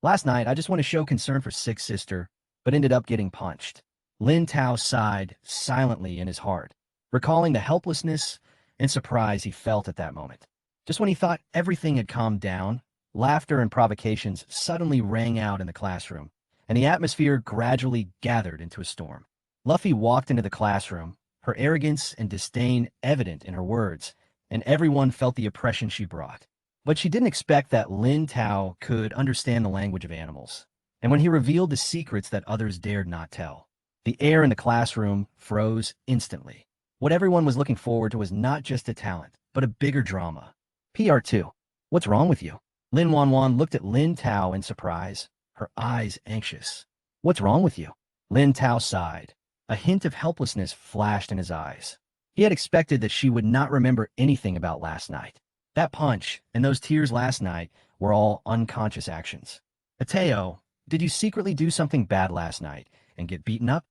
Last night, I just want to show concern for Sixth Sister, but ended up getting punched. Lin Tao sighed silently in his heart, recalling the helplessness and surprise he felt at that moment. Just when he thought everything had calmed down, laughter and provocations suddenly rang out in the classroom, and the atmosphere gradually gathered into a storm. Luffy walked into the classroom, her arrogance and disdain evident in her words, and everyone felt the oppression she brought. But she didn't expect that Lin Tao could understand the language of animals. And when he revealed the secrets that others dared not tell, the air in the classroom froze instantly. What everyone was looking forward to was not just a talent, but a bigger drama. PR2. What's wrong with you? Lin Wanwan looked at Lin Tao in surprise, her eyes anxious. What's wrong with you? Lin Tao sighed. A hint of helplessness flashed in his eyes. He had expected that she would not remember anything about last night. That punch and those tears last night were all unconscious actions. Ateo, did you secretly do something bad last night and get beaten up?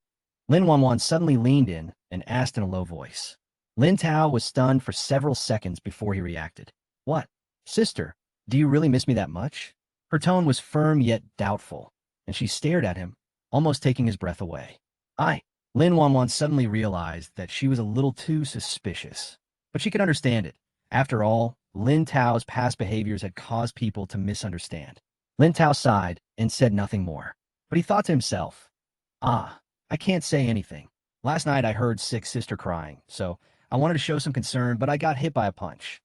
Lin Wanwan suddenly leaned in and asked in a low voice. Lin Tao was stunned for several seconds before he reacted. What? Sister, do you really miss me that much? Her tone was firm yet doubtful, and she stared at him, almost taking his breath away. Lin Wanwan suddenly realized that she was a little too suspicious. But she could understand it. After all, Lin Tao's past behaviors had caused people to misunderstand. Lin Tao sighed and said nothing more. But he thought to himself, I can't say anything. Last night I heard Sixth Sister crying, so I wanted to show some concern, but I got hit by a punch.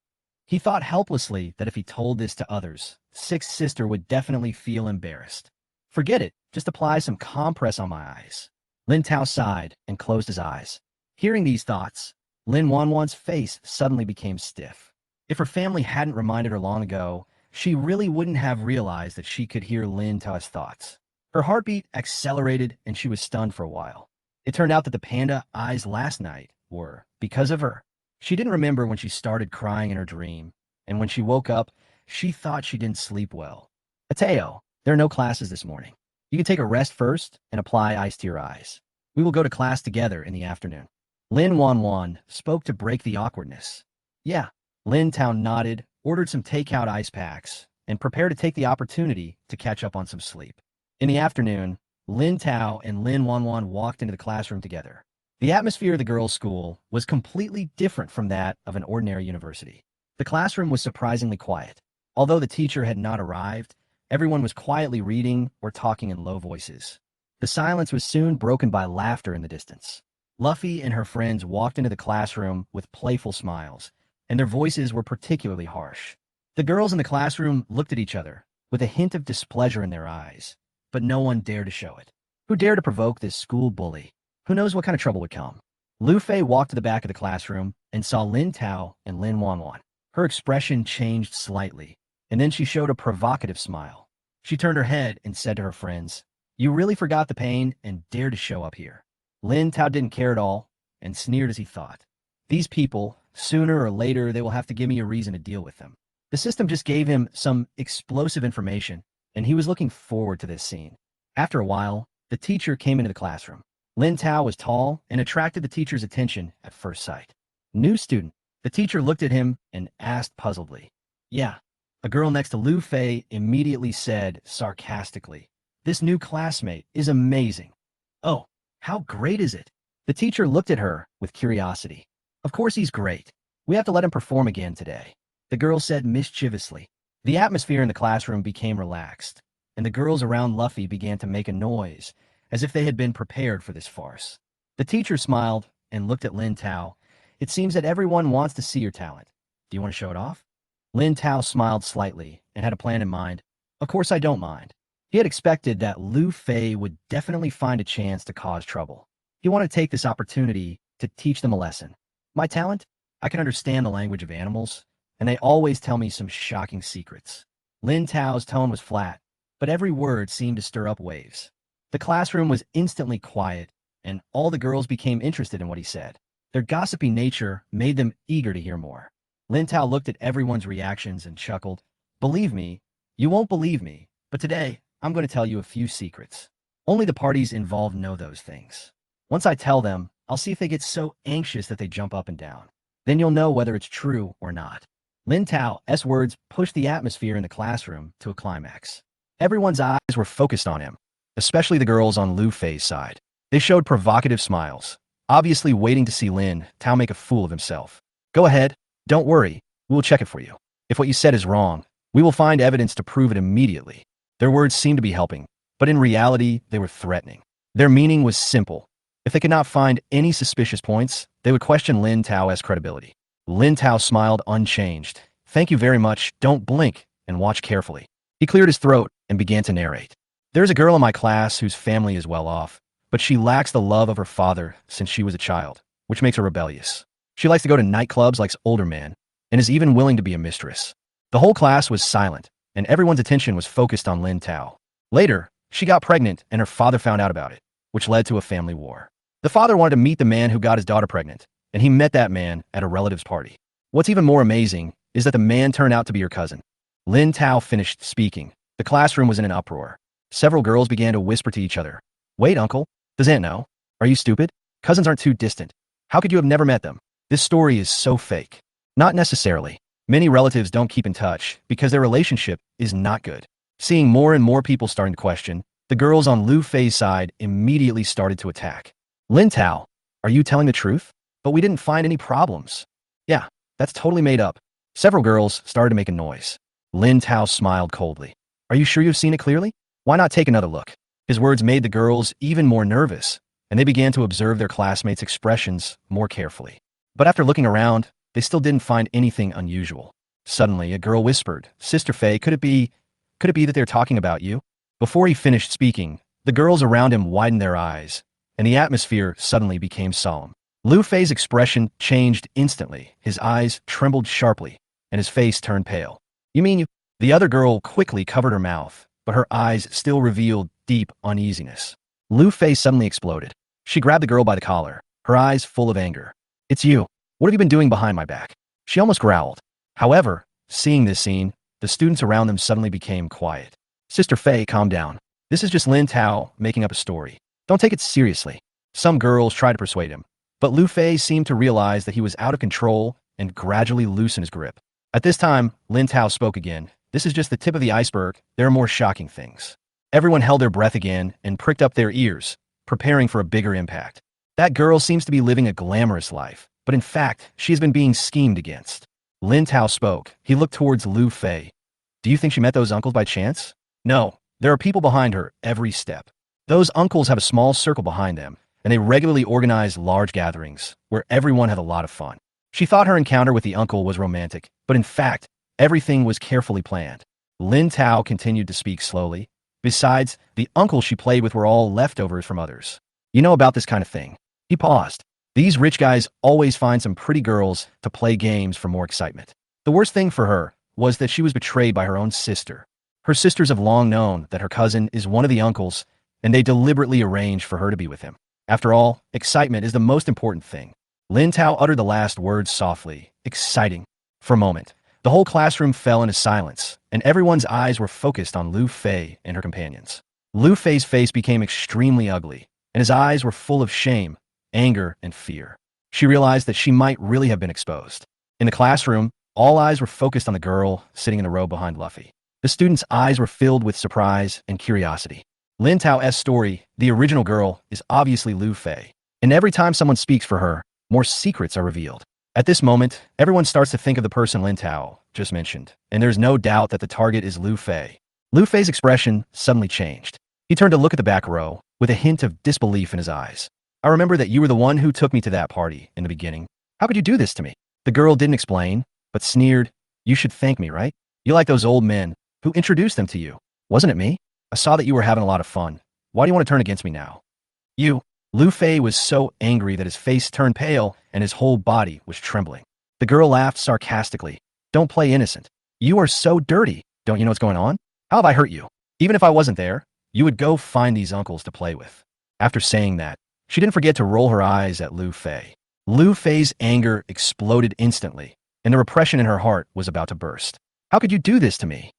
He thought helplessly that if he told this to others, Sixth Sister would definitely feel embarrassed. Forget it, just apply some compress on my eyes. Lin Tao sighed and closed his eyes. Hearing these thoughts, Lin Wanwan's face suddenly became stiff. If her family hadn't reminded her long ago, she really wouldn't have realized that she could hear Lin Tao's thoughts. Her heartbeat accelerated and she was stunned for a while. It turned out that the panda eyes last night were because of her. She didn't remember when she started crying in her dream, and when she woke up, she thought she didn't sleep well. Ateo, there are no classes this morning. You can take a rest first and apply ice to your eyes. We will go to class together in the afternoon. Lin Wanwan spoke to break the awkwardness. Yeah. Lin Tao nodded, ordered some takeout ice packs, and prepared to take the opportunity to catch up on some sleep. In the afternoon, Lin Tao and Lin Wanwan walked into the classroom together. The atmosphere of the girls' school was completely different from that of an ordinary university. The classroom was surprisingly quiet. Although the teacher had not arrived, everyone was quietly reading or talking in low voices. The silence was soon broken by laughter in the distance. Luffy and her friends walked into the classroom with playful smiles, and their voices were particularly harsh. The girls in the classroom looked at each other, with a hint of displeasure in their eyes, but no one dared to show it. Who dared to provoke this school bully? Who knows what kind of trouble would come? Lu Fei walked to the back of the classroom and saw Lin Tao and Lin Wanwan. Her expression changed slightly, and then she showed a provocative smile. She turned her head and said to her friends, You really forgot the pain and dared to show up here. Lin Tao didn't care at all and sneered as he thought. These people, sooner or later, they will have to give me a reason to deal with them. The system just gave him some explosive information, and he was looking forward to this scene. After a while, the teacher came into the classroom. Lin Tao was tall and attracted the teacher's attention at first sight. New student. The teacher looked at him and asked puzzledly. Yeah. A girl next to Lu Fei immediately said sarcastically, This new classmate is amazing. Oh, how great is it? The teacher looked at her with curiosity. Of course he's great. We have to let him perform again today, the girl said mischievously. The atmosphere in the classroom became relaxed, and the girls around Luffy began to make a noise, as if they had been prepared for this farce. The teacher smiled and looked at Lin Tao. It seems that everyone wants to see your talent. Do you want to show it off? Lin Tao smiled slightly and had a plan in mind. Of course I don't mind. He had expected that Lu Fei would definitely find a chance to cause trouble. He wanted to take this opportunity to teach them a lesson. My talent? I can understand the language of animals, and they always tell me some shocking secrets. Lin Tao's tone was flat, but every word seemed to stir up waves. The classroom was instantly quiet, and all the girls became interested in what he said. Their gossipy nature made them eager to hear more. Lin Tao looked at everyone's reactions and chuckled. Believe me, you won't believe me, but today I'm going to tell you a few secrets. Only the parties involved know those things. Once I tell them, I'll see if they get so anxious that they jump up and down. Then you'll know whether it's true or not. Lin Tao's words pushed the atmosphere in the classroom to a climax. Everyone's eyes were focused on him, especially the girls on Lu Fei's side. They showed provocative smiles, obviously waiting to see Lin Tao make a fool of himself. Go ahead, don't worry, we will check it for you. If what you said is wrong, we will find evidence to prove it immediately. Their words seemed to be helping, but in reality, they were threatening. Their meaning was simple. If they could not find any suspicious points, they would question Lin Tao's credibility. Lin Tao smiled unchanged. Thank you very much, don't blink, and watch carefully. He cleared his throat and began to narrate. There's a girl in my class whose family is well off, but she lacks the love of her father since she was a child, which makes her rebellious. She likes to go to nightclubs like older men, and is even willing to be a mistress. The whole class was silent, and everyone's attention was focused on Lin Tao. Later, she got pregnant and her father found out about it, which led to a family war. The father wanted to meet the man who got his daughter pregnant, and he met that man at a relative's party. What's even more amazing is that the man turned out to be your cousin. Lin Tao finished speaking. The classroom was in an uproar. Several girls began to whisper to each other. Wait, uncle, does Aunt know? Are you stupid? Cousins aren't too distant. How could you have never met them? This story is so fake. Not necessarily. Many relatives don't keep in touch because their relationship is not good. Seeing more and more people starting to question, the girls on Lu Fei's side immediately started to attack. Lin Tao, are you telling the truth? But we didn't find any problems. Yeah, that's totally made up. Several girls started to make a noise. Lin Tao smiled coldly. Are you sure you've seen it clearly? Why not take another look? His words made the girls even more nervous, and they began to observe their classmates' expressions more carefully. But after looking around, they still didn't find anything unusual. Suddenly, a girl whispered, Sister Fei, could it be that they're talking about you? Before he finished speaking, the girls around him widened their eyes, and the atmosphere suddenly became solemn. Lu Fei's expression changed instantly. His eyes trembled sharply, and his face turned pale. You mean you? The other girl quickly covered her mouth, but her eyes still revealed deep uneasiness. Lu Fei suddenly exploded. She grabbed the girl by the collar, her eyes full of anger. It's you. What have you been doing behind my back? She almost growled. However, seeing this scene, the students around them suddenly became quiet. Sister Fei, calm down. This is just Lin Tao making up a story. Don't take it seriously. Some girls tried to persuade him, but Lu Fei seemed to realize that he was out of control and gradually loosened his grip. At this time, Lin Tao spoke again. This is just the tip of the iceberg. There are more shocking things. Everyone held their breath again and pricked up their ears, preparing for a bigger impact. That girl seems to be living a glamorous life, but in fact, she has been being schemed against. Lin Tao spoke. He looked towards Lu Fei. Do you think she met those uncles by chance? No, there are people behind her every step. Those uncles have a small circle behind them, and they regularly organize large gatherings where everyone had a lot of fun. She thought her encounter with the uncle was romantic, but in fact, everything was carefully planned. Lin Tao continued to speak slowly. Besides, the uncles she played with were all leftovers from others. You know about this kind of thing. He paused. These rich guys always find some pretty girls to play games for more excitement. The worst thing for her was that she was betrayed by her own sister. Her sisters have long known that her cousin is one of the uncles, and they deliberately arranged for her to be with him. After all, excitement is the most important thing. Lin Tao uttered the last words softly. Exciting. For a moment, the whole classroom fell into silence, and everyone's eyes were focused on Lu Fei and her companions. Lu Fei's face became extremely ugly, and his eyes were full of shame, anger, and fear. She realized that she might really have been exposed. In the classroom, all eyes were focused on the girl sitting in a row behind Luffy. The students' eyes were filled with surprise and curiosity. Lin Tao's story, the original girl, is obviously Lu Fei, and every time someone speaks for her, more secrets are revealed. At this moment, everyone starts to think of the person Lin Tao just mentioned, and there's no doubt that the target is Lu Fei. Lu Fei's expression suddenly changed. He turned to look at the back row, with a hint of disbelief in his eyes. I remember that you were the one who took me to that party in the beginning. How could you do this to me? The girl didn't explain, but sneered. You should thank me, right? You like those old men. Who introduced them to you? Wasn't it me? I saw that you were having a lot of fun. Why do you want to turn against me now? You. Lu Fei was so angry that his face turned pale and his whole body was trembling. The girl laughed sarcastically. Don't play innocent. You are so dirty. Don't you know what's going on? How have I hurt you? Even if I wasn't there, you would go find these uncles to play with. After saying that, she didn't forget to roll her eyes at Lu Fei. Lu Fei's anger exploded instantly, and the repression in her heart was about to burst. How could you do this to me?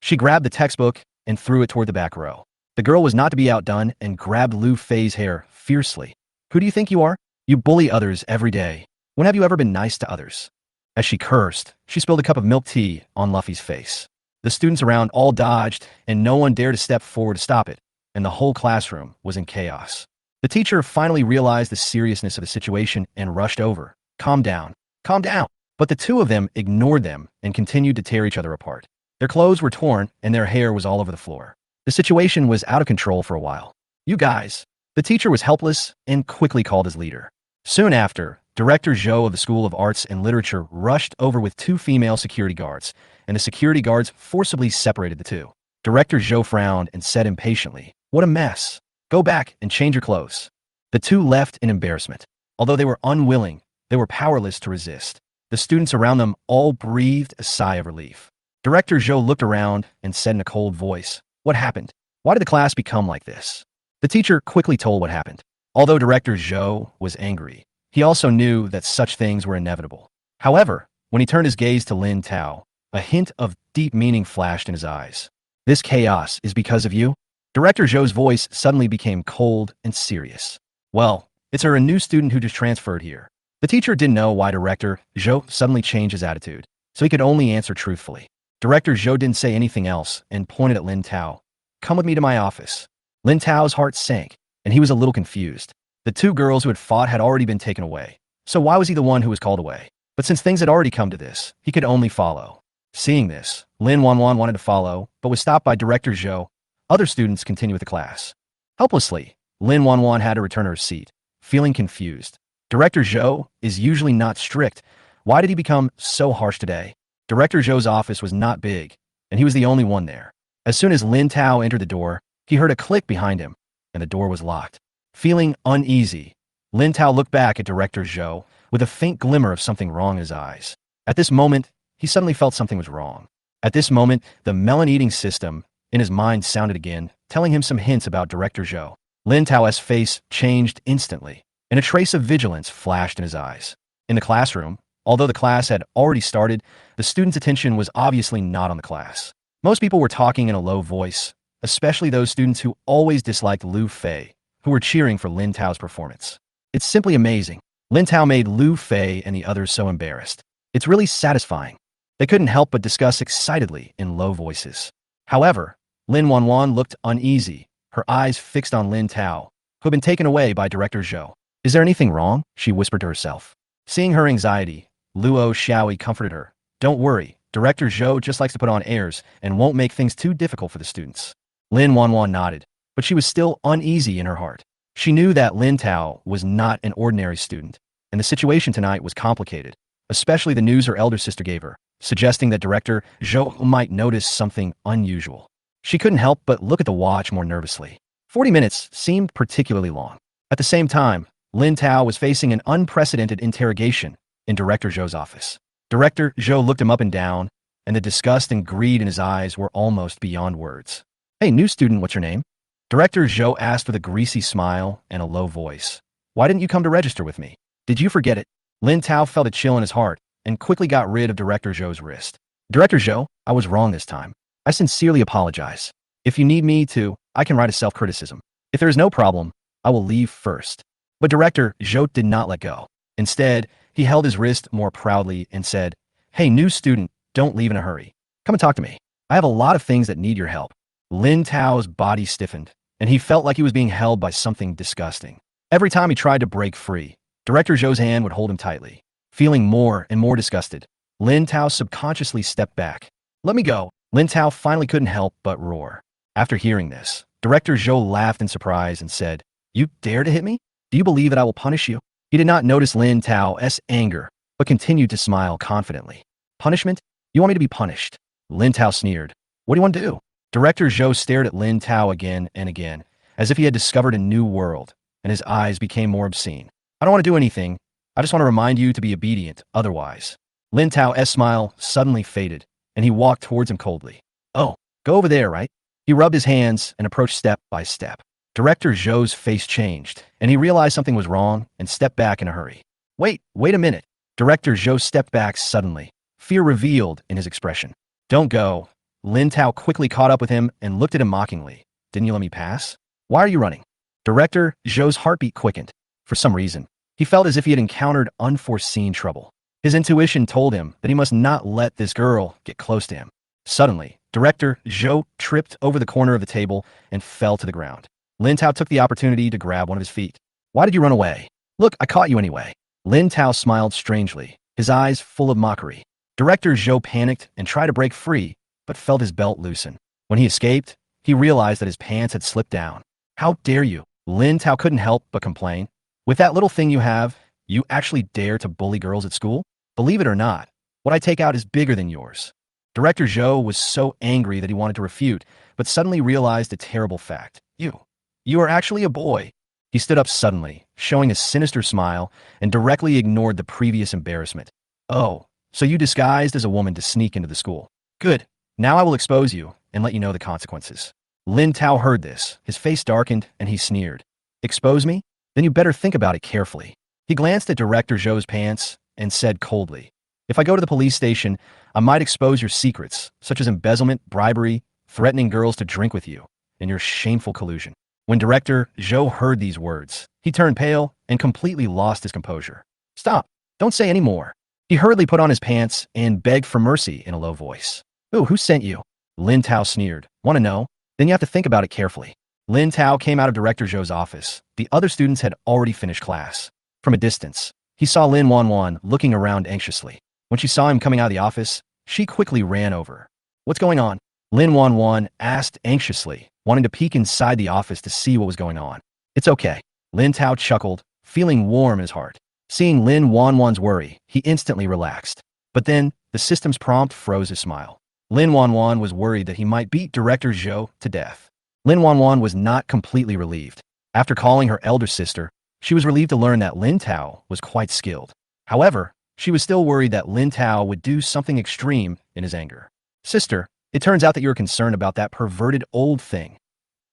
She grabbed the textbook and threw it toward the back row. The girl was not to be outdone and grabbed Lu Fei's hair fiercely. Who do you think you are? You bully others every day. When have you ever been nice to others? As she cursed, she spilled a cup of milk tea on Luffy's face. The students around all dodged, and no one dared to step forward to stop it, and the whole classroom was in chaos. The teacher finally realized the seriousness of the situation and rushed over. Calm down. Calm down. But the two of them ignored them and continued to tear each other apart. Their clothes were torn, and their hair was all over the floor. The situation was out of control for a while. You guys. The teacher was helpless and quickly called his leader. Soon after, Director Zhou of the School of Arts and Literature rushed over with two female security guards, and the security guards forcibly separated the two. Director Zhou frowned and said impatiently, "What a mess. Go back and change your clothes." The two left in embarrassment. Although they were unwilling, they were powerless to resist. The students around them all breathed a sigh of relief. Director Zhou looked around and said in a cold voice, "What happened? Why did the class become like this?" The teacher quickly told what happened. Although Director Zhou was angry, he also knew that such things were inevitable. However, when he turned his gaze to Lin Tao, a hint of deep meaning flashed in his eyes. "This chaos is because of you?" Director Zhou's voice suddenly became cold and serious. "Well, it's a new student who just transferred here." The teacher didn't know why Director Zhou suddenly changed his attitude, so he could only answer truthfully. Director Zhou didn't say anything else and pointed at Lin Tao. "Come with me to my office." Lin Tao's heart sank, and he was a little confused. The two girls who had fought had already been taken away, so why was he the one who was called away? But since things had already come to this, he could only follow. Seeing this, Lin Wanwan wanted to follow, but was stopped by Director Zhou. Other students continued with the class. Helplessly, Lin Wanwan had to return to her seat, feeling confused. Director Zhou is usually not strict. Why did he become so harsh today? Director Zhou's office was not big, and he was the only one there. As soon as Lin Tao entered the door, he heard a click behind him, and the door was locked. Feeling uneasy, Lin Tao looked back at Director Zhou with a faint glimmer of something wrong in his eyes. At this moment, he suddenly felt something was wrong. At this moment, the melon-eating system in his mind sounded again, telling him some hints about Director Zhou. Lin Tao's face changed instantly, and a trace of vigilance flashed in his eyes. In the classroom, although the class had already started, the students' attention was obviously not on the class. Most people were talking in a low voice, especially those students who always disliked Lu Fei, who were cheering for Lin Tao's performance. It's simply amazing. Lin Tao made Lu Fei and the others so embarrassed. It's really satisfying. They couldn't help but discuss excitedly in low voices. However, Lin Wanwan looked uneasy, her eyes fixed on Lin Tao, who had been taken away by Director Zhou. "Is there anything wrong?" she whispered to herself. Seeing her anxiety, Luo Xiaoyi comforted her. "Don't worry, Director Zhou just likes to put on airs and won't make things too difficult for the students." Lin Wanwan nodded, but she was still uneasy in her heart. She knew that Lin Tao was not an ordinary student, and the situation tonight was complicated, especially the news her elder sister gave her, suggesting that Director Zhou might notice something unusual. She couldn't help but look at the watch more nervously. 40 minutes seemed particularly long. At the same time, Lin Tao was facing an unprecedented interrogation in Director Zhou's office. Director Zhou looked him up and down, and the disgust and greed in his eyes were almost beyond words. "Hey, new student, what's your name?" Director Zhou asked with a greasy smile and a low voice. "Why didn't you come to register with me? Did you forget it?" Lin Tao felt a chill in his heart and quickly got rid of Director Zhou's wrist. "Director Zhou, I was wrong this time. I sincerely apologize. If you need me to, I can write a self-criticism. If there is no problem, I will leave first." But Director Zhou did not let go. Instead, he held his wrist more proudly and said, "Hey, new student, don't leave in a hurry. Come and talk to me. I have a lot of things that need your help." Lin Tao's body stiffened, and he felt like he was being held by something disgusting. Every time he tried to break free, Director Zhou's hand would hold him tightly. Feeling more and more disgusted, Lin Tao subconsciously stepped back. "Let me go." Lin Tao finally couldn't help but roar. After hearing this, Director Zhou laughed in surprise and said, "You dare to hit me? Do you believe that I will punish you?" He did not notice Lin Tao's anger, but continued to smile confidently. "Punishment? You want me to be punished?" Lin Tao sneered. "What do you want to do?" Director Zhou stared at Lin Tao again and again, as if he had discovered a new world, and his eyes became more obscene. "I don't want to do anything. I just want to remind you to be obedient, otherwise." Lin Tao's smile suddenly faded, and he walked towards him coldly. "Oh, go over there, right?" He rubbed his hands and approached step by step. Director Zhou's face changed, and he realized something was wrong and stepped back in a hurry. Wait a minute." Director Zhou stepped back suddenly, fear revealed in his expression. "Don't go." Lin Tao quickly caught up with him and looked at him mockingly. "Didn't you let me pass? Why are you running?" Director Zhou's heartbeat quickened. For some reason, he felt as if he had encountered unforeseen trouble. His intuition told him that he must not let this girl get close to him. Suddenly, Director Zhou tripped over the corner of the table and fell to the ground. Lin Tao took the opportunity to grab one of his feet. Why did you run away? Look, I caught you anyway. Lin Tao smiled strangely, his eyes full of mockery. Director Zhou panicked and tried to break free, but felt his belt loosen. When he escaped, he realized that his pants had slipped down. How dare you? Lin Tao couldn't help but complain. With that little thing you have, you actually dare to bully girls at school? Believe it or not, what I take out is bigger than yours. Director Zhou was so angry that he wanted to refute, but suddenly realized a terrible fact. You are actually a boy. He stood up suddenly, showing a sinister smile, and directly ignored the previous embarrassment. Oh, so you disguised as a woman to sneak into the school. Good. Now I will expose you and let you know the consequences. Lin Tao heard this. His face darkened, and he sneered. Expose me? Then you better think about it carefully. He glanced at Director Zhou's pants and said coldly, if I go to the police station, I might expose your secrets, such as embezzlement, bribery, threatening girls to drink with you, and your shameful collusion. When Director Zhou heard these words, he turned pale and completely lost his composure. Stop. Don't say any more. He hurriedly put on his pants and begged for mercy in a low voice. Ooh, who sent you? Lin Tao sneered. Want to know? Then you have to think about it carefully. Lin Tao came out of Director Zhou's office. The other students had already finished class. From a distance, he saw Lin Wanwan looking around anxiously. When she saw him coming out of the office, she quickly ran over. What's going on? Lin Wanwan asked anxiously, wanting to peek inside the office to see what was going on. It's okay. Lin Tao chuckled, feeling warm in his heart. Seeing Lin Wanwan's worry, he instantly relaxed. But then, the system's prompt froze his smile. Lin Wanwan was worried that he might beat Director Zhou to death. Lin Wanwan was not completely relieved. After calling her elder sister, she was relieved to learn that Lin Tao was quite skilled. However, she was still worried that Lin Tao would do something extreme in his anger. Sister, it turns out that you're concerned about that perverted old thing.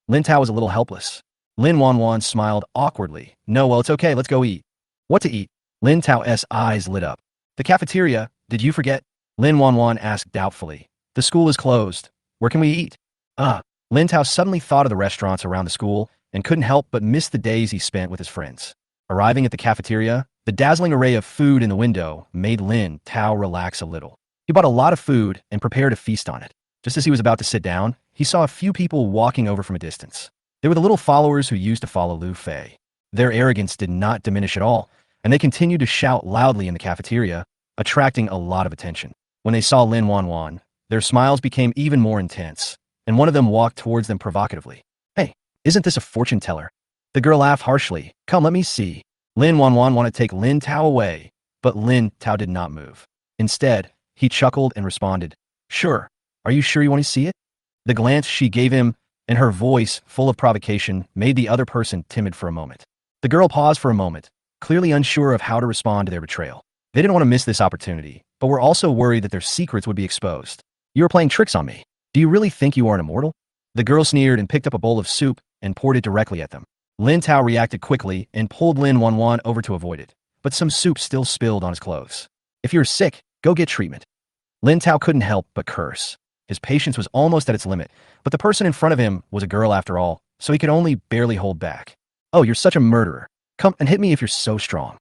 Lin Tao was a little helpless. Lin Wanwan smiled awkwardly. No, well, it's okay. Let's go eat. What to eat? Lin Tao's eyes lit up. The cafeteria. Did you forget? Lin Wanwan asked doubtfully. The school is closed. Where can we eat? Lin Tao suddenly thought of the restaurants around the school and couldn't help but miss the days he spent with his friends. Arriving at the cafeteria, the dazzling array of food in the window made Lin Tao relax a little. He bought a lot of food and prepared to feast on it. Just as he was about to sit down, he saw a few people walking over from a distance. They were the little followers who used to follow Lu Fei. Their arrogance did not diminish at all, and they continued to shout loudly in the cafeteria, attracting a lot of attention. When they saw Lin Wanwan, their smiles became even more intense, and one of them walked towards them provocatively. Hey, isn't this a fortune teller? The girl laughed harshly. Come, let me see. Lin Wanwan wanted to take Lin Tao away, but Lin Tao did not move. Instead, he chuckled and responded, Sure. Are you sure you want to see it? The glance she gave him and her voice, full of provocation, made the other person timid for a moment. The girl paused for a moment, clearly unsure of how to respond to their betrayal. They didn't want to miss this opportunity, but were also worried that their secrets would be exposed. You are playing tricks on me. Do you really think you are an immortal? The girl sneered and picked up a bowl of soup and poured it directly at them. Lin Tao reacted quickly and pulled Lin Wanwan over to avoid it, but some soup still spilled on his clothes. If you're sick, go get treatment. Lin Tao couldn't help but curse. His patience was almost at its limit, but the person in front of him was a girl after all, so he could only barely hold back. Oh, you're such a murderer. Come and hit me if you're so strong.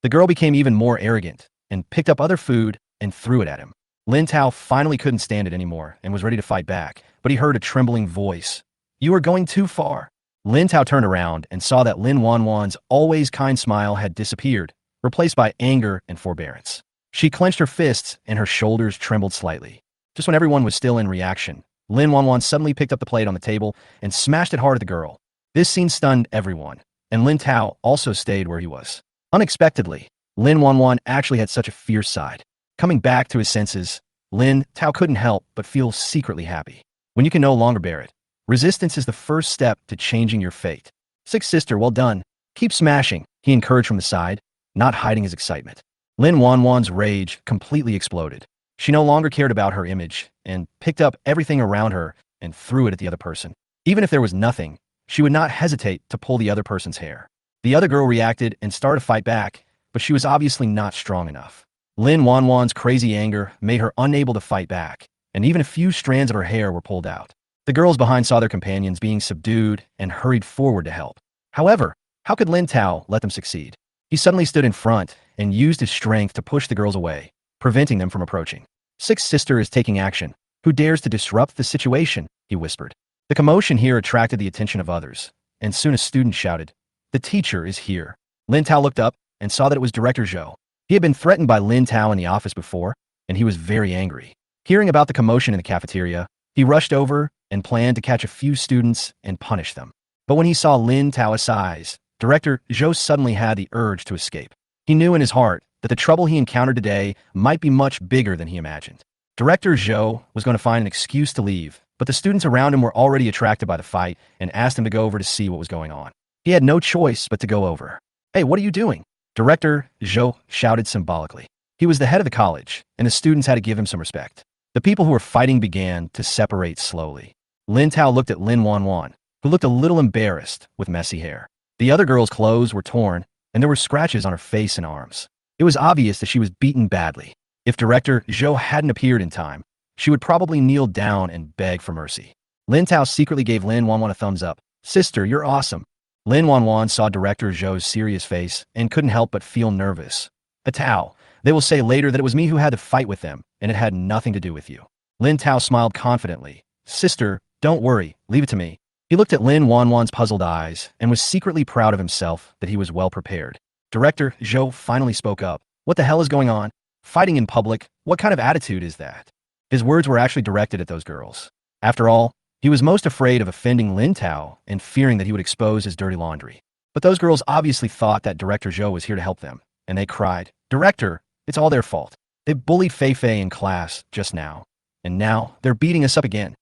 The girl became even more arrogant and picked up other food and threw it at him. Lin Tao finally couldn't stand it anymore and was ready to fight back, but he heard a trembling voice. You are going too far. Lin Tao turned around and saw that Lin Wanwan's always kind smile had disappeared, replaced by anger and forbearance. She clenched her fists and her shoulders trembled slightly. Just when everyone was still in reaction, Lin Wanwan suddenly picked up the plate on the table and smashed it hard at the girl. This scene stunned everyone, and Lin Tao also stayed where he was. Unexpectedly, Lin Wanwan actually had such a fierce side. Coming back to his senses, Lin Tao couldn't help but feel secretly happy. When you can no longer bear it, resistance is the first step to changing your fate. Sixth sister, well done. Keep smashing, he encouraged from the side, not hiding his excitement. Lin Wanwan's rage completely exploded. She no longer cared about her image and picked up everything around her and threw it at the other person. Even if there was nothing, she would not hesitate to pull the other person's hair. The other girl reacted and started to fight back, but she was obviously not strong enough. Lin Wanwan's crazy anger made her unable to fight back, and even a few strands of her hair were pulled out. The girls behind saw their companions being subdued and hurried forward to help. However, how could Lin Tao let them succeed? He suddenly stood in front and used his strength to push the girls away, preventing them from approaching. Sixth sister is taking action. Who dares to disrupt the situation? He whispered. The commotion here attracted the attention of others, and soon a student shouted, "The teacher is here." Lin Tao looked up and saw that it was Director Zhou. He had been threatened by Lin Tao in the office before, and he was very angry. Hearing about the commotion in the cafeteria, he rushed over and planned to catch a few students and punish them. But when he saw Lin Tao's size, Director Zhou suddenly had the urge to escape. He knew in his heart that the trouble he encountered today might be much bigger than he imagined. Director Zhou was going to find an excuse to leave, but the students around him were already attracted by the fight and asked him to go over to see what was going on. He had no choice but to go over. "Hey, what are you doing?" Director Zhou shouted symbolically. He was the head of the college, and the students had to give him some respect. The people who were fighting began to separate slowly. Lin Tao looked at Lin Wanwan, who looked a little embarrassed with messy hair. The other girl's clothes were torn, and there were scratches on her face and arms. It was obvious that she was beaten badly. If Director Zhou hadn't appeared in time, she would probably kneel down and beg for mercy. Lin Tao secretly gave Lin Wanwan a thumbs up. "Sister, you're awesome." Lin Wanwan saw Director Zhou's serious face and couldn't help but feel nervous. "Tao, they will say later that it was me who had to fight with them, and it had nothing to do with you." Lin Tao smiled confidently. "Sister, don't worry, leave it to me." He looked at Lin Wanwan's puzzled eyes and was secretly proud of himself that he was well prepared. Director Zhou finally spoke up. "What the hell is going on? Fighting in public? What kind of attitude is that?" His words were actually directed at those girls. After all, he was most afraid of offending Lin Tao and fearing that he would expose his dirty laundry. But those girls obviously thought that Director Zhou was here to help them, and they cried, "Director, it's all their fault. They bullied Fei Fei in class just now, and now they're beating us up again.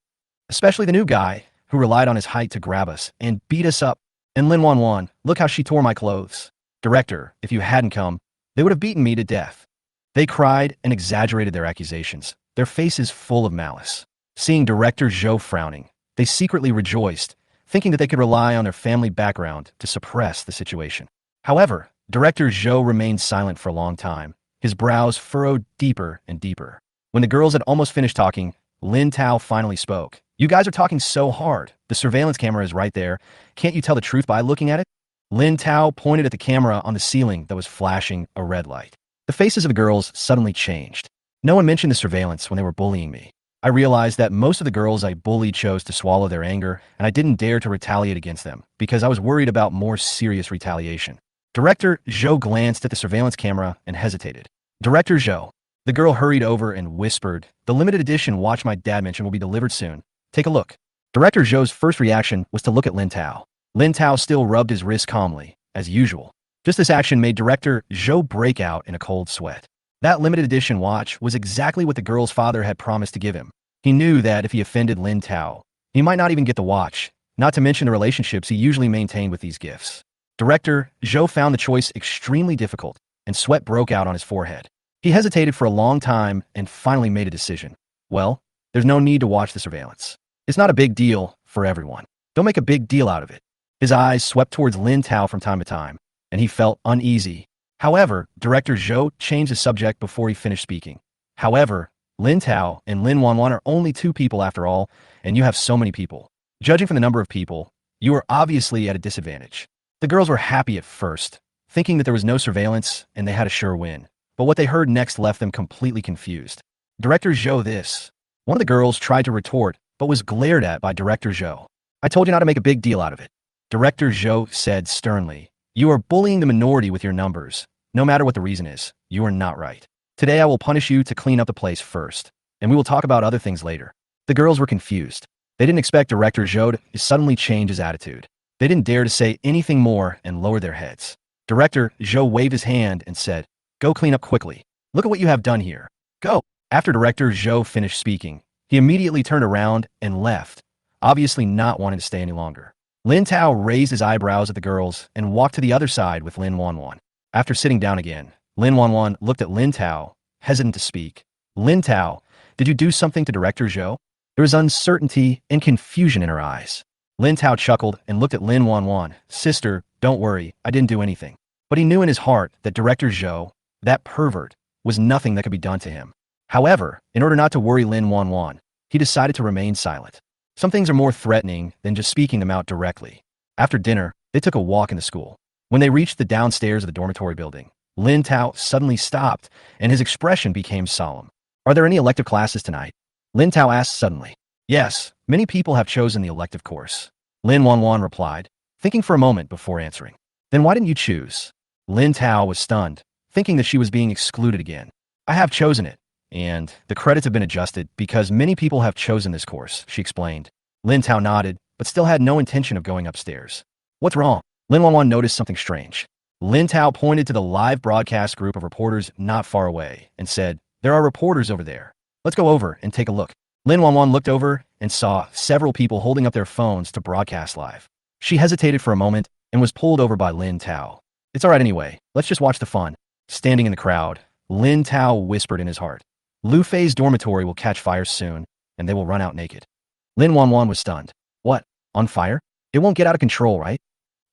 Especially the new guy, who relied on his height to grab us and beat us up. And Lin Wanwan, look how she tore my clothes. Director, if you hadn't come, they would have beaten me to death." They cried and exaggerated their accusations, their faces full of malice. Seeing Director Zhou frowning, they secretly rejoiced, thinking that they could rely on their family background to suppress the situation. However, Director Zhou remained silent for a long time, his brows furrowed deeper and deeper. When the girls had almost finished talking, Lin Tao finally spoke. "You guys are talking so hard. The surveillance camera is right there. Can't you tell the truth by looking at it?" Lin Tao pointed at the camera on the ceiling that was flashing a red light. The faces of the girls suddenly changed. No one mentioned the surveillance when they were bullying me. I realized that most of the girls I bullied chose to swallow their anger, and I didn't dare to retaliate against them because I was worried about more serious retaliation. Director Zhou glanced at the surveillance camera and hesitated. "Director Zhou." The girl hurried over and whispered, "The limited edition watch my dad mentioned will be delivered soon. Take a look." Director Zhou's first reaction was to look at Lin Tao. Lin Tao still rubbed his wrist calmly, as usual. Just this action made Director Zhou break out in a cold sweat. That limited edition watch was exactly what the girl's father had promised to give him. He knew that if he offended Lin Tao, he might not even get the watch, not to mention the relationships he usually maintained with these gifts. Director Zhou found the choice extremely difficult, and sweat broke out on his forehead. He hesitated for a long time and finally made a decision. "Well, there's no need to watch the surveillance. It's not a big deal for everyone. Don't make a big deal out of it." His eyes swept towards Lin Tao from time to time, and he felt uneasy. However, Director Zhou changed the subject before he finished speaking. "However, Lin Tao and Lin Wanwan are only two people after all, and you have so many people. Judging from the number of people, you are obviously at a disadvantage." The girls were happy at first, thinking that there was no surveillance and they had a sure win. But what they heard next left them completely confused. "Director Zhou this." One of the girls tried to retort, but was glared at by Director Zhou. "I told you not to make a big deal out of it." Director Zhou said sternly, "You are bullying the minority with your numbers. No matter what the reason is, you are not right. Today I will punish you to clean up the place first, and we will talk about other things later." The girls were confused. They didn't expect Director Zhou to suddenly change his attitude. They didn't dare to say anything more and lowered their heads. Director Zhou waved his hand and said, "Go clean up quickly. Look at what you have done here. Go." After Director Zhou finished speaking, he immediately turned around and left, obviously not wanting to stay any longer. Lin Tao raised his eyebrows at the girls and walked to the other side with Lin Wanwan. After sitting down again, Lin Wanwan looked at Lin Tao, hesitant to speak. "Lin Tao, did you do something to Director Zhou?" There was uncertainty and confusion in her eyes. Lin Tao chuckled and looked at Lin Wanwan. "Sister, don't worry, I didn't do anything." But he knew in his heart that Director Zhou, that pervert, was nothing that could be done to him. However, in order not to worry Lin Wanwan, he decided to remain silent. Some things are more threatening than just speaking them out directly. After dinner, they took a walk in the school. When they reached the downstairs of the dormitory building, Lin Tao suddenly stopped, and his expression became solemn. "Are there any elective classes tonight?" Lin Tao asked suddenly. Yes, many people have chosen the elective course. Lin Wanwan replied, thinking for a moment before answering. Then why didn't you choose? Lin Tao was stunned, thinking that she was being excluded again. I have chosen it, and the credits have been adjusted because many people have chosen this course, she explained. Lin Tao nodded, but still had no intention of going upstairs. What's wrong? Lin Wanwan noticed something strange. Lin Tao pointed to the live broadcast group of reporters not far away and said, there are reporters over there. Let's go over and take a look. Lin Wanwan looked over and saw several people holding up their phones to broadcast live. She hesitated for a moment and was pulled over by Lin Tao. It's all right anyway, let's just watch the fun. Standing in the crowd, Lin Tao whispered in his heart. Lu Fei's dormitory will catch fire soon, and they will run out naked. Lin Wanwan was stunned. What? On fire? It won't get out of control, right?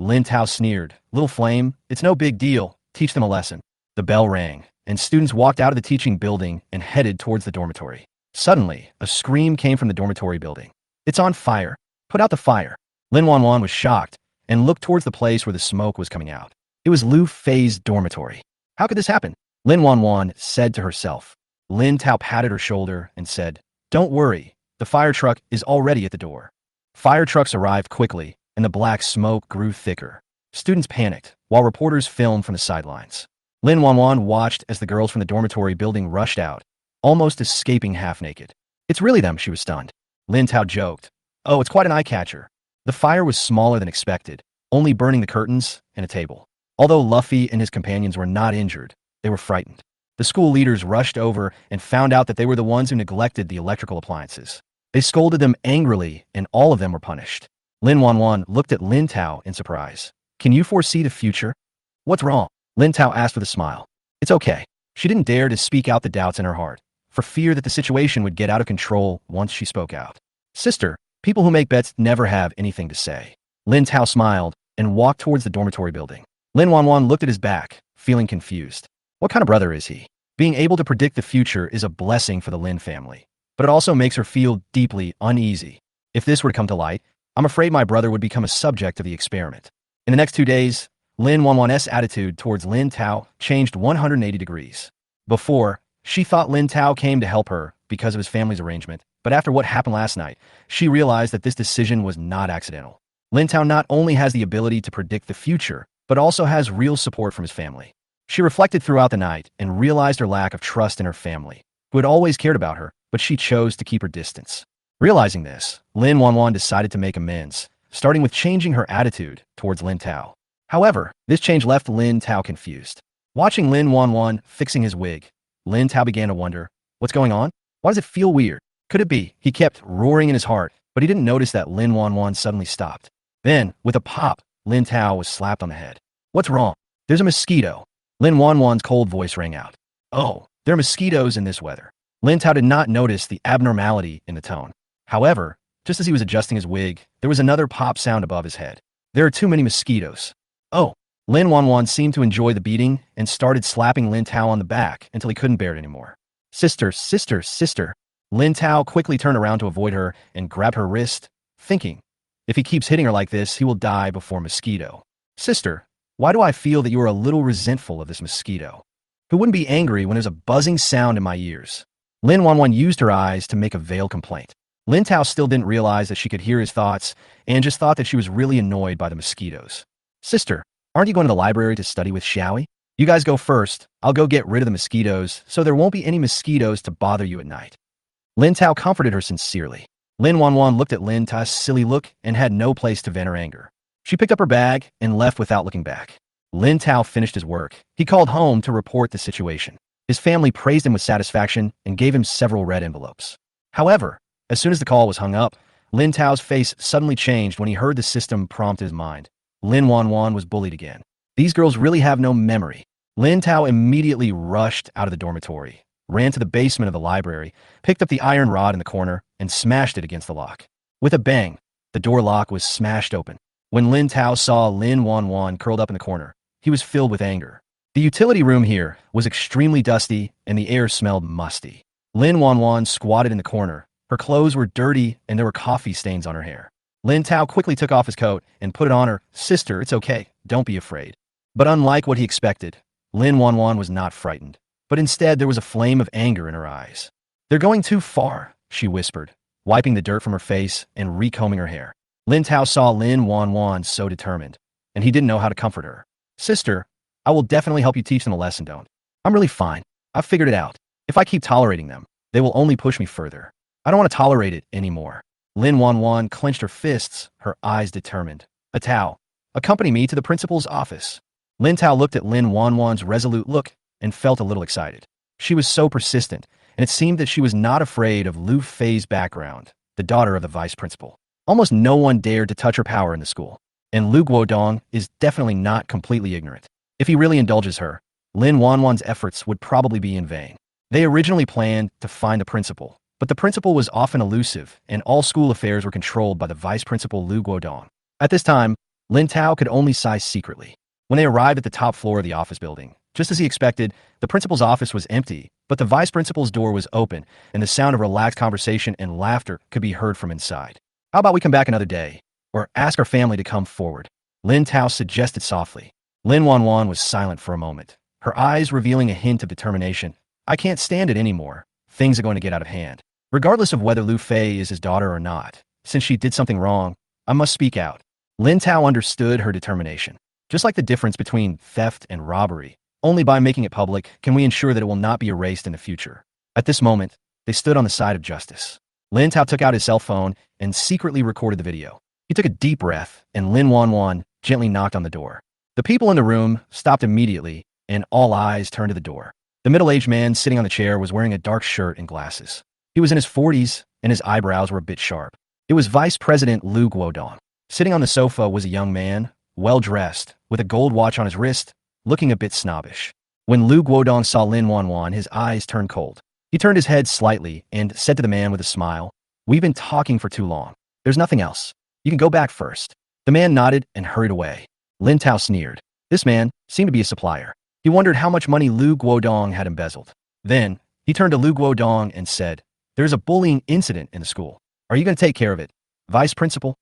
Lin Tao sneered. Little flame, it's no big deal. Teach them a lesson. The bell rang, and students walked out of the teaching building and headed towards the dormitory. Suddenly, a scream came from the dormitory building. It's on fire. Put out the fire. Lin Wanwan was shocked and looked towards the place where the smoke was coming out. It was Lu Fei's dormitory. How could this happen? Lin Wanwan said to herself. Lin Tao patted her shoulder and said, don't worry, the fire truck is already at the door. Fire trucks arrived quickly, and the black smoke grew thicker. Students panicked, while reporters filmed from the sidelines. Lin Wanwan watched as the girls from the dormitory building rushed out, almost escaping half-naked. It's really them, she was stunned. Lin Tao joked. Oh, it's quite an eye-catcher. The fire was smaller than expected, only burning the curtains and a table. Although Luffy and his companions were not injured, they were frightened. The school leaders rushed over and found out that they were the ones who neglected the electrical appliances. They scolded them angrily, and all of them were punished. Lin Wanwan looked at Lin Tao in surprise. Can you foresee the future? What's wrong? Lin Tao asked with a smile. It's okay. She didn't dare to speak out the doubts in her heart, for fear that the situation would get out of control once she spoke out. Sister, people who make bets never have anything to say. Lin Tao smiled and walked towards the dormitory building. Lin Wanwan looked at his back, feeling confused. What kind of brother is he? Being able to predict the future is a blessing for the Lin family, but it also makes her feel deeply uneasy. If this were to come to light, I'm afraid my brother would become a subject of the experiment. In the next 2 days, Lin Wanwan's attitude towards Lin Tao changed 180 degrees. Before, she thought Lin Tao came to help her because of his family's arrangement, but after what happened last night, she realized that this decision was not accidental. Lin Tao not only has the ability to predict the future, but also has real support from his family. She reflected throughout the night and realized her lack of trust in her family, who had always cared about her, but she chose to keep her distance. Realizing this, Lin Wanwan decided to make amends, starting with changing her attitude towards Lin Tao. However, this change left Lin Tao confused. Watching Lin Wanwan fixing his wig, Lin Tao began to wonder, what's going on? Why does it feel weird? Could it be? He kept roaring in his heart, but he didn't notice that Lin Wanwan suddenly stopped. Then, with a pop, Lin Tao was slapped on the head. What's wrong? There's a mosquito. Lin Wanwan's cold voice rang out. Oh, there are mosquitoes in this weather. Lin Tao did not notice the abnormality in the tone. However, just as he was adjusting his wig, there was another pop sound above his head. There are too many mosquitoes. Oh, Lin Wanwan seemed to enjoy the beating and started slapping Lin Tao on the back until he couldn't bear it anymore. Sister, sister, sister. Lin Tao quickly turned around to avoid her and grabbed her wrist, thinking, if he keeps hitting her like this, he will die before mosquito. Sister, why do I feel that you are a little resentful of this mosquito? Who wouldn't be angry when there's a buzzing sound in my ears? Lin Wanwan used her eyes to make a veiled complaint. Lin Tao still didn't realize that she could hear his thoughts and just thought that she was really annoyed by the mosquitoes. Sister, aren't you going to the library to study with Xiaoi? You guys go first. I'll go get rid of the mosquitoes so there won't be any mosquitoes to bother you at night. Lin Tao comforted her sincerely. Lin Wanwan looked at Lin Tao's silly look and had no place to vent her anger. She picked up her bag and left without looking back. Lin Tao finished his work. He called home to report the situation. His family praised him with satisfaction and gave him several red envelopes. However, as soon as the call was hung up, Lin Tao's face suddenly changed when he heard the system prompt his mind. Lin Wanwan was bullied again. These girls really have no memory. Lin Tao immediately rushed out of the dormitory, ran to the basement of the library, picked up the iron rod in the corner, and smashed it against the lock. With a bang, the door lock was smashed open. When Lin Tao saw Lin Wanwan curled up in the corner, he was filled with anger. The utility room here was extremely dusty and the air smelled musty. Lin Wanwan squatted in the corner. Her clothes were dirty and there were coffee stains on her hair. Lin Tao quickly took off his coat and put it on her. Sister, it's okay. Don't be afraid. But unlike what he expected, Lin Wanwan was not frightened, but instead there was a flame of anger in her eyes. They're going too far. she whispered, wiping the dirt from her face and recombing her hair. Lin Tao saw Lin Wanwan so determined, and he didn't know how to comfort her. Sister, I will definitely help you teach them a lesson, don't. I'm really fine. I've figured it out. If I keep tolerating them, they will only push me further. I don't want to tolerate it anymore. Lin Wanwan clenched her fists, her eyes determined. Tao, accompany me to the principal's office. Lin Tao looked at Lin Wanwan's resolute look and felt a little excited. She was so persistent, and it seemed that she was not afraid of Lu Fei's background, the daughter of the vice principal. Almost no one dared to touch her power in the school, and Lu Guodong is definitely not completely ignorant. If he really indulges her, Lin Wanwan's efforts would probably be in vain. They originally planned to find the principal, but the principal was often elusive, and all school affairs were controlled by the vice principal Lu Guodong. At this time, Lin Tao could only sigh secretly. When they arrived at the top floor of the office building, just as he expected, the principal's office was empty, but the vice principal's door was open, and the sound of relaxed conversation and laughter could be heard from inside. How about we come back another day, or ask our family to come forward? Lin Tao suggested softly. Lin Wanwan was silent for a moment, her eyes revealing a hint of determination. I can't stand it anymore. Things are going to get out of hand. Regardless of whether Lu Fei is his daughter or not, since she did something wrong, I must speak out. Lin Tao understood her determination. Just like the difference between theft and robbery, only by making it public can we ensure that it will not be erased in the future. At this moment, they stood on the side of justice. Lin Tao took out his cell phone and secretly recorded the video. He took a deep breath, and Lin Wanwan gently knocked on the door. The people in the room stopped immediately, and all eyes turned to the door. The middle-aged man sitting on the chair was wearing a dark shirt and glasses. He was in his 40s, and his eyebrows were a bit sharp. It was Vice President Lu Guodong. Sitting on the sofa was a young man, well-dressed, with a gold watch on his wrist, looking a bit snobbish. When Lu Guodong saw Lin Wanwan, his eyes turned cold. He turned his head slightly and said to the man with a smile, "We've been talking for too long. There's nothing else. You can go back first." The man nodded and hurried away. Lin Tao sneered. This man seemed to be a supplier. He wondered how much money Lu Guodong had embezzled. Then, he turned to Lu Guodong and said, "There's a bullying incident in the school. Are you going to take care of it, Vice Principal?"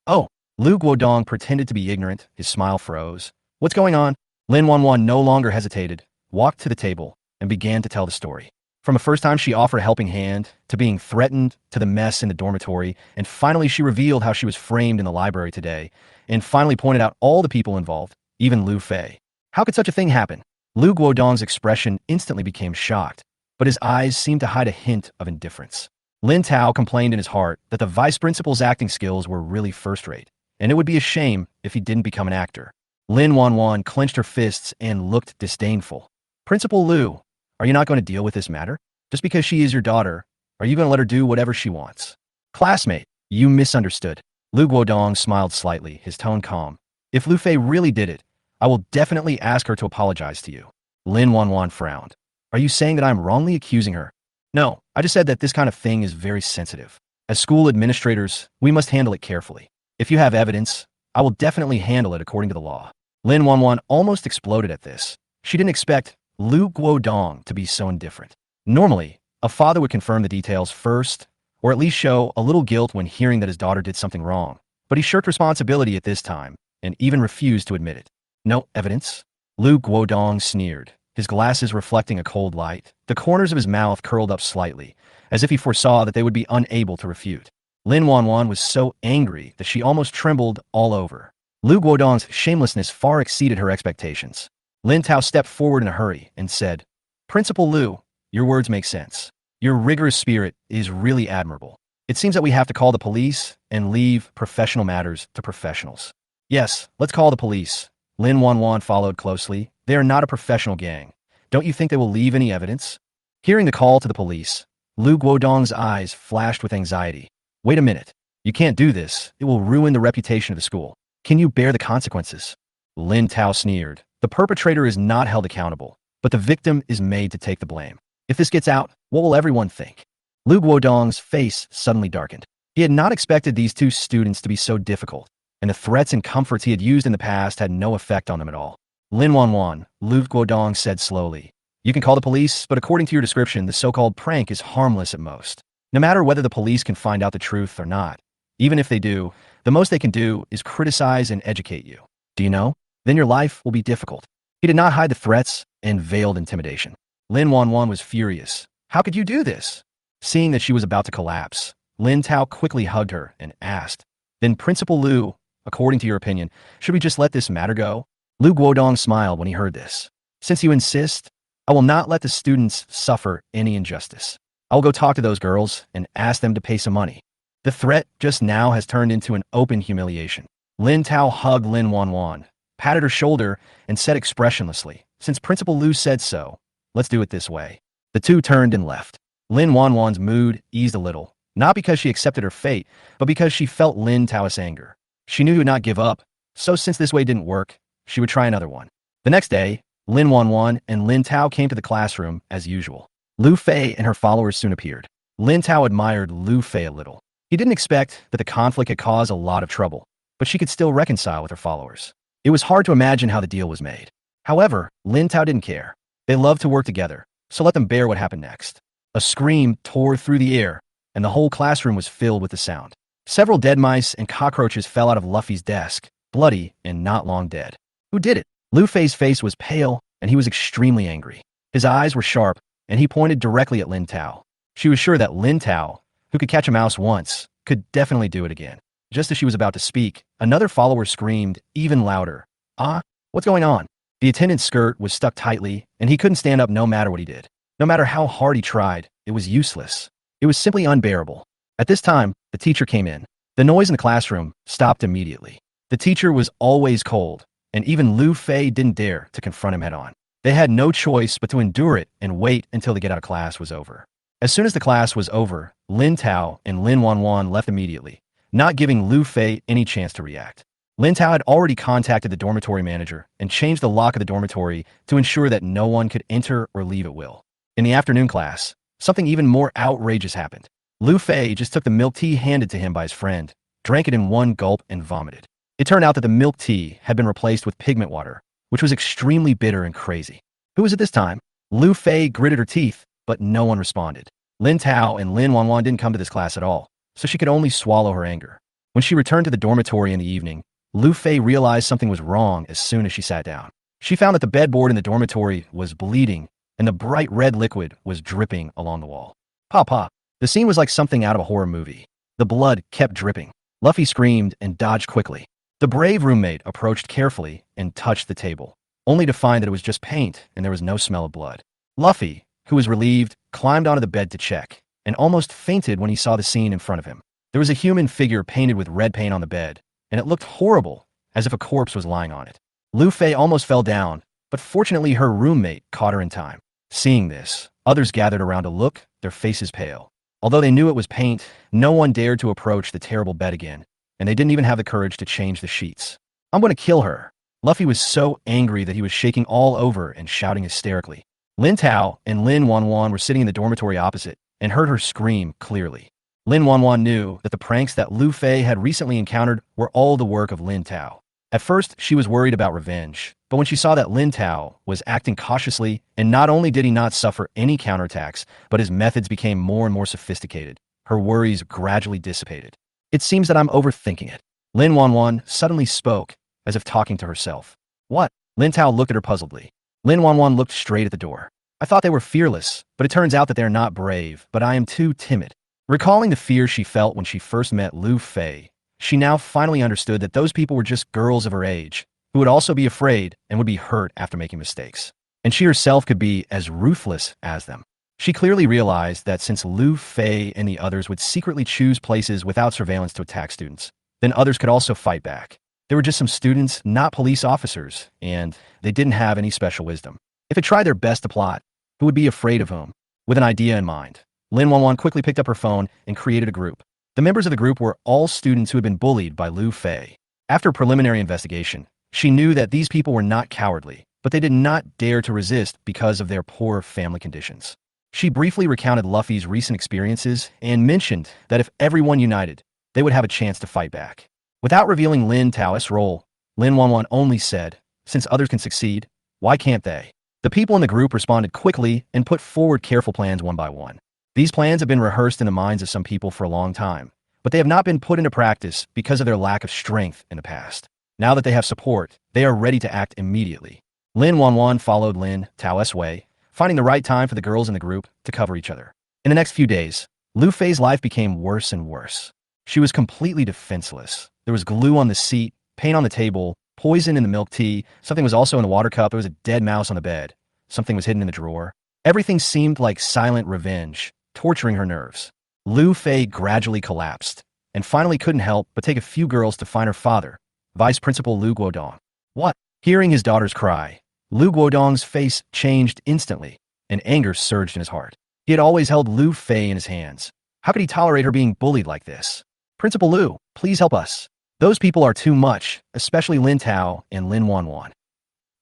"Oh." Lu Guodong pretended to be ignorant. His smile froze. "What's going on?" Lin Wanwan no longer hesitated, walked to the table, and began to tell the story. From the first time she offered a helping hand, to being threatened, to the mess in the dormitory, and finally she revealed how she was framed in the library today, and finally pointed out all the people involved, even Lu Fei. How could such a thing happen? Lu Guodong's expression instantly became shocked, but his eyes seemed to hide a hint of indifference. Lin Tao complained in his heart that the vice principal's acting skills were really first-rate, and it would be a shame if he didn't become an actor. Lin Wanwan clenched her fists and looked disdainful. "Principal Lu, are you not going to deal with this matter? Just because she is your daughter, are you going to let her do whatever she wants?" "Classmate, you misunderstood." Lu Guodong smiled slightly, his tone calm. "If Lu Fei really did it, I will definitely ask her to apologize to you." Lin Wanwan frowned. "Are you saying that I'm wrongly accusing her?" "No, I just said that this kind of thing is very sensitive. As school administrators, we must handle it carefully. If you have evidence, I will definitely handle it according to the law." Lin Wanwan almost exploded at this. She didn't expect Lu Guodong to be so indifferent. Normally, a father would confirm the details first, or at least show a little guilt when hearing that his daughter did something wrong. But he shirked responsibility at this time, and even refused to admit it. "No evidence?" Lu Guodong sneered, his glasses reflecting a cold light. The corners of his mouth curled up slightly, as if he foresaw that they would be unable to refute. Lin Wanwan was so angry that she almost trembled all over. Lu Guodong's shamelessness far exceeded her expectations. Lin Tao stepped forward in a hurry and said, "Principal Lu, your words make sense. Your rigorous spirit is really admirable. It seems that we have to call the police and leave professional matters to professionals." "Yes, let's call the police." Lin Wanwan followed closely. "They are not a professional gang. Don't you think they will leave any evidence?" Hearing the call to the police, Lu Guodong's eyes flashed with anxiety. "Wait a minute. You can't do this. It will ruin the reputation of the school. Can you bear the consequences?" Lin Tao sneered. "The perpetrator is not held accountable, but the victim is made to take the blame. If this gets out, what will everyone think?" Lu Guodong's face suddenly darkened. He had not expected these two students to be so difficult, and the threats and comforts he had used in the past had no effect on them at all. "Lin Wanwan," Lu Guodong said slowly, "you can call the police, but according to your description, the so-called prank is harmless at most. No matter whether the police can find out the truth or not, even if they do, the most they can do is criticize and educate you. Do you know? Then your life will be difficult." He did not hide the threats and veiled intimidation. Lin Wanwan was furious. "How could you do this?" Seeing that she was about to collapse, Lin Tao quickly hugged her and asked, "Then Principal Lu, according to your opinion, should we just let this matter go?" Lu Guodong smiled when he heard this. "Since you insist, I will not let the students suffer any injustice. I will go talk to those girls and ask them to pay some money." The threat just now has turned into an open humiliation. Lin Tao hugged Lin Wanwan, patted her shoulder, and said expressionlessly, "Since Principal Lu said so, let's do it this way." The two turned and left. Lin Wanwan's mood eased a little, not because she accepted her fate, but because she felt Lin Tao's anger. She knew he would not give up, so since this way didn't work, she would try another one. The next day, Lin Wanwan and Lin Tao came to the classroom as usual. Lu Fei and her followers soon appeared. Lin Tao admired Lu Fei a little. He didn't expect that the conflict could cause a lot of trouble, but she could still reconcile with her followers. It was hard to imagine how the deal was made. However, Lin Tao didn't care. They loved to work together, so let them bear what happened next. A scream tore through the air, and the whole classroom was filled with the sound. Several dead mice and cockroaches fell out of Luffy's desk, bloody and not long dead. Who did it? Lu Fei's face was pale, and he was extremely angry. His eyes were sharp, and he pointed directly at Lin Tao. She was sure that Lin Tao, who could catch a mouse once, could definitely do it again. Just as she was about to speak, another follower screamed even louder, "Ah, what's going on?" The attendant's skirt was stuck tightly, and he couldn't stand up no matter what he did. No matter how hard he tried, it was useless. It was simply unbearable. At this time, the teacher came in. The noise in the classroom stopped immediately. The teacher was always cold, and even Lu Fei didn't dare to confront him head-on. They had no choice but to endure it and wait until the get-out of class was over. As soon as the class was over, Lin Tao and Lin Wanwan left immediately, not giving Lu Fei any chance to react. Lin Tao had already contacted the dormitory manager and changed the lock of the dormitory to ensure that no one could enter or leave at will. In the afternoon class, something even more outrageous happened. Lu Fei just took the milk tea handed to him by his friend, drank it in one gulp, and vomited. It turned out that the milk tea had been replaced with pigment water, which was extremely bitter and crazy. Who was it this time? Lu Fei gritted her teeth, but no one responded. Lin Tao and Lin Wanwan didn't come to this class at all, so she could only swallow her anger. When she returned to the dormitory in the evening, Lu Fei realized something was wrong as soon as she sat down. She found that the bedboard in the dormitory was bleeding, and the bright red liquid was dripping along the wall. Papa! The scene was like something out of a horror movie. The blood kept dripping. Luffy screamed and dodged quickly. The brave roommate approached carefully and touched the table, only to find that it was just paint and there was no smell of blood. Luffy, who was relieved, climbed onto the bed to check, and almost fainted when he saw the scene in front of him. There was a human figure painted with red paint on the bed, and it looked horrible, as if a corpse was lying on it. Lu Fei almost fell down, but fortunately her roommate caught her in time. Seeing this, others gathered around to look, their faces pale. Although they knew it was paint, no one dared to approach the terrible bed again, and they didn't even have the courage to change the sheets. "I'm going to kill her." Luffy was so angry that he was shaking all over and shouting hysterically. Lin Tao and Lin Wanwan were sitting in the dormitory opposite and heard her scream clearly. Lin Wanwan knew that the pranks that Lu Fei had recently encountered were all the work of Lin Tao. At first, she was worried about revenge, but when she saw that Lin Tao was acting cautiously, and not only did he not suffer any counterattacks, but his methods became more and more sophisticated, her worries gradually dissipated. "It seems that I'm overthinking it." Lin Wanwan suddenly spoke, as if talking to herself. "What?" Lin Tao looked at her puzzledly. Lin Wanwan looked straight at the door. "I thought they were fearless, but it turns out that they're not brave, but I am too timid." Recalling the fear she felt when she first met Lu Fei, she now finally understood that those people were just girls of her age, who would also be afraid and would be hurt after making mistakes. And she herself could be as ruthless as them. She clearly realized that since Lu Fei and the others would secretly choose places without surveillance to attack students, then others could also fight back. They were just some students, not police officers, and they didn't have any special wisdom. If they tried their best to plot, who would be afraid of whom? With an idea in mind, Lin Wanwan quickly picked up her phone and created a group. The members of the group were all students who had been bullied by Lu Fei. After preliminary investigation, she knew that these people were not cowardly, but they did not dare to resist because of their poor family conditions. She briefly recounted Luffy's recent experiences and mentioned that if everyone united, they would have a chance to fight back. Without revealing Lin Tao's role, Lin Wanwan only said, "Since others can succeed, why can't they?" The people in the group responded quickly and put forward careful plans one by one. These plans have been rehearsed in the minds of some people for a long time, but they have not been put into practice because of their lack of strength in the past. Now that they have support, they are ready to act immediately. Lin Wanwan followed Lin Tao's way, finding the right time for the girls in the group to cover each other. In the next few days, Lu Fei's life became worse and worse. She was completely defenseless. There was glue on the seat, paint on the table, poison in the milk tea, something was also in the water cup, there was a dead mouse on the bed, something was hidden in the drawer. Everything seemed like silent revenge, torturing her nerves. Lu Fei gradually collapsed, and finally couldn't help but take a few girls to find her father, Vice Principal Lu Guodong. What? Hearing his daughter's cry, Lu Guodong's face changed instantly, and anger surged in his heart. He had always held Lu Fei in his hands. How could he tolerate her being bullied like this? Principal Lu, please help us. Those people are too much, especially Lin Tao and Lin Wanwan.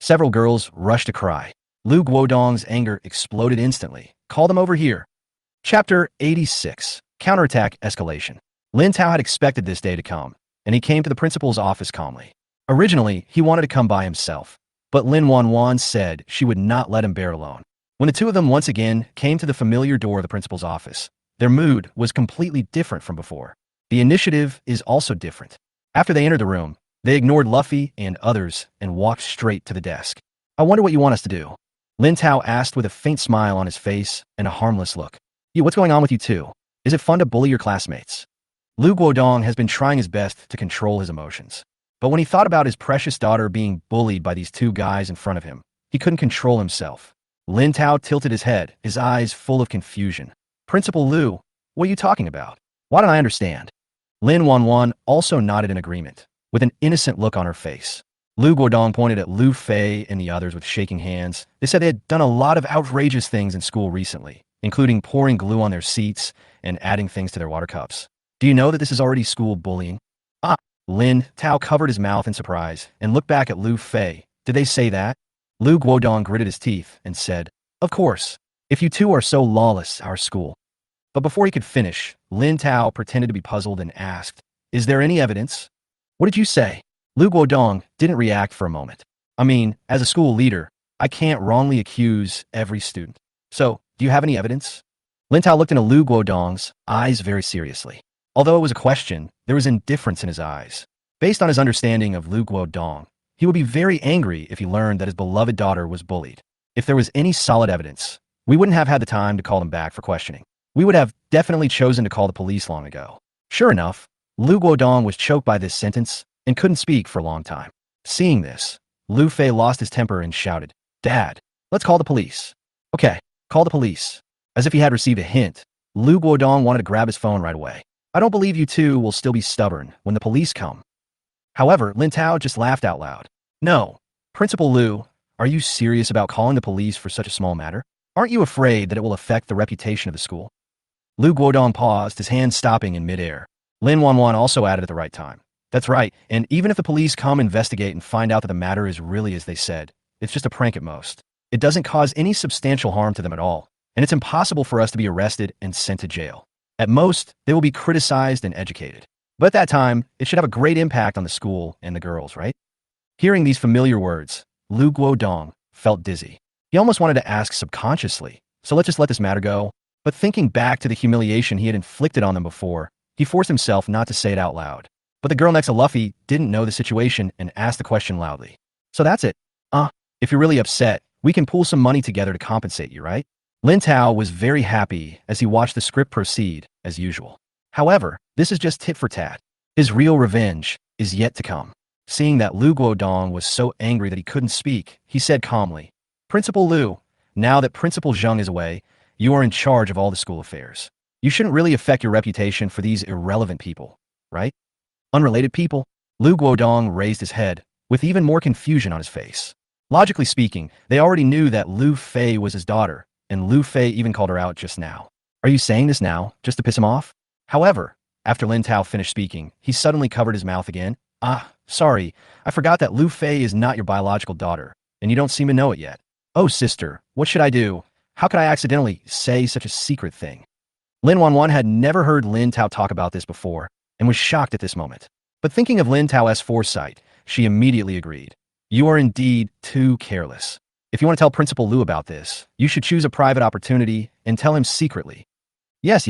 Several girls rushed to cry. Lu Guodong's anger exploded instantly. Call them over here. Chapter 86. Counterattack Escalation. Lin Tao had expected this day to come, and he came to the principal's office calmly. Originally, he wanted to come by himself, but Lin Wanwan said she would not let him bear alone. When the two of them once again came to the familiar door of the principal's office, their mood was completely different from before. The initiative is also different. After they entered the room, they ignored Luffy and others and walked straight to the desk. I wonder what you want us to do? Lin Tao asked with a faint smile on his face and a harmless look. What's going on with you two? Is it fun to bully your classmates? Lu Guodong has been trying his best to control his emotions. But when he thought about his precious daughter being bullied by these two guys in front of him, he couldn't control himself. Lin Tao tilted his head, his eyes full of confusion. Principal Lu, what are you talking about? Why don't I understand? Lin Wanwan also nodded in agreement, with an innocent look on her face. Lu Guodong pointed at Lu Fei and the others with shaking hands. They said they had done a lot of outrageous things in school recently, including pouring glue on their seats and adding things to their water cups. Do you know that this is already school bullying? Lin Tao covered his mouth in surprise and looked back at Lu Fei. Did they say that? Lu Guodong gritted his teeth and said, of course, if you two are so lawless, our school. But before he could finish, Lin Tao pretended to be puzzled and asked, is there any evidence? What did you say? Lu Guodong didn't react for a moment. I mean, as a school leader, I can't wrongly accuse every student. So, do you have any evidence? Lin Tao looked into Lu Guodong's eyes very seriously. Although it was a question, there was indifference in his eyes. Based on his understanding of Lu Guodong, he would be very angry if he learned that his beloved daughter was bullied. If there was any solid evidence, we wouldn't have had the time to call them back for questioning. We would have definitely chosen to call the police long ago. Sure enough, Lu Guodong was choked by this sentence and couldn't speak for a long time. Seeing this, Lu Fei lost his temper and shouted, Dad, let's call the police. Okay, call the police. As if he had received a hint, Lu Guodong wanted to grab his phone right away. I don't believe you two will still be stubborn when the police come. However, Lin Tao just laughed out loud. No, Principal Lu, are you serious about calling the police for such a small matter? Aren't you afraid that it will affect the reputation of the school? Lu Guodong paused, his hand stopping in midair. Lin Wanwan also added at the right time. That's right, and even if the police come investigate and find out that the matter is really as they said, it's just a prank at most. It doesn't cause any substantial harm to them at all, and it's impossible for us to be arrested and sent to jail. At most, they will be criticized and educated. But at that time, it should have a great impact on the school and the girls, right? Hearing these familiar words, Lu Guodong felt dizzy. He almost wanted to ask subconsciously, so let's just let this matter go. But thinking back to the humiliation he had inflicted on them before, he forced himself not to say it out loud. But the girl next to Luffy didn't know the situation and asked the question loudly. So that's it. If you're really upset, we can pool some money together to compensate you, right? Lin Tao was very happy as he watched the script proceed as usual. However, this is just tit for tat. His real revenge is yet to come. Seeing that Lu Guodong was so angry that he couldn't speak, he said calmly, Principal Lu, now that Principal Zheng is away, you are in charge of all the school affairs. You shouldn't really affect your reputation for these irrelevant people, right? Unrelated people? Lu Guodong raised his head, with even more confusion on his face. Logically speaking, they already knew that Lu Fei was his daughter, and Lu Fei even called her out just now. Are you saying this now, just to piss him off? However, after Lin Tao finished speaking, he suddenly covered his mouth again. Sorry, I forgot that Lu Fei is not your biological daughter, and you don't seem to know it yet. Oh, sister, what should I do? How could I accidentally say such a secret thing? Lin Wanwan had never heard Lin Tao talk about this before, and was shocked at this moment. But thinking of Lin Tao's foresight, she immediately agreed. You are indeed too careless. If you want to tell Principal Lu about this, you should choose a private opportunity and tell him secretly. Yes.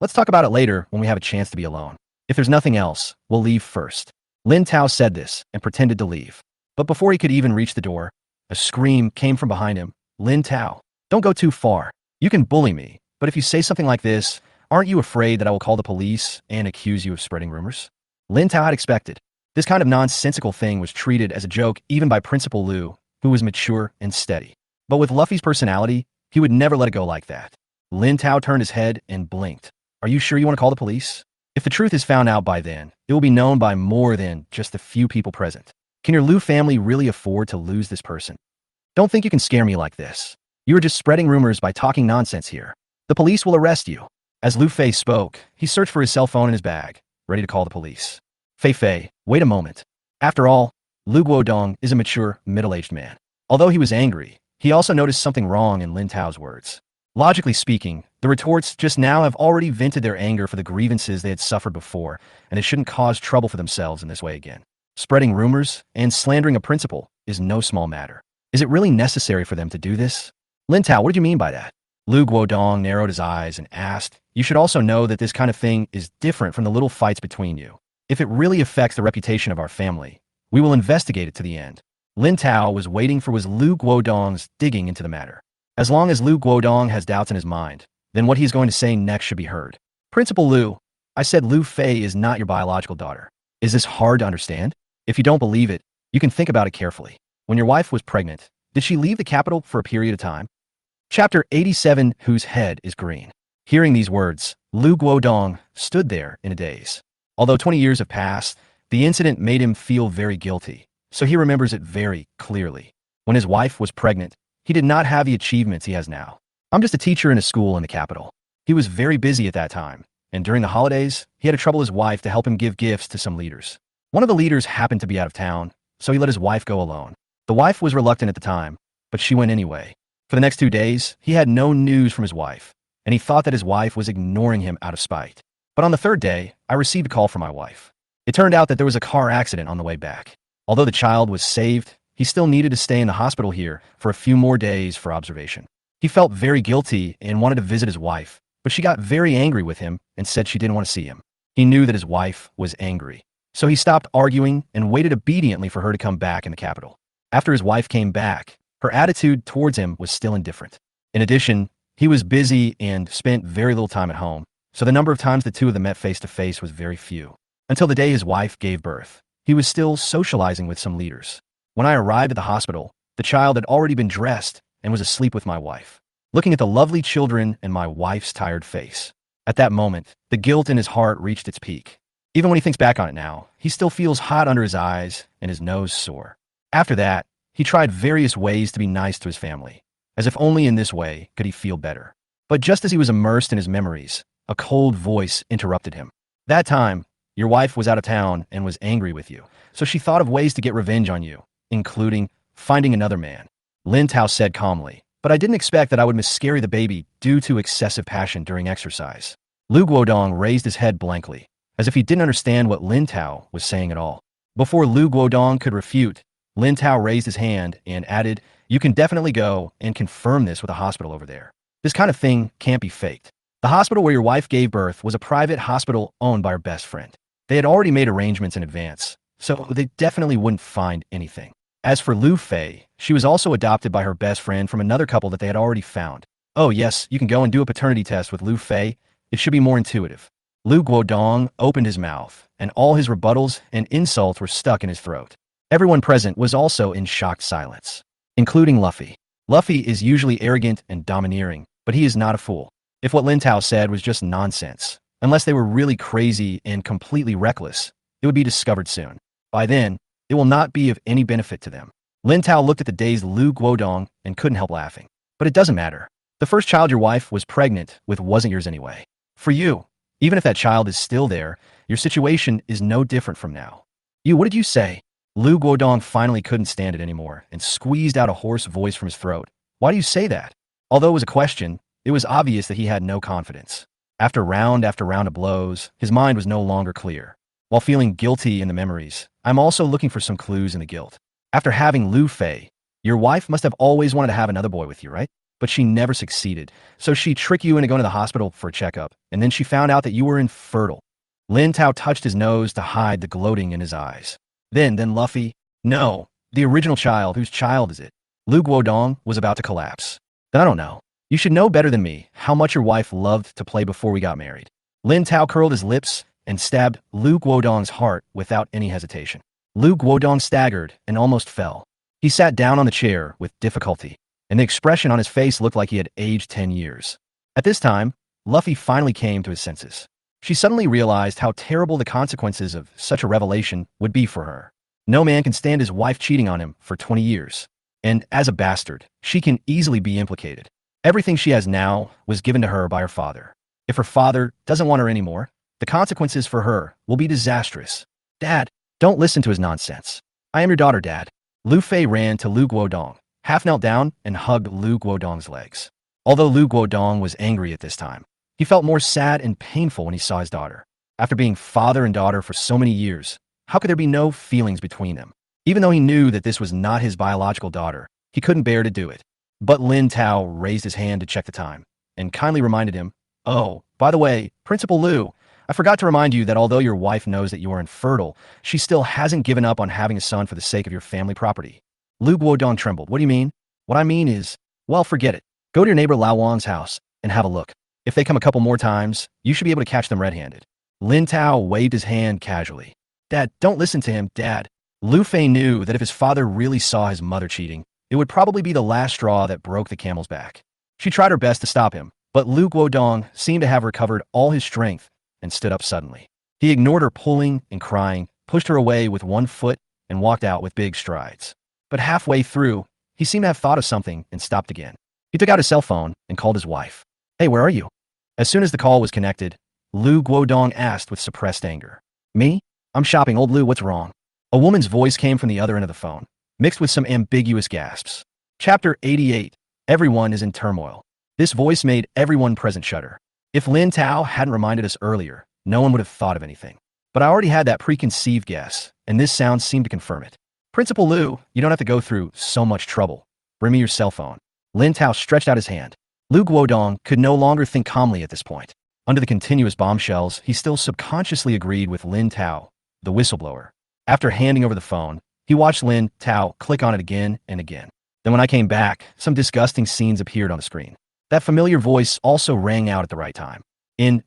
Let's talk about it later when we have a chance to be alone. If there's nothing else, we'll leave first. Lin Tao said this and pretended to leave. But before he could even reach the door, a scream came from behind him. Lin Tao, don't go too far. You can bully me, But if you say something like this, aren't you afraid that I will call the police and accuse you of spreading rumors? Lin Tao had expected. This kind of nonsensical thing was treated as a joke even by Principal Lu, who was mature and steady. But with Luffy's personality, he would never let it go like that. Lin Tao turned his head and blinked. Are you sure you want to call the police? If the truth is found out by then, it will be known by more than just the few people present. Can your Lu family really afford to lose this person? Don't think you can scare me like this. You are just spreading rumors by talking nonsense here. The police will arrest you. As Lu Fei spoke, he searched for his cell phone in his bag, ready to call the police. Fei, wait a moment. After all, Lu Guodong is a mature, middle-aged man. Although he was angry, he also noticed something wrong in Lin Tao's words. Logically speaking, the retorts just now have already vented their anger for the grievances they had suffered before, and it shouldn't cause trouble for themselves in this way again. Spreading rumors and slandering a principal is no small matter. Is it really necessary for them to do this? Lin Tao, what did you mean by that? Lu Guodong narrowed his eyes and asked, you should also know that this kind of thing is different from the little fights between you. If it really affects the reputation of our family, we will investigate it to the end. Lin Tao was waiting for Lu Guodong's digging into the matter. As long as Lu Guodong has doubts in his mind, then what he's going to say next should be heard. Principal Lu, I said Lu Fei is not your biological daughter. Is this hard to understand? If you don't believe it, you can think about it carefully. When your wife was pregnant, did she leave the capital for a period of time? Chapter 87, Whose Head is Green. Hearing these words, Lu Guodong stood there in a daze. Although 20 years have passed, the incident made him feel very guilty, so he remembers it very clearly. When his wife was pregnant, he did not have the achievements he has now. I'm just a teacher in a school in the capital. He was very busy at that time, and during the holidays, he had to trouble his wife to help him give gifts to some leaders. One of the leaders happened to be out of town, so he let his wife go alone. The wife was reluctant at the time, but she went anyway. For the next 2 days, he had no news from his wife, and he thought that his wife was ignoring him out of spite. But on the 3rd day, I received a call from my wife. It turned out that there was a car accident on the way back. Although the child was saved, he still needed to stay in the hospital here for a few more days for observation. He felt very guilty and wanted to visit his wife, but she got very angry with him and said she didn't want to see him. He knew that his wife was angry, so he stopped arguing and waited obediently for her to come back in the capital. After his wife came back, her attitude towards him was still indifferent. In addition, he was busy and spent very little time at home, so the number of times the two of them met face-to-face was very few. Until the day his wife gave birth, he was still socializing with some leaders. When I arrived at the hospital, the child had already been dressed and was asleep with my wife, looking at the lovely children and my wife's tired face. At that moment, the guilt in his heart reached its peak. Even when he thinks back on it now, he still feels hot under his eyes and his nose sore. After that, he tried various ways to be nice to his family, as if only in this way could he feel better. But just as he was immersed in his memories, a cold voice interrupted him. That time, your wife was out of town and was angry with you, so she thought of ways to get revenge on you, including finding another man. Lin Tao said calmly, but I didn't expect that I would miscarry the baby due to excessive passion during exercise. Lu Guodong raised his head blankly, as if he didn't understand what Lin Tao was saying at all. Before Lu Guodong could refute, Lin Tao raised his hand and added, you can definitely go and confirm this with a hospital over there. This kind of thing can't be faked. The hospital where your wife gave birth was a private hospital owned by her best friend. They had already made arrangements in advance, so they definitely wouldn't find anything. As for Lu Fei, she was also adopted by her best friend from another couple that they had already found. Oh yes, you can go and do a paternity test with Lu Fei. It should be more intuitive. Lu Guodong opened his mouth, and all his rebuttals and insults were stuck in his throat. Everyone present was also in shocked silence, including Luffy. Luffy is usually arrogant and domineering, but he is not a fool. If what Lin Tao said was just nonsense, unless they were really crazy and completely reckless, it would be discovered soon. By then, it will not be of any benefit to them. Lin Tao looked at the dazed Lu Guodong and couldn't help laughing. But it doesn't matter. The first child your wife was pregnant with wasn't yours anyway. For you, even if that child is still there, your situation is no different from now. What did you say? Lu Guodong finally couldn't stand it anymore and squeezed out a hoarse voice from his throat. Why do you say that? Although it was a question, it was obvious that he had no confidence. After round of blows, his mind was no longer clear. While feeling guilty in the memories, I'm also looking for some clues in the guilt. After having Lu Fei, your wife must have always wanted to have another boy with you, right? But she never succeeded, so she tricked you into going to the hospital for a checkup, and then she found out that you were infertile. Lin Tao touched his nose to hide the gloating in his eyes. Then Luffy, no, the original child, whose child is it? Lu Guodong was about to collapse. Then I don't know. You should know better than me how much your wife loved to play before we got married. Lin Tao curled his lips and stabbed Lu Guodong's heart without any hesitation. Lu Guodong staggered and almost fell. He sat down on the chair with difficulty, and the expression on his face looked like he had aged 10 years. At this time, Luffy finally came to his senses. She suddenly realized how terrible the consequences of such a revelation would be for her. No man can stand his wife cheating on him for 20 years. And as a bastard, she can easily be implicated. Everything she has now was given to her by her father. If her father doesn't want her anymore, the consequences for her will be disastrous. Dad, don't listen to his nonsense. I am your daughter, Dad. Lu Fei ran to Lu Guodong, half knelt down and hugged Lu Guodong's legs. Although Lu Guodong was angry at this time, he felt more sad and painful when he saw his daughter. After being father and daughter for so many years, how could there be no feelings between them? Even though he knew that this was not his biological daughter, he couldn't bear to do it. But Lin Tao raised his hand to check the time, and kindly reminded him, "Oh, by the way, Principal Lu, I forgot to remind you that although your wife knows that you are infertile, she still hasn't given up on having a son for the sake of your family property." Lu Guodong trembled. "What do you mean?" "What I mean is, well, forget it. Go to your neighbor Lao Wang's house and have a look. If they come a couple more times, you should be able to catch them red-handed." Lin Tao waved his hand casually. "Dad, don't listen to him, Dad." Lu Fei knew that if his father really saw his mother cheating, it would probably be the last straw that broke the camel's back. She tried her best to stop him, but Lu Guodong seemed to have recovered all his strength and stood up suddenly. He ignored her pulling and crying, pushed her away with one foot, and walked out with big strides. But halfway through, he seemed to have thought of something and stopped again. He took out his cell phone and called his wife. "Hey, where are you?" As soon as the call was connected, Lu Guodong asked with suppressed anger. "Me? I'm shopping, old Lu, what's wrong?" A woman's voice came from the other end of the phone, mixed with some ambiguous gasps. Chapter 88. Everyone is in turmoil. This voice made everyone present shudder. If Lin Tao hadn't reminded us earlier, no one would have thought of anything. But I already had that preconceived guess, and this sound seemed to confirm it. "Principal Lu, you don't have to go through so much trouble. Bring me your cell phone." Lin Tao stretched out his hand. Lu Guodong could no longer think calmly at this point. Under the continuous bombshells, he still subconsciously agreed with Lin Tao, the whistleblower. After handing over the phone, he watched Lin Tao click on it again and again. Then when I came back, some disgusting scenes appeared on the screen. That familiar voice also rang out at the right time.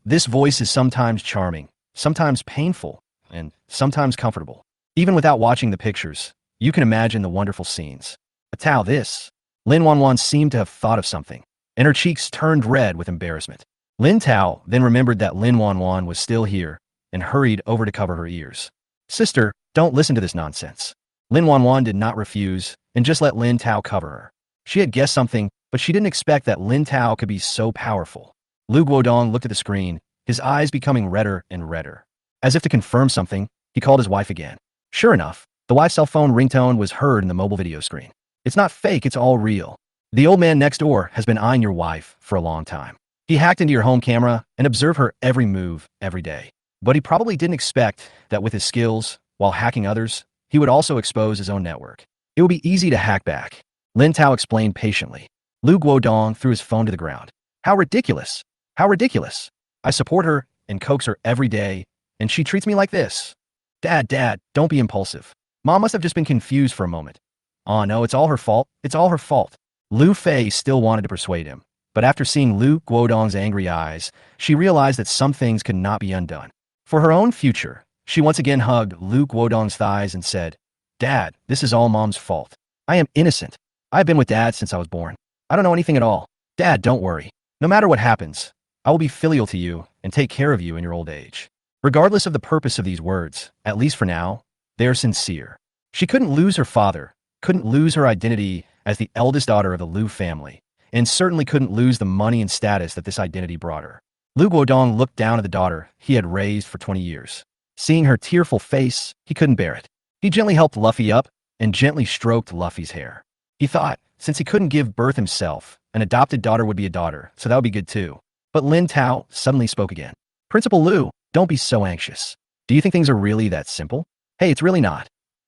This voice is sometimes charming, sometimes painful, and sometimes comfortable. Even without watching the pictures, you can imagine the wonderful scenes. "A Tao, this." Lin Wanwan seemed to have thought of something, and her cheeks turned red with embarrassment. Lin Tao then remembered that Lin Wanwan was still here and hurried over to cover her ears. "Sister, don't listen to this nonsense." Lin Wanwan did not refuse and just let Lin Tao cover her. She had guessed something, but she didn't expect that Lin Tao could be so powerful. Lu Guodong looked at the screen, his eyes becoming redder and redder. As if to confirm something, he called his wife again. Sure enough, the wife's cell phone ringtone was heard in the mobile video screen. "It's not fake, it's all real. The old man next door has been eyeing your wife for a long time. He hacked into your home camera and observed her every move, every day. But he probably didn't expect that with his skills, while hacking others, he would also expose his own network. It would be easy to hack back." Lin Tao explained patiently. Lu Guodong threw his phone to the ground. "How ridiculous! How ridiculous! I support her and coax her every day, and she treats me like this." Dad, don't be impulsive. Mom must have just been confused for a moment." "Oh no, it's all her fault. It's all her fault." Lu Fei still wanted to persuade him, but after seeing Lu Guodong's angry eyes, she realized that some things could not be undone. For her own future, she once again hugged Lu Guodong's thighs and said, "Dad, this is all Mom's fault. I am innocent. I've been with Dad since I was born. I don't know anything at all. Dad, don't worry. No matter what happens, I will be filial to you and take care of you in your old age." Regardless of the purpose of these words, at least for now, they are sincere. She couldn't lose her father, couldn't lose her identity as the eldest daughter of the Lu family, and certainly couldn't lose the money and status that this identity brought her. Lu Guodong looked down at the daughter he had raised for 20 years. Seeing her tearful face, he couldn't bear it. He gently helped Luffy up and gently stroked Luffy's hair. He thought, since he couldn't give birth himself, an adopted daughter would be a daughter, so that would be good too. But Lin Tao suddenly spoke again. "Principal Lu, don't be so anxious. Do you think things are really that simple?" "Hey, it's really not."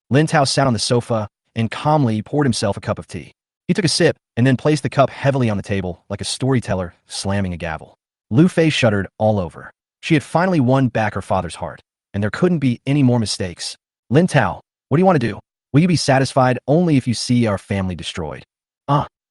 Lin Tao sat on the sofa and calmly poured himself a cup of tea. He took a sip and then placed the cup heavily on the table like a storyteller slamming a gavel. Lu Fei shuddered all over. She had finally won back her father's heart, and there couldn't be any more mistakes. "Lin Tao, what do you want to do? Will you be satisfied only if you see our family destroyed?"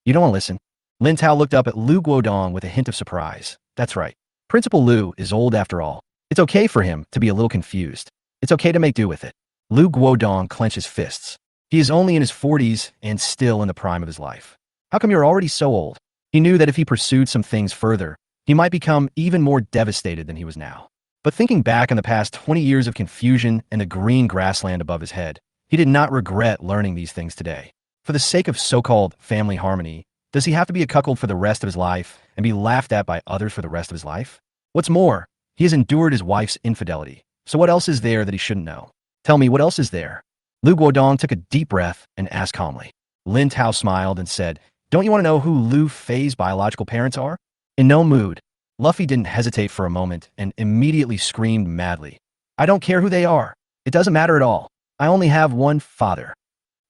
You don't want to listen." Lin Tao looked up at Lu Guodong with a hint of surprise. That's right. Principal Lu is old after all. It's okay for him to be a little confused. It's okay to make do with it. Lu Guodong clenched his fists. He is only in his 40s and still in the prime of his life. How come you're already so old? He knew that if he pursued some things further, he might become even more devastated than he was now. But thinking back on the past 20 years of confusion and the green grassland above his head, he did not regret learning these things today. For the sake of so-called family harmony, does he have to be a cuckold for the rest of his life and be laughed at by others for the rest of his life? What's more, he has endured his wife's infidelity. So what else is there that he shouldn't know? Tell me, what else is there? Lu Guodong took a deep breath and asked calmly. Lin Tao smiled and said, don't you want to know who Lu Fei's biological parents are? In no mood, Luffy didn't hesitate for a moment and immediately screamed madly. I don't care who they are. It doesn't matter at all. I only have one father.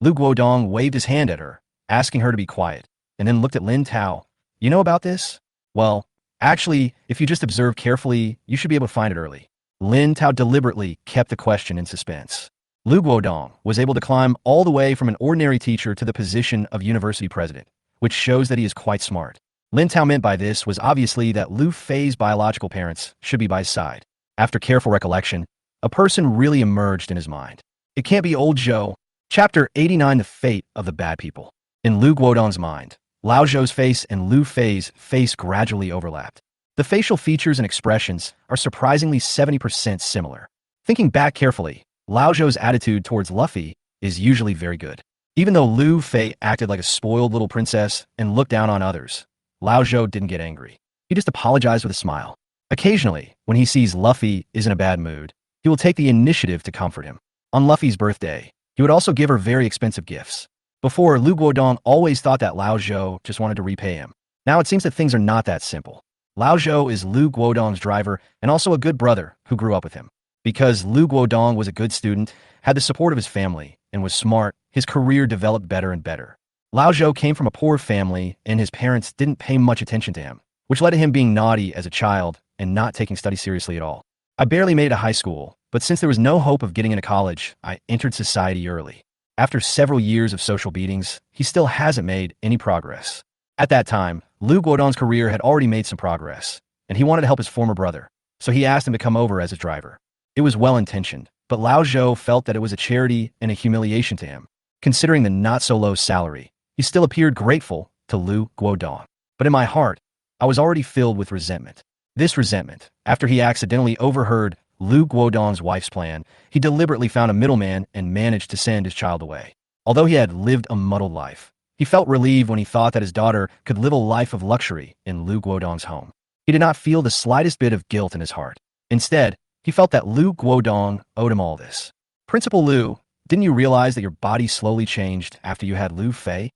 Lu Guodong waved his hand at her, asking her to be quiet, and then looked at Lin Tao. You know about this? Well, actually, if you just observe carefully, you should be able to find it early. Lin Tao deliberately kept the question in suspense. Lu Guodong was able to climb all the way from an ordinary teacher to the position of university president, which shows that he is quite smart. Lin Tao meant by this was obviously that Lu Fei's biological parents should be by his side. After careful recollection, a person really emerged in his mind. It can't be old Zhou. Chapter 89, The Fate of the Bad People. In Lu Guodong's mind, Lao Zhou's face and Lu Fei's face gradually overlapped. The facial features and expressions are surprisingly 70% similar. Thinking back carefully, Lao Zhou's attitude towards Luffy is usually very good. Even though Lu Fei acted like a spoiled little princess and looked down on others, Lao Zhou didn't get angry. He just apologized with a smile. Occasionally, when he sees Luffy is in a bad mood, he will take the initiative to comfort him. On Luffy's birthday, he would also give her very expensive gifts. Before, Lu Guodong always thought that Lao Zhou just wanted to repay him. Now it seems that things are not that simple. Lao Zhou is Lu Guodong's driver and also a good brother who grew up with him. Because Lu Guodong was a good student, had the support of his family, and was smart, his career developed better and better. Lao Zhou came from a poor family, and his parents didn't pay much attention to him, which led to him being naughty as a child and not taking study seriously at all. I barely made it to high school, but since there was no hope of getting into college, I entered society early. After several years of social beatings, he still hasn't made any progress. At that time, Lu Guodong's career had already made some progress, and he wanted to help his former brother, so he asked him to come over as his driver. It was well-intentioned, but Lao Zhou felt that it was a charity and a humiliation to him. Considering the not-so-low salary, he still appeared grateful to Lu Guodong. But in my heart, I was already filled with resentment. This resentment, after he accidentally overheard Lu Guodong's wife's plan, he deliberately found a middleman and managed to send his child away. Although he had lived a muddled life, he felt relieved when he thought that his daughter could live a life of luxury in Lu Guodong's home. He did not feel the slightest bit of guilt in his heart. Instead, he felt that Lu Guodong owed him all this. Principal Lu, didn't you realize that your body slowly changed after you had Lu Fei?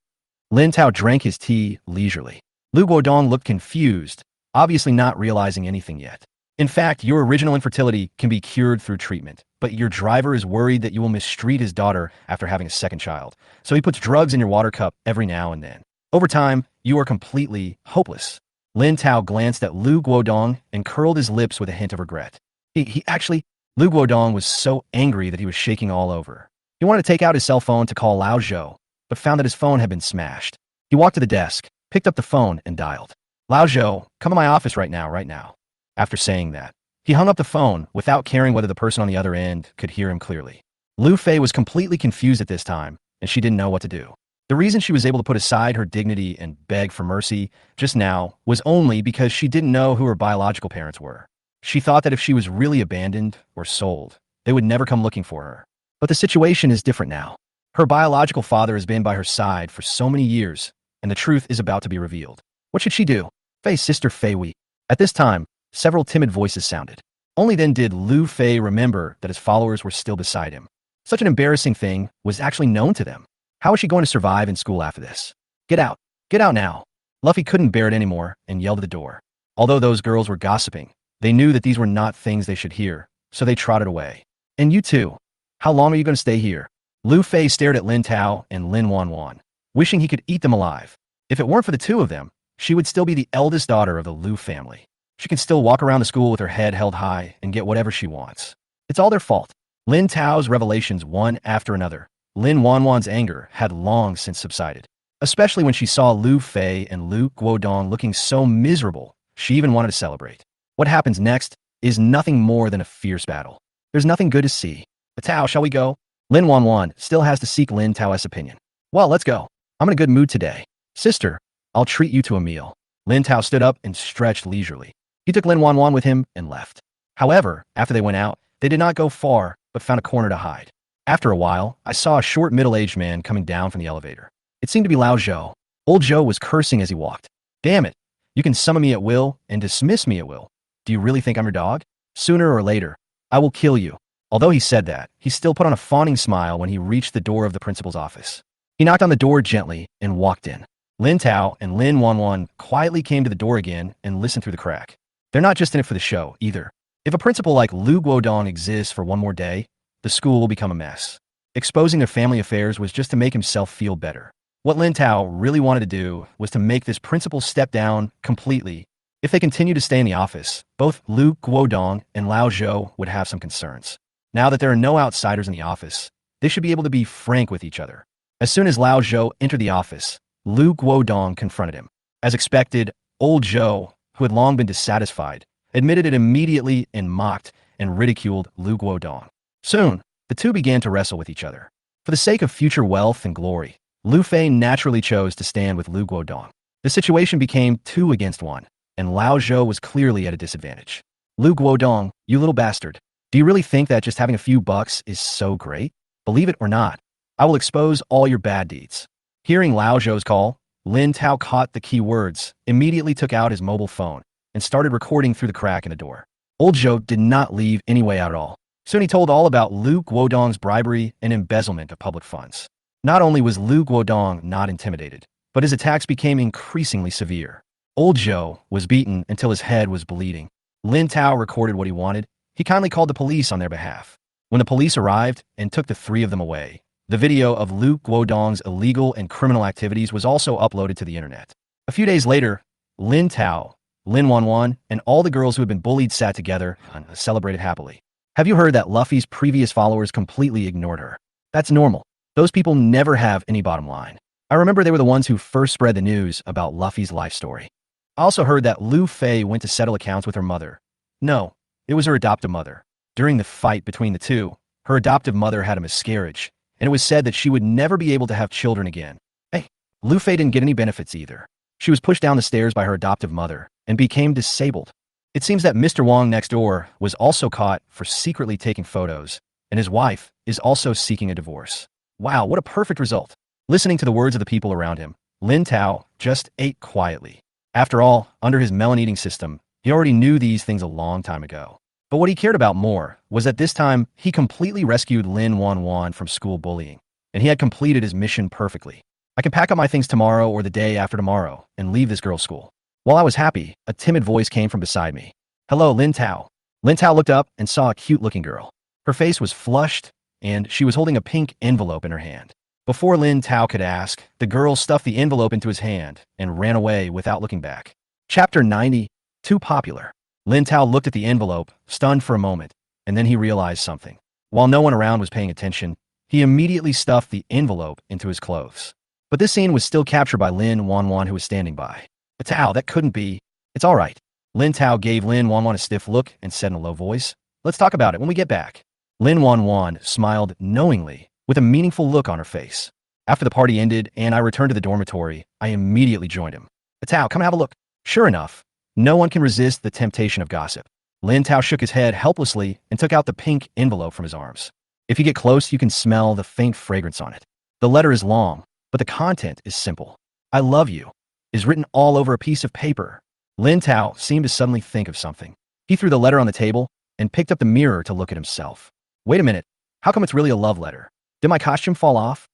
Lin Tao drank his tea leisurely. Lu Guodong looked confused, obviously not realizing anything yet. In fact, your original infertility can be cured through treatment, but your driver is worried that you will mistreat his daughter after having a second child, so he puts drugs in your water cup every now and then. Over time, you are completely hopeless. Lin Tao glanced at Lu Guodong and curled his lips with a hint of regret. Lu Guodong was so angry that he was shaking all over. He wanted to take out his cell phone to call Lao Zhou, but found that his phone had been smashed. He walked to the desk, picked up the phone, and dialed. Lao Zhou, come to my office right now. After saying that, he hung up the phone without caring whether the person on the other end could hear him clearly. Lu Fei was completely confused at this time, and she didn't know what to do. The reason she was able to put aside her dignity and beg for mercy just now was only because she didn't know who her biological parents were. She thought that if she was really abandoned or sold, they would never come looking for her. But the situation is different now. Her biological father has been by her side for so many years, and the truth is about to be revealed. What should she do? Fei's sister Fei Wei. At this time, several timid voices sounded. Only then did Lu Fei remember that his followers were still beside him. Such an embarrassing thing was actually known to them. How was she going to survive in school after this? Get out. Get out now. Luffy couldn't bear it anymore and yelled at the door. Although those girls were gossiping, they knew that these were not things they should hear, so they trotted away. And you too. How long are you going to stay here? Lu Fei stared at Lin Tao and Lin Wanwan, wishing he could eat them alive. If it weren't for the two of them, she would still be the eldest daughter of the Lu family. She can still walk around the school with her head held high and get whatever she wants. It's all their fault. Lin Tao's revelations one after another. Lin Wanwan's anger had long since subsided. especially when she saw Lu Fei and Lu Guodong looking so miserable. She even wanted to celebrate. What happens next is nothing more than a fierce battle. There's nothing good to see. Tao, shall we go? Lin Wanwan still has to seek Lin Tao's opinion. Well, let's go. I'm in a good mood today. Sister, I'll treat you to a meal. Lin Tao stood up and stretched leisurely. He took Lin Wanwan with him and left. However, after they went out, they did not go far, but found a corner to hide. After a while, I saw a short middle-aged man coming down from the elevator. It seemed to be Lao Zhou. Old Zhou was cursing as he walked. Damn it! You can summon me at will and dismiss me at will. Do you really think I'm your dog? Sooner or later, I will kill you. Although he said that, he still put on a fawning smile when he reached the door of the principal's office. He knocked on the door gently and walked in. Lin Tao and Lin Wanwan quietly came to the door again and listened through the crack. They're not just in it for the show, either. If a principal like Lu Guodong exists for one more day, the school will become a mess. Exposing their family affairs was just to make himself feel better. What Lin Tao really wanted to do was to make this principal step down completely. If they continue to stay in the office, both Lu Guodong and Lao Zhou would have some concerns. Now that there are no outsiders in the office, they should be able to be frank with each other. As soon as Lao Zhou entered the office, Lu Guodong confronted him. As expected, old Zhou, who had long been dissatisfied, admitted it immediately and mocked and ridiculed Lu Guodong. Soon, the two began to wrestle with each other. For the sake of future wealth and glory, Lu Fei naturally chose to stand with Lu Guodong. The situation became 2 against 1, and Lao Zhou was clearly at a disadvantage. Lu Guodong, you little bastard. Do you really think that just having a few bucks is so great? Believe it or not, I will expose all your bad deeds. Hearing Lao Zhou's call, Lin Tao caught the key words, immediately took out his mobile phone, and started recording through the crack in the door. Old Zhou did not leave any way out at all. Soon he told all about Lu Guodong's bribery and embezzlement of public funds. Not only was Lu Guodong not intimidated, but his attacks became increasingly severe. Old Zhou was beaten until his head was bleeding. Lin Tao recorded what he wanted. He kindly called the police on their behalf. When the police arrived and took the 3 of them away, the video of Lu Guodong's illegal and criminal activities was also uploaded to the internet. A few days later, Lin Tao, Lin Wanwan, and all the girls who had been bullied sat together and celebrated happily. Have you heard that Luffy's previous followers completely ignored her? That's normal. Those people never have any bottom line. I remember they were the ones who first spread the news about Luffy's life story. I also heard that Lu Fei went to settle accounts with her mother. No, it was her adoptive mother. During the fight between the two, her adoptive mother had a miscarriage, and it was said that she would never be able to have children again. Hey, Lu Fei didn't get any benefits either. She was pushed down the stairs by her adoptive mother and became disabled. It seems that Mr. Wong next door was also caught for secretly taking photos, and his wife is also seeking a divorce. Wow, what a perfect result. Listening to the words of the people around him, Lin Tao just ate quietly. After all, under his melon-eating system, he already knew these things a long time ago. But what he cared about more was that this time he completely rescued Lin Wanwan from school bullying, and he had completed his mission perfectly. I can pack up my things tomorrow or the day after tomorrow and leave this girl's school. While I was happy, a timid voice came from beside me. Hello, Lin Tao. Lin Tao looked up and saw a cute-looking girl. Her face was flushed, and she was holding a pink envelope in her hand. Before Lin Tao could ask, the girl stuffed the envelope into his hand and ran away without looking back. Chapter 90, Too Popular. Lin Tao looked at the envelope, stunned for a moment, and then he realized something. While no one around was paying attention, he immediately stuffed the envelope into his clothes. But this scene was still captured by Lin Wanwan, who was standing by. Tao, that couldn't be. It's all right. Lin Tao gave Lin Wanwan a stiff look and said in a low voice, let's talk about it when we get back. Lin Wanwan smiled knowingly, with a meaningful look on her face. After the party ended and I returned to the dormitory, I immediately joined him. Tao, come have a look. Sure enough, no one can resist the temptation of gossip. Lin Tao shook his head helplessly and took out the pink envelope from his arms. If you get close, you can smell the faint fragrance on it. The letter is long, but the content is simple. I love you is written all over a piece of paper. Lin Tao seemed to suddenly think of something. He threw the letter on the table and picked up the mirror to look at himself. Wait a minute, how come it's really a love letter? Did my costume fall off?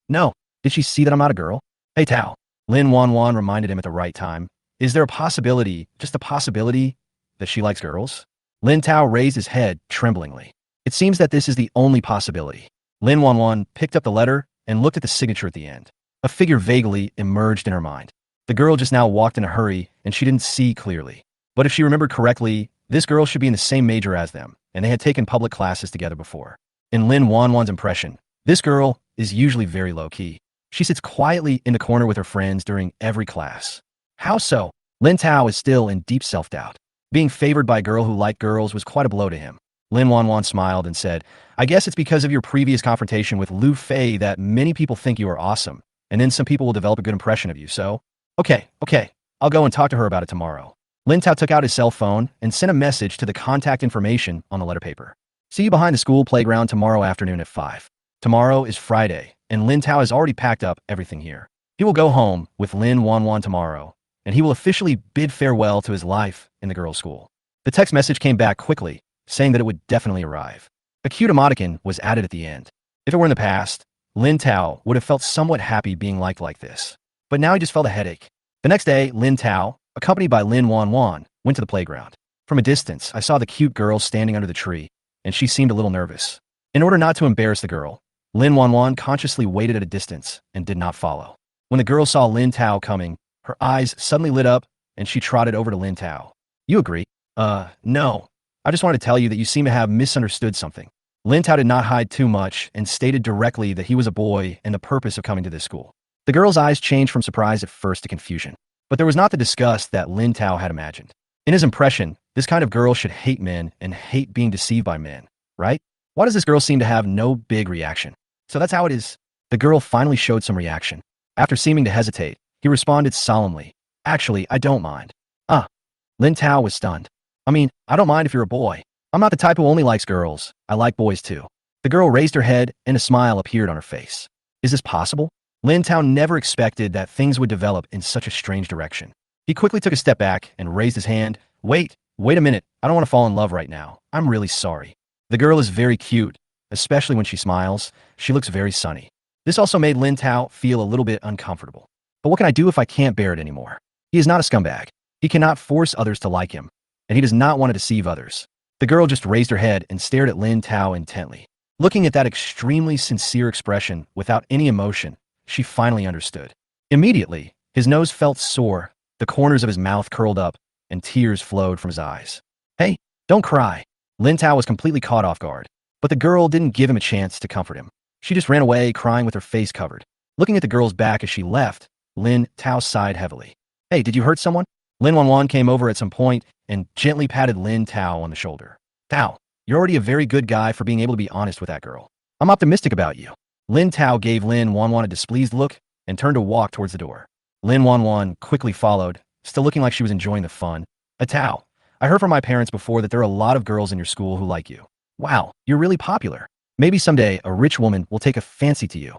No. Did she see that I'm not a girl? Hey Tao. Lin Wanwan reminded him at the right time. Is there a possibility, just a possibility, that she likes girls? Lin Tao raised his head tremblingly. It seems that this is the only possibility. Lin Wanwan picked up the letter and looked at the signature at the end. A figure vaguely emerged in her mind. The girl just now walked in a hurry and she didn't see clearly. But if she remembered correctly, this girl should be in the same major as them, and they had taken public classes together before. In Lin Wanwan's impression, this girl is usually very low-key. She sits quietly in the corner with her friends during every class. How so? Lin Tao is still in deep self-doubt. Being favored by a girl who liked girls was quite a blow to him. Lin Wanwan smiled and said, I guess it's because of your previous confrontation with Lu Fei that many people think you are awesome, and then some people will develop a good impression of you, so? Okay, I'll go and talk to her about it tomorrow. Lin Tao took out his cell phone and sent a message to the contact information on the letter paper. See you behind the school playground tomorrow afternoon at 5. Tomorrow is Friday, and Lin Tao has already packed up everything here. He will go home with Lin Wanwan tomorrow, and he will officially bid farewell to his life in the girls' school. The text message came back quickly, saying that it would definitely arrive. A cute emoticon was added at the end. If it were in the past, Lin Tao would have felt somewhat happy being liked like this. But now he just felt a headache. The next day, Lin Tao, accompanied by Lin Wanwan, went to the playground. From a distance, I saw the cute girl standing under the tree, and she seemed a little nervous. In order not to embarrass the girl, Lin Wanwan consciously waited at a distance and did not follow. When the girl saw Lin Tao coming, her eyes suddenly lit up, and she trotted over to Lin Tao. You agree? No. I just wanted to tell you that you seem to have misunderstood something. Lin Tao did not hide too much and stated directly that he was a boy and the purpose of coming to this school. The girl's eyes changed from surprise at first to confusion. But there was not the disgust that Lin Tao had imagined. In his impression, this kind of girl should hate men and hate being deceived by men, right? Why does this girl seem to have no big reaction? So that's how it is. The girl finally showed some reaction. After seeming to hesitate, he responded solemnly, Actually, I don't mind. Lin Tao was stunned. I mean, I don't mind if you're a boy. I'm not the type who only likes girls. I like boys too. The girl raised her head and a smile appeared on her face. Is this possible? Lin Tao never expected that things would develop in such a strange direction. He quickly took a step back and raised his hand. Wait a minute. I don't want to fall in love right now. I'm really sorry. The girl is very cute, especially when she smiles. She looks very sunny. This also made Lin Tao feel a little bit uncomfortable. But what can I do if I can't bear it anymore? He is not a scumbag. He cannot force others to like him, and he does not want to deceive others. The girl just raised her head and stared at Lin Tao intently. Looking at that extremely sincere expression without any emotion, she finally understood. Immediately, his nose felt sore, the corners of his mouth curled up, and tears flowed from his eyes. Hey, don't cry. Lin Tao was completely caught off guard. But the girl didn't give him a chance to comfort him. She just ran away, crying with her face covered. Looking at the girl's back as she left, Lin Tao sighed heavily. Hey, did you hurt someone? Lin Wanwan came over at some point and gently patted Lin Tao on the shoulder. Tao, you're already a very good guy for being able to be honest with that girl. I'm optimistic about you. Lin Tao gave Lin Wanwan a displeased look and turned to walk towards the door. Lin Wanwan quickly followed, still looking like she was enjoying the fun. Tao, I heard from my parents before that there are a lot of girls in your school who like you. Wow, you're really popular. Maybe someday a rich woman will take a fancy to you.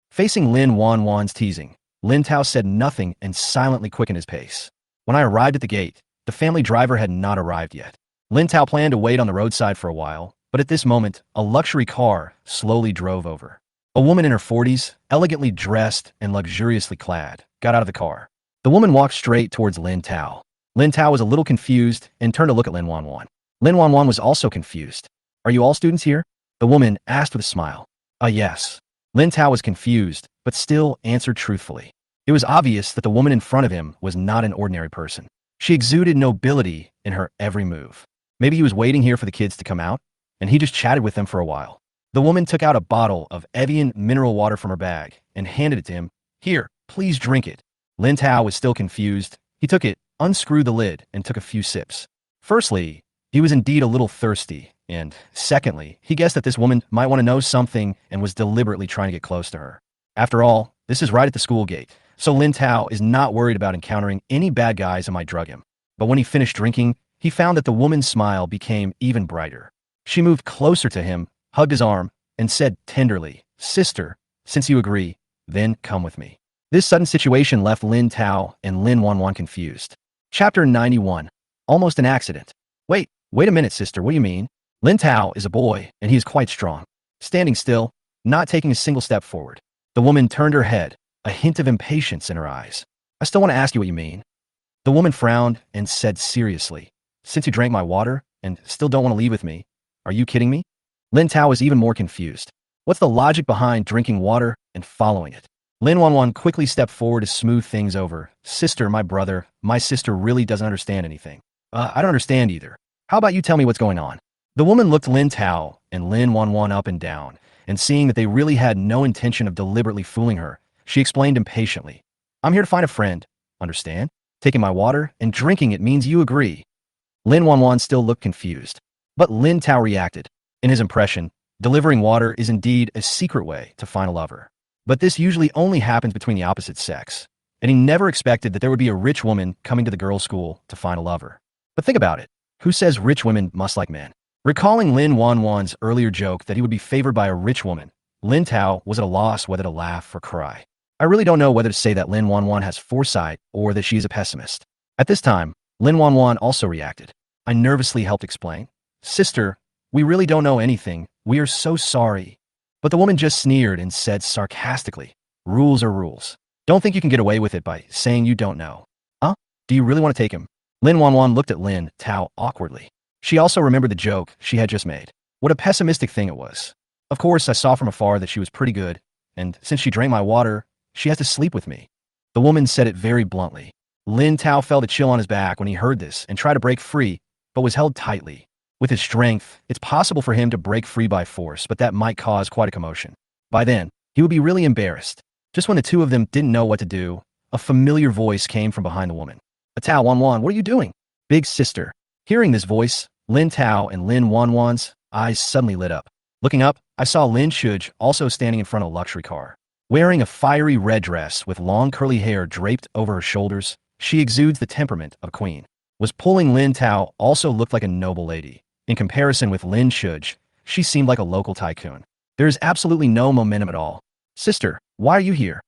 Facing Lin Wanwan's teasing, Lin Tao said nothing and silently quickened his pace. When I arrived at the gate, the family driver had not arrived yet. Lin Tao planned to wait on the roadside for a while, but at this moment, a luxury car slowly drove over. A woman in her 40s, elegantly dressed and luxuriously clad, got out of the car. The woman walked straight towards Lin Tao. Lin Tao was a little confused and turned to look at Lin Wanwan. Lin Wanwan was also confused. Are you all students here? The woman asked with a smile. Yes. Lin Tao was confused, but still answered truthfully. It was obvious that the woman in front of him was not an ordinary person. She exuded nobility in her every move. Maybe he was waiting here for the kids to come out, and he just chatted with them for a while. The woman took out a bottle of Evian mineral water from her bag and handed it to him. Here, please drink it. Lin Tao was still confused. He took it, unscrewed the lid, and took a few sips. Firstly, he was indeed a little thirsty, and secondly, he guessed that this woman might want to know something and was deliberately trying to get close to her. After all, this is right at the school gate, so Lin Tao is not worried about encountering any bad guys who might drug him. But when he finished drinking, he found that the woman's smile became even brighter. She moved closer to him, hugged his arm, and said tenderly, Sister, since you agree, then come with me. This sudden situation left Lin Tao and Lin Wanwan confused. Chapter 91. Almost an accident. Wait a minute, sister, what do you mean? Lin Tao is a boy, and he is quite strong. Standing still, not taking a single step forward. The woman turned her head, a hint of impatience in her eyes. I still want to ask you what you mean. The woman frowned and said seriously, Since you drank my water and still don't want to leave with me, are you kidding me? Lin Tao was even more confused. What's the logic behind drinking water and following it? Lin Wanwan quickly stepped forward to smooth things over. Sister, my sister really doesn't understand anything. I don't understand either. How about you tell me what's going on? The woman looked Lin Tao and Lin Wanwan up and down, and seeing that they really had no intention of deliberately fooling her, She explained impatiently. I'm here to find a friend. Understand? Taking my water and drinking it means you agree. Lin Wanwan still looked confused. But Lin Tao reacted. In his impression, delivering water is indeed a secret way to find a lover. But this usually only happens between the opposite sex. And he never expected that there would be a rich woman coming to the girls' school to find a lover. But think about it. Who says rich women must like men? Recalling Lin Wanwan's earlier joke that he would be favored by a rich woman, Lin Tao was at a loss whether to laugh or cry. I really don't know whether to say that Lin Wanwan has foresight or that she is a pessimist. At this time, Lin Wanwan also reacted. I nervously helped explain. Sister, we really don't know anything. We are so sorry. But the woman just sneered and said sarcastically, rules are rules. Don't think you can get away with it by saying you don't know. Huh? Do you really want to take him? Lin Wanwan looked at Lin Tao awkwardly. She also remembered the joke she had just made. What a pessimistic thing it was. Of course, I saw from afar that she was pretty good, and since she drank my water, she has to sleep with me. The woman said it very bluntly. Lin Tao felt a chill on his back when he heard this and tried to break free, but was held tightly. With his strength, it's possible for him to break free by force, but that might cause quite a commotion. By then, he would be really embarrassed. Just when the two of them didn't know what to do, a familiar voice came from behind the woman. Tao Wanwan, what are you doing? Big sister. Hearing this voice, Lin Tao and Lin Wanwan's eyes suddenly lit up. Looking up, I saw Lin Shuj also standing in front of a luxury car. Wearing a fiery red dress with long curly hair draped over her shoulders, she exudes the temperament of a queen. Was pulling Lin Tao also looked like a noble lady. In comparison with Lin Shuj, she seemed like a local tycoon. There is absolutely no momentum at all. Sister, why are you here?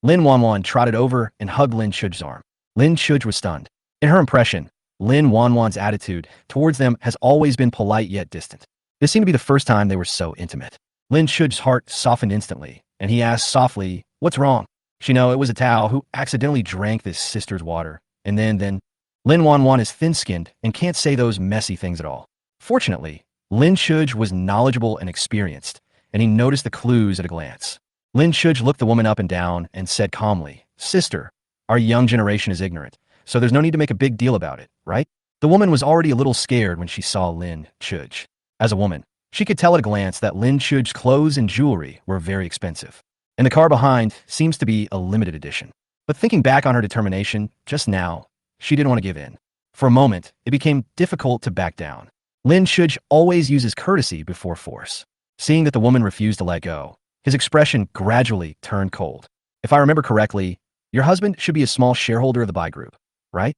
Lin Wanwan trotted over and hugged Lin Shuj's arm. Lin Shuj was stunned. In her impression, Lin Wanwan's attitude towards them has always been polite yet distant. This seemed to be the first time they were so intimate. Lin Shuj's heart softened instantly, and he asked softly, what's wrong? She knew it was a Tao who accidentally drank this sister's water. And then, Lin Wanwan is thin-skinned and can't say those messy things at all. Fortunately, Lin Shuj was knowledgeable and experienced, and he noticed the clues at a glance. Lin Shuj looked the woman up and down and said calmly, Sister, our young generation is ignorant, so there's no need to make a big deal about it, right? The woman was already a little scared when she saw Lin Shuj. As a woman, she could tell at a glance that Lin Shuj's clothes and jewelry were very expensive. And the car behind seems to be a limited edition. But thinking back on her determination just now, she didn't want to give in. For a moment, it became difficult to back down. Lin Shuj always uses courtesy before force. Seeing that the woman refused to let go, his expression gradually turned cold. If I remember correctly, your husband should be a small shareholder of the buy group, right?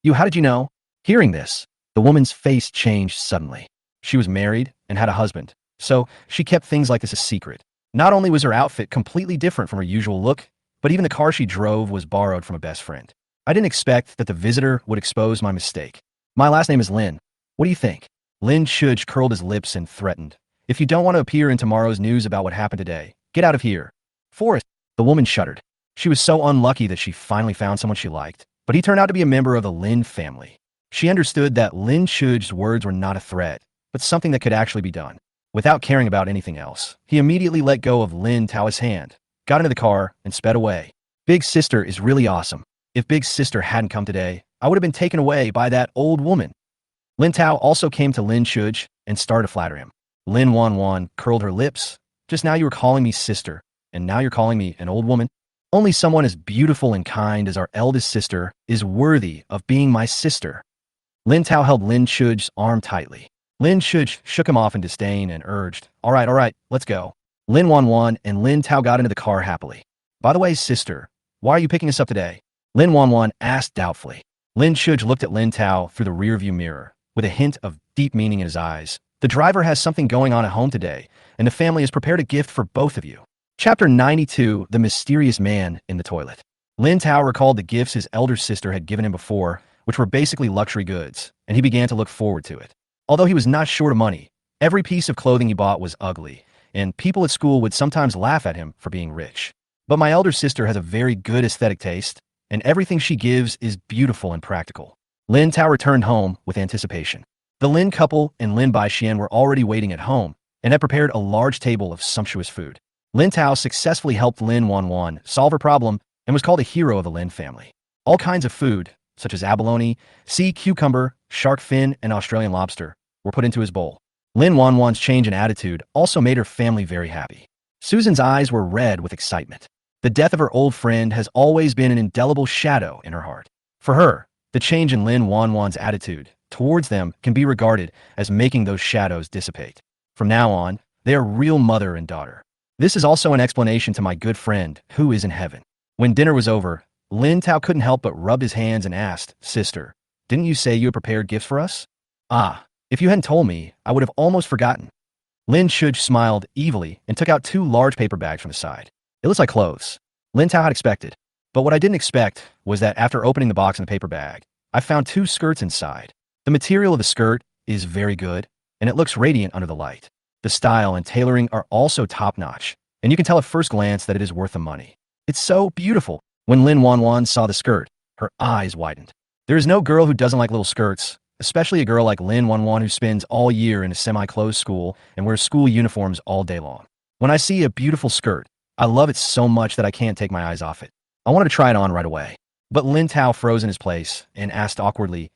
How did you know? Hearing this, the woman's face changed suddenly. She was married and had a husband, so she kept things like this a secret. Not only was her outfit completely different from her usual look, but even the car she drove was borrowed from a best friend. I didn't expect that the visitor would expose my mistake. My last name is Lin. What do you think? Lin Shuj curled his lips and threatened. If you don't want to appear in tomorrow's news about what happened today, get out of here. Forrest. The woman shuddered. She was so unlucky that she finally found someone she liked, but he turned out to be a member of the Lin family. She understood that Lin Shuj's words were not a threat, but something that could actually be done. Without caring about anything else, he immediately let go of Lin Tao's hand, got into the car, and sped away. Big Sister is really awesome. If Big Sister hadn't come today, I would have been taken away by that old woman. Lin Tao also came to Lin Shuj and started to flatter him. Lin Wanwan curled her lips. Just now you were calling me sister, and now you're calling me an old woman? Only someone as beautiful and kind as our eldest sister is worthy of being my sister. Lin Tao held Lin Shuj's arm tightly. Lin Shuj shook him off in disdain and urged, all right, let's go. Lin Wanwan and Lin Tao got into the car happily. By the way, sister, why are you picking us up today? Lin Wanwan asked doubtfully. Lin Shuj looked at Lin Tao through the rearview mirror, with a hint of deep meaning in his eyes. The driver has something going on at home today, and the family has prepared a gift for both of you. Chapter 92, The Mysterious Man in the Toilet. Lin Tao recalled the gifts his elder sister had given him before, which were basically luxury goods, and he began to look forward to it. Although he was not short of money, every piece of clothing he bought was ugly, and people at school would sometimes laugh at him for being rich. But my elder sister has a very good aesthetic taste, and everything she gives is beautiful and practical. Lin Tao returned home with anticipation. The Lin couple and Lin Baixian were already waiting at home and had prepared a large table of sumptuous food. Lin Tao successfully helped Lin Wanwan solve her problem and was called a hero of the Lin family. All kinds of food, such as abalone, sea cucumber, shark fin, and Australian lobster, were put into his bowl. Lin Wanwan's change in attitude also made her family very happy. Susan's eyes were red with excitement. The death of her old friend has always been an indelible shadow in her heart. For her, the change in Lin Wanwan's attitude towards them can be regarded as making those shadows dissipate. From now on, they are real mother and daughter. This is also an explanation to my good friend, who is in heaven. When dinner was over, Lin Tao couldn't help but rub his hands and asked, "Sister, didn't you say you had prepared gifts for us?" "Ah, if you hadn't told me, I would have almost forgotten." Lin Chuj smiled evilly and took out 2 large paper bags from the side. It looks like clothes. Lin Tao had expected. But what I didn't expect was that after opening the box in the paper bag, I found 2 skirts inside. The material of the skirt is very good, and it looks radiant under the light. The style and tailoring are also top-notch, and you can tell at first glance that it is worth the money. It's so beautiful. When Lin Wanwan saw the skirt, her eyes widened. There is no girl who doesn't like little skirts, especially a girl like Lin Wanwan who spends all year in a semi-closed school and wears school uniforms all day long. When I see a beautiful skirt, I love it so much that I can't take my eyes off it. I wanted to try it on right away. But Lin Tao froze in his place and asked awkwardly,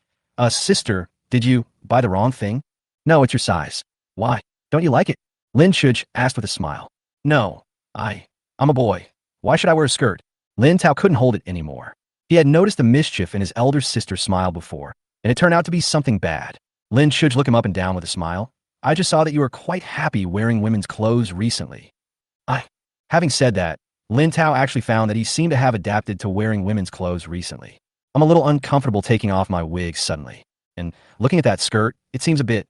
Sister, did you buy the wrong thing?" "No, it's your size." "Why? Don't you like it?" Lin Chuj asked with a smile. "No, I'm a boy. Why should I wear a skirt?" Lin Tao couldn't hold it anymore. He had noticed the mischief in his elder sister's smile before, and it turned out to be something bad. Lin Chuj looked him up and down with a smile. "I just saw that you were quite happy wearing women's clothes recently." Having said that, Lin Tao actually found that he seemed to have adapted to wearing women's clothes recently. "I'm a little uncomfortable taking off my wig suddenly. And looking at that skirt, it seems a bit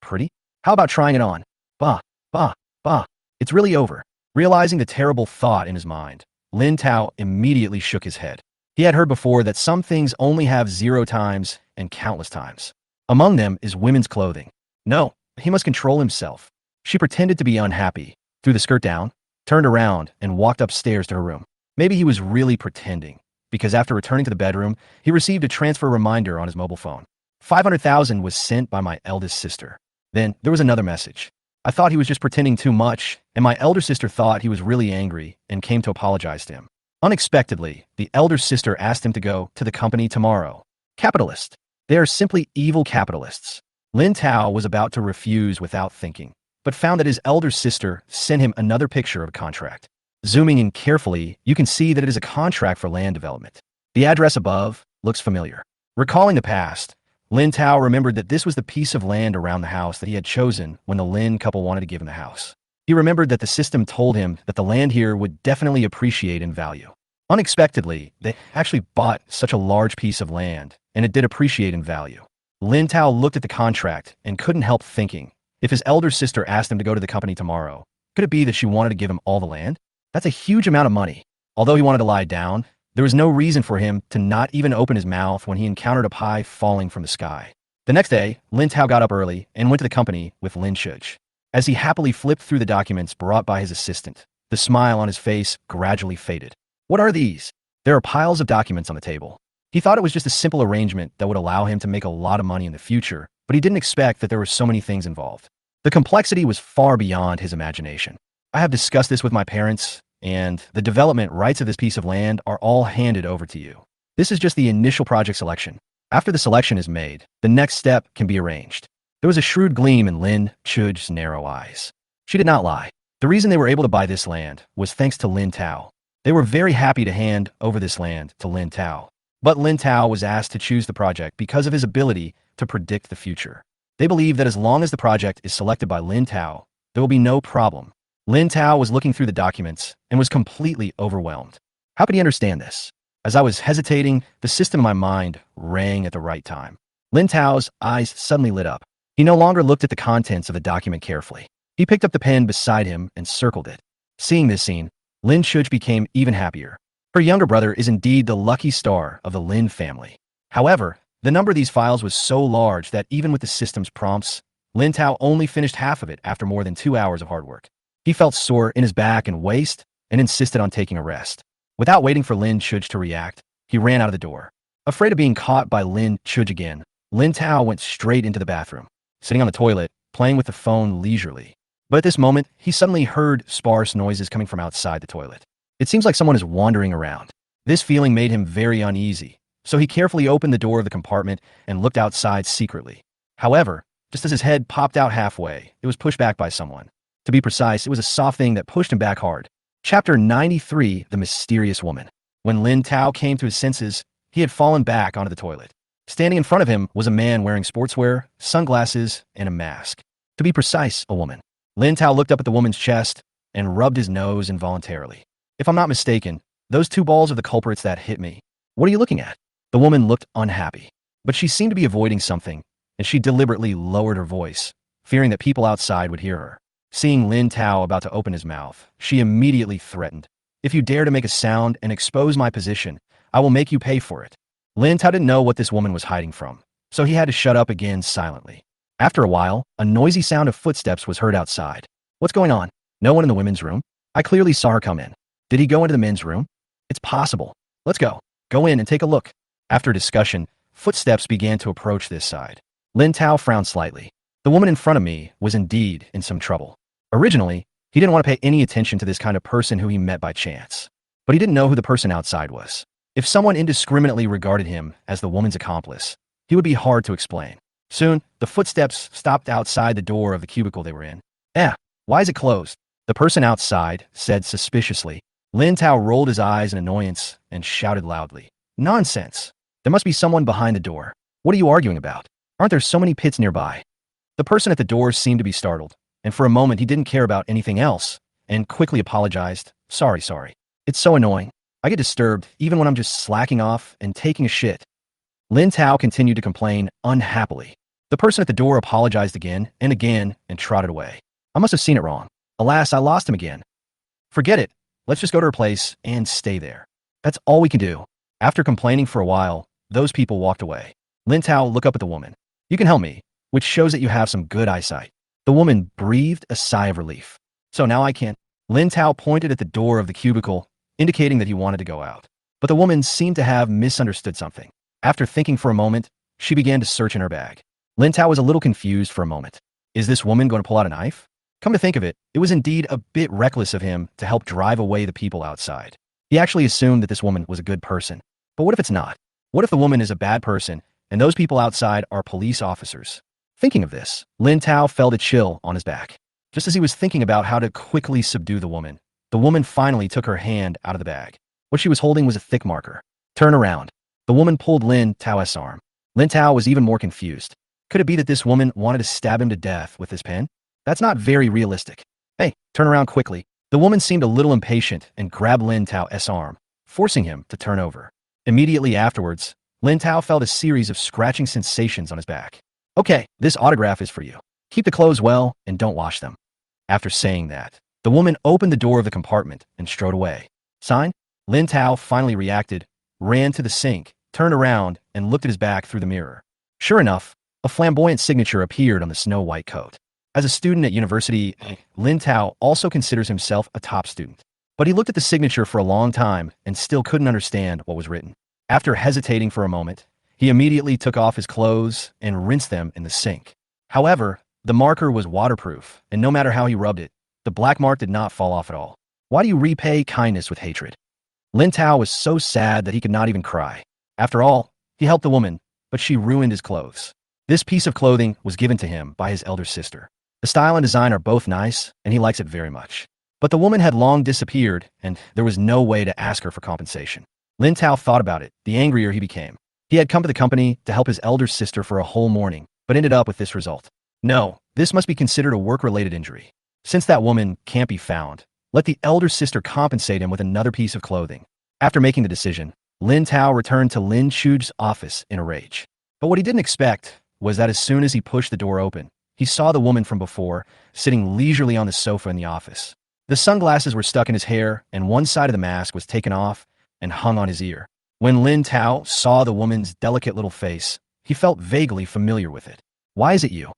pretty. How about trying it on?" Bah, bah, bah. It's really over." Realizing the terrible thought in his mind, Lin Tao immediately shook his head. He had heard before that some things only have 0 times and countless times. Among them is women's clothing. No, he must control himself. She pretended to be unhappy, threw the skirt down, turned around, and walked upstairs to her room. Maybe he was really pretending, because after returning to the bedroom, he received a transfer reminder on his mobile phone. 500,000 was sent by my eldest sister. Then there was another message. I thought he was just pretending too much, and my elder sister thought he was really angry and came to apologize to him. Unexpectedly, the elder sister asked him to go to the company tomorrow. Capitalist. They are simply evil capitalists. Lin Tao was about to refuse without thinking, but found that his elder sister sent him another picture of a contract. Zooming in carefully, you can see that it is a contract for land development. The address above looks familiar. Recalling the past, Lin Tao remembered that this was the piece of land around the house that he had chosen when the Lin couple wanted to give him the house. He remembered that the system told him that the land here would definitely appreciate in value. Unexpectedly, they actually bought such a large piece of land, and it did appreciate in value. Lin Tao looked at the contract and couldn't help thinking, if his elder sister asked him to go to the company tomorrow, could it be that she wanted to give him all the land? That's a huge amount of money. Although he wanted to lie down, there was no reason for him to not even open his mouth when he encountered a pie falling from the sky. The next day, Lin Tao got up early and went to the company with Lin Chuj. As he happily flipped through the documents brought by his assistant, the smile on his face gradually faded. What are these? There are piles of documents on the table. He thought it was just a simple arrangement that would allow him to make a lot of money in the future, but he didn't expect that there were so many things involved. The complexity was far beyond his imagination. I have discussed this with my parents, and the development rights of this piece of land are all handed over to you. This is just the initial project selection. After the selection is made, the next step can be arranged. There was a shrewd gleam in Lin Chuj's narrow eyes. She did not lie. The reason they were able to buy this land was thanks to Lin Tao. They were very happy to hand over this land to Lin Tao. But Lin Tao was asked to choose the project because of his ability to predict the future. They believe that as long as the project is selected by Lin Tao, there will be no problem. Lin Tao was looking through the documents and was completely overwhelmed. How could he understand this? As I was hesitating, the system in my mind rang at the right time. Lin Tao's eyes suddenly lit up. He no longer looked at the contents of the document carefully. He picked up the pen beside him and circled it. Seeing this scene, Lin Chuj became even happier. Her younger brother is indeed the lucky star of the Lin family. However, the number of these files was so large that even with the system's prompts, Lin Tao only finished half of it after more than 2 hours of hard work. He felt sore in his back and waist and insisted on taking a rest. Without waiting for Lin Chuj to react, he ran out of the door. Afraid of being caught by Lin Chuj again, Lin Tao went straight into the bathroom, sitting on the toilet, playing with the phone leisurely. But at this moment, he suddenly heard sparse noises coming from outside the toilet. It seems like someone is wandering around. This feeling made him very uneasy, so he carefully opened the door of the compartment and looked outside secretly. However, just as his head popped out halfway, it was pushed back by someone. To be precise, it was a soft thing that pushed him back hard. Chapter 93, The Mysterious Woman. When Lin Tao came to his senses, he had fallen back onto the toilet. Standing in front of him was a man wearing sportswear, sunglasses, and a mask. To be precise, a woman. Lin Tao looked up at the woman's chest and rubbed his nose involuntarily. If I'm not mistaken, those two balls are the culprits that hit me. What are you looking at? The woman looked unhappy, but she seemed to be avoiding something, and she deliberately lowered her voice, fearing that people outside would hear her. Seeing Lin Tao about to open his mouth, she immediately threatened, "If you dare to make a sound and expose my position, I will make you pay for it." Lin Tao didn't know what this woman was hiding from, so he had to shut up again silently. After a while, a noisy sound of footsteps was heard outside. "What's going on? No one in the women's room? I clearly saw her come in. Did he go into the men's room? It's possible. Let's go. Go in and take a look." After discussion, footsteps began to approach this side. Lin Tao frowned slightly. The woman in front of me was indeed in some trouble. Originally, he didn't want to pay any attention to this kind of person who he met by chance. But he didn't know who the person outside was. If someone indiscriminately regarded him as the woman's accomplice, he would be hard to explain. Soon, the footsteps stopped outside the door of the cubicle they were in. Why is it closed?" The person outside said suspiciously. Lin Tao rolled his eyes in annoyance and shouted loudly, "Nonsense! There must be someone behind the door. What are you arguing about? Aren't there so many pits nearby?" The person at the door seemed to be startled, and for a moment he didn't care about anything else, and quickly apologized. Sorry. It's so annoying. I get disturbed even when I'm just slacking off and taking a shit." Lin Tao continued to complain unhappily. The person at the door apologized again and trotted away. "I must have seen it wrong. Alas, I lost him again." "Forget it. Let's just go to her place and stay there. That's all we can do." After complaining for a while, those people walked away. Lin Tao looked up at the woman. "You can help me, which shows that you have some good eyesight." The woman breathed a sigh of relief. "So now I can." Lin Tao pointed at the door of the cubicle, indicating that he wanted to go out. But the woman seemed to have misunderstood something. After thinking for a moment, she began to search in her bag. Lin Tao was a little confused for a moment. Is this woman going to pull out a knife? Come to think of it, it was indeed a bit reckless of him to help drive away the people outside. He actually assumed that this woman was a good person. But what if it's not? What if the woman is a bad person, and those people outside are police officers? Thinking of this, Lin Tao felt a chill on his back. Just as he was thinking about how to quickly subdue the woman finally took her hand out of the bag. What she was holding was a thick marker. "Turn around." The woman pulled Lin Tao's arm. Lin Tao was even more confused. Could it be that this woman wanted to stab him to death with this pen? That's not very realistic. "Hey, turn around quickly." The woman seemed a little impatient and grabbed Lin Tao's arm, forcing him to turn over. Immediately afterwards, Lin Tao felt a series of scratching sensations on his back. "Okay, this autograph is for you. Keep the clothes well and don't wash them." After saying that, the woman opened the door of the compartment and strode away. Sign? Lin Tao finally reacted, ran to the sink, turned around, and looked at his back through the mirror. Sure enough, a flamboyant signature appeared on the snow-white coat. As a student at university, Lin Tao also considers himself a top student. But he looked at the signature for a long time and still couldn't understand what was written. After hesitating for a moment, he immediately took off his clothes and rinsed them in the sink. However, the marker was waterproof, and no matter how he rubbed it, the black mark did not fall off at all. Why do you repay kindness with hatred? Lin Tao was so sad that he could not even cry. After all, he helped the woman, but she ruined his clothes. This piece of clothing was given to him by his elder sister. The style and design are both nice, and he likes it very much. But the woman had long disappeared, and there was no way to ask her for compensation. Lin Tao thought about it, the angrier he became. He had come to the company to help his elder sister for a whole morning, but ended up with this result. No, this must be considered a work-related injury. Since that woman can't be found, let the elder sister compensate him with another piece of clothing. After making the decision, Lin Tao returned to Lin Chuj's office in a rage. But what he didn't expect was that as soon as he pushed the door open, he saw the woman from before, sitting leisurely on the sofa in the office. The sunglasses were stuck in his hair, and one side of the mask was taken off and hung on his ear. When Lin Tao saw the woman's delicate little face, he felt vaguely familiar with it. "Why is it you?"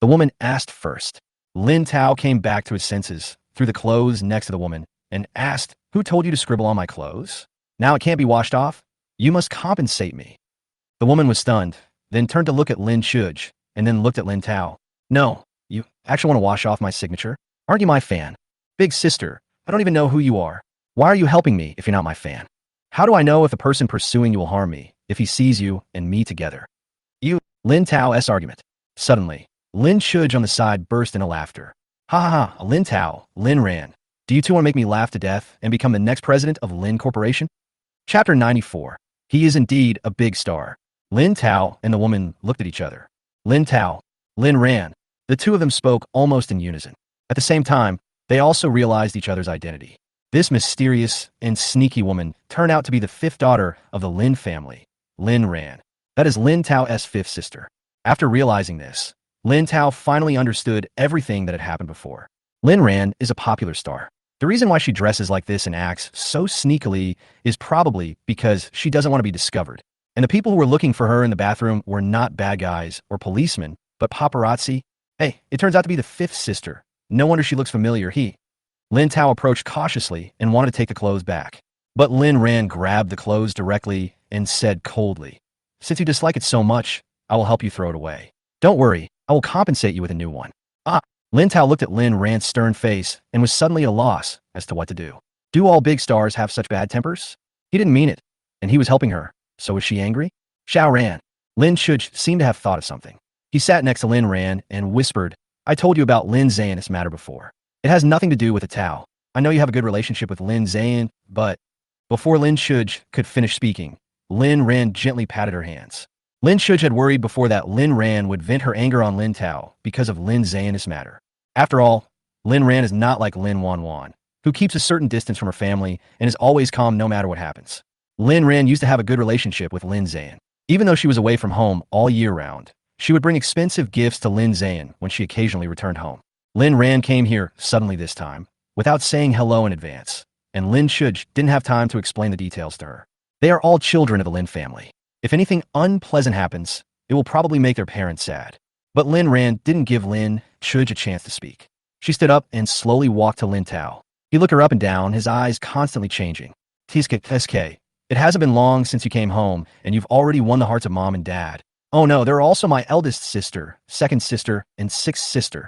the woman asked first. Lin Tao came back to his senses, threw the clothes next to the woman, and asked, "Who told you to scribble on my clothes? Now it can't be washed off? You must compensate me." The woman was stunned, then turned to look at Lin Chuj, and then looked at Lin Tao. "No, you actually want to wash off my signature? Aren't you my fan? Big sister, I don't even know who you are. Why are you helping me if you're not my fan? How do I know if the person pursuing you will harm me if he sees you and me together?" Lin Tao's argument. Suddenly, Lin Chuj on the side burst into laughter. "Ha ha ha, Lin Tao," Lin ran. Do you two want to make me laugh to death and become the next president of Lin Corporation? Chapter 94. He is indeed a big star. Lin Tao and the woman looked at each other. Lin Tao, Lin Ran. The two of them spoke almost in unison. At the same time, they also realized each other's identity. This mysterious and sneaky woman turned out to be the fifth daughter of the Lin family, Lin Ran. That is Lin Tao's fifth sister. After realizing this, Lin Tao finally understood everything that had happened before. Lin Ran is a popular star. The reason why she dresses like this and acts so sneakily is probably because she doesn't want to be discovered. And the people who were looking for her in the bathroom were not bad guys or policemen, but paparazzi. Hey, it turns out to be the fifth sister. No wonder she looks familiar. Lin Tao approached cautiously and wanted to take the clothes back. But Lin Ran grabbed the clothes directly and said coldly, "Since you dislike it so much, I will help you throw it away. Don't worry, I will compensate you with a new one." Lin Tao looked at Lin Ran's stern face and was suddenly at a loss as to what to do. Do all big stars have such bad tempers? He didn't mean it, and he was helping her. So was she angry? Xiao Ran. Lin Shuj seemed to have thought of something. He sat next to Lin Ran and whispered, "I told you about Lin Zhan's matter before. It has nothing to do with the Tao. I know you have a good relationship with Lin Zhan, but..." Before Lin Shuj could finish speaking, Lin Ran gently patted her hands. Lin Shuj had worried before that Lin Ran would vent her anger on Lin Tao because of Lin Zhan's matter. After all, Lin Ran is not like Lin Wan, who keeps a certain distance from her family and is always calm no matter what happens. Lin Ran used to have a good relationship with Lin Zhan. Even though she was away from home all year round, she would bring expensive gifts to Lin Zhan when she occasionally returned home. Lin Ran came here suddenly this time, without saying hello in advance, and Lin Shuj didn't have time to explain the details to her. They are all children of the Lin family. If anything unpleasant happens, it will probably make their parents sad. But Lin Ran didn't give Lin Shuj a chance to speak. She stood up and slowly walked to Lin Tao. He looked her up and down, his eyes constantly changing. "TSK, it hasn't been long since you came home, and you've already won the hearts of mom and dad. Oh no, they're also my eldest sister, second sister, and sixth sister."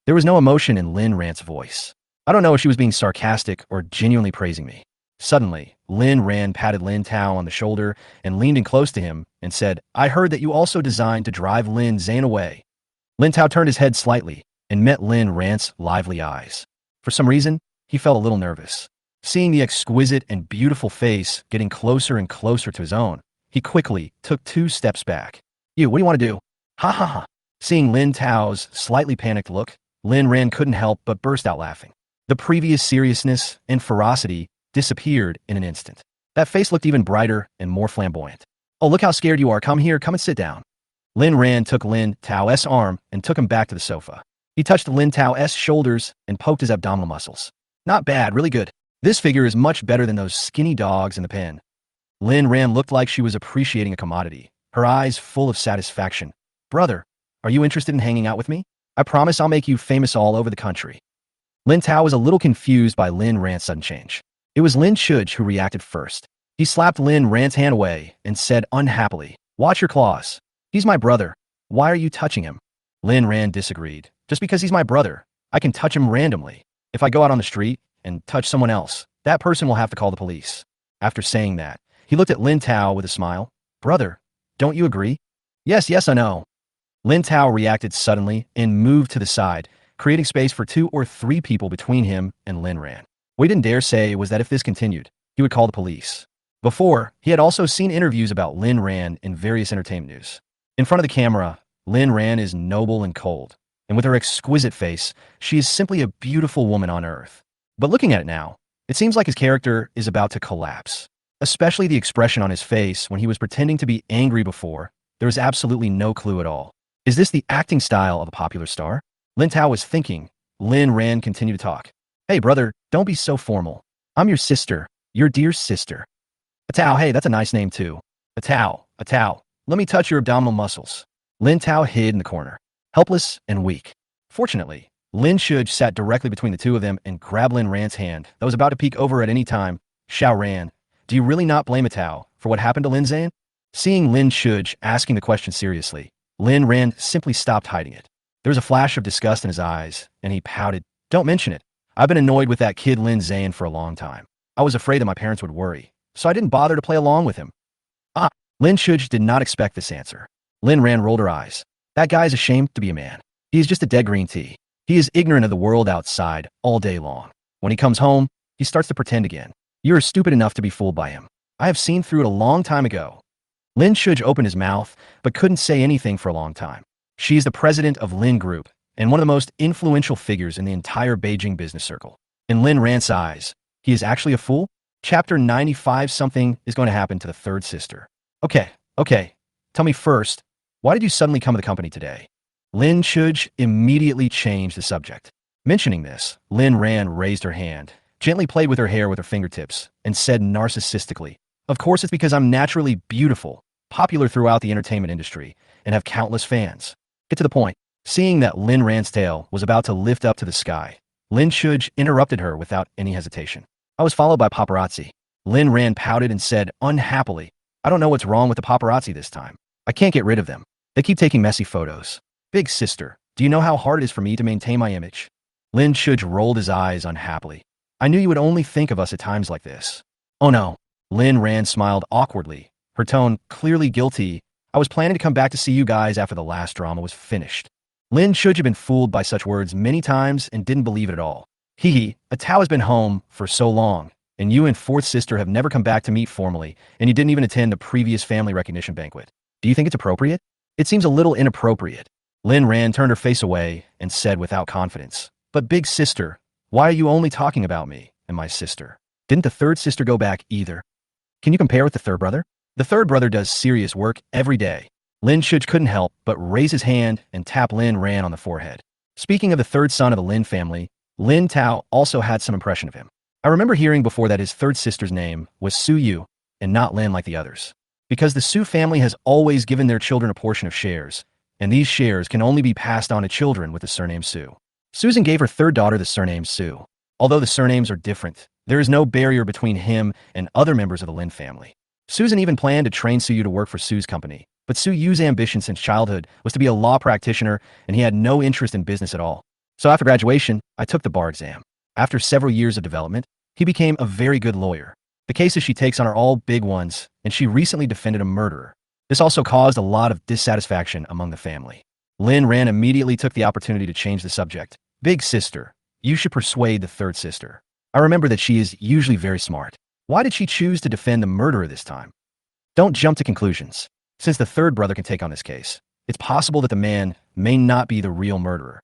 There was no emotion in Lin Ran's voice. I don't know if she was being sarcastic or genuinely praising me. Suddenly, Lin Ran patted Lin Tao on the shoulder and leaned in close to him and said, "I heard that you also designed to drive Lin Zhan away." Lin Tao turned his head slightly and met Lin Ran's lively eyes. For some reason, he felt a little nervous. Seeing the exquisite and beautiful face getting closer and closer to his own, he quickly took 2 steps back. What do you want to do?" "Ha ha ha." Seeing Lin Tao's slightly panicked look, Lin Ran couldn't help but burst out laughing. The previous seriousness and ferocity disappeared in an instant. That face looked even brighter and more flamboyant. "Oh, look how scared you are. Come here, come and sit down." Lin Ran took Lin Tao's arm and took him back to the sofa. He touched Lin Tao's shoulders and poked his abdominal muscles. "Not bad, really good. This figure is much better than those skinny dogs in the pen." Lin Ran looked like she was appreciating a commodity, her eyes full of satisfaction. "Brother, are you interested in hanging out with me? I promise I'll make you famous all over the country." Lin Tao was a little confused by Lin Ran's sudden change. It was Lin Shuj who reacted first. He slapped Lin Ran's hand away and said unhappily, "Watch your claws. He's my brother. Why are you touching him?" Lin Ran disagreed. "Just because he's my brother, I can touch him randomly. If I go out on the street and touch someone else, that person will have to call the police." After saying that, he looked at Lin Tao with a smile. "Brother, don't you agree?" Yes, I know." Lin Tao reacted suddenly and moved to the side, creating space for 2 or 3 people between him and Lin Ran. What he didn't dare say was that if this continued, he would call the police. Before, he had also seen interviews about Lin Ran in various entertainment news. In front of the camera, Lin Ran is noble and cold, and with her exquisite face, she is simply a beautiful woman on earth. But looking at it now, it seems like his character is about to collapse. Especially the expression on his face when he was pretending to be angry before. There was absolutely no clue at all. Is this the acting style of a popular star? Lin Tao was thinking. Lin Ran continued to talk. "Hey brother, don't be so formal. I'm your sister, your dear sister." "A Tao, hey, that's a nice name too. A Tao, let me touch your abdominal muscles." Lin Tao hid in the corner, helpless and weak. Fortunately, Lin Shuj sat directly between the two of them and grabbed Lin Ran's hand that was about to peek over at any time. "Xiao Ran, do you really not blame a Tao for what happened to Lin Zhan?" Seeing Lin Shuj asking the question seriously, Lin Ran simply stopped hiding it. There was a flash of disgust in his eyes, and he pouted. "Don't mention it. I've been annoyed with that kid Lin Zhan for a long time. I was afraid that my parents would worry, so I didn't bother to play along with him." Lin Shuj did not expect this answer. Lin Ran rolled her eyes. "That guy is ashamed to be a man. He is just a dead green tea. He is ignorant of the world outside all day long." When he comes home, he starts to pretend again. You're stupid enough to be fooled by him. I have seen through it a long time ago. Lin Shuj opened his mouth, but couldn't say anything for a long time. She is the president of Lin Group, and one of the most influential figures in the entire Beijing business circle. In Lin Ran's eyes, he is actually a fool? Chapter 95. Something is going to happen to the third sister. Okay. Tell me first, why did you suddenly come to the company today? Lin Shuj immediately changed the subject. Mentioning this, Lin Ran raised her hand, gently played with her hair with her fingertips, and said narcissistically, "Of course it's because I'm naturally beautiful, popular throughout the entertainment industry, and have countless fans." Get to the point. Seeing that Lin Ran's tail was about to lift up to the sky, Lin Shuj interrupted her without any hesitation. "I was followed by paparazzi." Lin Ran pouted and said unhappily, "I don't know what's wrong with the paparazzi this time. I can't get rid of them. They keep taking messy photos. Big sister, do you know how hard it is for me to maintain my image?" Lin Shuj rolled his eyes unhappily. "I knew you would only think of us at times like this." "Oh no." Lin Ran smiled awkwardly, her tone clearly guilty. "I was planning to come back to see you guys after the last drama was finished." Lin Shuj had been fooled by such words many times and didn't believe it at all. A Tao has been home for so long, and you and fourth sister have never come back to meet formally, and you didn't even attend the previous family recognition banquet. Do you think it's appropriate? It seems a little inappropriate." Lin Ran turned her face away and said without confidence, "But big sister, why are you only talking about me and my sister? Didn't the third sister go back either? Can you compare with the third brother? The third brother does serious work every day." Lin Shuj couldn't help but raise his hand and tap Lin Ran on the forehead. Speaking of the third son of the Lin family, Lin Tao also had some impression of him. "I remember hearing before that his third sister's name was Su Yu and not Lin like the others. Because the Su family has always given their children a portion of shares, and these shares can only be passed on to children with the surname Su. Susan gave her third daughter the surname Su. Although the surnames are different, there is no barrier between him and other members of the Lin family. Susan even planned to train Su Yu to work for Su's company, but Su Yu's ambition since childhood was to be a law practitioner, and he had no interest in business at all. So after graduation, I took the bar exam. After several years of development, he became a very good lawyer. The cases she takes on are all big ones, and she recently defended a murderer. This also caused a lot of dissatisfaction among the family." Lin Ran immediately took the opportunity to change the subject. "Big sister, you should persuade the third sister. I remember that she is usually very smart. Why did she choose to defend the murderer this time? Don't jump to conclusions. Since the third brother can take on this case, it's possible that the man may not be the real murderer."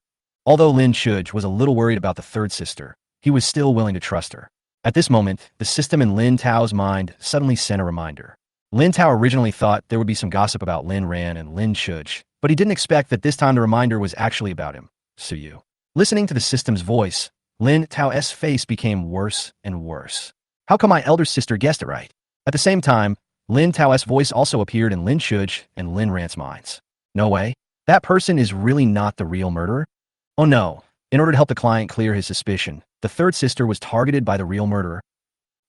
Although Lin Shuj was a little worried about the third sister, he was still willing to trust her. At this moment, the system in Lin Tao's mind suddenly sent a reminder. Lin Tao originally thought there would be some gossip about Lin Ran and Lin Shuj, but he didn't expect that this time the reminder was actually about him, Su Yu. Listening to the system's voice, Lin Tao's face became worse and worse. How come my elder sister guessed it right? At the same time, Lin Tao's voice also appeared in Lin Shuj and Lin Ran's minds. No way. That person is really not the real murderer? Oh no. In order to help the client clear his suspicion, the third sister was targeted by the real murderer.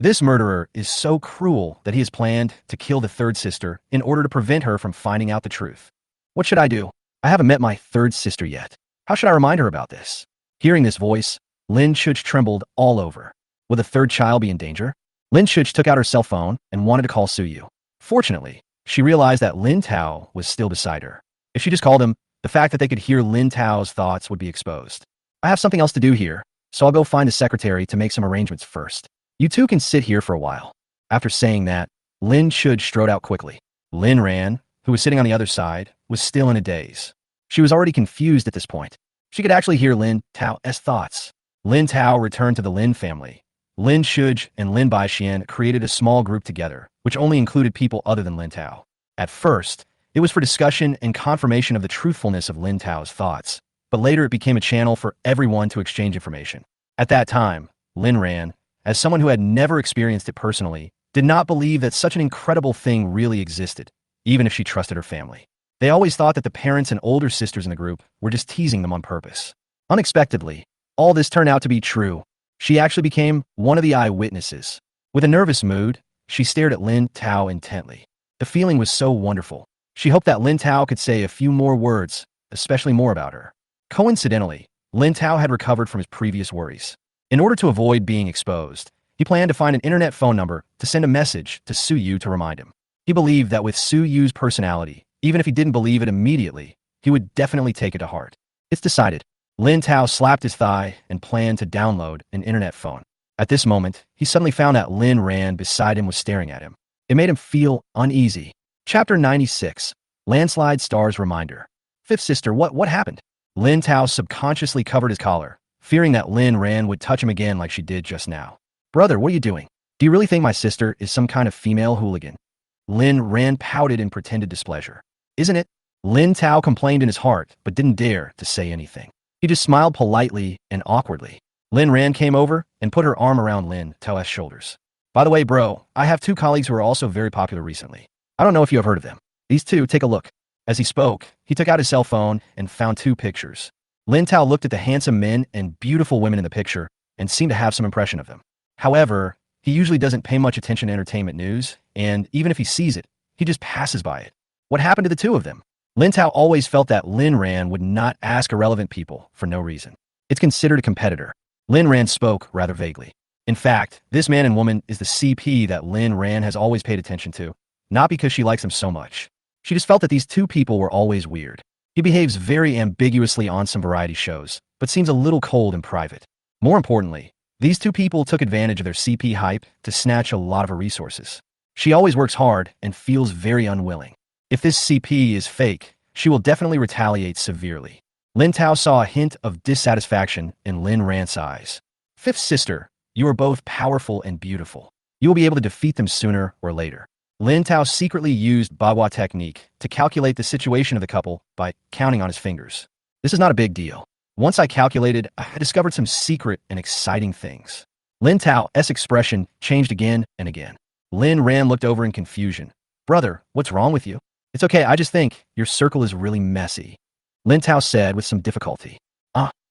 This murderer is so cruel that he has planned to kill the third sister in order to prevent her from finding out the truth. What should I do? I haven't met my third sister yet. How should I remind her about this? Hearing this voice, Lin Shuj trembled all over. Will the third child be in danger? Lin Shuj took out her cell phone and wanted to call Su Yu. Fortunately, she realized that Lin Tao was still beside her. If she just called him, the fact that they could hear Lin Tao's thoughts would be exposed. "I have something else to do here, so I'll go find the secretary to make some arrangements first. You two can sit here for a while." After saying that, Lin Shuj strode out quickly. Lin Ran, who was sitting on the other side, was still in a daze. She was already confused at this point. She could actually hear Lin Tao's thoughts. Lin Tao returned to the Lin family. Lin Shuj and Lin Baixian created a small group together, which only included people other than Lin Tao. At first, it was for discussion and confirmation of the truthfulness of Lin Tao's thoughts, but later it became a channel for everyone to exchange information. At that time, Lin Ran, as someone who had never experienced it personally, did not believe that such an incredible thing really existed, even if she trusted her family. They always thought that the parents and older sisters in the group were just teasing them on purpose. Unexpectedly, all this turned out to be true. She actually became one of the eyewitnesses. With a nervous mood, she stared at Lin Tao intently. The feeling was so wonderful. She hoped that Lin Tao could say a few more words, especially more about her. Coincidentally, Lin Tao had recovered from his previous worries. In order to avoid being exposed, he planned to find an internet phone number to send a message to Su Yu to remind him. He believed that with Su Yu's personality, even if he didn't believe it immediately, he would definitely take it to heart. It's decided. Lin Tao slapped his thigh and planned to download an internet phone. At this moment, he suddenly found that Lin Ran beside him was staring at him. It made him feel uneasy. Chapter 96. Landslide Stars Reminder. Fifth sister, what happened? Lin Tao subconsciously covered his collar, fearing that Lin Ran would touch him again like she did just now. Brother, what are you doing? Do you really think my sister is some kind of female hooligan? Lin Ran pouted in pretended displeasure. Isn't it? Lin Tao complained in his heart, but didn't dare to say anything. He just smiled politely and awkwardly. Lin Ran came over and put her arm around Lin Tao's shoulders. By the way, bro, I have two colleagues who are also very popular recently. I don't know if you have heard of them. These two, take a look. As he spoke, he took out his cell phone and found two pictures. Lin Tao looked at the handsome men and beautiful women in the picture and seemed to have some impression of them. However, he usually doesn't pay much attention to entertainment news, and even if he sees it, he just passes by it. What happened to the two of them? Lin Tao always felt that Lin Ran would not ask irrelevant people for no reason. It's considered a competitor. Lin Ran spoke rather vaguely. In fact, this man and woman is the CP that Lin Ran has always paid attention to, not because she likes him so much. She just felt that these two people were always weird. He behaves very ambiguously on some variety shows, but seems a little cold in private. More importantly, these two people took advantage of their CP hype to snatch a lot of her resources. She always works hard and feels very unwilling. If this CP is fake, she will definitely retaliate severely. Lin Tao saw a hint of dissatisfaction in Lin Ran's eyes. Fifth sister, you are both powerful and beautiful. You will be able to defeat them sooner or later. Lin Tao secretly used Bagua technique to calculate the situation of the couple by counting on his fingers. This is not a big deal. Once I calculated, I discovered some secret and exciting things. Lin Tao's expression changed again and again. Lin Ran looked over in confusion. Brother, what's wrong with you? It's okay, I just think your circle is really messy. Lin Tao said with some difficulty.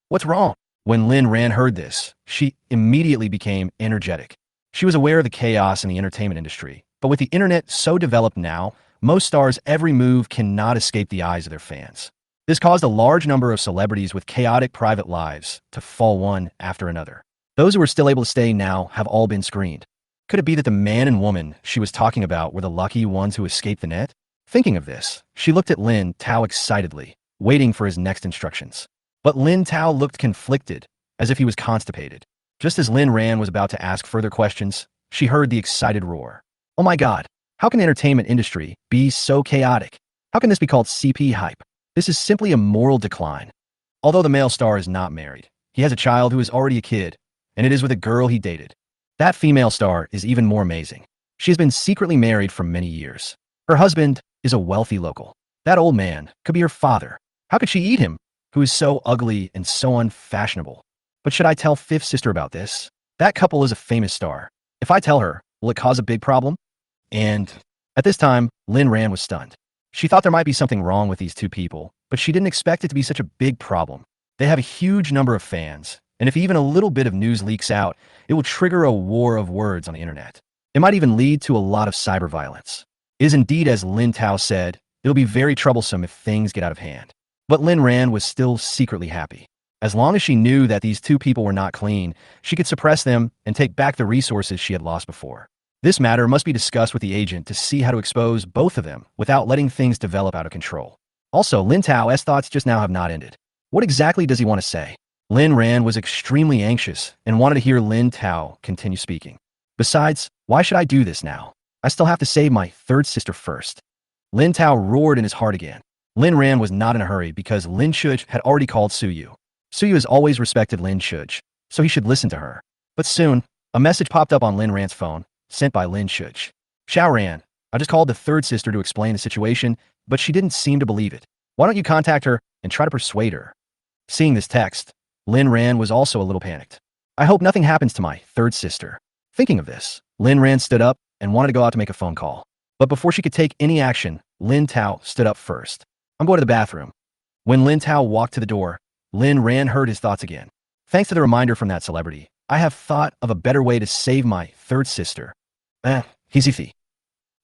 What's wrong? When Lin Ran heard this, she immediately became energetic. She was aware of the chaos in the entertainment industry, but with the internet so developed now, most stars' every move cannot escape the eyes of their fans. This caused a large number of celebrities with chaotic private lives to fall one after another. Those who were still able to stay now have all been screened. Could it be that the man and woman she was talking about were the lucky ones who escaped the net? Thinking of this, she looked at Lin Tao excitedly, waiting for his next instructions. But Lin Tao looked conflicted, as if he was constipated. Just as Lin Ran was about to ask further questions, she heard the excited roar. Oh my God, how can the entertainment industry be so chaotic? How can this be called CP hype? This is simply a moral decline. Although the male star is not married, he has a child who is already a kid, and it is with a girl he dated. That female star is even more amazing. She has been secretly married for many years. Her husband is a wealthy local. That old man could be her father. How could she eat him, who is so ugly and so unfashionable? But should I tell fifth sister about this? That couple is a famous star. If I tell her, will it cause a big problem? And at this time, Lin Ran was stunned. She thought there might be something wrong with these two people, but she didn't expect it to be such a big problem. They have a huge number of fans, and if even a little bit of news leaks out, it will trigger a war of words on the internet. It might even lead to a lot of cyber violence. It is indeed as Lin Tao said, it'll be very troublesome if things get out of hand. But Lin Ran was still secretly happy. As long as she knew that these two people were not clean, she could suppress them and take back the resources she had lost before. This matter must be discussed with the agent to see how to expose both of them without letting things develop out of control. Also, Lin Tao's thoughts just now have not ended. What exactly does he want to say? Lin Ran was extremely anxious and wanted to hear Lin Tao continue speaking. Besides, why should I do this now? I still have to save my third sister first. Lin Tao roared in his heart again. Lin Ran was not in a hurry because Lin Shuj had already called Suyu. Suyu has always respected Lin Shuj, so he should listen to her. But soon, a message popped up on Lin Ran's phone, sent by Lin Shuj. Xiao Ran, I just called the third sister to explain the situation, but she didn't seem to believe it. Why don't you contact her and try to persuade her? Seeing this text, Lin Ran was also a little panicked. I hope nothing happens to my third sister. Thinking of this, Lin Ran stood up and wanted to go out to make a phone call. But before she could take any action, Lin Tao stood up first. I'm going to the bathroom. When Lin Tao walked to the door, Lin Ran heard his thoughts again. Thanks to the reminder from that celebrity, I have thought of a better way to save my third sister. Easy.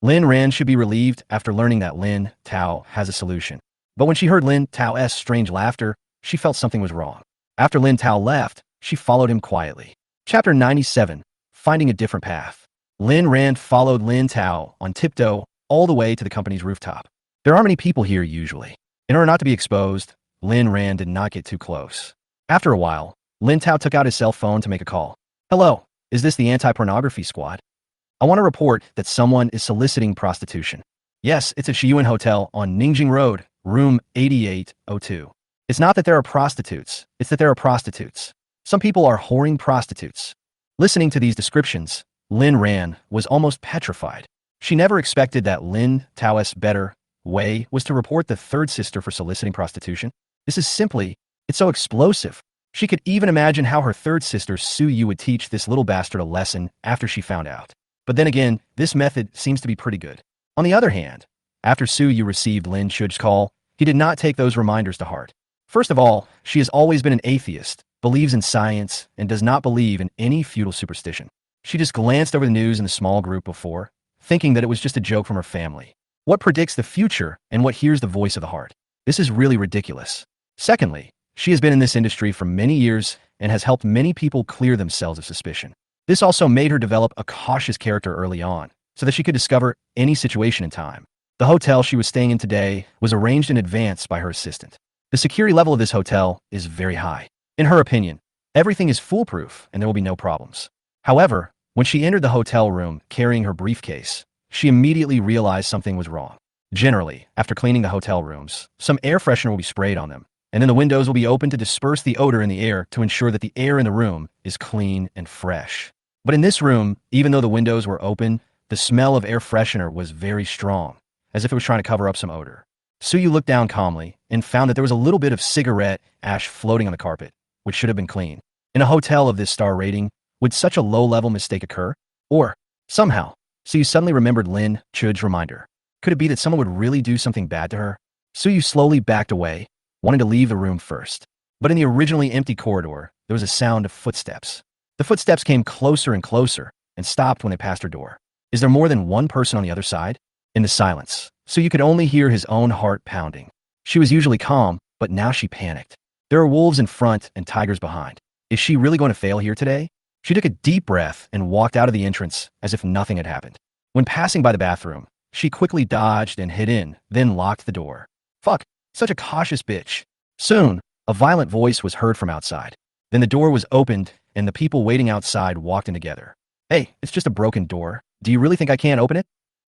Lin Ran should be relieved after learning that Lin Tao has a solution. But when she heard Lin Tao's strange laughter, she felt something was wrong. After Lin Tao left, she followed him quietly. Chapter 97. Finding a different path. Lin Ran followed Lin Tao on tiptoe all the way to the company's rooftop. There aren't many people here usually. In order not to be exposed, Lin Ran did not get too close. After a while, Lin Tao took out his cell phone to make a call. Hello, is this the anti-pornography squad? I want to report that someone is soliciting prostitution. Yes, it's at Shiyuan Hotel on Ningjing Road, room 8802. It's not that there are prostitutes, it's that there are prostitutes. Some people are whoring prostitutes. Listening to these descriptions, Lin Ran was almost petrified. She never expected that Lin Tao's better way was to report the third sister for soliciting prostitution. This is simply, it's so explosive. She could even imagine how her third sister Su Yu would teach this little bastard a lesson after she found out. But then again, this method seems to be pretty good. On the other hand, after Su Yu received Lin Chuj's call, he did not take those reminders to heart. First of all, she has always been an atheist, believes in science, and does not believe in any feudal superstition. She just glanced over the news in the small group before, thinking that it was just a joke from her family. What predicts the future and what hears the voice of the heart? This is really ridiculous. Secondly, she has been in this industry for many years and has helped many people clear themselves of suspicion. This also made her develop a cautious character early on, so that she could discover any situation in time. The hotel she was staying in today was arranged in advance by her assistant. The security level of this hotel is very high. In her opinion, everything is foolproof and there will be no problems. However, when she entered the hotel room carrying her briefcase, she immediately realized something was wrong. Generally, after cleaning the hotel rooms, some air freshener will be sprayed on them, and then the windows will be opened to disperse the odor in the air to ensure that the air in the room is clean and fresh. But in this room, even though the windows were open, the smell of air freshener was very strong, as if it was trying to cover up some odor. Su Yu looked down calmly and found that there was a little bit of cigarette ash floating on the carpet, which should have been clean. In a hotel of this star rating, would such a low-level mistake occur? Or, somehow, Su Yu suddenly remembered Lin Chuj's reminder. Could it be that someone would really do something bad to her? Su Yu slowly backed away, wanting to leave the room first. But in the originally empty corridor, there was a sound of footsteps. The footsteps came closer and closer and stopped when they passed her door. Is there more than one person on the other side? In the silence, Su Yu could only hear his own heart pounding. She was usually calm, but now she panicked. There are wolves in front and tigers behind. Is she really going to fail here today? She took a deep breath and walked out of the entrance as if nothing had happened. When passing by the bathroom, she quickly dodged and hid in, then locked the door. Fuck, such a cautious bitch. Soon, a violent voice was heard from outside. Then the door was opened and the people waiting outside walked in together. Hey, it's just a broken door. Do you really think I can't open it?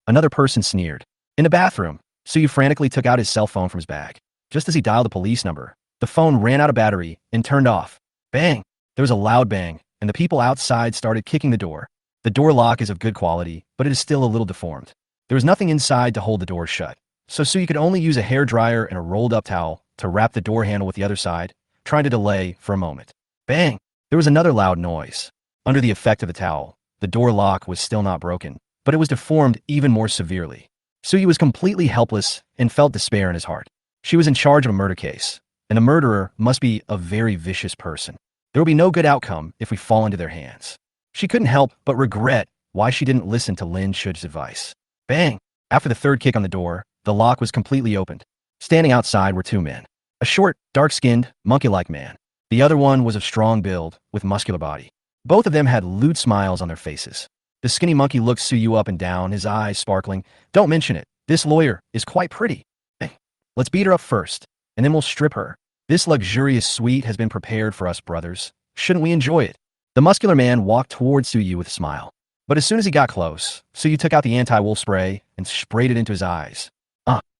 Another person sneered. In the bathroom, Su Yu frantically took out his cell phone from his bag. Just as he dialed the police number, the phone ran out of battery and turned off. Bang! There was a loud bang, and the people outside started kicking the door. The door lock is of good quality, but it is still a little deformed. There was nothing inside to hold the door shut, so Su Yu could only use a hairdryer and a rolled-up towel to wrap the door handle with the other side, trying to delay for a moment. Bang! There was another loud noise. Under the effect of the towel, the door lock was still not broken, but it was deformed even more severely. Su Yu was completely helpless and felt despair in his heart. She was in charge of a murder case, and the murderer must be a very vicious person. There will be no good outcome if we fall into their hands. She couldn't help but regret why she didn't listen to Lin Chuj's advice. Bang! After the third kick on the door, the lock was completely opened. Standing outside were two men. A short, dark-skinned, monkey-like man. The other one was of strong build, with muscular body. Both of them had lewd smiles on their faces. The skinny monkey looked Su Yu up and down, his eyes sparkling. Don't mention it. This lawyer is quite pretty. Hey, let's beat her up first, and then we'll strip her. This luxurious suite has been prepared for us brothers. Shouldn't we enjoy it? The muscular man walked towards Su Yu with a smile. But as soon as he got close, Su Yu took out the anti-wolf spray and sprayed it into his eyes.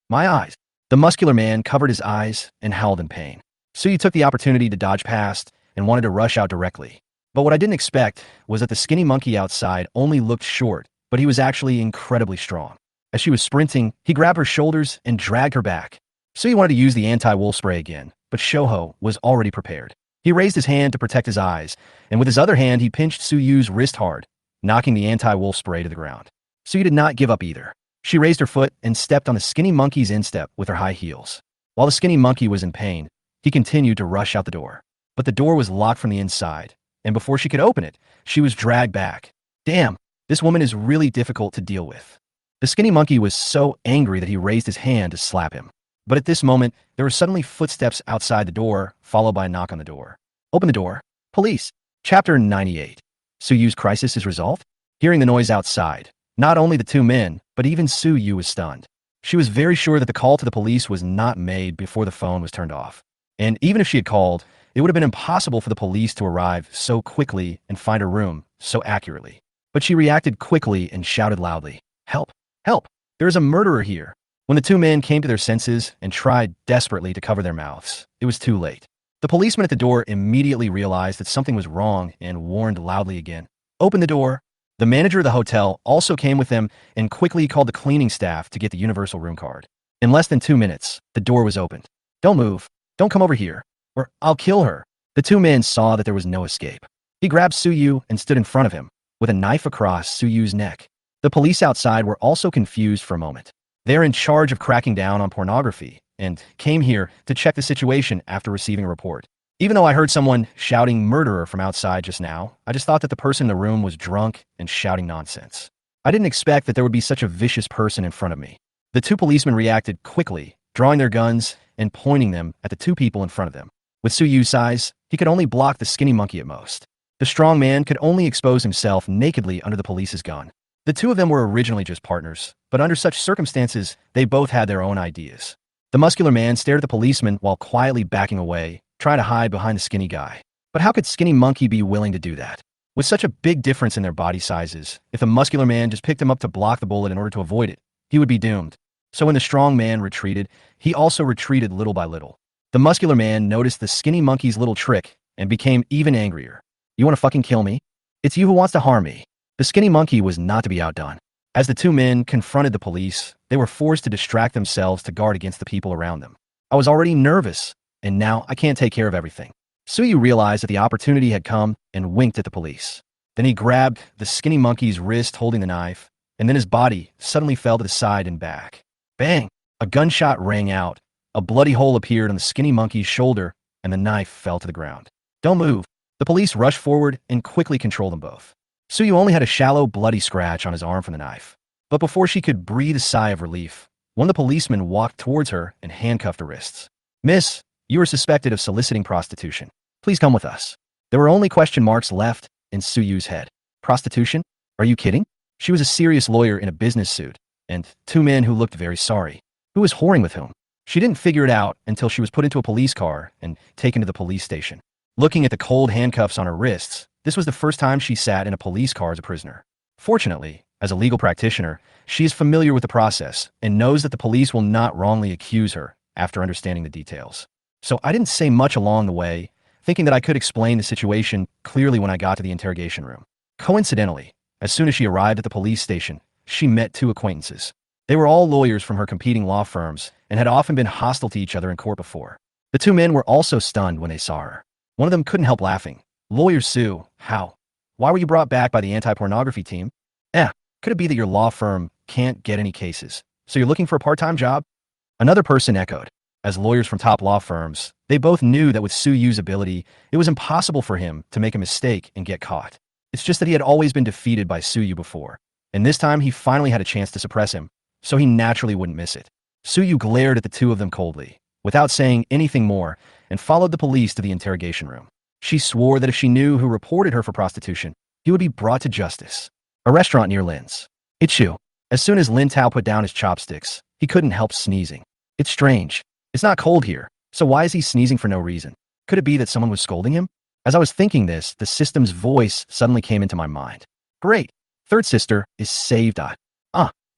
My eyes. The muscular man covered his eyes and howled in pain. Su Yu took the opportunity to dodge past and wanted to rush out directly. But what I didn't expect was that the skinny monkey outside only looked short, but he was actually incredibly strong. As she was sprinting, he grabbed her shoulders and dragged her back. Su Yu wanted to use the anti-wolf spray again, but Shoho was already prepared. He raised his hand to protect his eyes, and with his other hand he pinched Su Yu's wrist hard, knocking the anti-wolf spray to the ground. Su Yu did not give up either. She raised her foot and stepped on the skinny monkey's instep with her high heels. While the skinny monkey was in pain, he continued to rush out the door. But the door was locked from the inside, and before she could open it, she was dragged back. Damn, this woman is really difficult to deal with. The skinny monkey was so angry that he raised his hand to slap him. But at this moment, there were suddenly footsteps outside the door, followed by a knock on the door. Open the door. Police. Chapter 98. Su Yu's crisis is resolved? Hearing the noise outside, not only the two men, but even Su Yu was stunned. She was very sure that the call to the police was not made before the phone was turned off. And even if she had called, it would have been impossible for the police to arrive so quickly and find her room so accurately. But she reacted quickly and shouted loudly, "Help! Help! There is a murderer here!" When the two men came to their senses and tried desperately to cover their mouths, it was too late. The policeman at the door immediately realized that something was wrong and warned loudly again, "Open the door!" The manager of the hotel also came with them and quickly called the cleaning staff to get the universal room card. In less than 2 minutes, the door was opened. "Don't move. Don't come over here, or I'll kill her." The two men saw that there was no escape. He grabbed Suyu and stood in front of him, with a knife across Suyu's neck. The police outside were also confused for a moment. They're in charge of cracking down on pornography and came here to check the situation after receiving a report. Even though I heard someone shouting murderer from outside just now, I just thought that the person in the room was drunk and shouting nonsense. I didn't expect that there would be such a vicious person in front of me. The two policemen reacted quickly, drawing their guns and pointing them at the two people in front of them. With Suyu's size, he could only block the skinny monkey at most. The strong man could only expose himself nakedly under the police's gun. The two of them were originally just partners, but under such circumstances, they both had their own ideas. The muscular man stared at the policeman while quietly backing away, trying to hide behind the skinny guy. But how could skinny monkey be willing to do that? With such a big difference in their body sizes, if the muscular man just picked him up to block the bullet in order to avoid it, he would be doomed. So when the strong man retreated, he also retreated little by little. The muscular man noticed the skinny monkey's little trick and became even angrier. "You want to fucking kill me? It's you who wants to harm me." The skinny monkey was not to be outdone. As the two men confronted the police, they were forced to distract themselves to guard against the people around them. I was already nervous, and now I can't take care of everything. Suyu realized that the opportunity had come and winked at the police. Then he grabbed the skinny monkey's wrist holding the knife, and then his body suddenly fell to the side and back. Bang! A gunshot rang out, a bloody hole appeared on the skinny monkey's shoulder, and the knife fell to the ground. "Don't move." The police rushed forward and quickly controlled them both. Suyu only had a shallow, bloody scratch on his arm from the knife. But before she could breathe a sigh of relief, one of the policemen walked towards her and handcuffed her wrists. "Miss, you are suspected of soliciting prostitution. Please come with us." There were only question marks left in Suyu's head. Prostitution? Are you kidding? She was a serious lawyer in a business suit, and two men who looked very sorry. Who was whoring with whom? She didn't figure it out until she was put into a police car and taken to the police station. Looking at the cold handcuffs on her wrists, this was the first time she sat in a police car as a prisoner. Fortunately, as a legal practitioner, she is familiar with the process and knows that the police will not wrongly accuse her after understanding the details. So I didn't say much along the way, thinking that I could explain the situation clearly when I got to the interrogation room. Coincidentally, as soon as she arrived at the police station, she met two acquaintances. They were all lawyers from her competing law firms and had often been hostile to each other in court before. The two men were also stunned when they saw her. One of them couldn't help laughing. "Lawyer Sue, how? Why were you brought back by the anti-pornography team?" Could it be that your law firm can't get any cases, so you're looking for a part-time job?" Another person echoed. As lawyers from top law firms, they both knew that with Suyu's ability, it was impossible for him to make a mistake and get caught. It's just that he had always been defeated by Suyu before, and this time he finally had a chance to suppress him, so he naturally wouldn't miss it. Suyu glared at the two of them coldly, without saying anything more, and followed the police to the interrogation room. She swore that if she knew who reported her for prostitution, he would be brought to justice. A restaurant near Lin's. Ichu. As soon as Lin Tao put down his chopsticks, he couldn't help sneezing. It's strange. It's not cold here, so why is he sneezing for no reason? Could it be that someone was scolding him? As I was thinking this, the system's voice suddenly came into my mind. Great. Third sister is saved.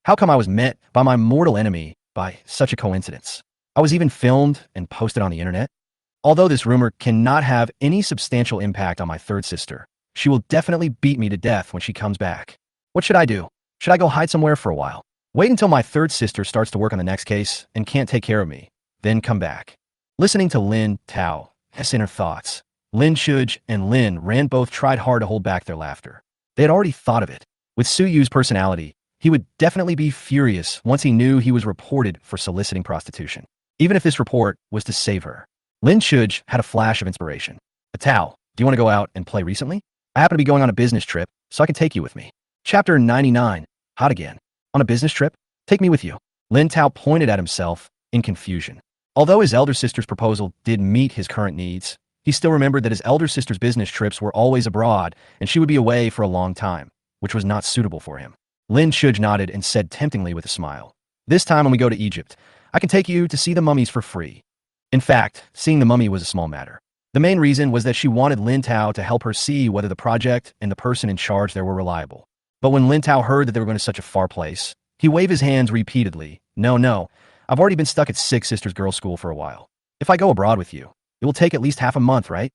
How come I was met by my mortal enemy by such a coincidence? I was even filmed and posted on the internet. Although this rumor cannot have any substantial impact on my third sister, she will definitely beat me to death when she comes back. What should I do? Should I go hide somewhere for a while? Wait until my third sister starts to work on the next case and can't take care of me, then come back. Listening to Lin Tao's inner thoughts, Lin Shuj and Lin Ran both tried hard to hold back their laughter. They had already thought of it. With Suyu's personality, he would definitely be furious once he knew he was reported for soliciting prostitution, even if this report was to save her. Lin Shuj had a flash of inspiration. Tao, do you want to go out and play recently? I happen to be going on a business trip, so I can take you with me. Chapter 99. Hot again. On a business trip? Take me with you. Lin Tao pointed at himself in confusion. Although his elder sister's proposal did meet his current needs, he still remembered that his elder sister's business trips were always abroad and she would be away for a long time, which was not suitable for him. Lin Shuj nodded and said temptingly with a smile, "This time when we go to Egypt, I can take you to see the mummies for free." In fact, seeing the mummy was a small matter. The main reason was that she wanted Lin Tao to help her see whether the project and the person in charge there were reliable. But when Lin Tao heard that they were going to such a far place, he waved his hands repeatedly. No, no, I've already been stuck at Six Sisters Girls' School for a while. If I go abroad with you, it will take at least half a month, right?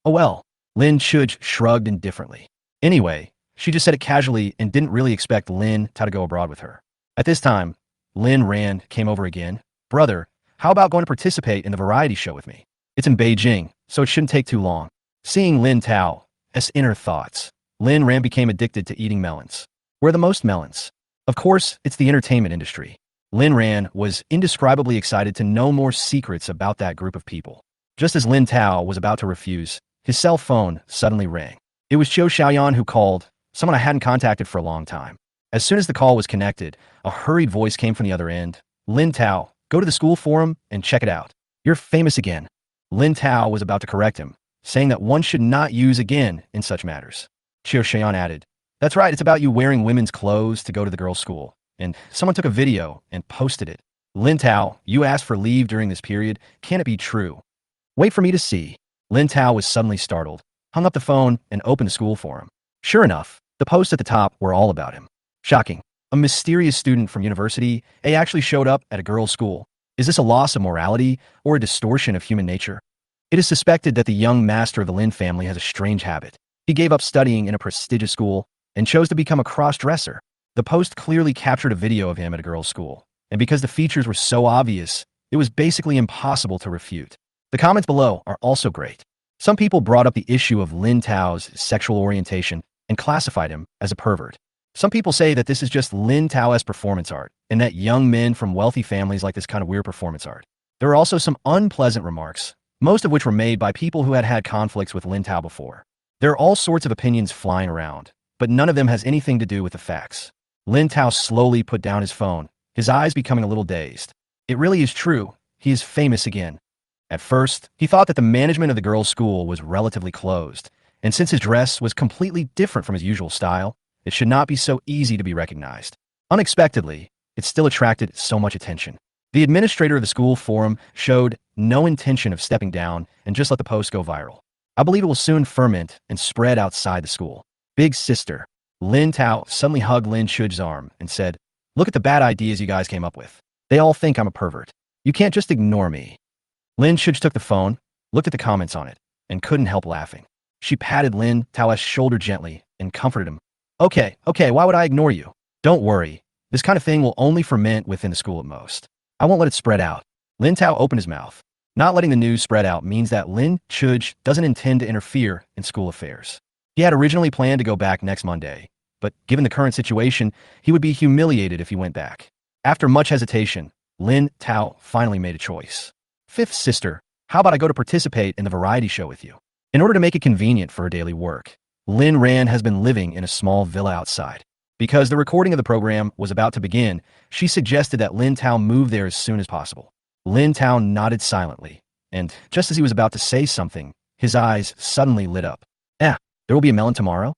Oh well. Lin Chuj shrugged indifferently. Anyway, she just said it casually and didn't really expect Lin Tao to go abroad with her. At this time, Lin Rand came over again. Brother, how about going to participate in the variety show with me? It's in Beijing, so it shouldn't take too long. Seeing Lin Tao's inner thoughts, Lin Rand became addicted to eating melons. Where are the most melons? Of course, it's the entertainment industry. Lin Rand was indescribably excited to know more secrets about that group of people. Just as Lin Tao was about to refuse, his cell phone suddenly rang. It was Qiu Xiaoyan who called, someone I hadn't contacted for a long time. As soon as the call was connected, a hurried voice came from the other end. Lin Tao, go to the school forum and check it out. You're famous again. Lin Tao was about to correct him, saying that one should not use again in such matters. Qiu Xiaoyan added, that's right, it's about you wearing women's clothes to go to the girls' school. And someone took a video and posted it. Lin Tao, you asked for leave during this period. Can it be true? Wait for me to see. Lin Tao was suddenly startled, hung up the phone, and opened the school forum. Sure enough, the posts at the top were all about him. Shocking. A mysterious student from university A actually showed up at a girls' school. Is this a loss of morality or a distortion of human nature? It is suspected that the young master of the Lin family has a strange habit. He gave up studying in a prestigious school and chose to become a cross-dresser. The post clearly captured a video of him at a girls' school, and because the features were so obvious, it was basically impossible to refute. The comments below are also great. Some people brought up the issue of Lin Tao's sexual orientation and classified him as a pervert. Some people say that this is just Lin Tao's performance art, and that young men from wealthy families like this kind of weird performance art. There are also some unpleasant remarks, most of which were made by people who had had conflicts with Lin Tao before. There are all sorts of opinions flying around, but none of them has anything to do with the facts. Lin Tao slowly put down his phone, his eyes becoming a little dazed. It really is true, he is famous again. At first, he thought that the management of the girls' school was relatively closed, and since his dress was completely different from his usual style, it should not be so easy to be recognized. Unexpectedly, it still attracted so much attention. The administrator of the school forum showed no intention of stepping down and just let the post go viral. I believe it will soon ferment and spread outside the school. Big sister. Lin Tao suddenly hugged Lin Chuj's arm and said, look at the bad ideas you guys came up with. They all think I'm a pervert. You can't just ignore me. Lin Chuj took the phone, looked at the comments on it, and couldn't help laughing. She patted Lin Tao's shoulder gently and comforted him. Okay, why would I ignore you? Don't worry. This kind of thing will only ferment within the school at most. I won't let it spread out. Lin Tao opened his mouth. Not letting the news spread out means that Lin Chuj doesn't intend to interfere in school affairs. He had originally planned to go back next Monday, but given the current situation, he would be humiliated if he went back. After much hesitation, Lin Tao finally made a choice. Fifth sister, how about I go to participate in the variety show with you? In order to make it convenient for her daily work, Lin Rand has been living in a small villa outside. Because the recording of the program was about to begin, she suggested that Lin Tao move there as soon as possible. Lin Tao nodded silently, and just as he was about to say something, his eyes suddenly lit up. There will be a melon tomorrow?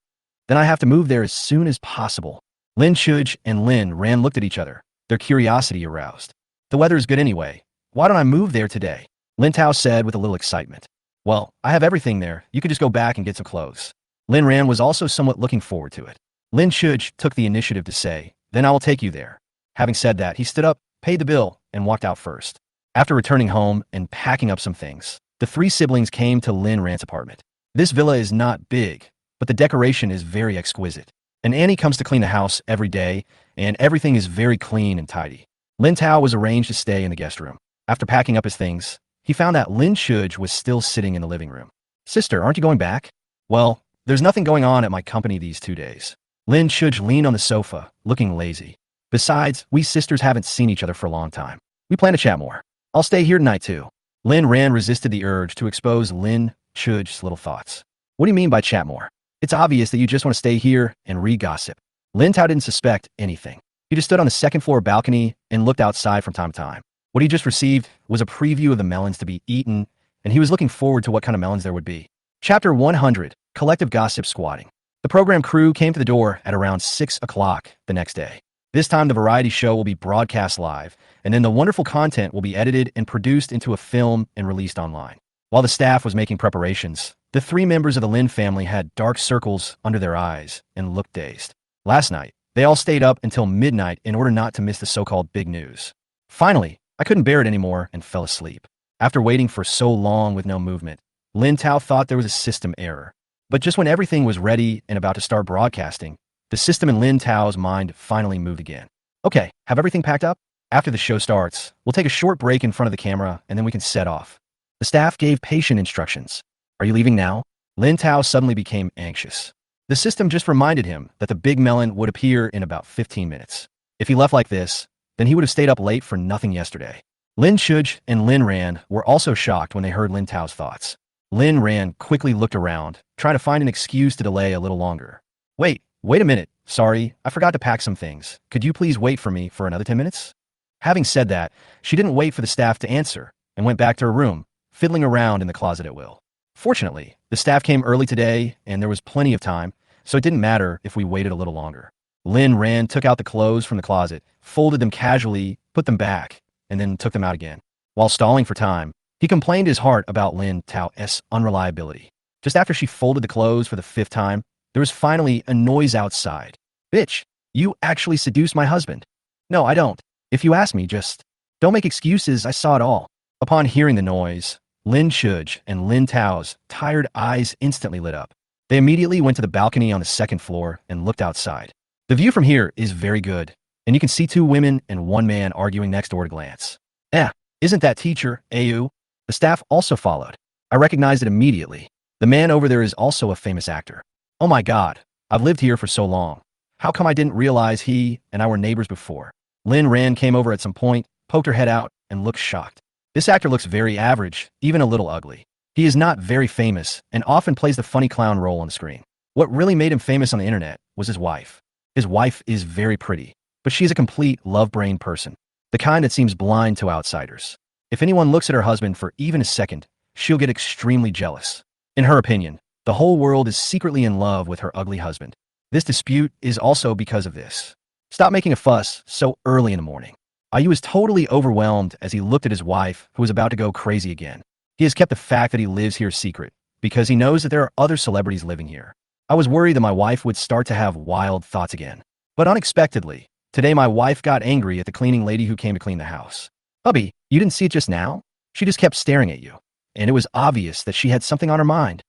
Then I have to move there as soon as possible. Lin Chuj and Lin Rand looked at each other, their curiosity aroused. The weather is good anyway. Why don't I move there today? Lin Tao said with a little excitement. Well, I have everything there. You could just go back and get some clothes. Lin Rand was also somewhat looking forward to it. Lin Chuj took the initiative to say, then I will take you there. Having said that, he stood up, paid the bill, and walked out first. After returning home and packing up some things, the three siblings came to Lin Rand's apartment. This villa is not big, but the decoration is very exquisite. An Annie comes to clean the house every day, and everything is very clean and tidy. Lin Tao was arranged to stay in the guest room. After packing up his things, he found that Lin Chuj was still sitting in the living room. Sister, aren't you going back? Well, there's nothing going on at my company these 2 days. Lin Chuj leaned on the sofa, looking lazy. Besides, we sisters haven't seen each other for a long time. We plan to chat more. I'll stay here tonight too. Lin Rand resisted the urge to expose Lin Chuj's little thoughts. What do you mean by chat more? It's obvious that you just want to stay here and read gossip. Lin Tao didn't suspect anything. He just stood on the second floor balcony and looked outside from time to time. What he just received was a preview of the melons to be eaten, and he was looking forward to what kind of melons there would be. Chapter 100, Collective Gossip Squatting. The program crew came to the door at around 6 o'clock the next day. This time the variety show will be broadcast live, and then the wonderful content will be edited and produced into a film and released online. While the staff was making preparations, the three members of the Lin family had dark circles under their eyes and looked dazed. Last night, they all stayed up until midnight in order not to miss the so-called big news. Finally, I couldn't bear it anymore and fell asleep. After waiting for so long with no movement, Lin Tao thought there was a system error. But just when everything was ready and about to start broadcasting, the system in Lin Tao's mind finally moved again. Okay, have everything packed up? After the show starts, we'll take a short break in front of the camera and then we can set off. The staff gave patient instructions. Are you leaving now? Lin Tao suddenly became anxious. The system just reminded him that the big melon would appear in about 15 minutes. If he left like this, then he would have stayed up late for nothing yesterday. Lin Chuj and Lin Ran were also shocked when they heard Lin Tao's thoughts. Lin Ran quickly looked around, trying to find an excuse to delay a little longer. Wait a minute. Sorry, I forgot to pack some things. Could you please wait for me for another 10 minutes? Having said that, she didn't wait for the staff to answer and went back to her room, fiddling around in the closet at will. Fortunately, the staff came early today and there was plenty of time, so it didn't matter if we waited a little longer. Lin Ran took out the clothes from the closet, folded them casually, put them back, and then took them out again. While stalling for time, he complained his heart about Lin Tao's unreliability. Just after she folded the clothes for the 5th time, there was finally a noise outside. Bitch, you actually seduced my husband. No, I don't. If you ask me, just don't make excuses, I saw it all. Upon hearing the noise, Lin Chuj and Lin Tao's tired eyes instantly lit up. They immediately went to the balcony on the 2nd floor and looked outside. The view from here is very good, and you can see 2 women and 1 man arguing next door at a glance. Isn't that teacher, Au? The staff also followed. I recognized it immediately. The man over there is also a famous actor. Oh my god, I've lived here for so long. How come I didn't realize he and I were neighbors before? Lin Ran came over at some point, poked her head out, and looked shocked. This actor looks very average, even a little ugly. He is not very famous and often plays the funny clown role on the screen. What really made him famous on the internet was his wife. His wife is very pretty, but she is a complete love-brain person, the kind that seems blind to outsiders. If anyone looks at her husband for even a second, she'll get extremely jealous. In her opinion, the whole world is secretly in love with her ugly husband. This dispute is also because of this. Stop making a fuss so early in the morning. Ayu was totally overwhelmed as he looked at his wife, who was about to go crazy again. He has kept the fact that he lives here secret, because he knows that there are other celebrities living here. I was worried that my wife would start to have wild thoughts again. But unexpectedly, today my wife got angry at the cleaning lady who came to clean the house. Hubby, you didn't see it just now? She just kept staring at you, and it was obvious that she had something on her mind.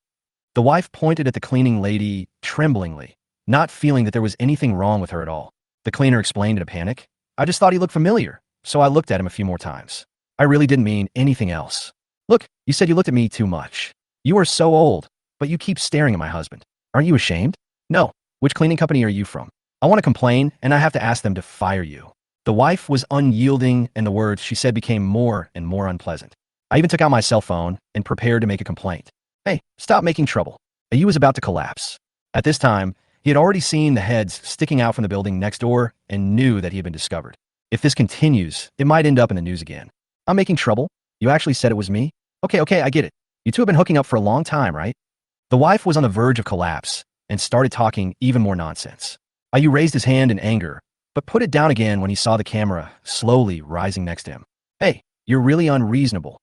The wife pointed at the cleaning lady tremblingly, not feeling that there was anything wrong with her at all. The cleaner explained in a panic, I just thought he looked familiar, so I looked at him a few more times. I really didn't mean anything else. Look, you said you looked at me too much. You are so old, but you keep staring at my husband. Aren't you ashamed? No. Which cleaning company are you from? I want to complain, and I have to ask them to fire you. The wife was unyielding, and the words she said became more and more unpleasant. I even took out my cell phone and prepared to make a complaint. Hey, stop making trouble. Ayu was about to collapse. At this time, he had already seen the heads sticking out from the building next door and knew that he had been discovered. If this continues, it might end up in the news again. I'm making trouble? You actually said it was me? Okay, I get it. You two have been hooking up for a long time, right? The wife was on the verge of collapse and started talking even more nonsense. Ayu raised his hand in anger, but put it down again when he saw the camera slowly rising next to him. Hey, you're really unreasonable.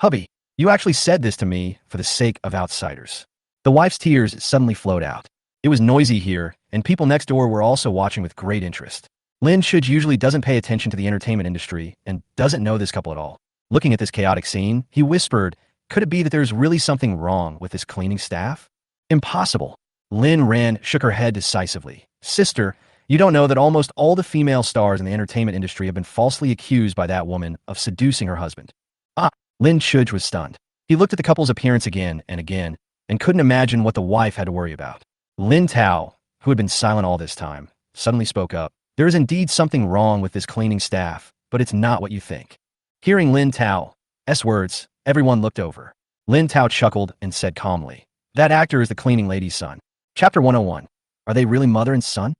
Hubby, you actually said this to me for the sake of outsiders. The wife's tears suddenly flowed out. It was noisy here, and people next door were also watching with great interest. Lin Chuj usually doesn't pay attention to the entertainment industry and doesn't know this couple at all. Looking at this chaotic scene, he whispered, could it be that there's really something wrong with this cleaning staff? Impossible. Lin Ran shook her head decisively. Sister, you don't know that almost all the female stars in the entertainment industry have been falsely accused by that woman of seducing her husband. Lin Chuj was stunned. He looked at the couple's appearance again and couldn't imagine what the wife had to worry about. Lin Tao, who had been silent all this time, suddenly spoke up. There is indeed something wrong with this cleaning staff, but it's not what you think. Hearing Lin Tao's words, everyone looked over. Lin Tao chuckled and said calmly, that actor is the cleaning lady's son. Chapter 101. Are they really mother and son?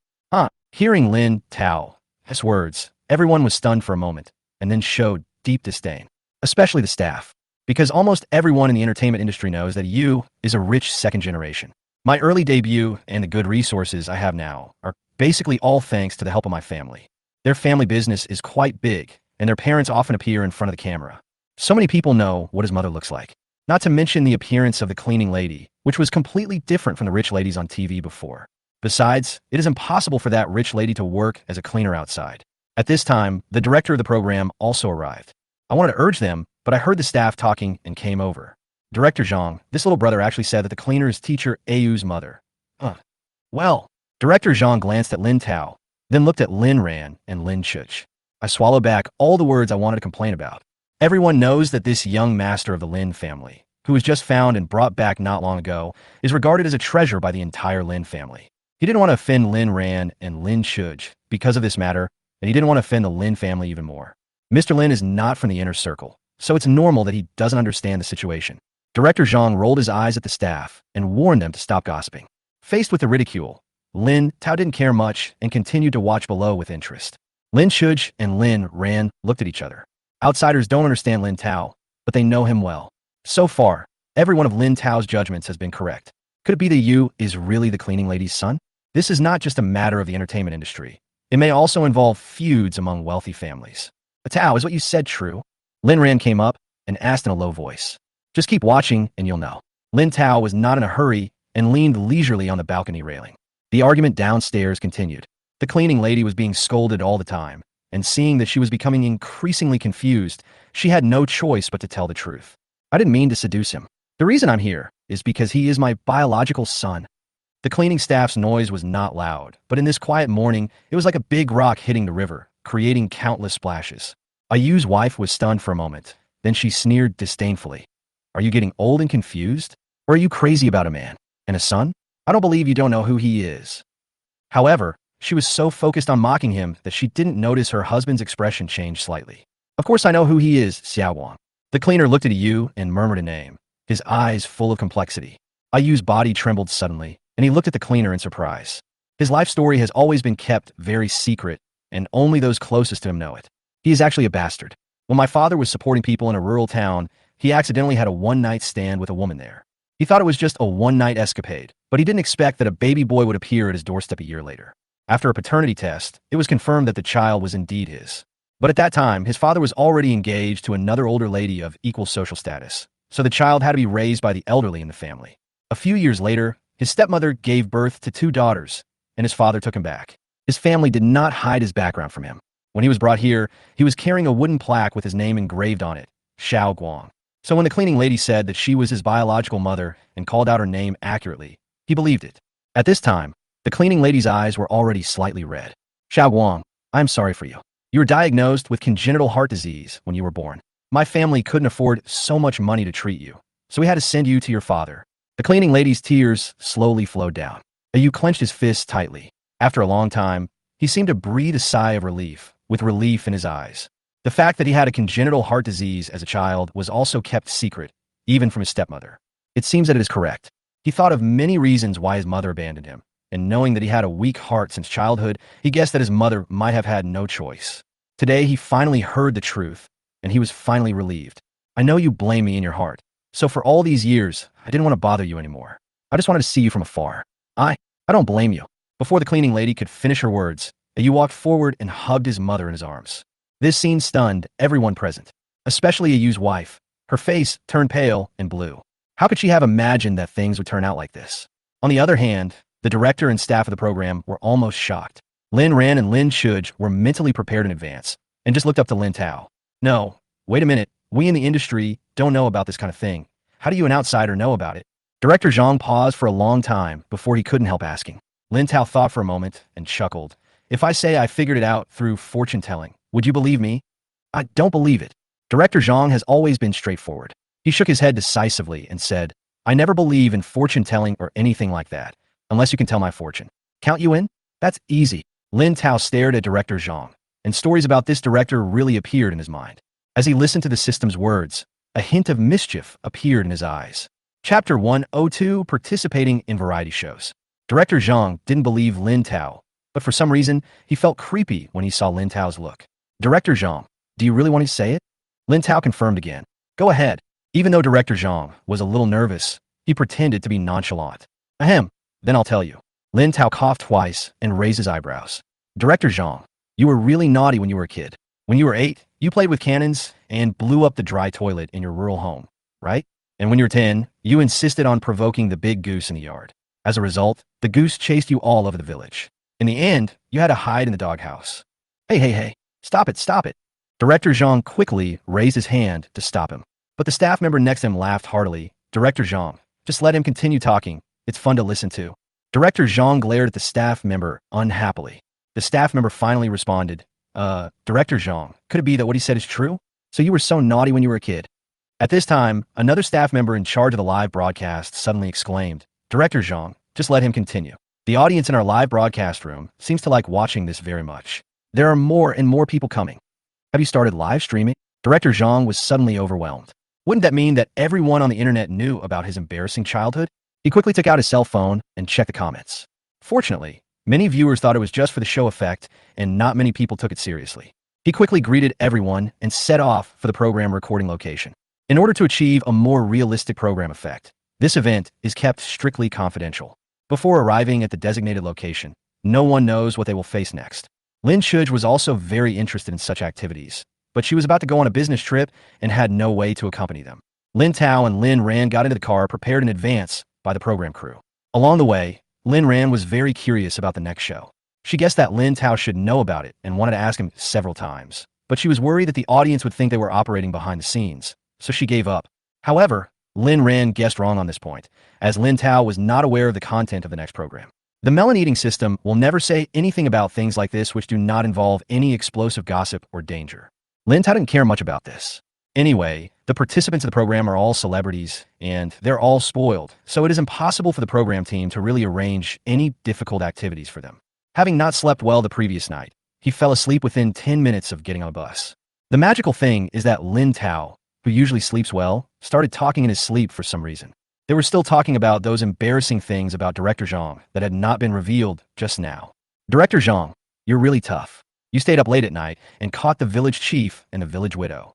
Hearing Lin Tao's words, everyone was stunned for a moment and then showed deep disdain, especially the staff, because almost everyone in the entertainment industry knows that Yu is a rich second generation. My early debut and the good resources I have now are basically all thanks to the help of my family. Their family business is quite big, and their parents often appear in front of the camera. So many people know what his mother looks like. Not to mention the appearance of the cleaning lady, which was completely different from the rich ladies on TV before. Besides, it is impossible for that rich lady to work as a cleaner outside. At this time, the director of the program also arrived. I wanted to urge them, but I heard the staff talking and came over. Director Zhang, this little brother actually said that the cleaner is teacher Ayu's mother. Well, Director Zhang glanced at Lin Tao, then looked at Lin Ran and Lin Chuch. I swallowed back all the words I wanted to complain about. Everyone knows that this young master of the Lin family, who was just found and brought back not long ago, is regarded as a treasure by the entire Lin family. He didn't want to offend Lin Ran and Lin Chuch because of this matter, and he didn't want to offend the Lin family even more. Mr. Lin is not from the inner circle, so it's normal that he doesn't understand the situation. Director Zhang rolled his eyes at the staff and warned them to stop gossiping. Faced with the ridicule, Lin Tao didn't care much and continued to watch below with interest. Lin Chuj and Lin Ran looked at each other. Outsiders don't understand Lin Tao, but they know him well. So far, every one of Lin Tao's judgments has been correct. Could it be that Yu is really the cleaning lady's son? This is not just a matter of the entertainment industry. It may also involve feuds among wealthy families. Tao, is what you said true? Lin Ran came up and asked in a low voice. Just keep watching and you'll know. Lin Tao was not in a hurry and leaned leisurely on the balcony railing. The argument downstairs continued. The cleaning lady was being scolded all the time, and seeing that she was becoming increasingly confused, she had no choice but to tell the truth. I didn't mean to seduce him. The reason I'm here is because he is my biological son. The cleaning staff's noise was not loud, but in this quiet morning, it was like a big rock hitting the river, creating countless splashes. Ayu's wife was stunned for a moment. Then she sneered disdainfully. Are you getting old and confused? Or are you crazy about a man and a son? I don't believe you don't know who he is. However, she was so focused on mocking him that she didn't notice her husband's expression change slightly. Of course I know who he is, Xiao Wang. The cleaner looked at Ayu and murmured a name, his eyes full of complexity. Ayu's body trembled suddenly, and he looked at the cleaner in surprise. His life story has always been kept very secret, and only those closest to him know it. He is actually a bastard. When my father was supporting people in a rural town, he accidentally had a one-night stand with a woman there. He thought it was just a one-night escapade, but he didn't expect that a baby boy would appear at his doorstep a year later. After a paternity test, it was confirmed that the child was indeed his. But at that time, his father was already engaged to another older lady of equal social status, so the child had to be raised by the elderly in the family. A few years later, his stepmother gave birth to 2 daughters, and his father took him back. His family did not hide his background from him. When he was brought here, he was carrying a wooden plaque with his name engraved on it, Xiao Guang. So when the cleaning lady said that she was his biological mother and called out her name accurately, he believed it. At this time, the cleaning lady's eyes were already slightly red. Xiao Guang, I'm sorry for you. You were diagnosed with congenital heart disease when you were born. My family couldn't afford so much money to treat you, so we had to send you to your father. The cleaning lady's tears slowly flowed down. Ayu clenched his fists tightly. After a long time, he seemed to breathe a sigh of relief, with relief in his eyes. The fact that he had a congenital heart disease as a child was also kept secret, even from his stepmother. It seems that it is correct. He thought of many reasons why his mother abandoned him, and knowing that he had a weak heart since childhood, he guessed that his mother might have had no choice. Today, he finally heard the truth, and he was finally relieved. I know you blame me in your heart, so for all these years, I didn't want to bother you anymore. I just wanted to see you from afar. I don't blame you. Before the cleaning lady could finish her words, Ayu walked forward and hugged his mother in his arms. This scene stunned everyone present, especially Ayu's wife. Her face turned pale and blue. How could she have imagined that things would turn out like this? On the other hand, the director and staff of the program were almost shocked. Lin Ran and Lin Chuj were mentally prepared in advance and just looked up to Lin Tao. No, wait a minute. We in the industry don't know about this kind of thing. How do you, an outsider, know about it? Director Zhang paused for a long time before he couldn't help asking. Lin Tao thought for a moment and chuckled. If I say I figured it out through fortune telling, would you believe me? I don't believe it. Director Zhang has always been straightforward. He shook his head decisively and said, I never believe in fortune telling or anything like that, unless you can tell my fortune. Count you in? That's easy. Lin Tao stared at Director Zhang, and stories about this director really appeared in his mind. As he listened to the system's words, a hint of mischief appeared in his eyes. Chapter 102, Participating in Variety Shows. Director Zhang didn't believe Lin Tao, but for some reason, he felt creepy when he saw Lin Tao's look. Director Zhang, do you really want to say it? Lin Tao confirmed again. Go ahead. Even though Director Zhang was a little nervous, he pretended to be nonchalant. Ahem, then I'll tell you. Lin Tao coughed twice and raised his eyebrows. Director Zhang, you were really naughty when you were a kid. When you were 8, you played with cannons and blew up the dry toilet in your rural home, right? And when you were 10, you insisted on provoking the big goose in the yard. As a result, the goose chased you all over the village. In the end, you had to hide in the doghouse. Hey, stop it, stop it. Director Zhang quickly raised his hand to stop him. But the staff member next to him laughed heartily. Director Zhang, just let him continue talking. It's fun to listen to. Director Zhang glared at the staff member unhappily. The staff member finally responded, Director Zhang, could it be that what he said is true? So you were so naughty when you were a kid? At this time, another staff member in charge of the live broadcast suddenly exclaimed, Director Zhang, just let him continue. The audience in our live broadcast room seems to like watching this very much. There are more and more people coming. Have you started live streaming? Director Zhang was suddenly overwhelmed. Wouldn't that mean that everyone on the internet knew about his embarrassing childhood? He quickly took out his cell phone and checked the comments. Fortunately, many viewers thought it was just for the show effect, and not many people took it seriously. He quickly greeted everyone and set off for the program recording location. In order to achieve a more realistic program effect, this event is kept strictly confidential. Before arriving at the designated location, no one knows what they will face next. Lin Chuj was also very interested in such activities, but she was about to go on a business trip and had no way to accompany them. Lin Tao and Lin Ran got into the car prepared in advance by the program crew. Along the way, Lin Ran was very curious about the next show. She guessed that Lin Tao should know about it and wanted to ask him several times, but she was worried that the audience would think they were operating behind the scenes, so she gave up. However, Lin Ran guessed wrong on this point, as Lin Tao was not aware of the content of the next program. The melon eating system will never say anything about things like this which do not involve any explosive gossip or danger. Lin Tao didn't care much about this. Anyway, the participants of the program are all celebrities, and they're all spoiled, so it is impossible for the program team to really arrange any difficult activities for them. Having not slept well the previous night, he fell asleep within 10 minutes of getting on a bus. The magical thing is that Lin Tao, who usually sleeps well, started talking in his sleep for some reason. They were still talking about those embarrassing things about Director Zhang that had not been revealed just now. Director Zhang, you're really tough. You stayed up late at night and caught the village chief and the village widow.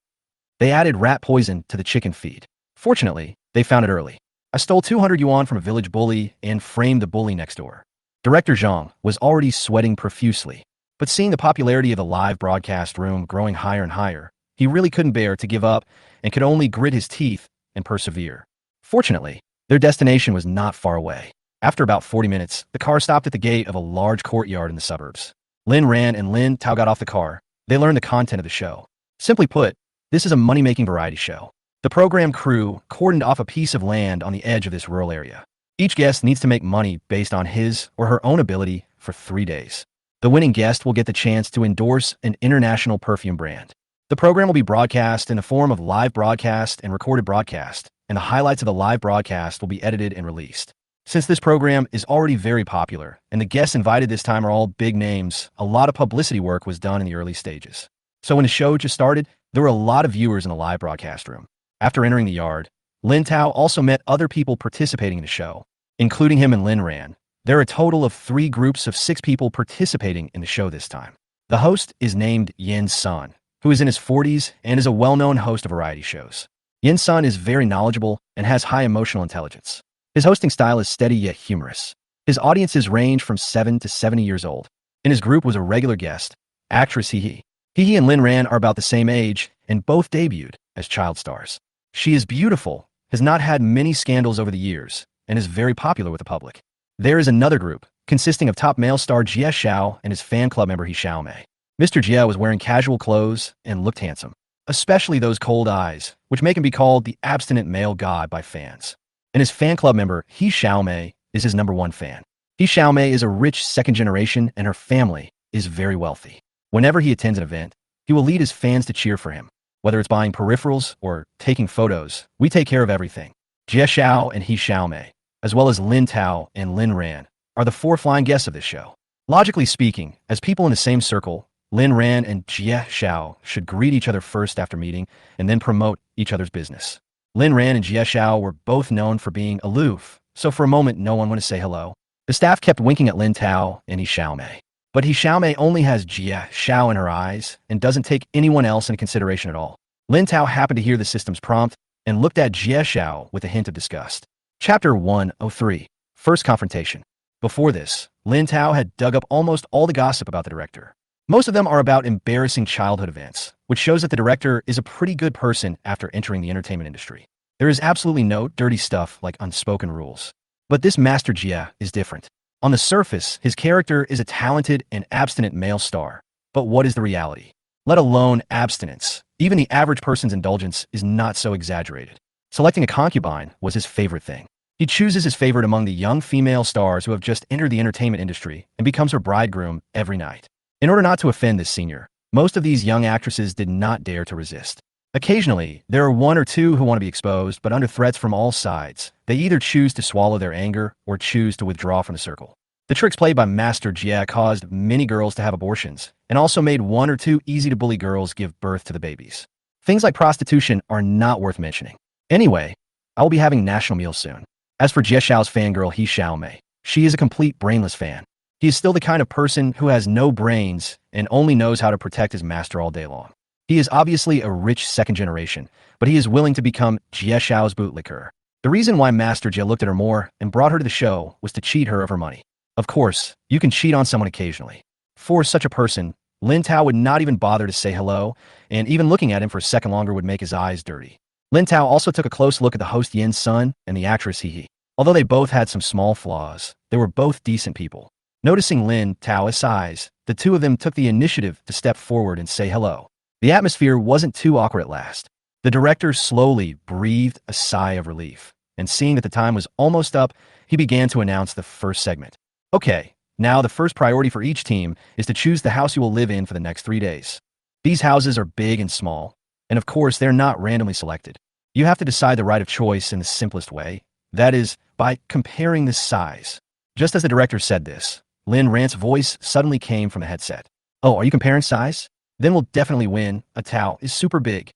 They added rat poison to the chicken feed. Fortunately, they found it early. I stole 200 yuan from a village bully and framed the bully next door. Director Zhang was already sweating profusely, but seeing the popularity of the live broadcast room growing higher and higher, he really couldn't bear to give up and could only grit his teeth and persevere. Fortunately, their destination was not far away. After about 40 minutes, the car stopped at the gate of a large courtyard in the suburbs. Lin Ran and Lin Tao got off the car. They learned the content of the show. Simply put, this is a money-making variety show. The program crew cordoned off a piece of land on the edge of this rural area. Each guest needs to make money based on his or her own ability for 3 days. The winning guest will get the chance to endorse an international perfume brand. The program will be broadcast in the form of live broadcast and recorded broadcast, and the highlights of the live broadcast will be edited and released. Since this program is already very popular, and the guests invited this time are all big names, a lot of publicity work was done in the early stages. So when the show just started, there were a lot of viewers in the live broadcast room. After entering the yard, Lin Tao also met other people participating in the show, including him and Lin Ran. There are a total of 3 groups of 6 people participating in the show this time. The host is named Yin Sun, who is in his 40s and is a well-known host of variety shows. Yin Sun is very knowledgeable and has high emotional intelligence. His hosting style is steady yet humorous. His audiences range from 7 to 70 years old. In his group was a regular guest, actress Hee. Hee and Lin Ran are about the same age and both debuted as child stars. She is beautiful, has not had many scandals over the years, and is very popular with the public. There is another group, consisting of top male star Jie Xiao and his fan club member He Xiaomei. Mr. Jie was wearing casual clothes and looked handsome, especially those cold eyes, which make him be called the abstinent male god by fans. And his fan club member He Xiaomei is his #1 fan. He Xiaomei is a rich second generation and her family is very wealthy. Whenever he attends an event, he will lead his fans to cheer for him. Whether it's buying peripherals or taking photos, we take care of everything. Jie Xiao and He Xiaomei, as well as Lin Tao and Lin Ran, are the 4 flying guests of this show. Logically speaking, as people in the same circle, Lin Ran and Jie Xiao should greet each other first after meeting and then promote each other's business. Lin Ran and Jie Xiao were both known for being aloof, so for a moment no one wanted to say hello. The staff kept winking at Lin Tao and He Xiaomei. But He Xiaomei only has Jie Xiao in her eyes and doesn't take anyone else into consideration at all. Lin Tao happened to hear the system's prompt and looked at Jie Xiao with a hint of disgust. Chapter 103. First Confrontation. Before this, Lin Tao had dug up almost all the gossip about the director. Most of them are about embarrassing childhood events, which shows that the director is a pretty good person after entering the entertainment industry. There is absolutely no dirty stuff like unspoken rules. But this Master Jia is different. On the surface, his character is a talented and abstinent male star. But what is the reality? Let alone abstinence. Even the average person's indulgence is not so exaggerated. Selecting a concubine was his favorite thing. He chooses his favorite among the young female stars who have just entered the entertainment industry and becomes her bridegroom every night. In order not to offend this senior, most of these young actresses did not dare to resist. Occasionally, there are one or two who want to be exposed, but under threats from all sides, they either choose to swallow their anger or choose to withdraw from the circle. The tricks played by Master Jia caused many girls to have abortions, and also made one or two easy-to-bully girls give birth to the babies. Things like prostitution are not worth mentioning. Anyway, I will be having national meals soon. As for Jie Xiao's fangirl He Xiaomei, she is a complete brainless fan. He is still the kind of person who has no brains and only knows how to protect his master all day long. He is obviously a rich second generation, but he is willing to become Jie Xiao's bootlicker. The reason why Master Jie looked at her more and brought her to the show was to cheat her of her money. Of course, you can cheat on someone occasionally. For such a person, Lin Tao would not even bother to say hello, and even looking at him for a second longer would make his eyes dirty. Lin Tao also took a close look at the host Yin's son and the actress He. Although they both had some small flaws, they were both decent people. Noticing Lin Tao's size, the two of them took the initiative to step forward and say hello. The atmosphere wasn't too awkward at last. The director slowly breathed a sigh of relief, and seeing that the time was almost up, he began to announce the first segment. Okay, now the first priority for each team is to choose the house you will live in for the next 3 days. These houses are big and small, and of course they're not randomly selected. You have to decide the right of choice in the simplest way, that is, by comparing the size. Just as the director said this, Lin Rand's voice suddenly came from the headset. Oh, are you comparing size? Then we'll definitely win. A Tao is super big.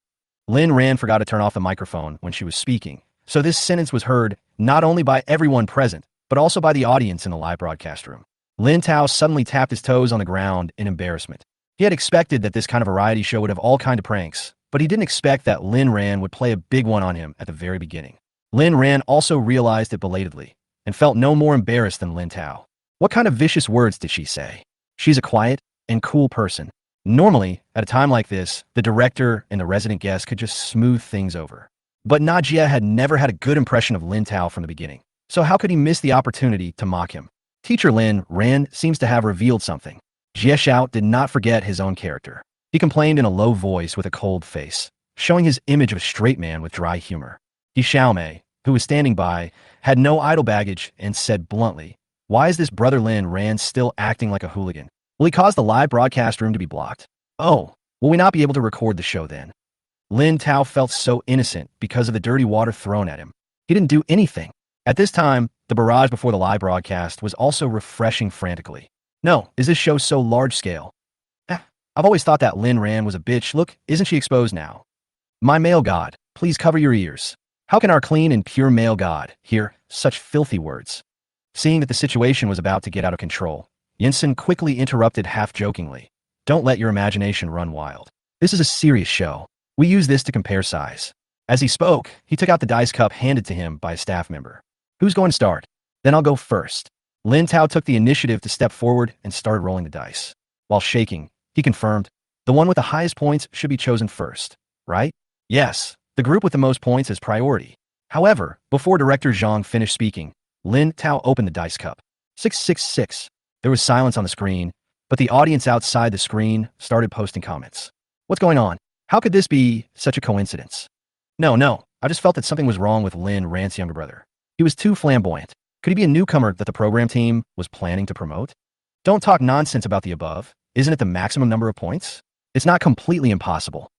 Lin Rand forgot to turn off the microphone when she was speaking, so this sentence was heard not only by everyone present, but also by the audience in the live broadcast room. Lin Tao suddenly tapped his toes on the ground in embarrassment. He had expected that this kind of variety show would have all kinds of pranks, but he didn't expect that Lin Rand would play a big one on him at the very beginning. Lin Rand also realized it belatedly, and felt no more embarrassed than Lin Tao. What kind of vicious words did she say? She's a quiet and cool person. Normally, at a time like this, the director and the resident guest could just smooth things over. But Na Jia had never had a good impression of Lin Tao from the beginning, so how could he miss the opportunity to mock him? Teacher Lin Rand seems to have revealed something. Jie Xiao did not forget his own character. He complained in a low voice with a cold face, showing his image of a straight man with dry humor. He Xiaomei, who was standing by, had no idle baggage and said bluntly, "Why is this brother Lin Rand still acting like a hooligan? Will he cause the live broadcast room to be blocked? Oh, will we not be able to record the show then?" Lin Tao felt so innocent because of the dirty water thrown at him. He didn't do anything. At this time, the barrage before the live broadcast was also refreshing frantically. No, is this show so large-scale? I've always thought that Lin Rand was a bitch. Look, isn't she exposed now? My male god, please cover your ears. How can our clean and pure male god hear such filthy words? Seeing that the situation was about to get out of control, Yinsen quickly interrupted half-jokingly. Don't let your imagination run wild. This is a serious show. We use this to compare size. As he spoke, he took out the dice cup handed to him by a staff member. Who's going to start? Then I'll go first. Lin Tao took the initiative to step forward and started rolling the dice. While shaking, he confirmed, the one with the highest points should be chosen first, right? Yes, the group with the most points is priority. However, before Director Zhang finished speaking, Lin Tao opened the dice cup. 666. There was silence on the screen, but the audience outside the screen started posting comments. What's going on? How could this be such a coincidence? No, I just felt that something was wrong with Lin Rand's younger brother. He was too flamboyant. Could he be a newcomer that the program team was planning to promote? Don't talk nonsense about the above. Isn't it the maximum number of points? It's not completely impossible.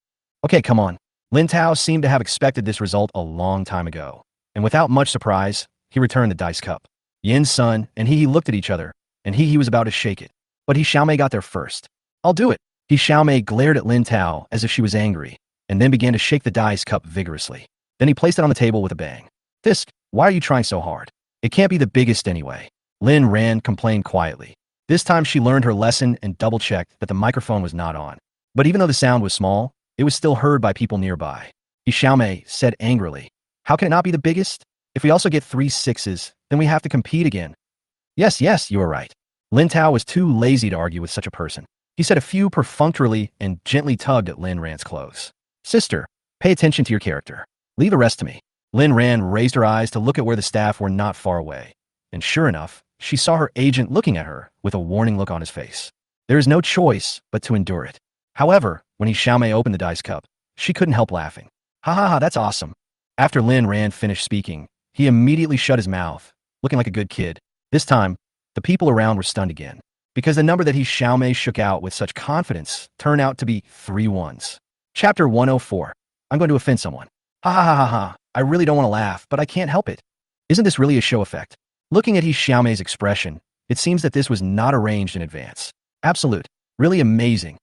Okay, come on. Lin Tao seemed to have expected this result a long time ago, and without much surprise, he returned the dice cup. Yin's son and He looked at each other, and He was about to shake it. But He Xiaomei got there first. I'll do it. He Xiaomei glared at Lin Tao as if she was angry, and then began to shake the dice cup vigorously. Then he placed it on the table with a bang. Fisk, why are you trying so hard? It can't be the biggest anyway. Lin Rand complained quietly. This time she learned her lesson and double-checked that the microphone was not on. But even though the sound was small, it was still heard by people nearby. He Xiaomei said angrily, how can it not be the biggest? If we also get 3 6s, then we have to compete again. Yes, you are right. Lin Tao was too lazy to argue with such a person. He said a few perfunctorily and gently tugged at Lin Rand's clothes. Sister, pay attention to your character. Leave the rest to me. Lin Ran raised her eyes to look at where the staff were not far away. And sure enough, she saw her agent looking at her with a warning look on his face. There is no choice but to endure it. However, when He Xiaomei opened the dice cup, she couldn't help laughing. Ha ha ha, that's awesome. After Lin Ran finished speaking, he immediately shut his mouth, looking like a good kid. This time, the people around were stunned again, because the number that He Xiaomei shook out with such confidence turned out to be 3 ones. Chapter 104. I'm going to offend someone. Ha ha ha ha ha. I really don't want to laugh, but I can't help it. Isn't this really a show effect? Looking at He Xiaomei's expression, it seems that this was not arranged in advance. Absolute. Really amazing.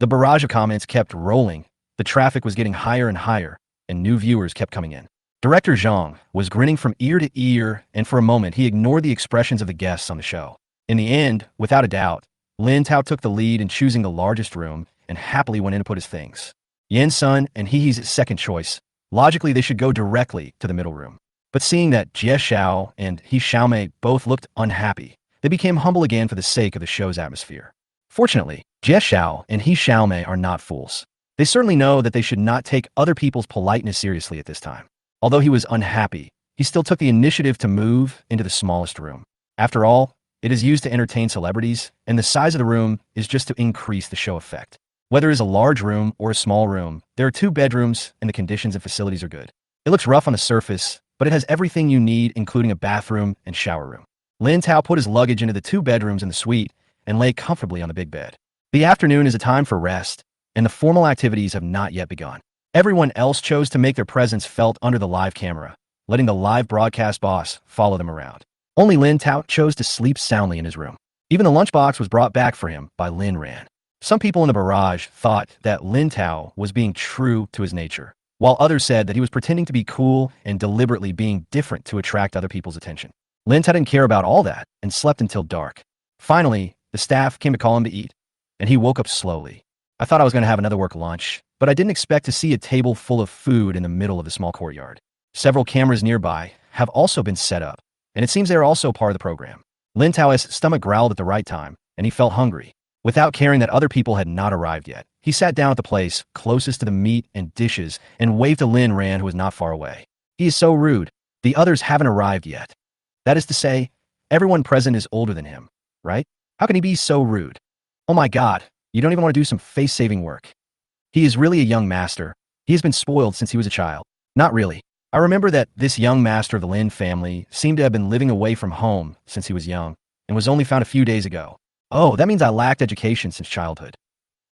The barrage of comments kept rolling, the traffic was getting higher and higher, and new viewers kept coming in. Director Zhang was grinning from ear to ear, and for a moment he ignored the expressions of the guests on the show. In the end, without a doubt, Lin Tao took the lead in choosing the largest room and happily went in to put his things. Yin Sun and He's second choice. Logically, they should go directly to the middle room. But seeing that Jie Xiao and He Xiaomei both looked unhappy, they became humble again for the sake of the show's atmosphere. Fortunately, Jie Xiao and He Xiaomei are not fools. They certainly know that they should not take other people's politeness seriously at this time. Although he was unhappy, he still took the initiative to move into the smallest room. After all, it is used to entertain celebrities, and the size of the room is just to increase the show effect. Whether it is a large room or a small room, there are 2 bedrooms and the conditions and facilities are good. It looks rough on the surface, but it has everything you need, including a bathroom and shower room. Lin Tao put his luggage into the 2 bedrooms in the suite and lay comfortably on the big bed. The afternoon is a time for rest, and the formal activities have not yet begun. Everyone else chose to make their presence felt under the live camera, letting the live broadcast boss follow them around. Only Lin Tao chose to sleep soundly in his room. Even the lunchbox was brought back for him by Lin Ran. Some people in the barrage thought that Lin Tao was being true to his nature, while others said that he was pretending to be cool and deliberately being different to attract other people's attention. Lin Tao didn't care about all that and slept until dark. Finally, the staff came to call him to eat, and he woke up slowly. I thought I was going to have another work lunch, but I didn't expect to see a table full of food in the middle of the small courtyard. Several cameras nearby have also been set up, and it seems they are also part of the program. Lin Tao's stomach growled at the right time, and he felt hungry. Without caring that other people had not arrived yet, he sat down at the place closest to the meat and dishes and waved to Lin Ran, who was not far away. He is so rude. The others haven't arrived yet. That is to say, everyone present is older than him, right? How can he be so rude? Oh my God, you don't even want to do some face-saving work. He is really a young master. He has been spoiled since he was a child. Not really. I remember that this young master of the Lin family seemed to have been living away from home since he was young and was only found a few days ago. Oh, that means I lacked education since childhood.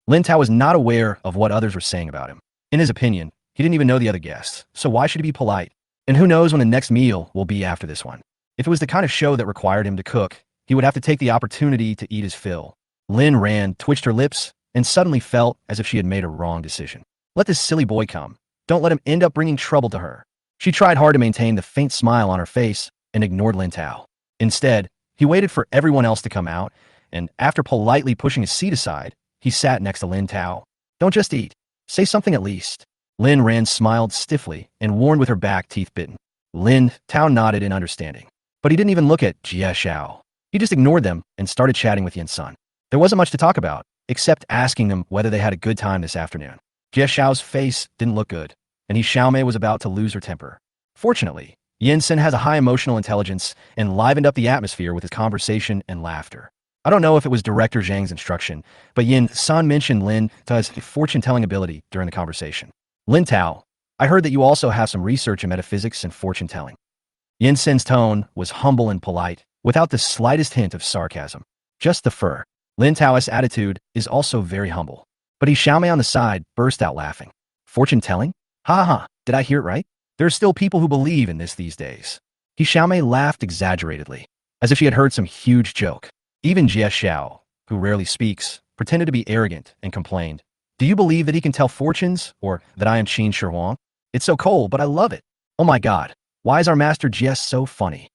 Lin Tao was not aware of what others were saying about him. In his opinion, he didn't even know the other guests, so why should he be polite? And who knows when the next meal will be after this one. If it was the kind of show that required him to cook, he would have to take the opportunity to eat his fill. Lin Ran twitched her lips and suddenly felt as if she had made a wrong decision. Let this silly boy come. Don't let him end up bringing trouble to her. She tried hard to maintain the faint smile on her face and ignored Lin Tao. Instead, he waited for everyone else to come out, and after politely pushing his seat aside, he sat next to Lin Tao. Don't just eat. Say something at least. Lin Ran smiled stiffly and warned with her back teeth bitten. Lin Tao nodded in understanding. But he didn't even look at Jie Xiao. He just ignored them and started chatting with Yin Sun. There wasn't much to talk about, except asking them whether they had a good time this afternoon. Jie Xiao's face didn't look good, and He Xiaomei was about to lose her temper. Fortunately, Yin Sun has a high emotional intelligence and livened up the atmosphere with his conversation and laughter. I don't know if it was Director Zhang's instruction, but Yin Sun mentioned Lin Tao's fortune-telling ability during the conversation. Lin Tao, I heard that you also have some research in metaphysics and fortune-telling. Yin Sun's tone was humble and polite, without the slightest hint of sarcasm. Just the fur. Lin Tao's attitude is also very humble. But He Xiaomei on the side burst out laughing. Fortune-telling? Ha ha ha, did I hear it right? There are still people who believe in this these days. He Xiaomei laughed exaggeratedly, as if she had heard some huge joke. Even Jie Xiao, who rarely speaks, pretended to be arrogant and complained. Do you believe that he can tell fortunes, or that I am Qin Shi Huang? It's so cold, but I love it. Oh my God, why is our master Jie so funny?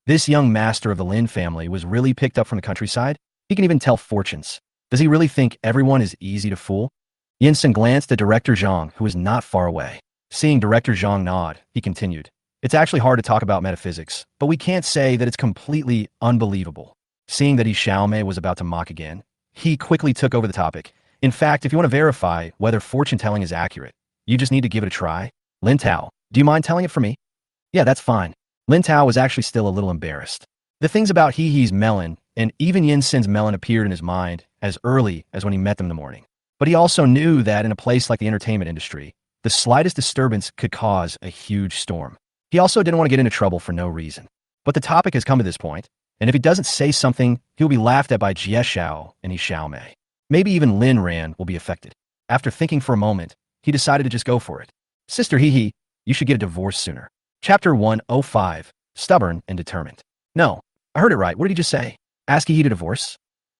This young master of the Lin family was really picked up from the countryside. He can even tell fortunes. Does he really think everyone is easy to fool? Yin Sun glanced at Director Zhang, who was not far away. Seeing Director Zhang nod, he continued. It's actually hard to talk about metaphysics, but we can't say that it's completely unbelievable. Seeing that He Xiaomei was about to mock again, he quickly took over the topic. In fact, if you want to verify whether fortune-telling is accurate, you just need to give it a try. Lin Tao, do you mind telling it for me? Yeah, that's fine. Lin Tao was actually still a little embarrassed. The things about He's melon and even Yin Sin's melon appeared in his mind as early as when he met them in the morning. But he also knew that in a place like the entertainment industry, the slightest disturbance could cause a huge storm. He also didn't want to get into trouble for no reason. But the topic has come to this point, and if he doesn't say something, he'll be laughed at by Jie Xiao and He Xiaomei. Maybe even Lin Ran will be affected. After thinking for a moment, he decided to just go for it. Sister He, you should get a divorce sooner. Chapter 105, Stubborn and Determined. No, I heard it right. What did he just say? Ask He to divorce?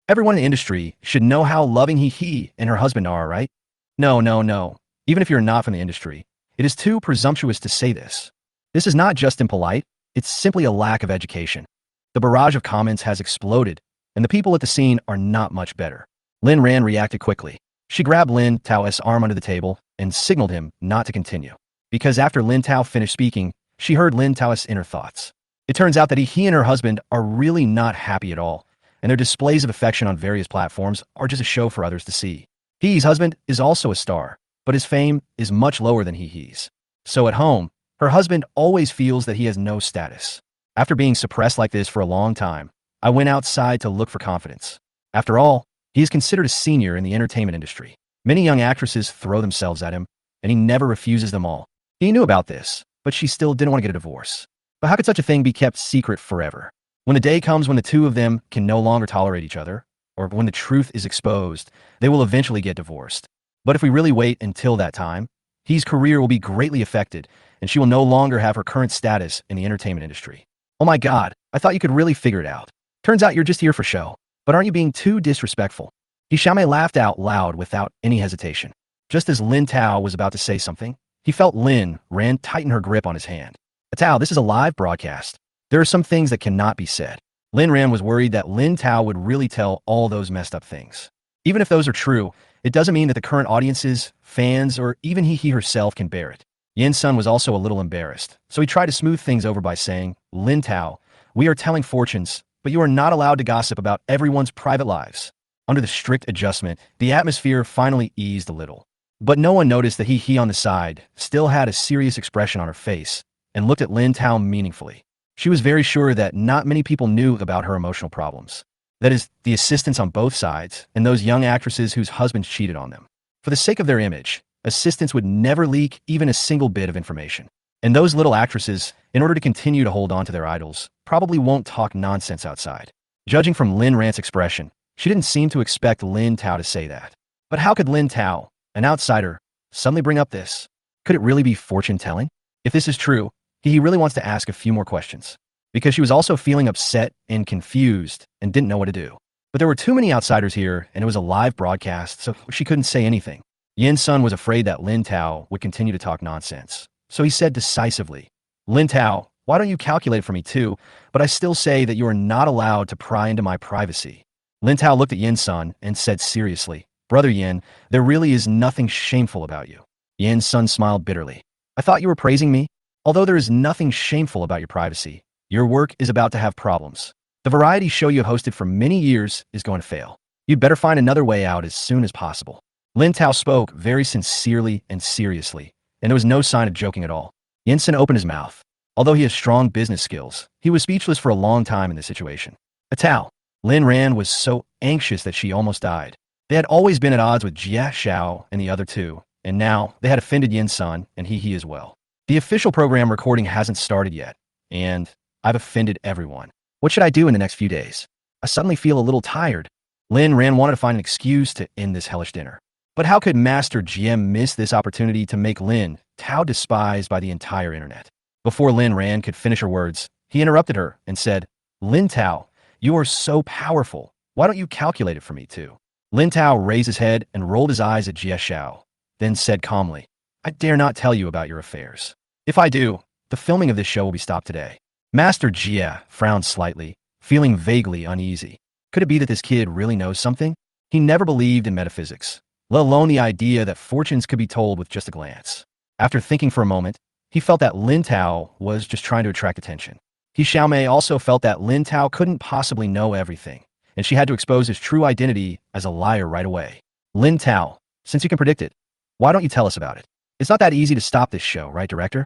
Everyone in the industry should know how loving He and her husband are, right? No, no, no. Even if you're not from the industry, it is too presumptuous to say this. This is not just impolite, it's simply a lack of education. The barrage of comments has exploded, and the people at the scene are not much better. Lin Ran reacted quickly. She grabbed Lin Tao's arm under the table and signaled him not to continue. Because after Lin Tao finished speaking, she heard Lin Tao's inner thoughts. It turns out that he and her husband are really not happy at all, and their displays of affection on various platforms are just a show for others to see. He's husband is also a star, but his fame is much lower than He's. So at home, her husband always feels that he has no status. After being suppressed like this for a long time, I went outside to look for confidence. After all, he is considered a senior in the entertainment industry. Many young actresses throw themselves at him, and he never refuses them all. He knew about this, but she still didn't want to get a divorce. But how could such a thing be kept secret forever? When the day comes when the two of them can no longer tolerate each other, or when the truth is exposed, they will eventually get divorced. But if we really wait until that time, He's career will be greatly affected, and she will no longer have her current status in the entertainment industry. Oh my God, I thought you could really figure it out. Turns out you're just here for show. But aren't you being too disrespectful? He Xiaomei laughed out loud without any hesitation. Just as Lin Tao was about to say something, he felt Lin Ran tighten her grip on his hand. Tao, this is a live broadcast. There are some things that cannot be said. Lin Ran was worried that Lin Tao would really tell all those messed up things. Even if those are true, it doesn't mean that the current audiences, fans, or even he herself can bear it. Yin Sun was also a little embarrassed, so he tried to smooth things over by saying, Lin Tao, we are telling fortunes, but you are not allowed to gossip about everyone's private lives. Under the strict adjustment, the atmosphere finally eased a little. But no one noticed that he on the side still had a serious expression on her face and looked at Lin Tao meaningfully. She was very sure that not many people knew about her emotional problems. That is, the assistants on both sides and those young actresses whose husbands cheated on them. For the sake of their image, assistants would never leak even a single bit of information. And those little actresses, in order to continue to hold on to their idols, probably won't talk nonsense outside. Judging from Lin Rant's expression, she didn't seem to expect Lin Tao to say that. But how could Lin Tao, an outsider, suddenly bring up this? Could it really be fortune-telling? If this is true, he really wants to ask a few more questions. Because she was also feeling upset and confused and didn't know what to do. But there were too many outsiders here, and it was a live broadcast, so she couldn't say anything. Yin Sun was afraid that Lin Tao would continue to talk nonsense. So he said decisively, Lin Tao, why don't you calculate for me too, but I still say that you are not allowed to pry into my privacy. Lin Tao looked at Yin Sun and said seriously, Brother Yin, there really is nothing shameful about you. Yin Sun smiled bitterly. I thought you were praising me? Although there is nothing shameful about your privacy, your work is about to have problems. The variety show you have hosted for many years is going to fail. You'd better find another way out as soon as possible. Lin Tao spoke very sincerely and seriously, and there was no sign of joking at all. Yin Sun opened his mouth. Although he has strong business skills, he was speechless for a long time in this situation. Tao, Lin Ran was so anxious that she almost died. They had always been at odds with Jie Xiao and the other two, and now they had offended Yin Sun and he as well. The official program recording hasn't started yet, and I've offended everyone. What should I do in the next few days? I suddenly feel a little tired. Lin Ran wanted to find an excuse to end this hellish dinner. But how could Master GM miss this opportunity to make Lin Tao despised by the entire internet? Before Lin Ran could finish her words, he interrupted her and said, Lin Tao, you are so powerful. Why don't you calculate it for me too? Lin Tao raised his head and rolled his eyes at Jie Xiao, then said calmly, I dare not tell you about your affairs. If I do, the filming of this show will be stopped today. Master Jie frowned slightly, feeling vaguely uneasy. Could it be that this kid really knows something? He never believed in metaphysics, let alone the idea that fortunes could be told with just a glance. After thinking for a moment, he felt that Lin Tao was just trying to attract attention. He Xiaomei also felt that Lin Tao couldn't possibly know everything, and she had to expose his true identity as a liar right away. Lin Tao, since you can predict it, why don't you tell us about it? It's not that easy to stop this show, right, director?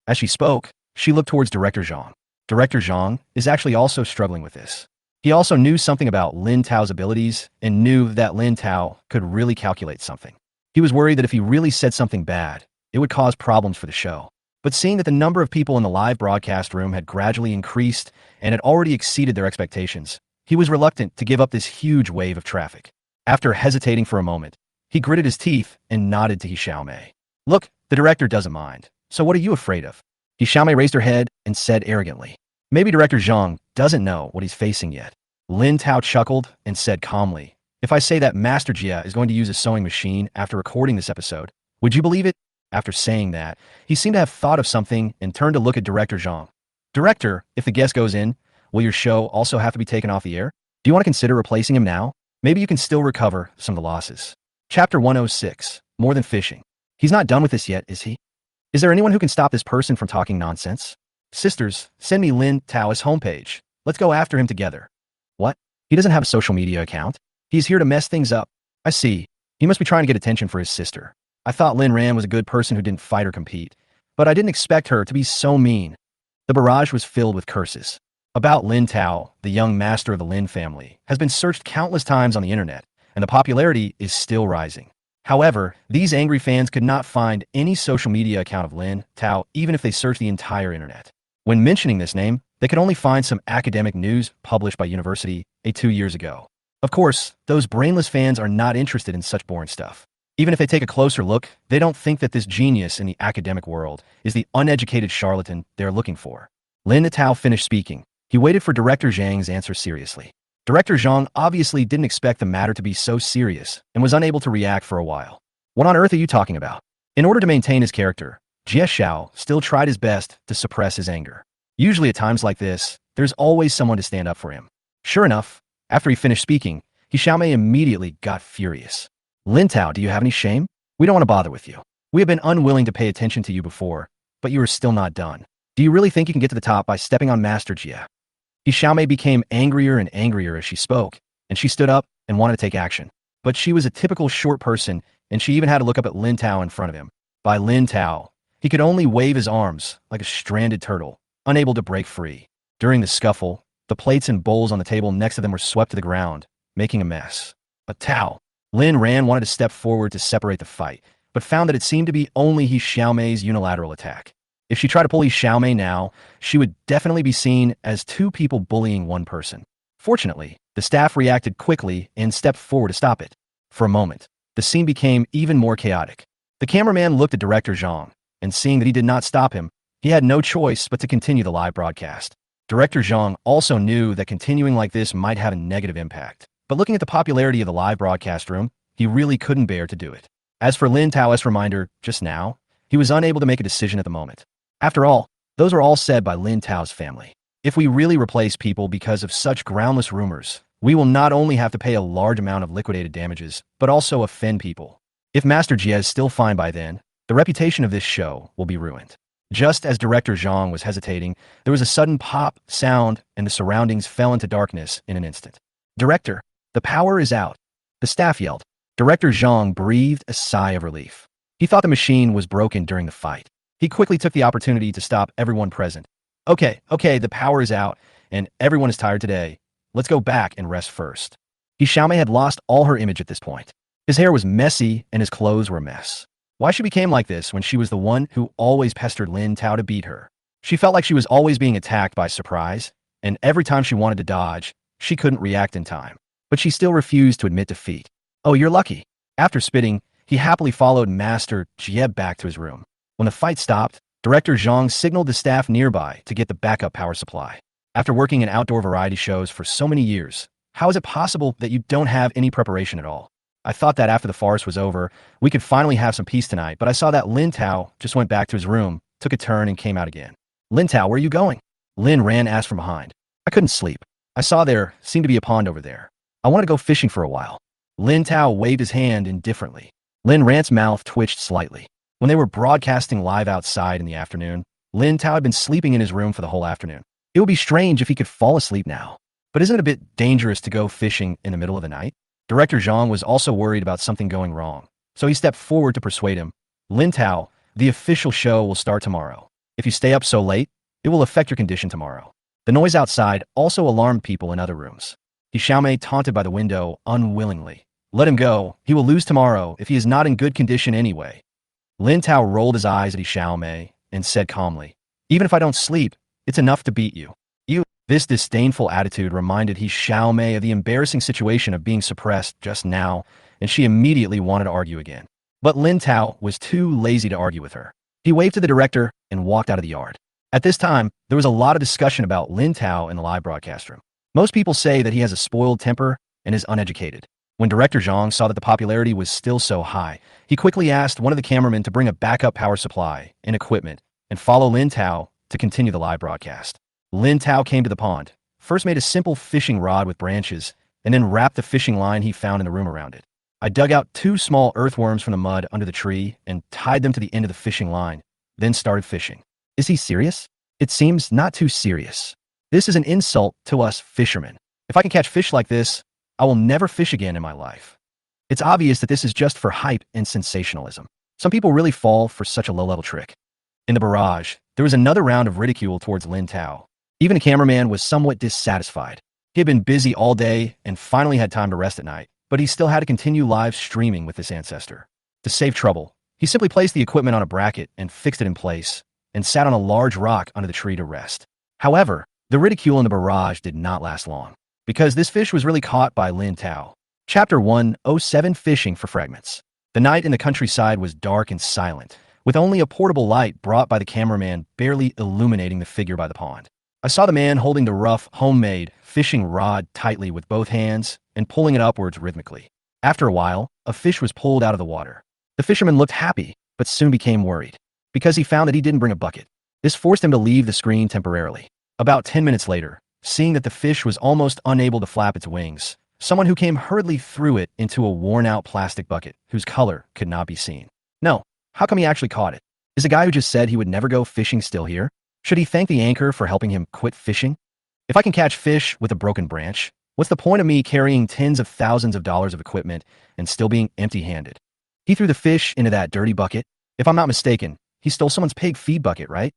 As she spoke, She looked towards Director Zhang. Director Zhang is actually also struggling with this. He also knew something about Lin Tao's abilities and knew that Lin Tao could really calculate something. He was worried that if he really said something bad, it would cause problems for the show. But seeing that the number of people in the live broadcast room had gradually increased and had already exceeded their expectations, he was reluctant to give up this huge wave of traffic. After hesitating for a moment, he gritted his teeth and nodded to Xiaomei. Look, the director doesn't mind. So what are you afraid of? Xiaomei raised her head and said arrogantly. Maybe Director Zhang doesn't know what he's facing yet. Lin Tao chuckled and said calmly, if I say that Master Jia is going to use a sewing machine after recording this episode, would you believe it? After saying that, he seemed to have thought of something and turned to look at Director Zhang. Director, if the guest goes in, will your show also have to be taken off the air? Do you want to consider replacing him now? Maybe you can still recover some of the losses. Chapter 106, More Than Fishing. He's not done with this yet, is he? Is there anyone who can stop this person from talking nonsense? Sisters, send me Lin Tao's homepage. Let's go after him together. What? He doesn't have a social media account. He's here to mess things up. I see. He must be trying to get attention for his sister. I thought Lin Ran was a good person who didn't fight or compete, but I didn't expect her to be so mean. The barrage was filled with curses. About Lin Tao, the young master of the Lin family, has been searched countless times on the internet, and the popularity is still rising. However, these angry fans could not find any social media account of Lin Tao even if they searched the entire internet. When mentioning this name, they could only find some academic news published by University 2 years ago. Of course, those brainless fans are not interested in such boring stuff. Even if they take a closer look, they don't think that this genius in the academic world is the uneducated charlatan they're looking for. Lin Tao finished speaking. He waited for Director Zhang's answer seriously. Director Zhang obviously didn't expect the matter to be so serious and was unable to react for a while. What on earth are you talking about? In order to maintain his character, Jie Xiao still tried his best to suppress his anger. Usually at times like this, there's always someone to stand up for him. Sure enough, after he finished speaking, Xiaomei immediately got furious. Lin Tao, do you have any shame? We don't want to bother with you. We have been unwilling to pay attention to you before, but you are still not done. Do you really think you can get to the top by stepping on Master Jia? Xiaomei became angrier and angrier as she spoke, and she stood up and wanted to take action. But she was a typical short person, and she even had to look up at Lin Tao in front of him. By Lin Tao, he could only wave his arms like a stranded turtle, unable to break free. During the scuffle, the plates and bowls on the table next to them were swept to the ground, making a mess. But Tao, Lin Ran wanted to step forward to separate the fight, but found that it seemed to be only Xiaomei's unilateral attack. If she tried to pull Xiaomei now, she would definitely be seen as two people bullying one person. Fortunately, the staff reacted quickly and stepped forward to stop it. For a moment, the scene became even more chaotic. The cameraman looked at Director Zhang, and seeing that he did not stop him, he had no choice but to continue the live broadcast. Director Zhang also knew that continuing like this might have a negative impact, but looking at the popularity of the live broadcast room, he really couldn't bear to do it. As for Lin Tao's reminder just now, he was unable to make a decision at the moment. After all, those were all said by Lin Tao's family. If we really replace people because of such groundless rumors, we will not only have to pay a large amount of liquidated damages, but also offend people. If Master Jia is still fine by then, the reputation of this show will be ruined. Just as Director Zhang was hesitating, there was a sudden pop sound and the surroundings fell into darkness in an instant. Director, the power is out. The staff yelled. Director Zhang breathed a sigh of relief. He thought the machine was broken during the fight. He quickly took the opportunity to stop everyone present. Okay, the power is out, and everyone is tired today. Let's go back and rest first. Xiaomei had lost all her image at this point. His hair was messy, and his clothes were a mess. Why she became like this when she was the one who always pestered Lin Tao to beat her? She felt like she was always being attacked by surprise, and every time she wanted to dodge, she couldn't react in time. But she still refused to admit defeat. Oh, you're lucky. After spitting, he happily followed Master Jie back to his room. When the fight stopped, Director Zhang signaled the staff nearby to get the backup power supply. After working in outdoor variety shows for so many years, how is it possible that you don't have any preparation at all? I thought that after the farce was over, we could finally have some peace tonight, but I saw that Lin Tao just went back to his room, took a turn, and came out again. Lin Tao, where are you going? Lin Ran asked from behind. I couldn't sleep. I saw there seemed to be a pond over there. I want to go fishing for a while. Lin Tao waved his hand indifferently. Lin Ran's mouth twitched slightly. When they were broadcasting live outside in the afternoon, Lin Tao had been sleeping in his room for the whole afternoon. It would be strange if he could fall asleep now. But isn't it a bit dangerous to go fishing in the middle of the night? Director Zhang was also worried about something going wrong, so he stepped forward to persuade him. Lin Tao, the official show will start tomorrow. If you stay up so late, It will affect your condition tomorrow. The noise outside also alarmed people in other rooms. Xiaomei taunted by the window unwillingly. Let him go. He will lose tomorrow if he is not in good condition anyway. Lin Tao rolled his eyes at Xiaomei and said calmly, even if I don't sleep, it's enough to beat you. This disdainful attitude reminded Xiaomei of the embarrassing situation of being suppressed just now, and she immediately wanted to argue again. But Lin Tao was too lazy to argue with her. He waved to the director and walked out of the yard. At this time, there was a lot of discussion about Lin Tao in the live broadcast room. Most people say that he has a spoiled temper and is uneducated. When Director Zhang saw that the popularity was still so high, he quickly asked one of the cameramen to bring a backup power supply and equipment and follow Lin Tao to continue the live broadcast. Lin Tao came to the pond, first made a simple fishing rod with branches, and then wrapped the fishing line he found in the room around it. I dug out 2 small earthworms from the mud under the tree and tied them to the end of the fishing line, then started fishing. Is he serious? It seems not too serious. This is an insult to us fishermen. If I can catch fish like this, I will never fish again in my life. It's obvious that this is just for hype and sensationalism. Some people really fall for such a low-level trick. In the barrage, there was another round of ridicule towards Lin Tao. Even the cameraman was somewhat dissatisfied. He had been busy all day and finally had time to rest at night, but he still had to continue live streaming with this ancestor. To save trouble, he simply placed the equipment on a bracket and fixed it in place, and sat on a large rock under the tree to rest. However, the ridicule in the barrage did not last long, because this fish was really caught by Lin Tao. Chapter 107 Fishing for Fragments. The night in the countryside was dark and silent, with only a portable light brought by the cameraman barely illuminating the figure by the pond. I saw the man holding the rough, homemade fishing rod tightly with both hands and pulling it upwards rhythmically. After a while, a fish was pulled out of the water. The fisherman looked happy, but soon became worried, because he found that he didn't bring a bucket. This forced him to leave the screen temporarily. About 10 minutes later, seeing that the fish was almost unable to flap its wings, someone who came hurriedly threw it into a worn-out plastic bucket whose color could not be seen. No, how come he actually caught it? Is the guy who just said he would never go fishing still here? Should he thank the anchor for helping him quit fishing? If I can catch fish with a broken branch, what's the point of me carrying tens of thousands of dollars of equipment and still being empty-handed? He threw the fish into that dirty bucket. If I'm not mistaken, he stole someone's pig feed bucket, right?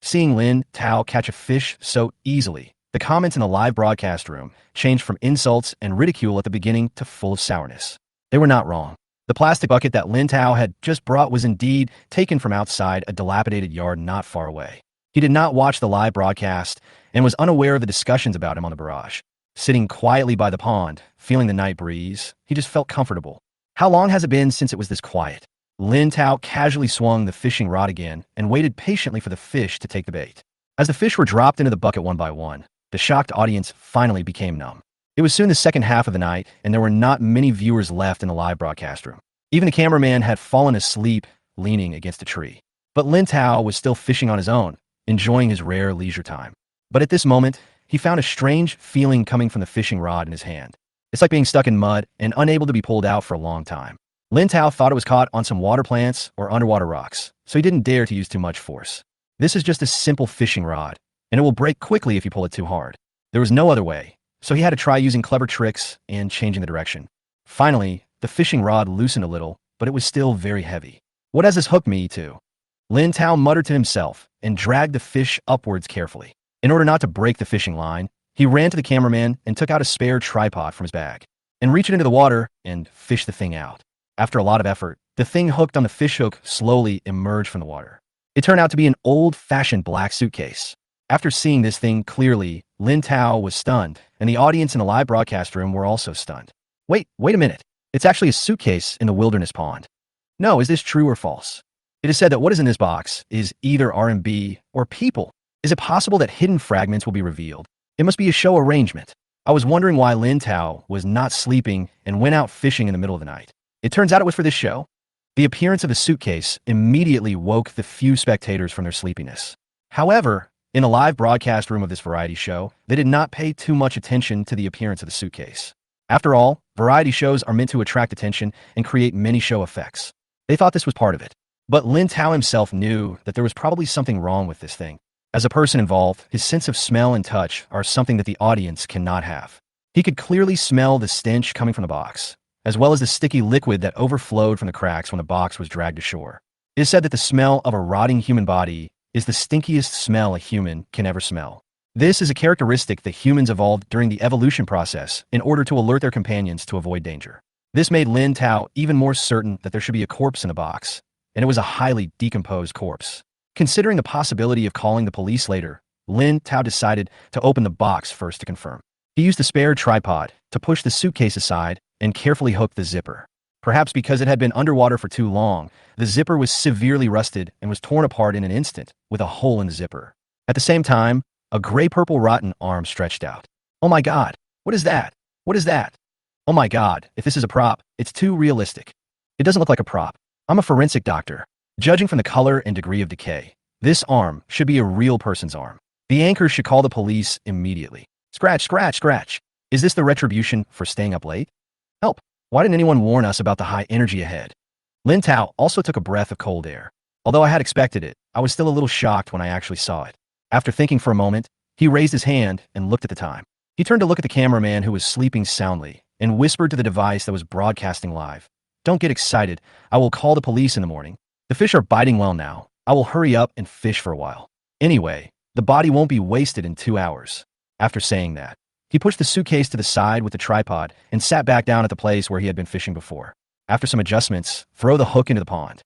Seeing Lin Tao catch a fish so easily, the comments in the live broadcast room changed from insults and ridicule at the beginning to full of sourness. They were not wrong. The plastic bucket that Lin Tao had just brought was indeed taken from outside a dilapidated yard not far away. He did not watch the live broadcast and was unaware of the discussions about him on the barrage. Sitting quietly by the pond, feeling the night breeze, he just felt comfortable. How long has it been since it was this quiet? Lin Tao casually swung the fishing rod again and waited patiently for the fish to take the bait. As the fish were dropped into the bucket one by one, the shocked audience finally became numb. It was soon the second half of the night, and there were not many viewers left in the live broadcast room. Even the cameraman had fallen asleep, leaning against a tree. But Lin Tao was still fishing on his own, enjoying his rare leisure time. But at this moment, he found a strange feeling coming from the fishing rod in his hand. It's like being stuck in mud and unable to be pulled out for a long time. Lin Tao thought it was caught on some water plants or underwater rocks, so he didn't dare to use too much force. This is just a simple fishing rod, and it will break quickly if you pull it too hard. There was no other way, so he had to try using clever tricks and changing the direction. Finally, the fishing rod loosened a little, but it was still very heavy. What has this hooked me to? Lin Tao muttered to himself and dragged the fish upwards carefully. In order not to break the fishing line, he ran to the cameraman and took out a spare tripod from his bag and reached it into the water and fished the thing out. After a lot of effort, the thing hooked on the fishhook slowly emerged from the water. It turned out to be an old-fashioned black suitcase. After seeing this thing clearly, Lin Tao was stunned, and the audience in the live broadcast room were also stunned. Wait a minute. It's actually a suitcase in the wilderness pond. No, is this true or false? It is said that what is in this box is either RMB or people. Is it possible that hidden fragments will be revealed? It must be a show arrangement. I was wondering why Lin Tao was not sleeping and went out fishing in the middle of the night. It turns out it was for this show. The appearance of the suitcase immediately woke the few spectators from their sleepiness. However, in the live broadcast room of this variety show, they did not pay too much attention to the appearance of the suitcase. After all, variety shows are meant to attract attention and create many show effects. They thought this was part of it. But Lin Tao himself knew that there was probably something wrong with this thing. As a person involved, his sense of smell and touch are something that the audience cannot have. He could clearly smell the stench coming from the box, as well as the sticky liquid that overflowed from the cracks when the box was dragged ashore. It is said that the smell of a rotting human body is the stinkiest smell a human can ever smell. This is a characteristic that humans evolved during the evolution process in order to alert their companions to avoid danger. This made Lin Tao even more certain that there should be a corpse in a box, and it was a highly decomposed corpse. Considering the possibility of calling the police later, Lin Tao decided to open the box first to confirm. He used the spare tripod to push the suitcase aside and carefully hook the zipper. Perhaps because it had been underwater for too long, the zipper was severely rusted and was torn apart in an instant, with a hole in the zipper. At the same time, a gray-purple rotten arm stretched out. Oh my god, what is that? What is that? Oh my god, if this is a prop, it's too realistic. It doesn't look like a prop. I'm a forensic doctor. Judging from the color and degree of decay, this arm should be a real person's arm. The anchors should call the police immediately. Scratch, scratch, scratch. Is this the retribution for staying up late? Help. Why didn't anyone warn us about the high energy ahead? Lin Tao also took a breath of cold air. Although I had expected it, I was still a little shocked when I actually saw it. After thinking for a moment, he raised his hand and looked at the time. He turned to look at the cameraman who was sleeping soundly and whispered to the device that was broadcasting live. Don't get excited. I will call the police in the morning. The fish are biting well now. I will hurry up and fish for a while. Anyway, the body won't be wasted in 2 hours. After saying that, he pushed the suitcase to the side with the tripod and sat back down at the place where he had been fishing before. After some adjustments, throw the hook into the pond.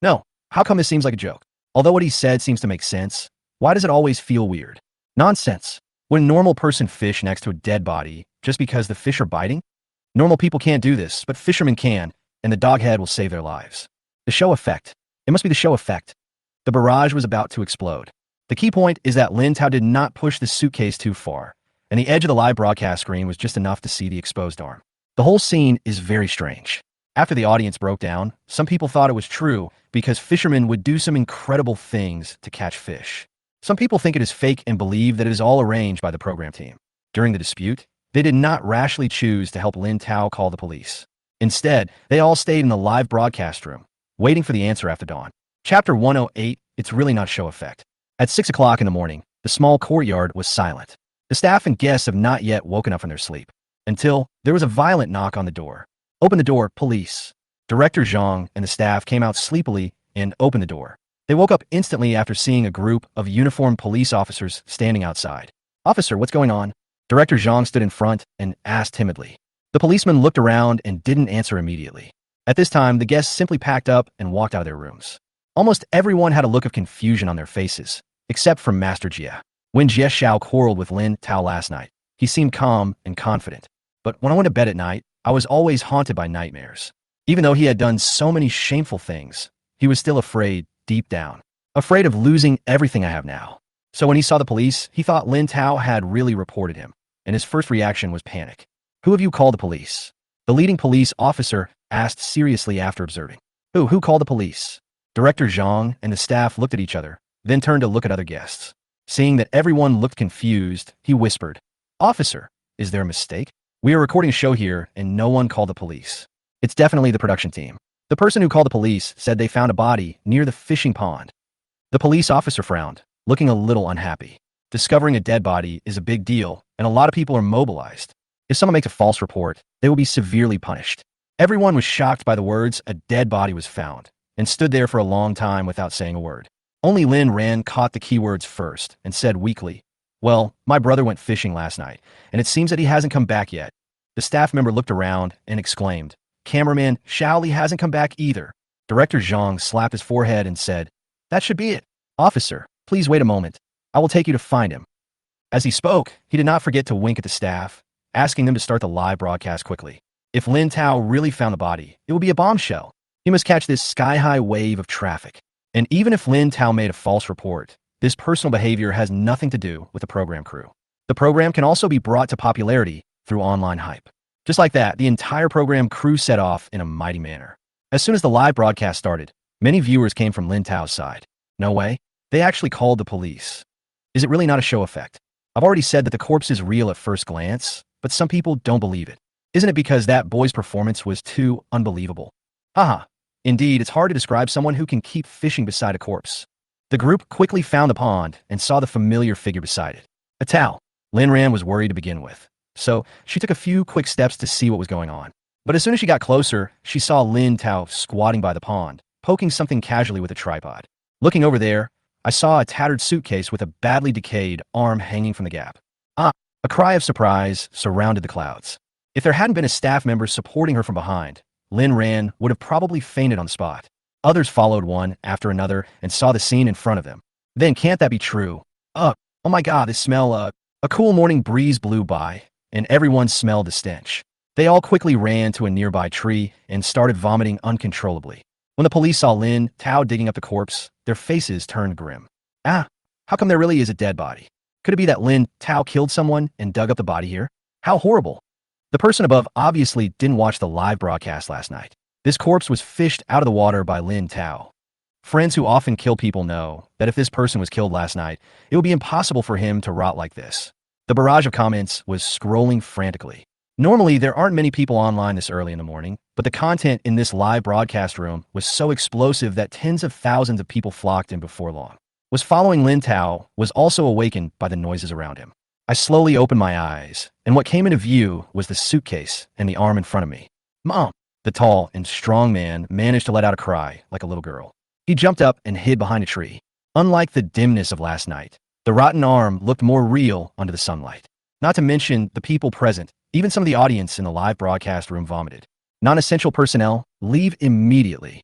No, how come this seems like a joke? Although what he said seems to make sense, why does it always feel weird? Nonsense. Would a normal person fish next to a dead body just because the fish are biting? Normal people can't do this, but fishermen can, and the doghead will save their lives. The show effect. It must be the show effect. The barrage was about to explode. The key point is that Lin Tao did not push the suitcase too far, and the edge of the live broadcast screen was just enough to see the exposed arm. The whole scene is very strange. After the audience broke down, some people thought it was true because fishermen would do some incredible things to catch fish. Some people think it is fake and believe that it is all arranged by the program team. During the dispute, they did not rashly choose to help Lin Tao call the police. Instead, they all stayed in the live broadcast room, waiting for the answer after dawn. Chapter 108, it's really not show effect. At 6 o'clock in the morning, the small courtyard was silent. The staff and guests have not yet woken up from their sleep. Until there was a violent knock on the door. Open the door, police. Director Zhang and the staff came out sleepily and opened the door. They woke up instantly after seeing a group of uniformed police officers standing outside. Officer, what's going on? Director Zhang stood in front and asked timidly. The policeman looked around and didn't answer immediately. At this time, the guests simply packed up and walked out of their rooms. Almost everyone had a look of confusion on their faces, except for Master Jia. When Jie Xiao quarreled with Lin Tao last night, he seemed calm and confident. But when I went to bed at night, I was always haunted by nightmares. Even though he had done so many shameful things, he was still afraid, deep down. Afraid of losing everything I have now. So when he saw the police, he thought Lin Tao had really reported him, and his first reaction was panic. Who have you called the police? The leading police officer asked seriously after observing. Who called the police? Director Zhang and the staff looked at each other, then turned to look at other guests. Seeing that everyone looked confused, he whispered, Officer, is there a mistake? We are recording a show here, and no one called the police. It's definitely the production team. The person who called the police said they found a body near the fishing pond. The police officer frowned, looking a little unhappy. Discovering a dead body is a big deal, and a lot of people are mobilized. If someone makes a false report, they will be severely punished. Everyone was shocked by the words, a dead body was found, and stood there for a long time without saying a word. Only Lin Ran caught the keywords first and said weakly, Well, my brother went fishing last night, and it seems that he hasn't come back yet. The staff member looked around and exclaimed, Cameraman, Shaoli hasn't come back either. Director Zhang slapped his forehead and said, That should be it. Officer, please wait a moment. I will take you to find him. As he spoke, he did not forget to wink at the staff, asking them to start the live broadcast quickly. If Lin Tao really found the body, it would be a bombshell. He must catch this sky-high wave of traffic. And even if Lin Tao made a false report, this personal behavior has nothing to do with the program crew. The program can also be brought to popularity through online hype. Just like that, the entire program crew set off in a mighty manner. As soon as the live broadcast started, many viewers came from Lin Tao's side. No way. They actually called the police. Is it really not a show effect? I've already said that the corpse is real at first glance, but some people don't believe it. Isn't it because that boy's performance was too unbelievable? Haha. Indeed, it's hard to describe someone who can keep fishing beside a corpse. The group quickly found the pond and saw the familiar figure beside it. A towel. Lin Ran was worried to begin with, so she took a few quick steps to see what was going on. But as soon as she got closer, she saw Lin Tao squatting by the pond, poking something casually with a tripod. Looking over there, I saw a tattered suitcase with a badly decayed arm hanging from the gap. Ah, a cry of surprise surrounded the clouds. If there hadn't been a staff member supporting her from behind, Lin Ran would have probably fainted on the spot. Others followed one after another and saw the scene in front of them. Then can't that be true? Oh my god, this smell, a cool morning breeze blew by, and everyone smelled the stench. They all quickly ran to a nearby tree and started vomiting uncontrollably. When the police saw Lin Tao digging up the corpse, their faces turned grim. Ah, how come there really is a dead body? Could it be that Lin Tao killed someone and dug up the body here? How horrible. The person above obviously didn't watch the live broadcast last night. This corpse was fished out of the water by Lin Tao. Friends who often kill people know that if this person was killed last night, it would be impossible for him to rot like this. The barrage of comments was scrolling frantically. Normally, there aren't many people online this early in the morning, but the content in this live broadcast room was so explosive that tens of thousands of people flocked in before long. Was following Lin Tao was also awakened by the noises around him. I slowly opened my eyes, and what came into view was the suitcase and the arm in front of me. Mom! The tall and strong man managed to let out a cry like a little girl. He jumped up and hid behind a tree. Unlike the dimness of last night, the rotten arm looked more real under the sunlight. Not to mention the people present, even some of the audience in the live broadcast room vomited. Non-essential personnel, leave immediately.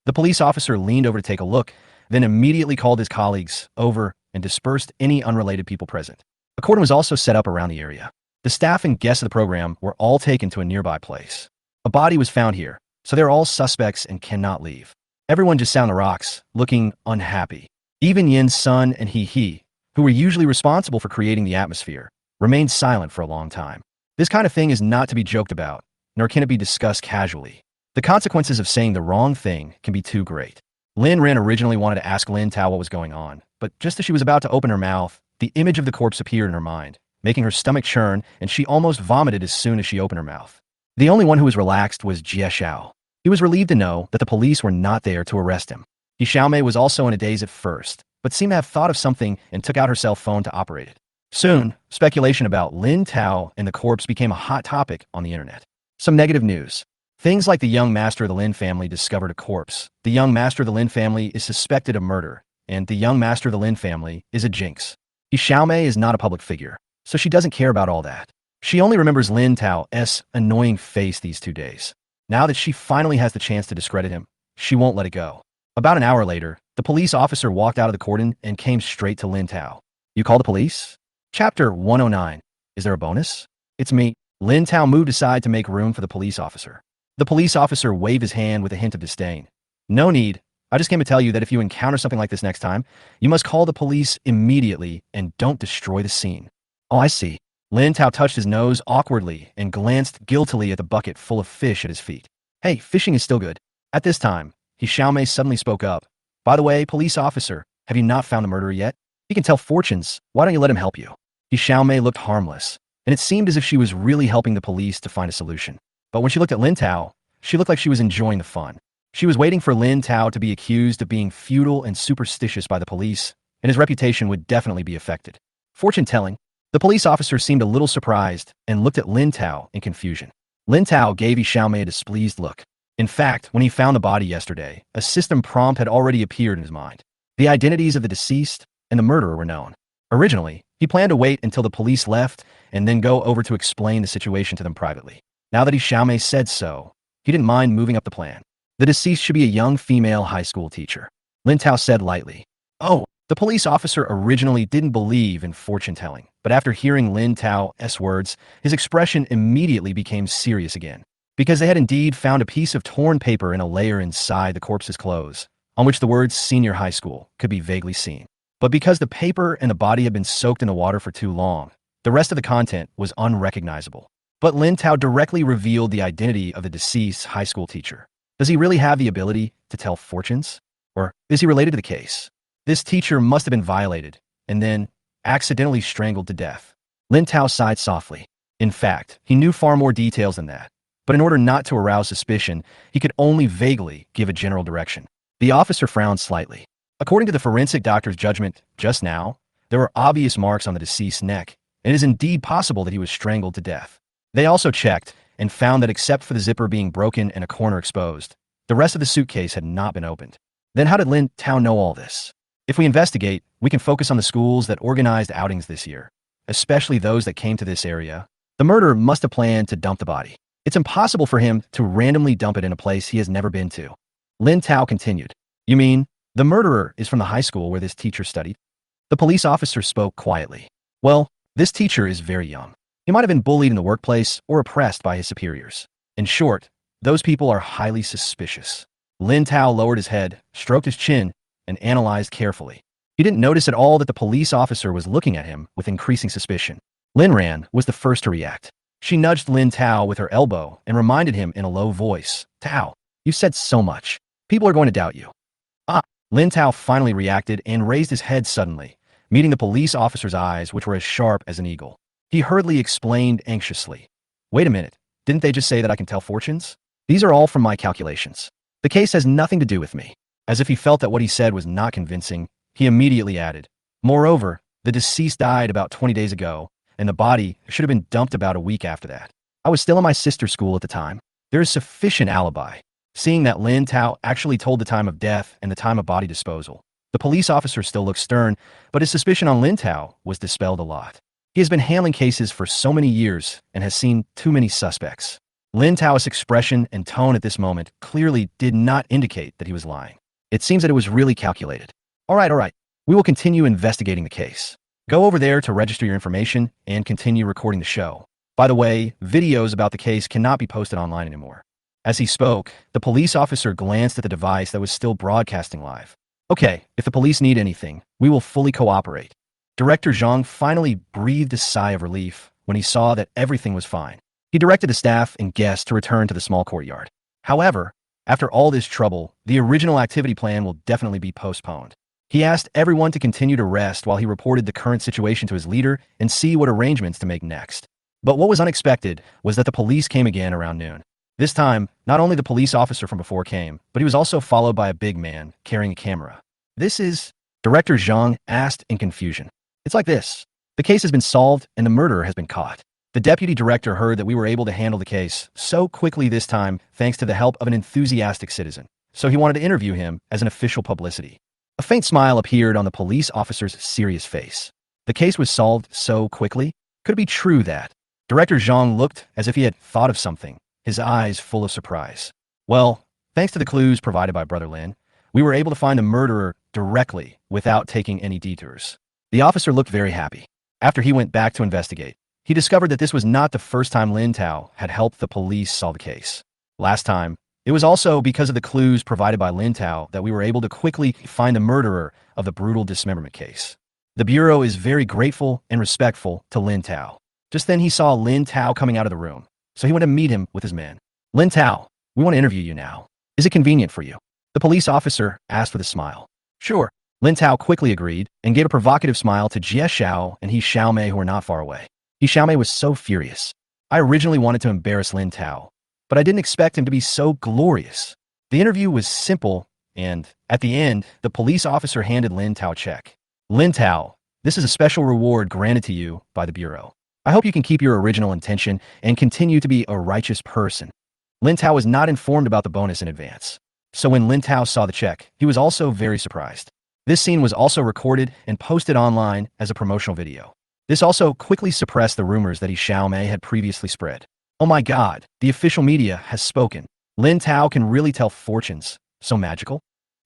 The police officer leaned over to take a look, then immediately called his colleagues over and dispersed any unrelated people present. A cordon was also set up around the area. The staff and guests of the program were all taken to a nearby place. A body was found here, so they're all suspects and cannot leave. Everyone just sat on the rocks, looking unhappy. Even Yin's son and he, who were usually responsible for creating the atmosphere, remained silent for a long time. This kind of thing is not to be joked about, nor can it be discussed casually. The consequences of saying the wrong thing can be too great. Lin Ran originally wanted to ask Lin Tao what was going on, but just as she was about to open her mouth, the image of the corpse appeared in her mind, making her stomach churn, and she almost vomited as soon as she opened her mouth. The only one who was relaxed was Jie Xiao. He was relieved to know that the police were not there to arrest him. Yi Xiaomei was also in a daze at first, but seemed to have thought of something and took out her cell phone to operate it. Soon, speculation about Lin Tao and the corpse became a hot topic on the internet. Some negative news. Things like the young master of the Lin family discovered a corpse. The young master of the Lin family is suspected of murder, and the young master of the Lin family is a jinx. Yi Xiaomei is not a public figure, so she doesn't care about all that. She only remembers Lin Tao's annoying face these 2 days. Now that she finally has the chance to discredit him, she won't let it go. About an hour later, the police officer walked out of the cordon and came straight to Lin Tao. You call the police? Chapter 109. Is there a bonus? It's me. Lin Tao moved aside to make room for the police officer. The police officer waved his hand with a hint of disdain. No need. I just came to tell you that if you encounter something like this next time, you must call the police immediately and don't destroy the scene. Oh, I see. Lin Tao touched his nose awkwardly and glanced guiltily at the bucket full of fish at his feet. Hey, fishing is still good. At this time, Yi Xiaomei suddenly spoke up. By the way, police officer, have you not found the murderer yet? He can tell fortunes. Why don't you let him help you? Yi Xiaomei looked harmless, and it seemed as if she was really helping the police to find a solution. But when she looked at Lin Tao, she looked like she was enjoying the fun. She was waiting for Lin Tao to be accused of being feudal and superstitious by the police, and his reputation would definitely be affected. Fortune-telling. The police officer seemed a little surprised and looked at Lin Tao in confusion. Lin Tao gave Yi Xiaomei a displeased look. In fact, when he found the body yesterday, a system prompt had already appeared in his mind. The identities of the deceased and the murderer were known. Originally, he planned to wait until the police left and then go over to explain the situation to them privately. Now that Yi Xiaomei said so, he didn't mind moving up the plan. The deceased should be a young female high school teacher. Lin Tao said lightly. Oh, the police officer originally didn't believe in fortune-telling, but after hearing Lin Tao's words, his expression immediately became serious again. Because they had indeed found a piece of torn paper in a layer inside the corpse's clothes, on which the words senior high school could be vaguely seen. But because the paper and the body had been soaked in the water for too long, the rest of the content was unrecognizable. But Lin Tao directly revealed the identity of the deceased high school teacher. Does he really have the ability to tell fortunes? Or is he related to the case? This teacher must have been violated, and then accidentally strangled to death. Lin Tao sighed softly. In fact, he knew far more details than that. But in order not to arouse suspicion, he could only vaguely give a general direction. The officer frowned slightly. According to the forensic doctor's judgment just now, there were obvious marks on the deceased's neck, and it is indeed possible that he was strangled to death. They also checked and found that except for the zipper being broken and a corner exposed, the rest of the suitcase had not been opened. Then how did Lin Tao know all this? If we investigate, we can focus on the schools that organized outings this year, especially those that came to this area. The murderer must have planned to dump the body. It's impossible for him to randomly dump it in a place he has never been to. Lin Tao continued. You mean, the murderer is from the high school where this teacher studied? The police officer spoke quietly. Well, this teacher is very young. He might have been bullied in the workplace or oppressed by his superiors. In short, those people are highly suspicious. Lin Tao lowered his head, stroked his chin, and analyzed carefully. He didn't notice at all that the police officer was looking at him with increasing suspicion. Lin Ran was the first to react. She nudged Lin Tao with her elbow and reminded him in a low voice, Tao, you said so much. People are going to doubt you. Ah! Lin Tao finally reacted and raised his head suddenly, meeting the police officer's eyes, which were as sharp as an eagle. He hurriedly explained anxiously. Wait a minute, didn't they just say that I can tell fortunes? These are all from my calculations. The case has nothing to do with me. As if he felt that what he said was not convincing, he immediately added, moreover, the deceased died about 20 days ago, and the body should have been dumped about a week after that. I was still in my sister's school at the time. There is sufficient alibi. Seeing that Lin Tao actually told the time of death and the time of body disposal, the police officer still looked stern, but his suspicion on Lin Tao was dispelled a lot. He has been handling cases for so many years and has seen too many suspects. Lin Tao's expression and tone at this moment clearly did not indicate that he was lying. It seems that it was really calculated. All right. We will continue investigating the case. Go over there to register your information and continue recording the show. By the way, videos about the case cannot be posted online anymore. As he spoke, the police officer glanced at the device that was still broadcasting live. Okay, if the police need anything, we will fully cooperate. Director Zhang finally breathed a sigh of relief when he saw that everything was fine. He directed the staff and guests to return to the small courtyard. However, after all this trouble, the original activity plan will definitely be postponed. He asked everyone to continue to rest while he reported the current situation to his leader and see what arrangements to make next. But what was unexpected was that the police came again around noon. This time, not only the police officer from before came, but he was also followed by a big man carrying a camera. This is... Director Zhang asked in confusion. It's like this. The case has been solved and the murderer has been caught. The deputy director heard that we were able to handle the case so quickly this time thanks to the help of an enthusiastic citizen. So he wanted to interview him as an official publicity. A faint smile appeared on the police officer's serious face. The case was solved so quickly? Could it be true that? Director Zhang looked as if he had thought of something, his eyes full of surprise. Well, thanks to the clues provided by Brother Lin, we were able to find the murderer directly without taking any detours. The officer looked very happy. After he went back to investigate, he discovered that this was not the first time Lin Tao had helped the police solve the case. Last time, it was also because of the clues provided by Lin Tao that we were able to quickly find the murderer of the brutal dismemberment case. The Bureau is very grateful and respectful to Lin Tao. Just then he saw Lin Tao coming out of the room, so he went to meet him with his men. Lin Tao, we want to interview you now. Is it convenient for you? The police officer asked with a smile. Sure. Lin Tao quickly agreed and gave a provocative smile to Jie Xiao and He Xiaomei who were not far away. He Xiaomei was so furious. I originally wanted to embarrass Lin Tao, but I didn't expect him to be so glorious. The interview was simple, and at the end, the police officer handed Lin Tao a check. Lin Tao, this is a special reward granted to you by the Bureau. I hope you can keep your original intention and continue to be a righteous person. Lin Tao was not informed about the bonus in advance. So when Lin Tao saw the check, he was also very surprised. This scene was also recorded and posted online as a promotional video. This also quickly suppressed the rumors that He Xiaomei had previously spread. Oh my god, the official media has spoken. Lin Tao can really tell fortunes. So magical?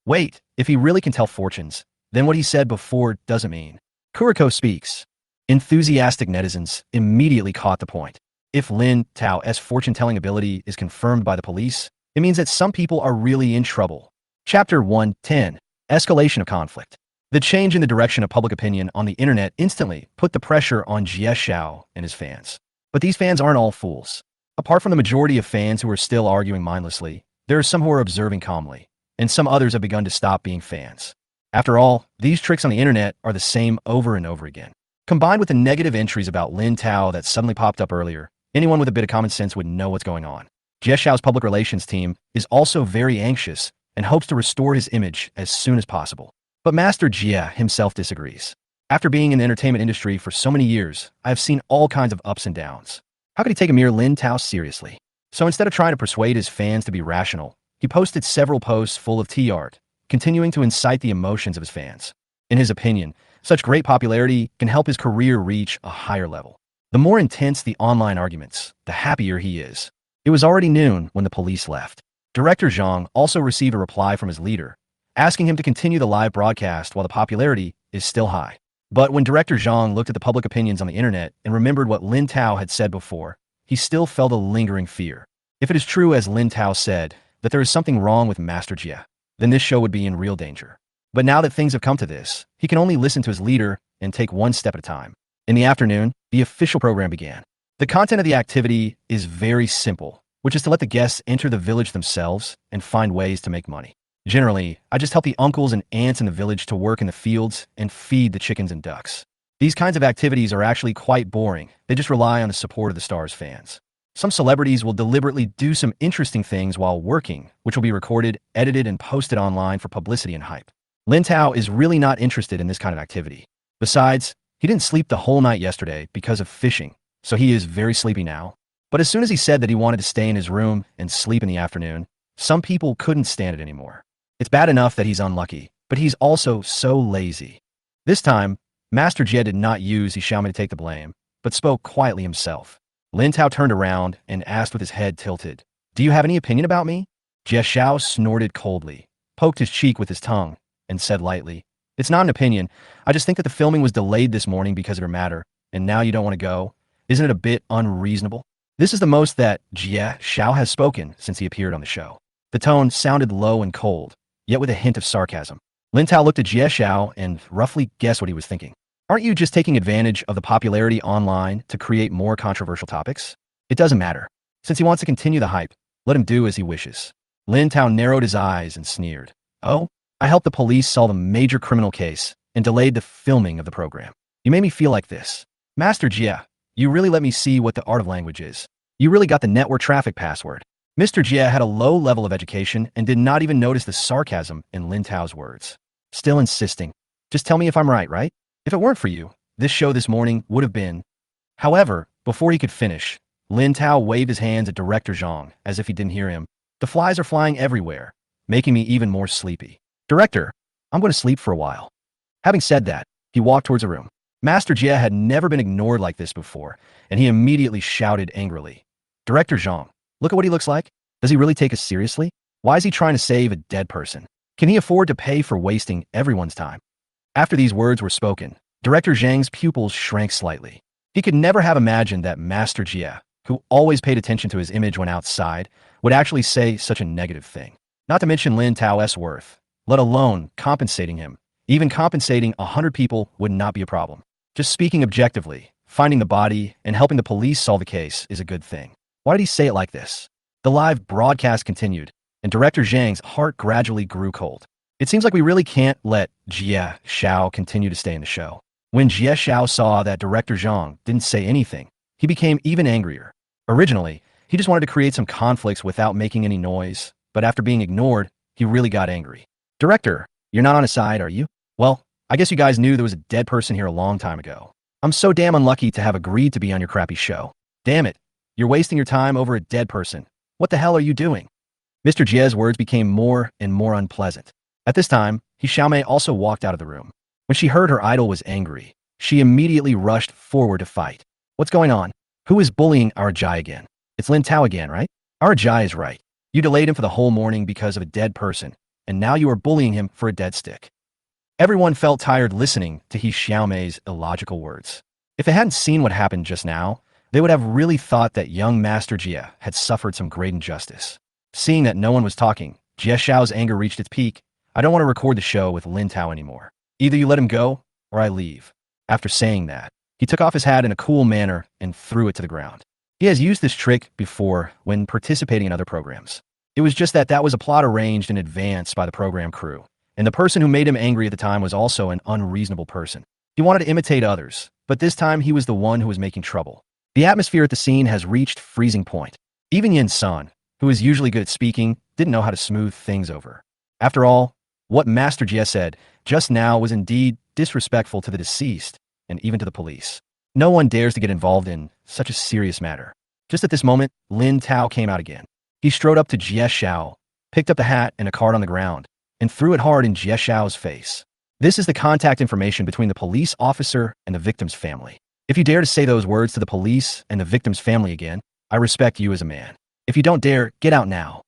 Wait, if he really can tell fortunes, then what he said before doesn't mean. Kuriko speaks. Enthusiastic netizens immediately caught the point. If Lin Tao's fortune-telling ability is confirmed by the police, it means that some people are really in trouble. Chapter 110. Escalation of conflict. The change in the direction of public opinion on the internet instantly put the pressure on Jie Xiao and his fans. But these fans aren't all fools. Apart from the majority of fans who are still arguing mindlessly, there are some who are observing calmly, and some others have begun to stop being fans. After all, these tricks on the internet are the same over and over again. Combined with the negative entries about Lin Tao that suddenly popped up earlier, anyone with a bit of common sense would know what's going on. Jie Xiao's public relations team is also very anxious and hopes to restore his image as soon as possible. But Master Jie himself disagrees. After being in the entertainment industry for so many years, I have seen all kinds of ups and downs. How could he take a mere Lin Tao seriously? So instead of trying to persuade his fans to be rational, he posted several posts full of tea art, continuing to incite the emotions of his fans. In his opinion, such great popularity can help his career reach a higher level. The more intense the online arguments, the happier he is. It was already noon when the police left. Director Zhang also received a reply from his leader, asking him to continue the live broadcast while the popularity is still high. But when Director Zhang looked at the public opinions on the internet and remembered what Lin Tao had said before, he still felt a lingering fear. If it is true, as Lin Tao said, that there is something wrong with Master Jie, then this show would be in real danger. But now that things have come to this, he can only listen to his leader and take one step at a time. In the afternoon, the official program began. The content of the activity is very simple, which is to let the guests enter the village themselves and find ways to make money. Generally, I just help the uncles and aunts in the village to work in the fields and feed the chickens and ducks. These kinds of activities are actually quite boring. They just rely on the support of the star's fans. Some celebrities will deliberately do some interesting things while working, which will be recorded, edited, and posted online for publicity and hype. Lin Tao is really not interested in this kind of activity. Besides, he didn't sleep the whole night yesterday because of fishing, so he is very sleepy now. But as soon as he said that he wanted to stay in his room and sleep in the afternoon, some people couldn't stand it anymore. It's bad enough that he's unlucky, but he's also so lazy. This time, Master Jie did not use Xiaomei to take the blame, but spoke quietly himself. Lin Tao turned around and asked with his head tilted, "Do you have any opinion about me?" Jie Xiao snorted coldly, poked his cheek with his tongue, and said lightly, "It's not an opinion. I just think that the filming was delayed this morning because of your matter, and now you don't want to go. Isn't it a bit unreasonable?" This is the most that Jie Xiao has spoken since he appeared on the show. The tone sounded low and cold, yet with a hint of sarcasm. Lin Tao looked at Jie Xiao and roughly guessed what he was thinking. Aren't you just taking advantage of the popularity online to create more controversial topics? It doesn't matter. Since he wants to continue the hype, let him do as he wishes. Lin Tao narrowed his eyes and sneered. "Oh, I helped the police solve a major criminal case and delayed the filming of the program. You made me feel like this. Master Jie, you really let me see what the art of language is. You really got the network traffic password." Mr. Jie had a low level of education and did not even notice the sarcasm in Lin Tao's words. Still insisting. "Just tell me if I'm right? If it weren't for you, this show this morning would have been..." However, before he could finish, Lin Tao waved his hands at Director Zhang as if he didn't hear him. "The flies are flying everywhere, making me even more sleepy. Director, I'm going to sleep for a while." Having said that, he walked towards a room. Master Jie had never been ignored like this before, and he immediately shouted angrily, "Director Zhang, look at what he looks like. Does he really take us seriously? Why is he trying to save a dead person? Can he afford to pay for wasting everyone's time?" After these words were spoken, Director Zhang's pupils shrank slightly. He could never have imagined that Master Jie, who always paid attention to his image when outside, would actually say such a negative thing. Not to mention Lin Tao's worth, let alone compensating him. Even compensating 100 people would not be a problem. Just speaking objectively, finding the body and helping the police solve the case is a good thing. Why did he say it like this? The live broadcast continued, and Director Zhang's heart gradually grew cold. It seems like we really can't let Jie Xiao continue to stay in the show. When Jie Xiao saw that Director Zhang didn't say anything, he became even angrier. Originally, he just wanted to create some conflicts without making any noise, but after being ignored, he really got angry. "Director, you're not on his side, are you? Well, I guess you guys knew there was a dead person here a long time ago. I'm so damn unlucky to have agreed to be on your crappy show. Damn it, you're wasting your time over a dead person. What the hell are you doing?" Mr. Jie's words became more and more unpleasant. At this time, Xiaomei also walked out of the room. When she heard her idol was angry, she immediately rushed forward to fight. "What's going on? Who is bullying our Jai again? It's Lin Tao again, right? Our Jai is right. You delayed him for the whole morning because of a dead person, and now you are bullying him for a dead stick." Everyone felt tired listening to Xiaomei's illogical words. If they hadn't seen what happened just now, they would have really thought that young Master Jie had suffered some great injustice. Seeing that no one was talking, Jie Xiao's anger reached its peak. "I don't want to record the show with Lin Tao anymore. Either you let him go, or I leave." After saying that, he took off his hat in a cool manner and threw it to the ground. He has used this trick before when participating in other programs. It was just that that was a plot arranged in advance by the program crew, and the person who made him angry at the time was also an unreasonable person. He wanted to imitate others, but this time he was the one who was making trouble. The atmosphere at the scene has reached freezing point. Even Yin San, who is usually good at speaking, didn't know how to smooth things over. After all, what Master Jie said just now was indeed disrespectful to the deceased and even to the police. No one dares to get involved in such a serious matter. Just at this moment, Lin Tao came out again. He strode up to Jie Xiao, picked up the hat and a card on the ground, and threw it hard in Jie Xiao's face. This is the contact information between the police officer and the victim's family. If you dare to say those words to the police and the victim's family again, I respect you as a man. If you don't dare, get out now.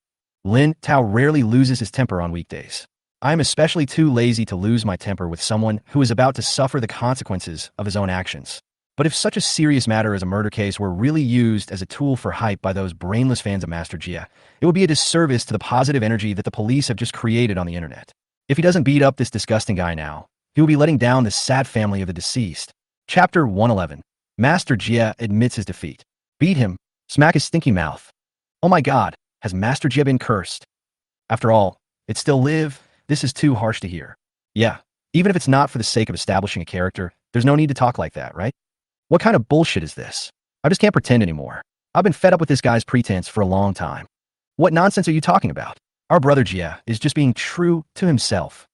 Lin Tao rarely loses his temper on weekdays. I am especially too lazy to lose my temper with someone who is about to suffer the consequences of his own actions. But if such a serious matter as a murder case were really used as a tool for hype by those brainless fans of Master Jia, it would be a disservice to the positive energy that the police have just created on the internet. If he doesn't beat up this disgusting guy now, he will be letting down the sad family of the deceased. Chapter 111. Master Jia admits his defeat. Beat him. Smack his stinky mouth. Oh my god, has Master Jia been cursed? After all, it still live. This is too harsh to hear. Yeah, even if it's not for the sake of establishing a character, there's no need to talk like that, right? What kind of bullshit is this? I just can't pretend anymore. I've been fed up with this guy's pretense for a long time. What nonsense are you talking about? Our brother Jia is just being true to himself.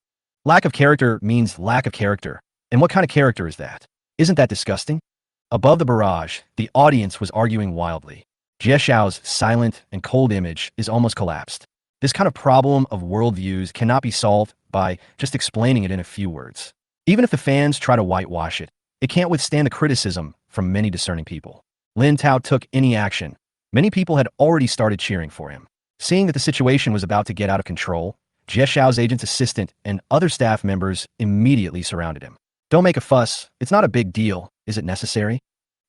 Lack of character means lack of character. And what kind of character is that? Isn't that disgusting? Above the barrage, the audience was arguing wildly. Jia Xiao's silent and cold image is almost collapsed. This kind of problem of worldviews cannot be solved by just explaining it in a few words. Even if the fans try to whitewash it, it can't withstand the criticism from many discerning people. Lin Tao took any action. Many people had already started cheering for him. Seeing that the situation was about to get out of control, Jia Xiao's agent's assistant and other staff members immediately surrounded him. Don't make a fuss. It's not a big deal. Is it necessary?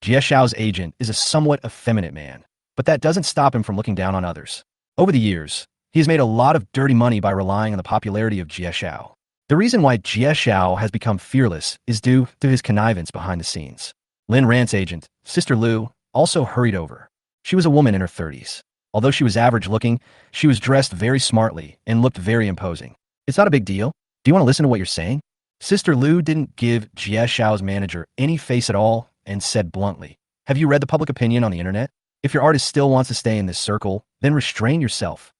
Jia Xiao's agent is a somewhat effeminate man, but that doesn't stop him from looking down on others. Over the years, he has made a lot of dirty money by relying on the popularity of Jia Xiao. The reason why Jia Xiao has become fearless is due to his connivance behind the scenes. Lin Rant's agent, Sister Lu, also hurried over. She was a woman in her 30s. Although she was average looking, she was dressed very smartly and looked very imposing. It's not a big deal. Do you want to listen to what you're saying? Sister Lu didn't give Jia Xiao's manager any face at all and said bluntly, have you read the public opinion on the internet? If your artist still wants to stay in this circle, then restrain yourself.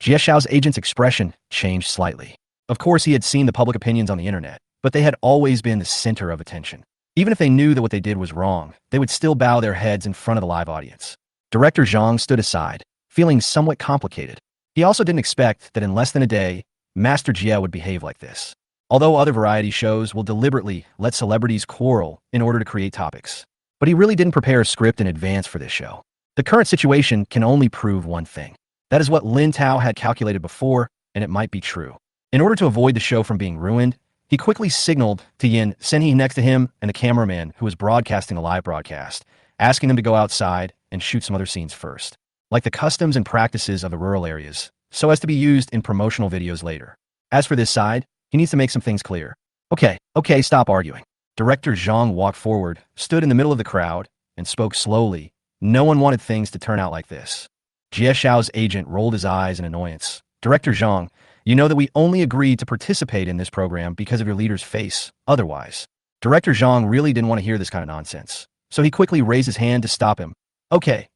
Jia Xiao's agent's expression changed slightly. Of course, he had seen the public opinions on the internet, but they had always been the center of attention. Even if they knew that what they did was wrong, they would still bow their heads in front of the live audience. Director Zhang stood aside, feeling somewhat complicated. He also didn't expect that in less than a day, Master Jia would behave like this. Although other variety shows will deliberately let celebrities quarrel in order to create topics. But he really didn't prepare a script in advance for this show. The current situation can only prove one thing. That is what Lin Tao had calculated before, and it might be true. In order to avoid the show from being ruined, he quickly signaled to Yin Senhe next to him and the cameraman who was broadcasting the live broadcast, asking them to go outside and shoot some other scenes first, like the customs and practices of the rural areas, so as to be used in promotional videos later. As for this side, he needs to make some things clear. Okay, stop arguing. Director Zhang walked forward, stood in the middle of the crowd, and spoke slowly. No one wanted things to turn out like this. Jia Xiao's agent rolled his eyes in annoyance. Director Zhang, you know that we only agreed to participate in this program because of your leader's face. Otherwise, Director Zhang really didn't want to hear this kind of nonsense. So he quickly raised his hand to stop him. Okay.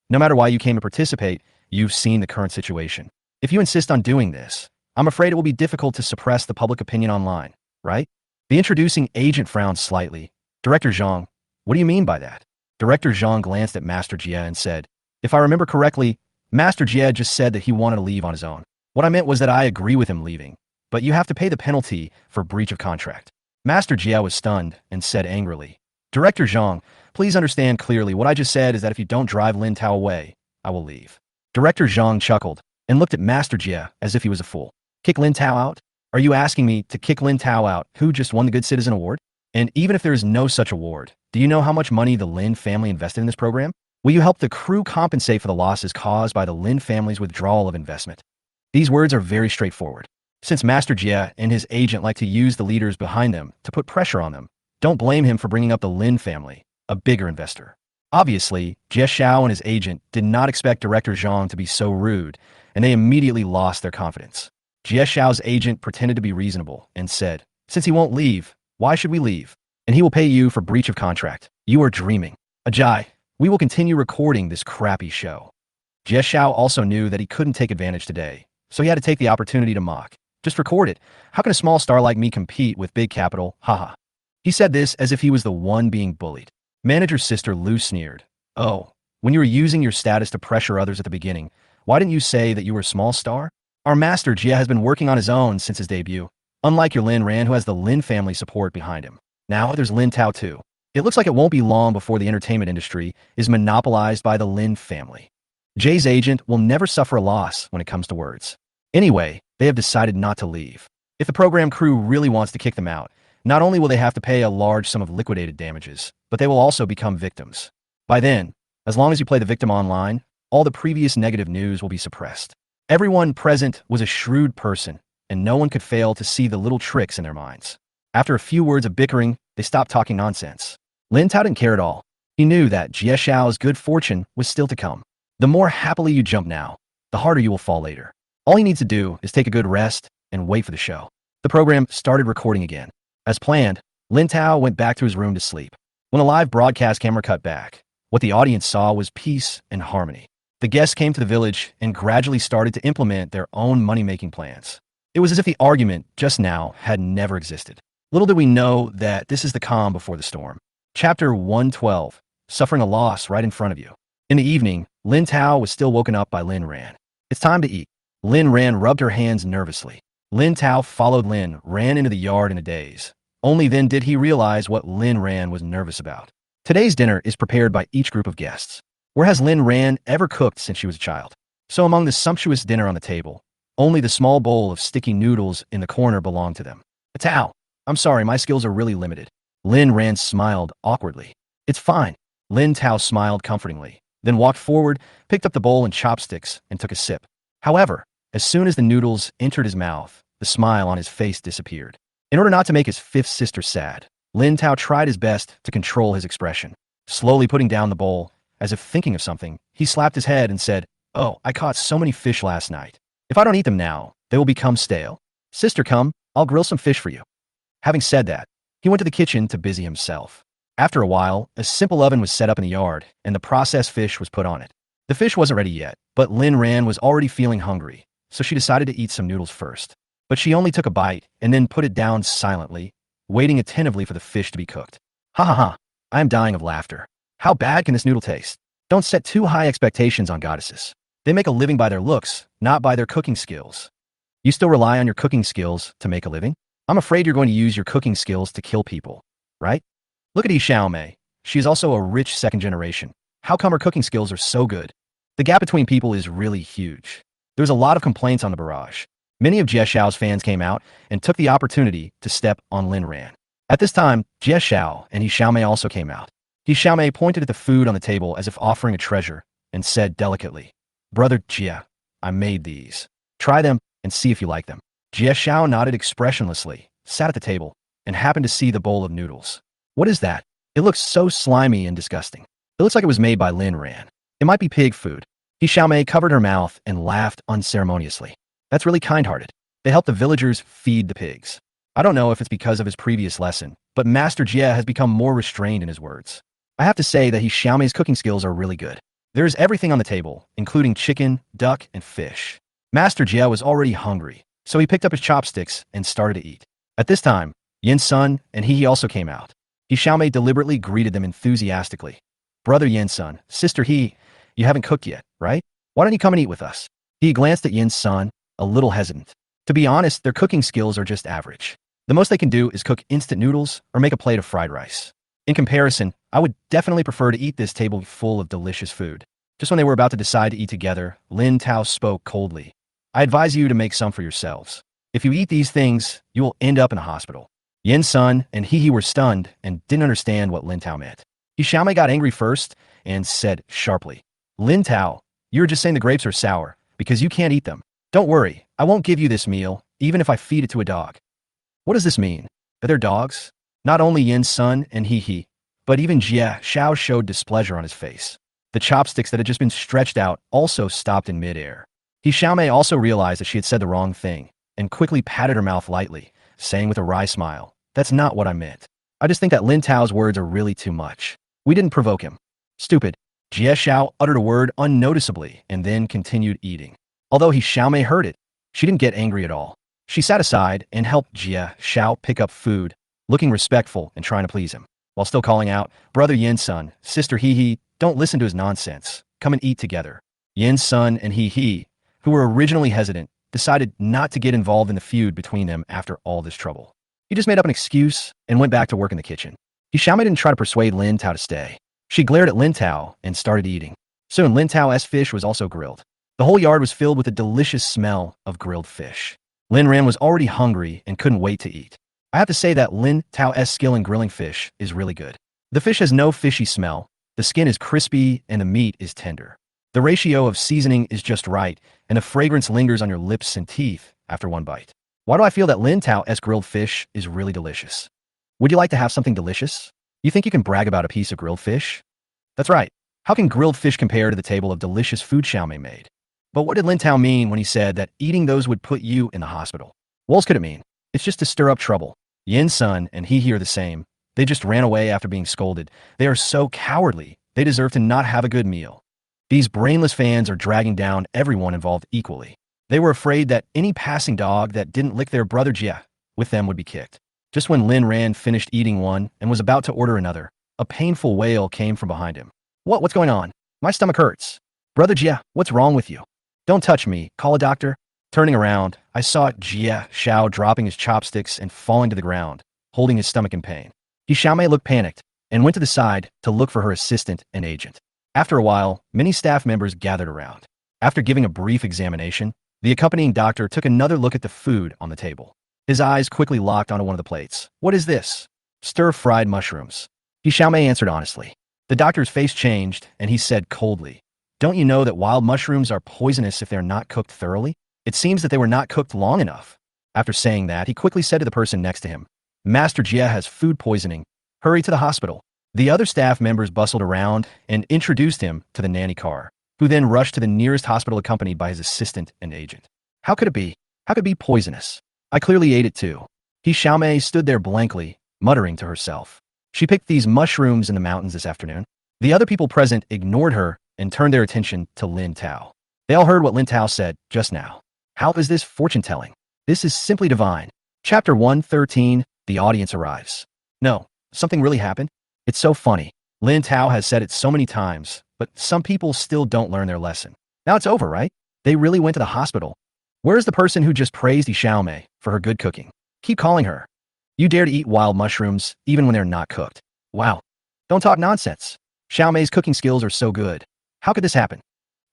No matter why you came to participate, you've seen the current situation. If you insist on doing this, I'm afraid it will be difficult to suppress the public opinion online, right? The introducing agent frowned slightly. Director Zhang, what do you mean by that? Director Zhang glanced at Master Jia and said, if I remember correctly, Master Jia just said that he wanted to leave on his own. What I meant was that I agree with him leaving, but you have to pay the penalty for breach of contract. Master Jia was stunned and said angrily, Director Zhang, please understand clearly what I just said is that if you don't drive Lin Tao away, I will leave. Director Zhang chuckled and looked at Master Jia as if he was a fool. Kick Lin Tao out? Are you asking me to kick Lin Tao out, who just won the Good Citizen Award? And even if there is no such award, do you know how much money the Lin family invested in this program? Will you help the crew compensate for the losses caused by the Lin family's withdrawal of investment? These words are very straightforward. Since Master Jia and his agent like to use the leaders behind them to put pressure on them, don't blame him for bringing up the Lin family, a bigger investor. Obviously, Jia Xiao and his agent did not expect Director Zhang to be so rude, and they immediately lost their confidence. Jia Xiao's agent pretended to be reasonable and said, since he won't leave, why should we leave? And he will pay you for breach of contract. You are dreaming. Ajay, we will continue recording this crappy show. Jia Xiao also knew that he couldn't take advantage today, so he had to take the opportunity to mock. Just record it. How can a small star like me compete with big capital? Haha. He said this as if he was the one being bullied. Manager's sister Lu sneered. Oh, when you were using your status to pressure others at the beginning, why didn't you say that you were a small star? Our master Jia has been working on his own since his debut. Unlike your Lin Ran, who has the Lin family support behind him. Now there's Lin Tao too. It looks like it won't be long before the entertainment industry is monopolized by the Lin family. Jay's agent will never suffer a loss when it comes to words. Anyway, they have decided not to leave. If the program crew really wants to kick them out, not only will they have to pay a large sum of liquidated damages, but they will also become victims. By then, as long as you play the victim online, all the previous negative news will be suppressed. Everyone present was a shrewd person, and no one could fail to see the little tricks in their minds. After a few words of bickering, they stopped talking nonsense. Lin Tao didn't care at all. He knew that Jie Xiao's good fortune was still to come. The more happily you jump now, the harder you will fall later. All he needs to do is take a good rest and wait for the show. The program started recording again. As planned, Lin Tao went back to his room to sleep. When a live broadcast camera cut back, what the audience saw was peace and harmony. The guests came to the village and gradually started to implement their own money-making plans. It was as if the argument just now had never existed. Little did we know that this is the calm before the storm. Chapter 112, Suffering a Loss Right in Front of You. In the evening, Lin Tao was still woken up by Lin Ran. It's time to eat. Lin Ran rubbed her hands nervously. Lin Tao followed Lin Ran into the yard in a daze. Only then did he realize what Lin Ran was nervous about. Today's dinner is prepared by each group of guests. Where has Lin Ran ever cooked since she was a child? So among the sumptuous dinner on the table, only the small bowl of sticky noodles in the corner belonged to them. Tao, I'm sorry, my skills are really limited. Lin Ran smiled awkwardly. It's fine. Lin Tao smiled comfortingly, then walked forward, picked up the bowl and chopsticks, and took a sip. However, as soon as the noodles entered his mouth, the smile on his face disappeared. In order not to make his fifth sister sad, Lin Tao tried his best to control his expression. Slowly putting down the bowl, as if thinking of something, he slapped his head and said, "Oh, I caught so many fish last night. If I don't eat them now, they will become stale. Sister, come, I'll grill some fish for you." Having said that, he went to the kitchen to busy himself. After a while, a simple oven was set up in the yard, and the processed fish was put on it. The fish wasn't ready yet, but Lin Ran was already feeling hungry, so she decided to eat some noodles first. But she only took a bite and then put it down silently, waiting attentively for the fish to be cooked. Ha ha ha, I am dying of laughter. How bad can this noodle taste? Don't set too high expectations on goddesses. They make a living by their looks, not by their cooking skills. You still rely on your cooking skills to make a living? I'm afraid you're going to use your cooking skills to kill people, right? Look at Yi Xiaomei. She is also a rich second generation. How come her cooking skills are so good? The gap between people is really huge. There was a lot of complaints on the barrage. Many of Jie Xiao's fans came out and took the opportunity to step on Lin Ran. At this time, Jie Xiao and Yi Xiaomei also came out. Yi Xiaomei pointed at the food on the table as if offering a treasure and said delicately, "Brother Jie, I made these. Try them and see if you like them." Jie Xiao nodded expressionlessly, sat at the table, and happened to see the bowl of noodles. What is that? It looks so slimy and disgusting. It looks like it was made by Lin Ran. It might be pig food. Yi Xiaomei covered her mouth and laughed unceremoniously. That's really kind-hearted. They help the villagers feed the pigs. I don't know if it's because of his previous lesson, but Master Jie has become more restrained in his words. I have to say that Yi Xiaomei's cooking skills are really good. There is everything on the table, including chicken, duck, and fish. Master Jie was already hungry, so he picked up his chopsticks and started to eat. At this time, Yin Sun and He also came out. Yi Xiaomei deliberately greeted them enthusiastically. "Brother Yin Sun, Sister He, you haven't cooked yet, right? Why don't you come and eat with us?" He glanced at Yin Sun, a little hesitant. To be honest, their cooking skills are just average. The most they can do is cook instant noodles or make a plate of fried rice. In comparison, I would definitely prefer to eat this table full of delicious food. Just when they were about to decide to eat together, Lin Tao spoke coldly. "I advise you to make some for yourselves. If you eat these things, you will end up in a hospital." Yin Sun and He were stunned and didn't understand what Lin Tao meant. Yi Xiaomei got angry first and said sharply, "Lin Tao, you're just saying the grapes are sour because you can't eat them. Don't worry, I won't give you this meal, even if I feed it to a dog." What does this mean? That they're dogs? Not only Yin Sun and He, but even Jie Xiao showed displeasure on his face. The chopsticks that had just been stretched out also stopped in midair. Yi Xiaomei also realized that she had said the wrong thing and quickly patted her mouth lightly, saying with a wry smile, "That's not what I meant. I just think that Lin Tao's words are really too much. We didn't provoke him." Stupid. Jie Xiao uttered a word unnoticeably and then continued eating. Although Yi Xiaomei heard it, she didn't get angry at all. She sat aside and helped Jie Xiao pick up food, looking respectful and trying to please him, while still calling out, "Brother Yin Sun, Sister He, don't listen to his nonsense. Come and eat together." Yin Sun and He, who were originally hesitant, decided not to get involved in the feud between them after all this trouble. He just made up an excuse and went back to work in the kitchen. Xiaomei didn't try to persuade Lin Tao to stay. She glared at Lin Tao and started eating. Soon, Lin Tao's fish was also grilled. The whole yard was filled with the delicious smell of grilled fish. Lin Ran was already hungry and couldn't wait to eat. I have to say that Lin Tao's skill in grilling fish is really good. The fish has no fishy smell, the skin is crispy, and the meat is tender. The ratio of seasoning is just right, and the fragrance lingers on your lips and teeth after one bite. Why do I feel that Lin Tao's grilled fish is really delicious? Would you like to have something delicious? You think you can brag about a piece of grilled fish? That's right. How can grilled fish compare to the table of delicious food Xiaomei made? But what did Lin Tao mean when he said that eating those would put you in the hospital? What else could it mean? It's just to stir up trouble. Yin's son and he are the same. They just ran away after being scolded. They are so cowardly. They deserve to not have a good meal. These brainless fans are dragging down everyone involved equally. They were afraid that any passing dog that didn't lick their brother Jia with them would be kicked. Just when Lin Ran finished eating one and was about to order another, a painful wail came from behind him. What's going on? My stomach hurts. Brother Jia, what's wrong with you? Don't touch me. Call a doctor. Turning around, I saw Jia Xiao dropping his chopsticks and falling to the ground, holding his stomach in pain. Xiaomei looked panicked and went to the side to look for her assistant and agent. After a while, many staff members gathered around. After giving a brief examination, the accompanying doctor took another look at the food on the table. His eyes quickly locked onto one of the plates. What is this? Stir-fried mushrooms. Xiaomei answered honestly. The doctor's face changed, and he said coldly, "Don't you know that wild mushrooms are poisonous if they're not cooked thoroughly? It seems that they were not cooked long enough." After saying that, he quickly said to the person next to him, "Master Jia has food poisoning. Hurry to the hospital." The other staff members bustled around and introduced him to the nanny car, who then rushed to the nearest hospital accompanied by his assistant and agent. How could it be? How could it be poisonous? I clearly ate it too. Xiaomei stood there blankly, muttering to herself. She picked these mushrooms in the mountains this afternoon. The other people present ignored her and turned their attention to Lin Tao. They all heard what Lin Tao said just now. How is this fortune-telling? This is simply divine. Chapter 113, the audience arrives. No, something really happened? It's so funny. Lin Tao has said it so many times, but some people still don't learn their lesson. Now it's over, right? They really went to the hospital. Where's the person who just praised Xiaomei for her good cooking? Keep calling her. You dare to eat wild mushrooms, even when they're not cooked. Wow. Don't talk nonsense. Xiaomei's cooking skills are so good. How could this happen?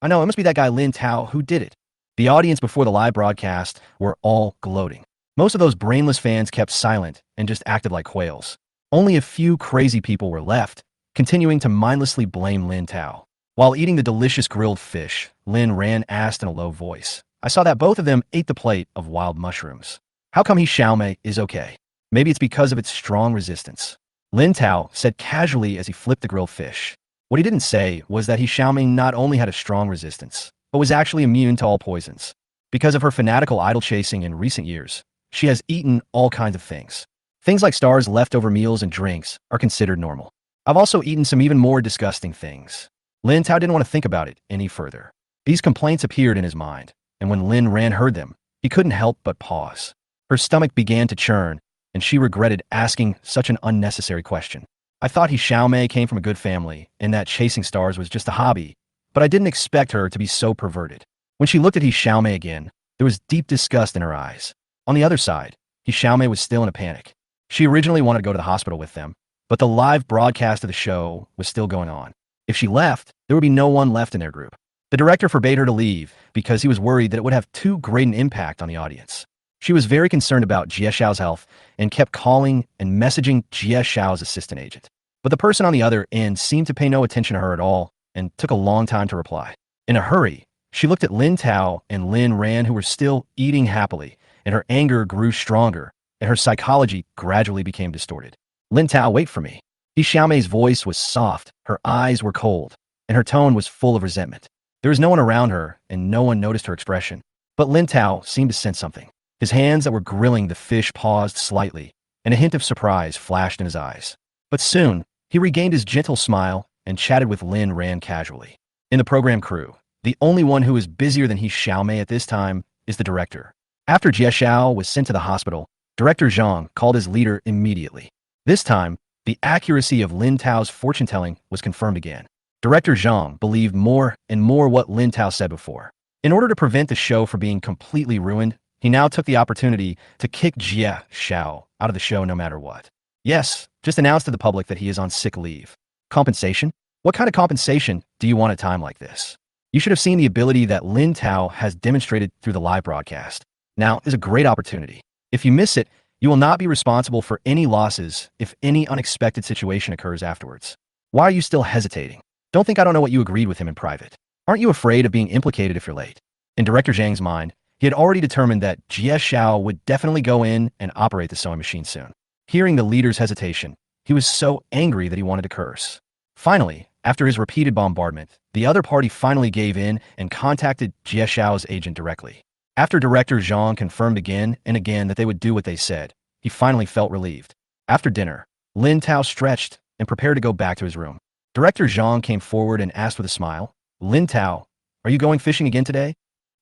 I know, it must be that guy Lin Tao who did it. The audience before the live broadcast were all gloating. Most of those brainless fans kept silent and just acted like quails. Only a few crazy people were left, continuing to mindlessly blame Lin Tao. While eating the delicious grilled fish, Lin Ran asked in a low voice, "I saw that both of them ate the plate of wild mushrooms. How come Xiaomei is okay? Maybe it's because of its strong resistance." Lin Tao said casually as he flipped the grilled fish. What he didn't say was that Xiaomei not only had a strong resistance, but was actually immune to all poisons. Because of her fanatical idol chasing in recent years, she has eaten all kinds of things. Things like Star's leftover meals and drinks are considered normal. I've also eaten some even more disgusting things. Lin Tao didn't want to think about it any further. These complaints appeared in his mind, and when Lin Ran heard them, he couldn't help but pause. Her stomach began to churn, and she regretted asking such an unnecessary question. I thought Xiaomei came from a good family, and that chasing stars was just a hobby, but I didn't expect her to be so perverted. When she looked at Xiaomei again, there was deep disgust in her eyes. On the other side, Xiaomei was still in a panic. She originally wanted to go to the hospital with them, but the live broadcast of the show was still going on. If she left, there would be no one left in their group. The director forbade her to leave because he was worried that it would have too great an impact on the audience. She was very concerned about Jia Xiao's health and kept calling and messaging Jia Xiao's assistant agent. But the person on the other end seemed to pay no attention to her at all and took a long time to reply. In a hurry, she looked at Lin Tao and Lin Ran, who were still eating happily, and her anger grew stronger, and her psychology gradually became distorted. "Lin Tao, wait for me." Xiaomei's voice was soft, her eyes were cold, and her tone was full of resentment. There was no one around her, and no one noticed her expression. But Lin Tao seemed to sense something. His hands that were grilling the fish paused slightly, and a hint of surprise flashed in his eyes. But soon, he regained his gentle smile and chatted with Lin Ran casually. In the program crew, the only one who is busier than Xiaomei at this time is the director. After Jia Xiao was sent to the hospital, Director Zhang called his leader immediately. This time, the accuracy of Lin Tao's fortune-telling was confirmed again. Director Zhang believed more and more what Lin Tao said before. In order to prevent the show from being completely ruined, he now took the opportunity to kick Jia Xiao out of the show no matter what. Yes, just announced to the public that he is on sick leave. Compensation? What kind of compensation do you want at a time like this? You should have seen the ability that Lin Tao has demonstrated through the live broadcast. Now is a great opportunity. If you miss it, you will not be responsible for any losses if any unexpected situation occurs afterwards. Why are you still hesitating? Don't think I don't know what you agreed with him in private. Aren't you afraid of being implicated if you're late? In Director Zhang's mind, he had already determined that Jie Xiao would definitely go in and operate the sewing machine soon. Hearing the leader's hesitation, he was so angry that he wanted to curse. Finally, after his repeated bombardment, the other party finally gave in and contacted Jie Xiao's agent directly. After Director Zhang confirmed again and again that they would do what they said, he finally felt relieved. After dinner, Lin Tao stretched and prepared to go back to his room. Director Zhang came forward and asked with a smile, "Lin Tao, are you going fishing again today?"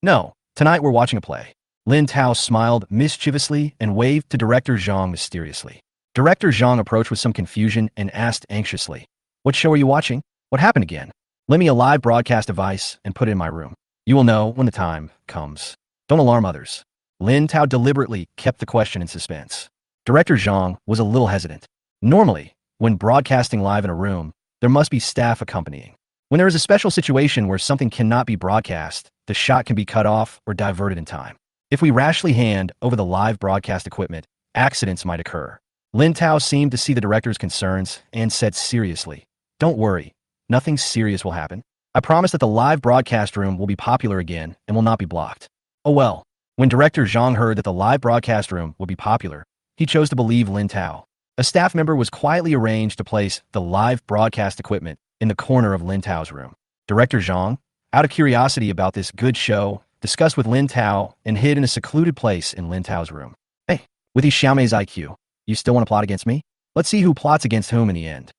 "No, tonight we're watching a play." Lin Tao smiled mischievously and waved to Director Zhang mysteriously. Director Zhang approached with some confusion and asked anxiously, "What show are you watching? What happened again? Lend me a live broadcast device and put it in my room. You will know when the time comes. Don't alarm others." Lin Tao deliberately kept the question in suspense. Director Zhang was a little hesitant. Normally, when broadcasting live in a room, there must be staff accompanying. When there is a special situation where something cannot be broadcast, the shot can be cut off or diverted in time. If we rashly hand over the live broadcast equipment, accidents might occur. Lin Tao seemed to see the director's concerns and said seriously, "Don't worry, nothing serious will happen. I promise that the live broadcast room will be popular again and will not be blocked." Oh well, when Director Zhang heard that the live broadcast room would be popular, he chose to believe Lin Tao. A staff member was quietly arranged to place the live broadcast equipment in the corner of Lin Tao's room. Director Zhang, out of curiosity about this good show, discussed with Lin Tao and hid in a secluded place in Lin Tao's room. "Hey, with these Xiaomei's IQ, you still want to plot against me? Let's see who plots against whom in the end."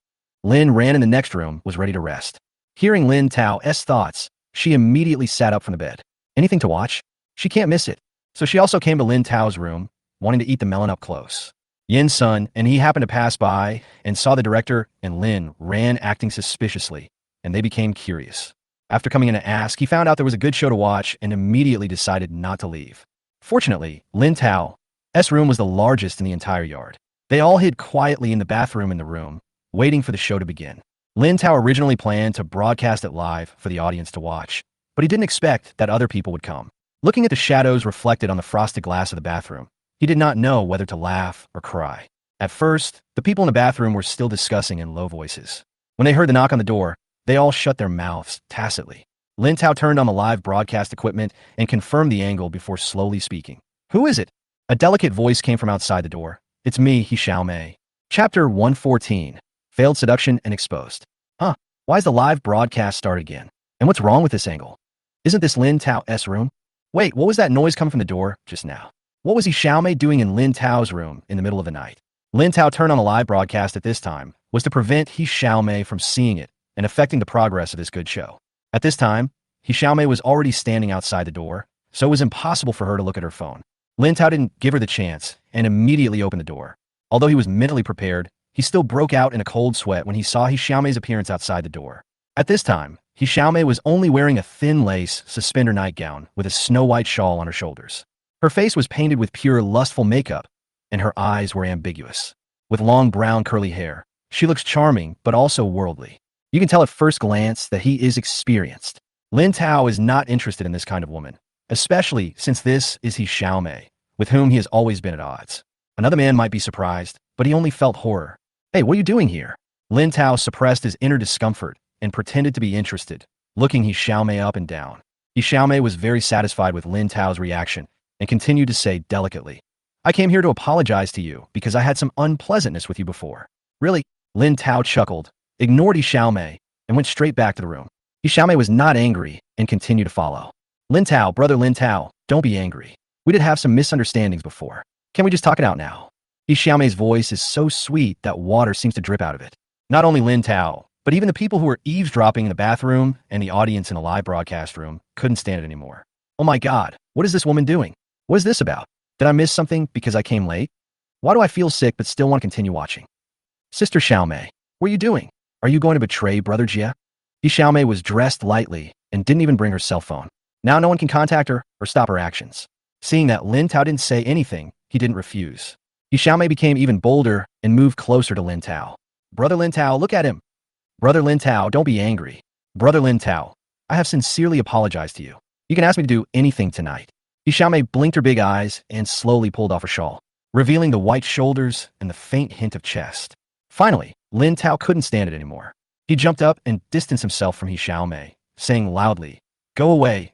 Lin ran in the next room, was ready to rest. Hearing Lin Tao's thoughts, she immediately sat up from the bed. Anything to watch? She can't miss it. So she also came to Lin Tao's room, wanting to eat the melon up close. Yin's son and he happened to pass by and saw the director, and Lin ran acting suspiciously, and they became curious. After coming in to ask, he found out there was a good show to watch and immediately decided not to leave. Fortunately, Lin Tao's room was the largest in the entire yard. They all hid quietly in the bathroom in the room, waiting for the show to begin. Lin Tao originally planned to broadcast it live for the audience to watch, but he didn't expect that other people would come. Looking at the shadows reflected on the frosted glass of the bathroom, he did not know whether to laugh or cry. At first, the people in the bathroom were still discussing in low voices. When they heard the knock on the door, they all shut their mouths tacitly. Lin Tao turned on the live broadcast equipment and confirmed the angle before slowly speaking. "Who is it?" A delicate voice came from outside the door. "It's me, He Xiaomei." Chapter 114. Failed Seduction and Exposed. Huh, why is the live broadcast start again? And what's wrong with this angle? Isn't this Lin Tao's room? Wait, what was that noise coming from the door just now? What was He Xiaomei doing in Lin Tao's room in the middle of the night? Lin Tao turned on the live broadcast at this time was to prevent He Xiaomei from seeing it and affecting the progress of this good show. At this time, He Xiaomei was already standing outside the door, so it was impossible for her to look at her phone. Lin Tao didn't give her the chance and immediately opened the door. Although he was mentally prepared, he still broke out in a cold sweat when he saw He Xiaomei's appearance outside the door. At this time, He Xiaomei was only wearing a thin lace suspender nightgown with a snow-white shawl on her shoulders. Her face was painted with pure lustful makeup, and her eyes were ambiguous. With long brown curly hair, she looks charming but also worldly. You can tell at first glance that he is experienced. Lin Tao is not interested in this kind of woman, especially since this is He Xiaomei, with whom he has always been at odds. Another man might be surprised, but he only felt horror. "Hey, what are you doing here?" Lin Tao suppressed his inner discomfort and pretended to be interested, looking He Xiaomei up and down. He Xiaomei was very satisfied with Lin Tao's reaction and continued to say delicately, "I came here to apologize to you because I had some unpleasantness with you before." "Really?" Lin Tao chuckled, ignored He Xiaomei, and went straight back to the room. He Xiaomei was not angry and continued to follow. "Lin Tao, brother Lin Tao, don't be angry. We did have some misunderstandings before. Can we just talk it out now?" He Xiaomei's voice is so sweet that water seems to drip out of it. Not only Lin Tao, but even the people who were eavesdropping in the bathroom and the audience in the live broadcast room couldn't stand it anymore. "Oh my God, what is this woman doing? What is this about? Did I miss something because I came late? Why do I feel sick but still want to continue watching? Sister Xiaomei, what are you doing? Are you going to betray Brother Jia?" He Xiaomei was dressed lightly and didn't even bring her cell phone. Now no one can contact her or stop her actions. Seeing that Lin Tao didn't say anything, he didn't refuse. Xiaomei became even bolder and moved closer to Lin Tao. Brother Lin Tao, look at him. Brother Lin Tao, don't be angry. Brother Lin Tao, I have sincerely apologized to you. You can ask me to do anything tonight. Xiaomei blinked her big eyes and slowly pulled off her shawl, revealing the white shoulders and the faint hint of chest. Finally, Lin Tao couldn't stand it anymore. He jumped up and distanced himself from Xiaomei, saying loudly, go away,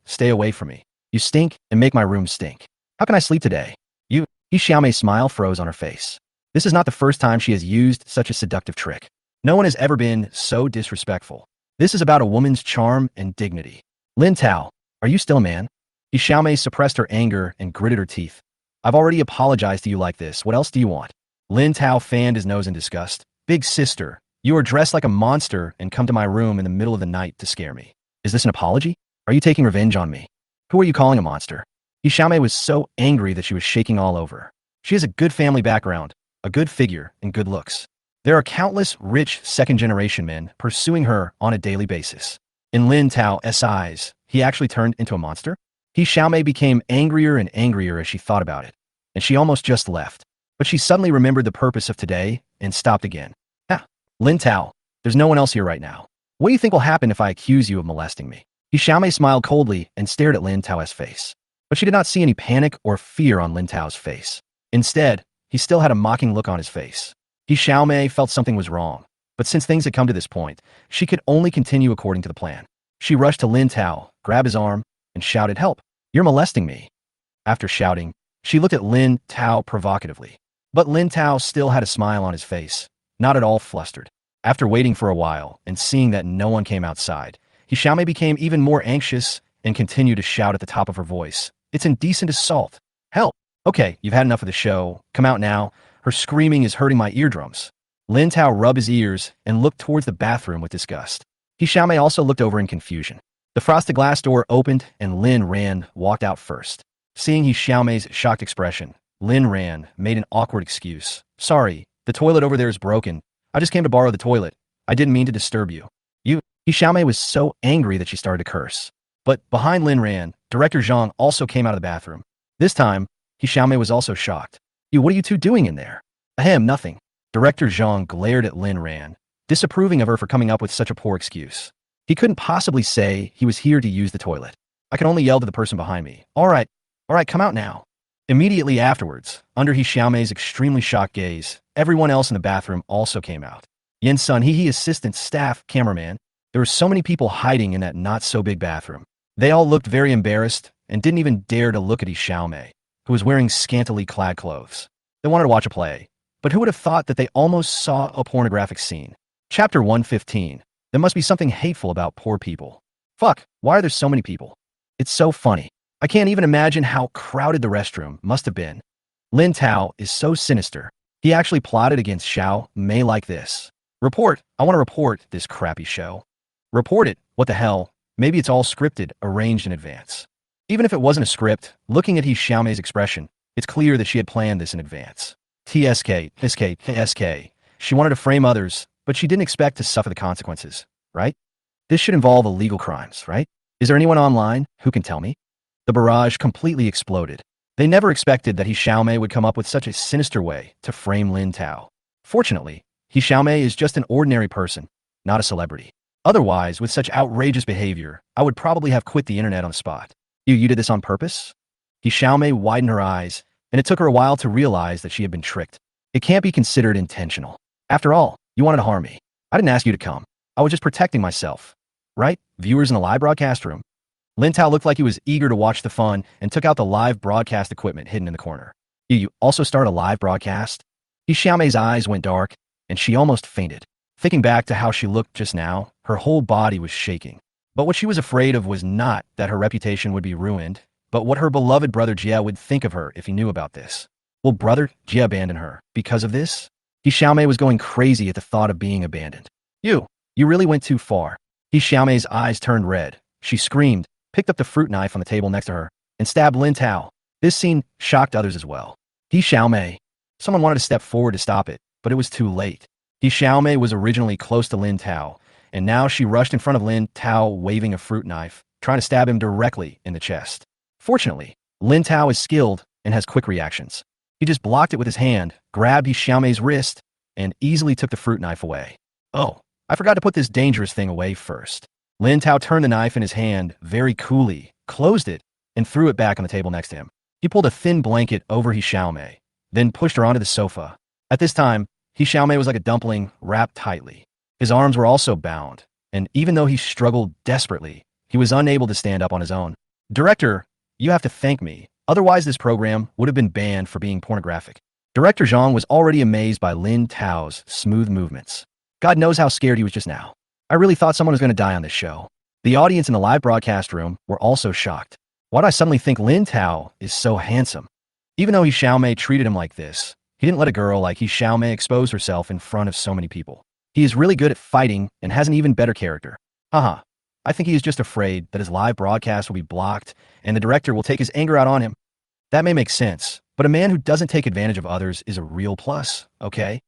stay away from me. You stink and make my room stink. How can I sleep today? You. Xiaomei's smile froze on her face. This is not the first time she has used such a seductive trick. No one has ever been so disrespectful. This is about a woman's charm and dignity. Lin Tao, are you still a man? Xiaomei suppressed her anger and gritted her teeth. I've already apologized to you like this. What else do you want? Lin Tao fanned his nose in disgust. Big sister, you are dressed like a monster and come to my room in the middle of the night to scare me. Is this an apology? Are you taking revenge on me? Who are you calling a monster? Xiaomei was so angry that she was shaking all over. She has a good family background, a good figure, and good looks. There are countless rich second-generation men pursuing her on a daily basis. In Lin Tao's eyes, he actually turned into a monster? Xiaomei became angrier and angrier as she thought about it, and she almost just left. But she suddenly remembered the purpose of today and stopped again. Lin Tao, there's no one else here right now. What do you think will happen if I accuse you of molesting me? Xiaomei smiled coldly and stared at Lin Tao's face. But she did not see any panic or fear on Lin Tao's face. Instead, he still had a mocking look on his face. Xiaomei felt something was wrong, but since things had come to this point, she could only continue according to the plan. She rushed to Lin Tao, grabbed his arm, and shouted, help, you're molesting me. After shouting, she looked at Lin Tao provocatively. But Lin Tao still had a smile on his face, not at all flustered. After waiting for a while and seeing that no one came outside, Xiaomei became even more anxious and continued to shout at the top of her voice, it's indecent assault. Help! Okay, you've had enough of the show. Come out now. Her screaming is hurting my eardrums. Lin Tao rubbed his ears and looked towards the bathroom with disgust. Xiaomei also looked over in confusion. The frosted glass door opened and Lin walked out first. Seeing Xiaomei's shocked expression, Lin made an awkward excuse. Sorry, the toilet over there is broken. I just came to borrow the toilet. I didn't mean to disturb you. Xiaomei was so angry that she started to curse. But behind Lin, Director Zhang also came out of the bathroom. This time, Xiaomei was also shocked. What are you two doing in there? Ahem, nothing. Director Zhang glared at Lin, disapproving of her for coming up with such a poor excuse. He couldn't possibly say he was here to use the toilet. I could only yell to the person behind me. All right, come out now. Immediately afterwards, under Xiaomei's extremely shocked gaze, everyone else in the bathroom also came out. Yin Sun, assistant, staff, cameraman. There were so many people hiding in that not-so-big bathroom. They all looked very embarrassed and didn't even dare to look at Xiaomei, who was wearing scantily clad clothes. They wanted to watch a play, but who would have thought that they almost saw a pornographic scene? Chapter 115. There must be something hateful about poor people. Fuck, why are there so many people? It's so funny. I can't even imagine how crowded the restroom must have been. Lin Tao is so sinister. He actually plotted against Xiaomei like this. Report. I want to report this crappy show. Report it. What the hell? Maybe it's all scripted, arranged in advance. Even if it wasn't a script, looking at Xiaomei's expression, it's clear that she had planned this in advance. TSK. She wanted to frame others, but she didn't expect to suffer the consequences, right? This should involve illegal crimes, right? Is there anyone online who can tell me? The barrage completely exploded. They never expected that Xiaomei would come up with such a sinister way to frame Lin Tao. Fortunately, Xiaomei is just an ordinary person, not a celebrity. Otherwise, with such outrageous behavior, I would probably have quit the internet on the spot. You did this on purpose? Xiaomei widened her eyes, and it took her a while to realize that she had been tricked. It can't be considered intentional. After all, you wanted to harm me. I didn't ask you to come. I was just protecting myself. Right? Viewers in the live broadcast room. Lin Tao looked like he was eager to watch the fun and took out the live broadcast equipment hidden in the corner. You also start a live broadcast? Xiaomei's eyes went dark, and she almost fainted. Thinking back to how she looked just now, her whole body was shaking. But what she was afraid of was not that her reputation would be ruined, but what her beloved brother Jia would think of her if he knew about this. Will brother Jia abandon her because of this? Xiaomei was going crazy at the thought of being abandoned. You really went too far. Xiaomei's eyes turned red. She screamed, picked up the fruit knife on the table next to her, and stabbed Lin Tao. This scene shocked others as well. Xiaomei. Someone wanted to step forward to stop it, but it was too late. Xiaomei was originally close to Lin Tao, and now she rushed in front of Lin Tao waving a fruit knife, trying to stab him directly in the chest. Fortunately, Lin Tao is skilled and has quick reactions. He just blocked it with his hand, grabbed Yi Xiaomei's wrist, and easily took the fruit knife away. Oh, I forgot to put this dangerous thing away first. Lin Tao turned the knife in his hand very coolly, closed it, and threw it back on the table next to him. He pulled a thin blanket over Yi Xiaomei, then pushed her onto the sofa. At this time, Yi Xiaomei was like a dumpling wrapped tightly. His arms were also bound, and even though he struggled desperately, he was unable to stand up on his own. Director, you have to thank me. Otherwise, this program would have been banned for being pornographic. Director Zhang was already amazed by Lin Tao's smooth movements. God knows how scared he was just now. I really thought someone was going to die on this show. The audience in the live broadcast room were also shocked. Why do I suddenly think Lin Tao is so handsome? Even though Yi Xiaomei treated him like this, he didn't let a girl like Yi Xiaomei expose herself in front of so many people. He is really good at fighting and has an even better character. Haha. I think he is just afraid that his live broadcast will be blocked and the director will take his anger out on him. That may make sense, but a man who doesn't take advantage of others is a real plus, okay?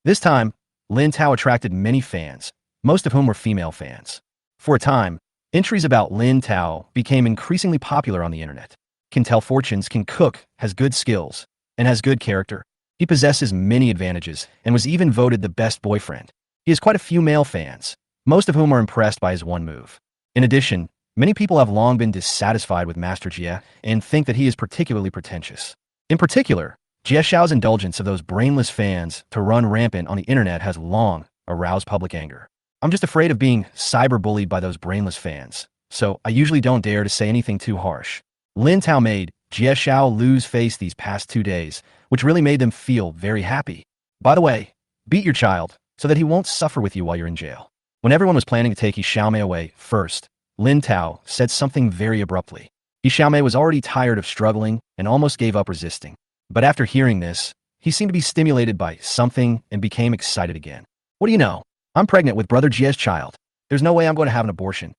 This time, Lin Tao attracted many fans, most of whom were female fans. For a time, entries about Lin Tao became increasingly popular on the internet. Can tell fortunes, can cook, has good skills, and has good character. He possesses many advantages and was even voted the best boyfriend. He has quite a few male fans, most of whom are impressed by his one move. In addition, many people have long been dissatisfied with Master Jie and think that he is particularly pretentious. In particular, Jie Xiao's indulgence of those brainless fans to run rampant on the internet has long aroused public anger. I'm just afraid of being cyberbullied by those brainless fans, so I usually don't dare to say anything too harsh. Lin Tao made Jie Xiao lose face these past 2 days, which really made them feel very happy. By the way, beat your child so that he won't suffer with you while you're in jail. When everyone was planning to take Yi Xiaomei away first, Lin Tao said something very abruptly. Yi Xiaomei was already tired of struggling and almost gave up resisting. But after hearing this, he seemed to be stimulated by something and became excited again. What do you know? I'm pregnant with Brother Jie's child. There's no way I'm going to have an abortion.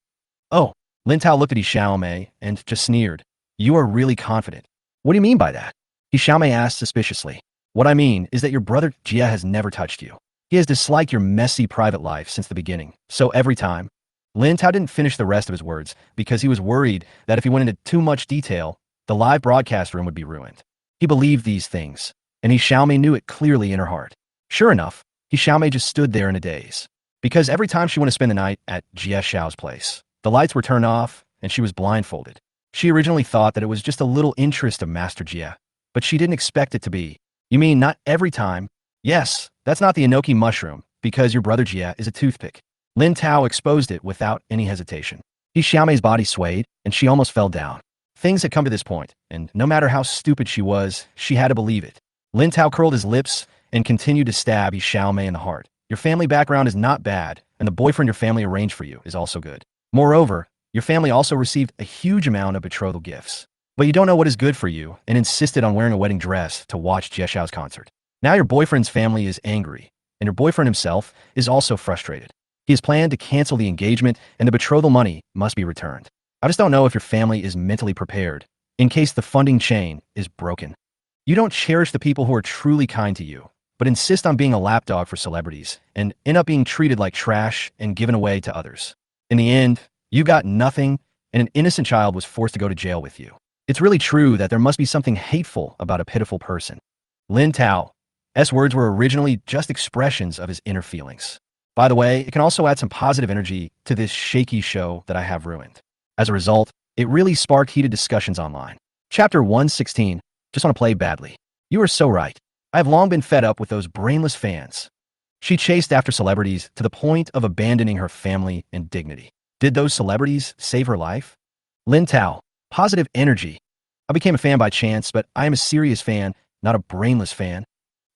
Oh, Lin Tao looked at Yi Xiaomei and just sneered. You are really confident. What do you mean by that? Yi Xiaomei asked suspiciously. What I mean is that your brother Jie has never touched you. He has disliked your messy private life since the beginning. So every time, Lin Tao didn't finish the rest of his words because he was worried that if he went into too much detail, the live broadcast room would be ruined. He believed these things, and Yi Xiaomei knew it clearly in her heart. Sure enough, Yi Xiaomei just stood there in a daze. Because every time she wanted to spend the night at Jie Xiao's place, the lights were turned off and she was blindfolded. She originally thought that it was just a little interest of Master Jie, but she didn't expect it to be. You mean not every time? Yes, that's not the enoki mushroom, because your brother Jie is a toothpick. Lin Tao exposed it without any hesitation. Yi Xiaomei's body swayed, and she almost fell down. Things had come to this point, and no matter how stupid she was, she had to believe it. Lin Tao curled his lips and continued to stab Yi Xiaomei in the heart. Your family background is not bad, and the boyfriend your family arranged for you is also good. Moreover, your family also received a huge amount of betrothal gifts. But you don't know what is good for you and insisted on wearing a wedding dress to watch Jie Xiao's concert. Now your boyfriend's family is angry, and your boyfriend himself is also frustrated. He has planned to cancel the engagement, and the betrothal money must be returned. I just don't know if your family is mentally prepared, in case the funding chain is broken. You don't cherish the people who are truly kind to you, but insist on being a lapdog for celebrities, and end up being treated like trash and given away to others. In the end, you got nothing, and an innocent child was forced to go to jail with you. It's really true that there must be something hateful about a pitiful person. Lin Tao's words were originally just expressions of his inner feelings. By the way, it can also add some positive energy to this shaky show that I have ruined. As a result, it really sparked heated discussions online. Chapter 116. Just want to play badly. You are so right. I have long been fed up with those brainless fans. She chased after celebrities to the point of abandoning her family and dignity. Did those celebrities save her life? Lin Tao. Positive energy. I became a fan by chance, but I am a serious fan, not a brainless fan.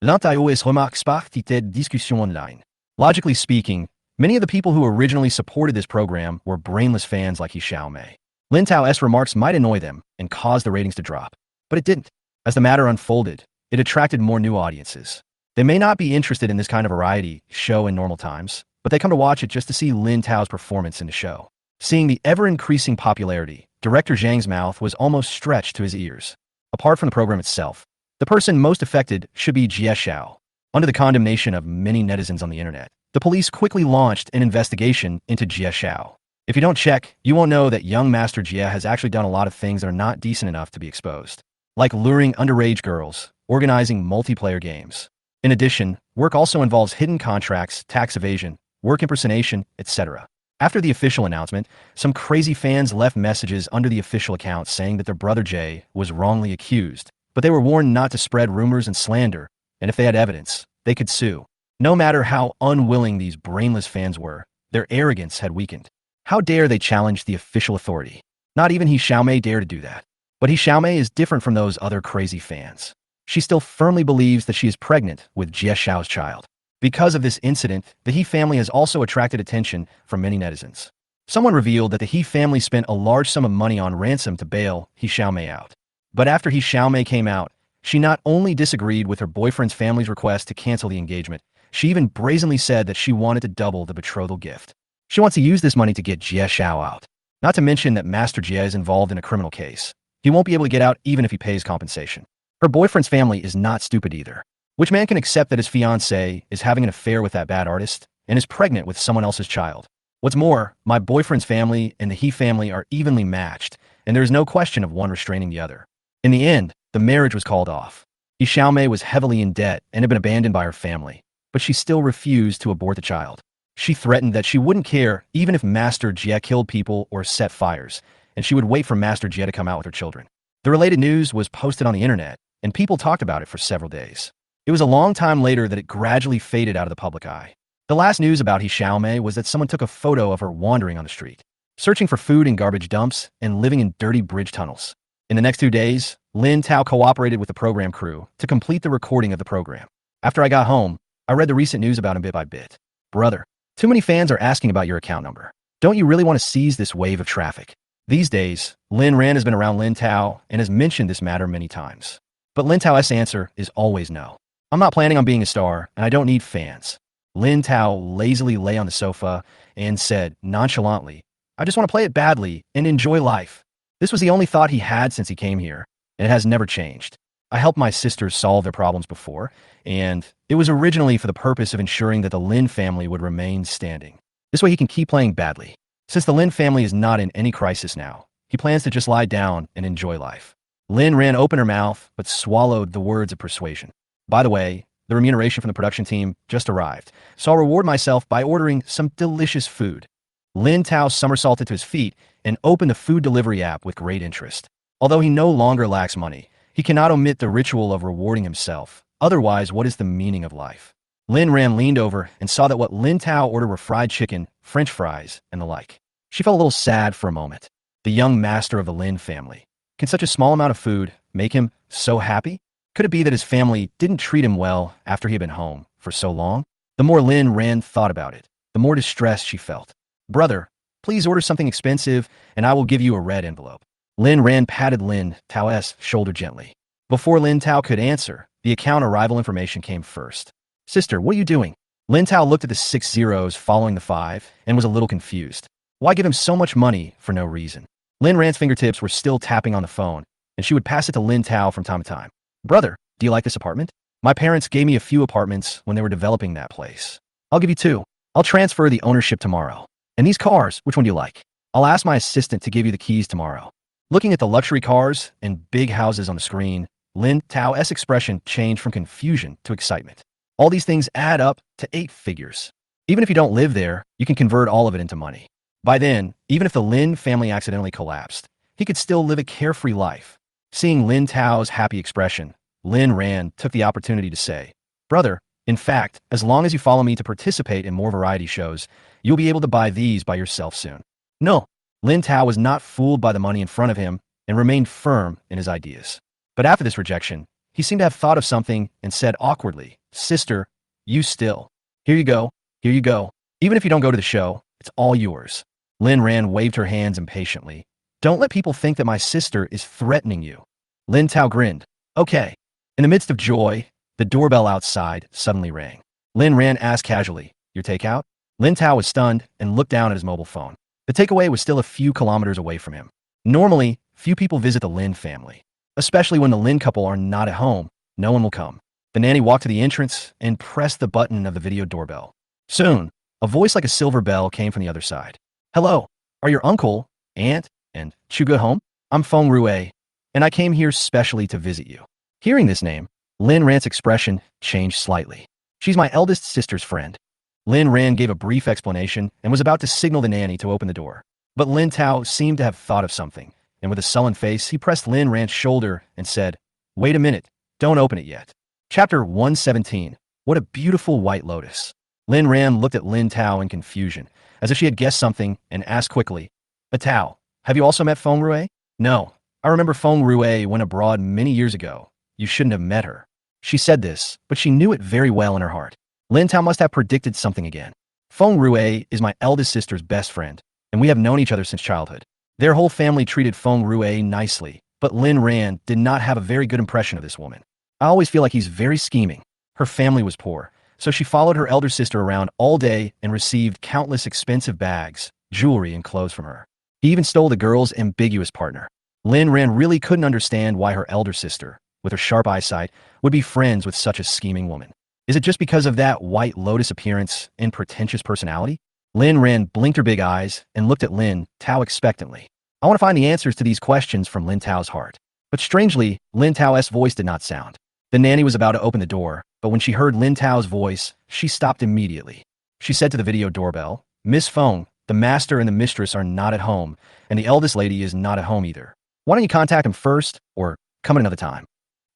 Lin Tao is remarques par cette discussion online. Logically speaking, many of the people who originally supported this program were brainless fans like Yi Xiaomei. Lin Tao's remarks might annoy them and cause the ratings to drop, but it didn't. As the matter unfolded, it attracted more new audiences. They may not be interested in this kind of variety show in normal times, but they come to watch it just to see Lin Tao's performance in the show. Seeing the ever-increasing popularity, Director Zhang's mouth was almost stretched to his ears. Apart from the program itself, the person most affected should be Jie Xiao. Under the condemnation of many netizens on the internet, the police quickly launched an investigation into Jie Xiao. If you don't check, you won't know that young Master Jia has actually done a lot of things that are not decent enough to be exposed, like luring underage girls, organizing multiplayer games. In addition, work also involves hidden contracts, tax evasion, work impersonation, etc. After the official announcement, some crazy fans left messages under the official account saying that their brother Jay was wrongly accused, but they were warned not to spread rumors and slander, and if they had evidence, they could sue. No matter how unwilling these brainless fans were, their arrogance had weakened. How dare they challenge the official authority? Not even He Xiaomei dare to do that. But He Xiaomei is different from those other crazy fans. She still firmly believes that she is pregnant with Jie Xiao's child. Because of this incident, the He family has also attracted attention from many netizens. Someone revealed that the He family spent a large sum of money on ransom to bail He Xiaomei out. But after He Xiaomei came out, she not only disagreed with her boyfriend's family's request to cancel the engagement, she even brazenly said that she wanted to double the betrothal gift. She wants to use this money to get Jie Xiao out. Not to mention that Master Jie is involved in a criminal case. He won't be able to get out even if he pays compensation. Her boyfriend's family is not stupid either. Which man can accept that his fiancée is having an affair with that bad artist and is pregnant with someone else's child? What's more, my boyfriend's family and the He family are evenly matched, and there is no question of one restraining the other. In the end, the marriage was called off. He Xiaomei was heavily in debt and had been abandoned by her family, but she still refused to abort the child. She threatened that she wouldn't care even if Master Jie killed people or set fires, and she would wait for Master Jie to come out with her children. The related news was posted on the internet, and people talked about it for several days. It was a long time later that it gradually faded out of the public eye. The last news about He Xiaomei was that someone took a photo of her wandering on the street, searching for food in garbage dumps and living in dirty bridge tunnels. In the next 2 days, Lin Tao cooperated with the program crew to complete the recording of the program. After I got home, I read the recent news about him bit by bit. Brother, too many fans are asking about your account number. Don't you really want to seize this wave of traffic? These days, Lin Ran has been around Lin Tao and has mentioned this matter many times. But Lin Tao's answer is always no. I'm not planning on being a star, and I don't need fans. Lin Tao lazily lay on the sofa and said nonchalantly, I just want to play it badly and enjoy life. This was the only thought he had since he came here, and it has never changed. I helped my sisters solve their problems before, and it was originally for the purpose of ensuring that the Lin family would remain standing. This way he can keep playing badly. Since the Lin family is not in any crisis now, he plans to just lie down and enjoy life. Lin Ran opened her mouth, but swallowed the words of persuasion. By the way, the remuneration from the production team just arrived, so I'll reward myself by ordering some delicious food. Lin Tao somersaulted to his feet and opened the food delivery app with great interest. Although he no longer lacks money, he cannot omit the ritual of rewarding himself. Otherwise, what is the meaning of life? Lin Ran leaned over and saw that what Lin Tao ordered were fried chicken, French fries, and the like. She felt a little sad for a moment. The young master of the Lin family. Can such a small amount of food make him so happy? Could it be that his family didn't treat him well after he had been home for so long? The more Lin Ran thought about it, the more distressed she felt. Brother, please order something expensive, and I will give you a red envelope. Lin Ran patted Lin Tao's shoulder gently. Before Lin Tao could answer, the account arrival information came first. Sister, what are you doing? Lin Tao looked at the 6 zeros following the 5 and was a little confused. Why give him so much money for no reason? Lin Ran's fingertips were still tapping on the phone, and she would pass it to Lin Tao from time to time. Brother, do you like this apartment? My parents gave me a few apartments when they were developing that place. I'll give you 2. I'll transfer the ownership tomorrow. And these cars, which one do you like? I'll ask my assistant to give you the keys tomorrow. Looking at the luxury cars and big houses on the screen, Lin Tao's expression changed from confusion to excitement. All these things add up to 8 figures. Even if you don't live there, you can convert all of it into money. By then, even if the Lin family accidentally collapsed, he could still live a carefree life. Seeing Lin Tao's happy expression, Lin Ran took the opportunity to say, Brother, in fact, as long as you follow me to participate in more variety shows, you'll be able to buy these by yourself soon. No, Lin Tao was not fooled by the money in front of him and remained firm in his ideas. But after this rejection, he seemed to have thought of something and said awkwardly, Sister, you still. Here you go. Here you go. Even if you don't go to the show, it's all yours. Lin Ran waved her hands impatiently. Don't let people think that my sister is threatening you. Lin Tao grinned. Okay. In the midst of joy, the doorbell outside suddenly rang. Lin Ran asked casually, Your takeout? Lin Tao was stunned and looked down at his mobile phone. The takeaway was still a few kilometers away from him. Normally, few people visit the Lin family. Especially when the Lin couple are not at home, no one will come. The nanny walked to the entrance and pressed the button of the video doorbell. Soon, a voice like a silver bell came from the other side. Hello, Are your uncle, aunt, and Chuga home? I'm Feng Rue, and I came here specially to visit you. Hearing this name, Lin Ran's expression changed slightly. She's my eldest sister's friend. Lin Ran gave a brief explanation and was about to signal the nanny to open the door. But Lin Tao seemed to have thought of something, and with a sullen face, he pressed Lin Ran's shoulder and said, "Wait a minute, don't open it yet." Chapter 117. What a beautiful white lotus. Lin Ran looked at Lin Tao in confusion, as if she had guessed something, and asked quickly, "Tao, have you also met Feng Rue?" "No. I remember Feng Rue went abroad many years ago. You shouldn't have met her." She said this, but she knew it very well in her heart. Lin Tao must have predicted something again. Feng Rue is my eldest sister's best friend, and we have known each other since childhood. Their whole family treated Feng Rue nicely, but Lin Ran did not have a very good impression of this woman. I always feel like he's very scheming. Her family was poor, so she followed her elder sister around all day and received countless expensive bags, jewelry, and clothes from her. He even stole the girl's ambiguous partner. Lin Ran really couldn't understand why her elder sister, with her sharp eyesight, would be friends with such a scheming woman. Is it just because of that white lotus appearance and pretentious personality? Lin Ran blinked her big eyes and looked at Lin Tao expectantly. I want to find the answers to these questions from Lin Tao's heart. But strangely, Lin Tao's voice did not sound. The nanny was about to open the door, but when she heard Lin Tao's voice, she stopped immediately. She said to the video doorbell, "Miss Feng, the master and the mistress are not at home, and the eldest lady is not at home either. Why don't you contact him first, or come at another time?"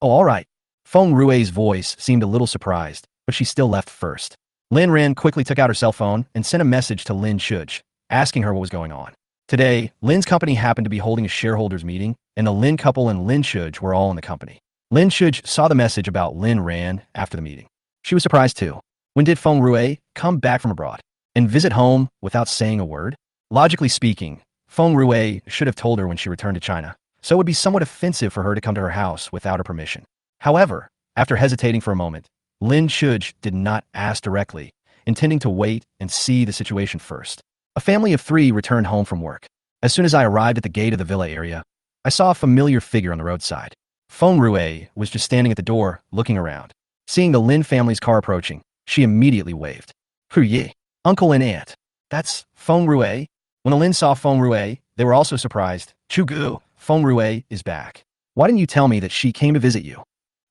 "Oh, all right." Feng Rue's voice seemed a little surprised, but she still left first. Lin Ran quickly took out her cell phone and sent a message to Lin Chuj, asking her what was going on. Today, Lin's company happened to be holding a shareholders meeting, and the Lin couple and Lin Chuj were all in the company. Lin Chuj saw the message about Lin Ran after the meeting. She was surprised too. When did Feng Rue come back from abroad and visit home without saying a word? Logically speaking, Feng Rue should have told her when she returned to China, so it would be somewhat offensive for her to come to her house without her permission. However, after hesitating for a moment, Lin Chuj did not ask directly, intending to wait and see the situation first. A family of 3 returned home from work. As soon as I arrived at the gate of the villa area, I saw a familiar figure on the roadside. Feng Rue was just standing at the door, looking around. Seeing the Lin family's car approaching, she immediately waved. "Huye, uncle and aunt. That's Feng Rue." When the Lin saw Feng Rue, they were also surprised. "Chugu, Feng Rue is back. Why didn't you tell me that she came to visit you?"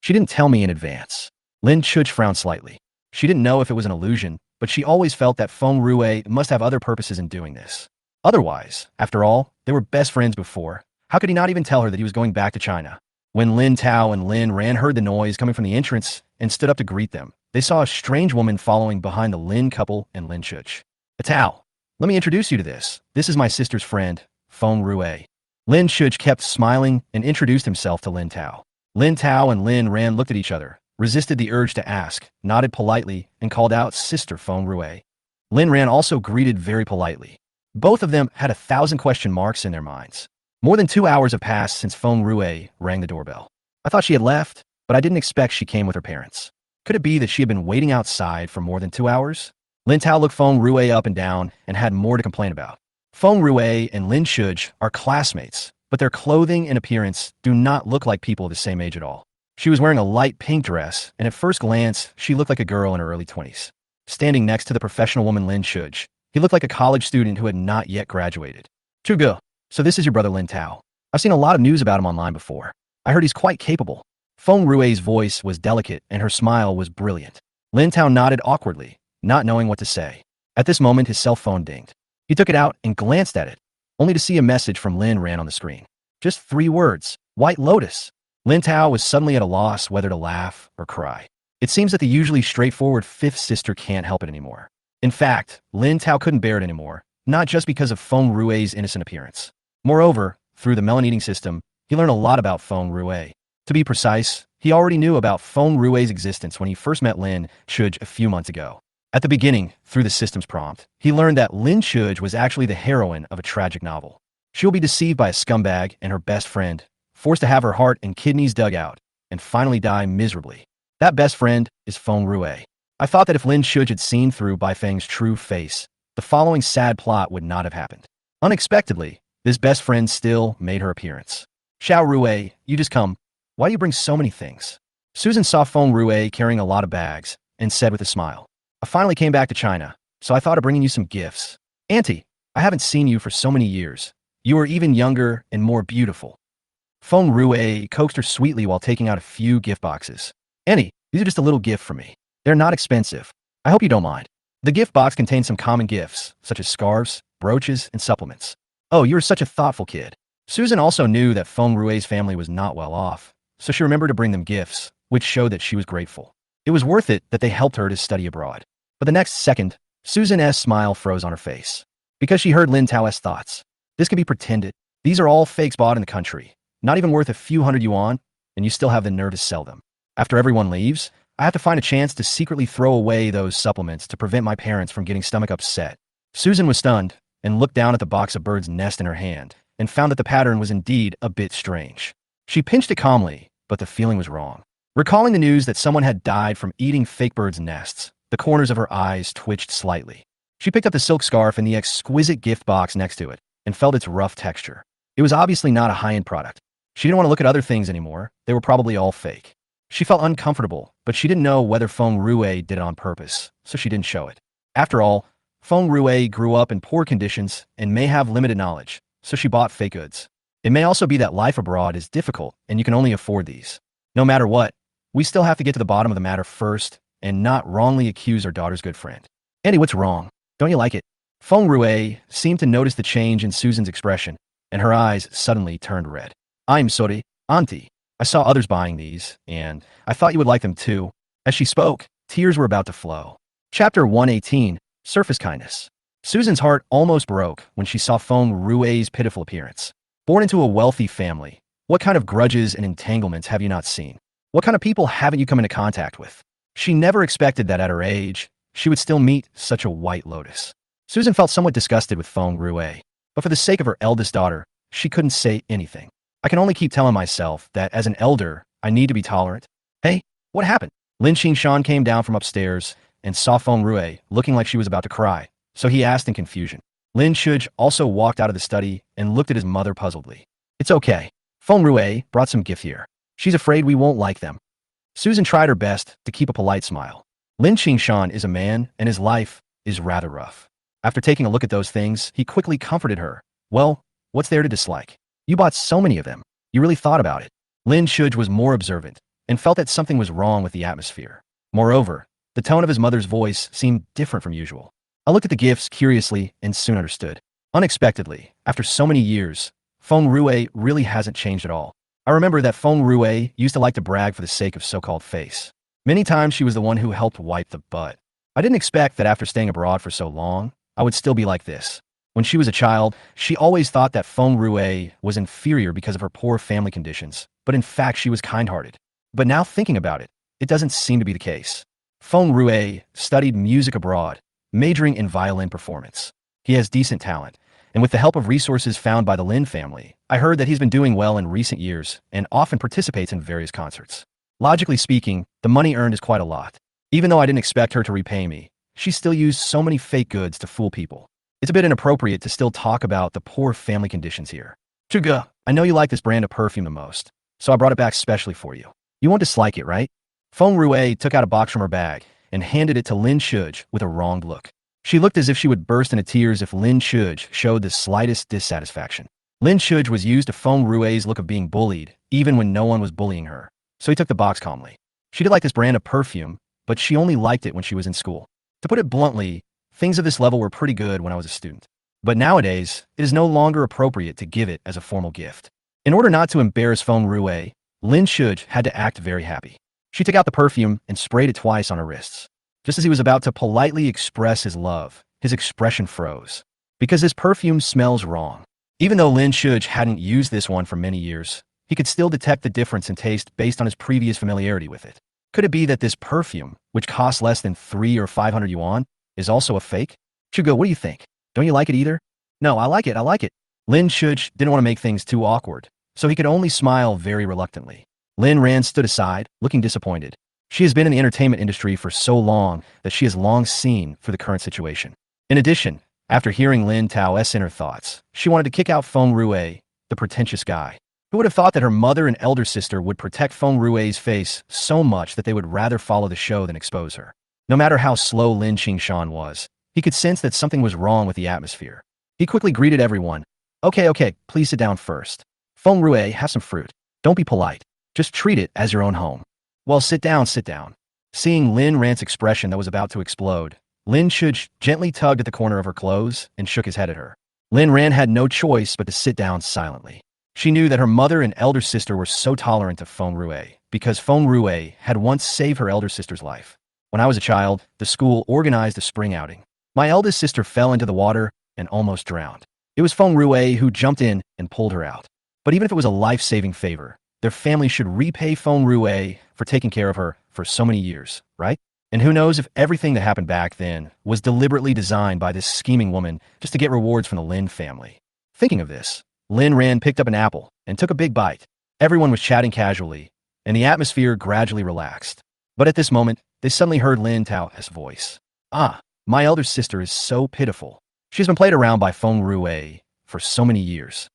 "She didn't tell me in advance." Lin Chuj frowned slightly. She didn't know if it was an illusion, but she always felt that Feng Rue must have other purposes in doing this. Otherwise, after all, they were best friends before. How could he not even tell her that he was going back to China? When Lin Tao and Lin Ran heard the noise coming from the entrance and stood up to greet them, they saw a strange woman following behind the Lin couple and Lin Chuj. "Tao, let me introduce you to this. This is my sister's friend, Feng Rue." Lin Chuj kept smiling and introduced himself to Lin Tao. Lin Tao and Lin Ran looked at each other, resisted the urge to ask, nodded politely, and called out Sister Feng Rue. Lin Ran also greeted very politely. Both of them had 1,000 question marks in their minds. More than 2 hours have passed since Feng Rue rang the doorbell. I thought she had left, but I didn't expect she came with her parents. Could it be that she had been waiting outside for more than 2 hours? Lin Tao looked Feng Rue up and down and had more to complain about. Feng Rue and Lin Chuj are classmates, but their clothing and appearance do not look like people of the same age at all. She was wearing a light pink dress, and at first glance, she looked like a girl in her early 20s. Standing next to the professional woman Lin Chuj, he looked like a college student who had not yet graduated. "Chugu, so this is your brother Lin Tao. I've seen a lot of news about him online before. I heard he's quite capable." Feng Rue's voice was delicate, and her smile was brilliant. Lin Tao nodded awkwardly, not knowing what to say. At this moment, his cell phone dinged. He took it out and glanced at it, only to see a message from Lin Ran on the screen. Just 3 words, "White Lotus." Lin Tao was suddenly at a loss whether to laugh or cry. It seems that the usually straightforward 5th sister can't help it anymore. In fact, Lin Tao couldn't bear it anymore, not just because of Feng Rue's innocent appearance. Moreover, through the melon eating system, he learned a lot about Feng Rue. To be precise, he already knew about Feng Rue's existence when he first met Lin Chuj a few months ago. At the beginning, through the system's prompt, he learned that Lin Chuj was actually the heroine of a tragic novel. She'll be deceived by a scumbag and her best friend, forced to have her heart and kidneys dug out, and finally die miserably. That best friend is Feng Rue. I thought that if Lin Chuj had seen through Bai Feng's true face, the following sad plot would not have happened. Unexpectedly, this best friend still made her appearance. "Xiao Rue, you just come. Why do you bring so many things?" Susan saw Feng Rue carrying a lot of bags and said with a smile, "I finally came back to China, so I thought of bringing you some gifts." "Auntie, I haven't seen you for so many years. You are even younger and more beautiful. Feng Rue coaxed her sweetly while taking out a few gift boxes. Annie, these are just a little gift for me. They're not expensive. I hope you don't mind. The gift box contains some common gifts, such as scarves, brooches, and supplements. Oh, you're such a thoughtful kid. Susan also knew that Feng Rue's family was not well off, so she remembered to bring them gifts, which showed that she was grateful. It was worth it that they helped her to study abroad. But the next second, Susan's smile froze on her face. Because she heard Lin Tao's thoughts. This could be pretended. These are all fakes bought in the country. Not even worth a few hundred yuan, and you still have the nerve to sell them. After everyone leaves, I have to find a chance to secretly throw away those supplements to prevent my parents from getting stomach upset. Susan was stunned and looked down at the box of bird's nest in her hand and found that the pattern was indeed a bit strange. She pinched it calmly, but the feeling was wrong. Recalling the news that someone had died from eating fake birds' nests, the corners of her eyes twitched slightly. She picked up the silk scarf and the exquisite gift box next to it and felt its rough texture. It was obviously not a high-end product. She didn't want to look at other things anymore. They were probably all fake. She felt uncomfortable, but she didn't know whether Feng Rue did it on purpose, so she didn't show it. After all, Feng Rue grew up in poor conditions and may have limited knowledge, so she bought fake goods. It may also be that life abroad is difficult and you can only afford these. No matter what, we still have to get to the bottom of the matter first and not wrongly accuse our daughter's good friend. Andy, what's wrong? Don't you like it? Feng Rue seemed to notice the change in Susan's expression, and her eyes suddenly turned red. I'm sorry, Auntie. I saw others buying these, and I thought you would like them too. As she spoke, tears were about to flow. Chapter 118, Surface Kindness. Susan's heart almost broke when she saw Feng Rue's pitiful appearance. Born into a wealthy family, what kind of grudges and entanglements have you not seen? What kind of people haven't you come into contact with? She never expected that at her age, she would still meet such a white lotus. Susan felt somewhat disgusted with Feng Rue, but for the sake of her eldest daughter, she couldn't say anything. I can only keep telling myself that as an elder, I need to be tolerant. Hey, what happened? Lin Qingshan came down from upstairs and saw Feng Rue looking like she was about to cry, so he asked in confusion. Lin Shuj also walked out of the study and looked at his mother puzzledly. It's okay. Feng Rue brought some gift here. She's afraid we won't like them. Susan tried her best to keep a polite smile. Lin Qingshan is a man, and his life is rather rough. After taking a look at those things, he quickly comforted her. Well, what's there to dislike? You bought so many of them. You really thought about it. Lin Shuj was more observant and felt that something was wrong with the atmosphere. Moreover, the tone of his mother's voice seemed different from usual. I looked at the gifts curiously and soon understood. Unexpectedly, after so many years, Feng Rue really hasn't changed at all. I remember that Feng Rue used to like to brag for the sake of so-called face. Many times she was the one who helped wipe the butt. I didn't expect that after staying abroad for so long, I would still be like this. When she was a child, she always thought that Feng Rue was inferior because of her poor family conditions, but in fact she was kind-hearted. But now thinking about it, it doesn't seem to be the case. Feng Rue studied music abroad, majoring in violin performance. He has decent talent, and with the help of resources found by the Lin family, I heard that he's been doing well in recent years and often participates in various concerts. Logically speaking, the money earned is quite a lot. Even though I didn't expect her to repay me, she still used so many fake goods to fool people. It's a bit inappropriate to still talk about the poor family conditions here. Chuga, I know you like this brand of perfume the most, so I brought it back specially for you. You won't dislike it, right? Feng Rue took out a box from her bag and handed it to Lin Shuj with a wronged look. She looked as if she would burst into tears if Lin Shuj showed the slightest dissatisfaction. Lin Shuj was used to Feng Rue's look of being bullied, even when no one was bullying her, so he took the box calmly. She did like this brand of perfume, but she only liked it when she was in school. To put it bluntly, things of this level were pretty good when I was a student. But nowadays, it is no longer appropriate to give it as a formal gift. In order not to embarrass Feng Rue, Lin Shuj had to act very happy. She took out the perfume and sprayed it twice on her wrists. Just as he was about to politely express his love, his expression froze. Because this perfume smells wrong. Even though Lin Shuj hadn't used this one for many years, he could still detect the difference in taste based on his previous familiarity with it. Could it be that this perfume, which costs less than 300 or 500 yuan, is also a fake? Chugo, what do you think? Don't you like it either? No, I like it. Lin Shuj didn't want to make things too awkward, so he could only smile very reluctantly. Lin Ran stood aside, looking disappointed. She has been in the entertainment industry for so long that she has long seen for the current situation. In addition, after hearing Lin Tao's inner thoughts, she wanted to kick out Feng Rue, the pretentious guy. Who would have thought that her mother and elder sister would protect Feng Rue's face so much that they would rather follow the show than expose her? No matter how slow Lin Qingshan was, he could sense that something was wrong with the atmosphere. He quickly greeted everyone. Okay, please sit down first. Feng Rue, have some fruit. Don't be polite. Just treat it as your own home. Well, sit down, sit down. Seeing Lin Ran's expression that was about to explode, Lin Chuj gently tugged at the corner of her clothes and shook his head at her. Lin Ran had no choice but to sit down silently. She knew that her mother and elder sister were so tolerant of Feng Rue because Feng Rue had once saved her elder sister's life. When I was a child, the school organized a spring outing. My eldest sister fell into the water and almost drowned. It was Feng Rue who jumped in and pulled her out. But even if it was a life-saving favor, their family should repay Feng Rue for taking care of her for so many years, right? And who knows if everything that happened back then was deliberately designed by this scheming woman just to get rewards from the Lin family. Thinking of this, Lin Ran picked up an apple and took a big bite. Everyone was chatting casually, and the atmosphere gradually relaxed. But at this moment, they suddenly heard Lin Tao's voice. Ah, my elder sister is so pitiful. She's been played around by Feng Rue for so many years.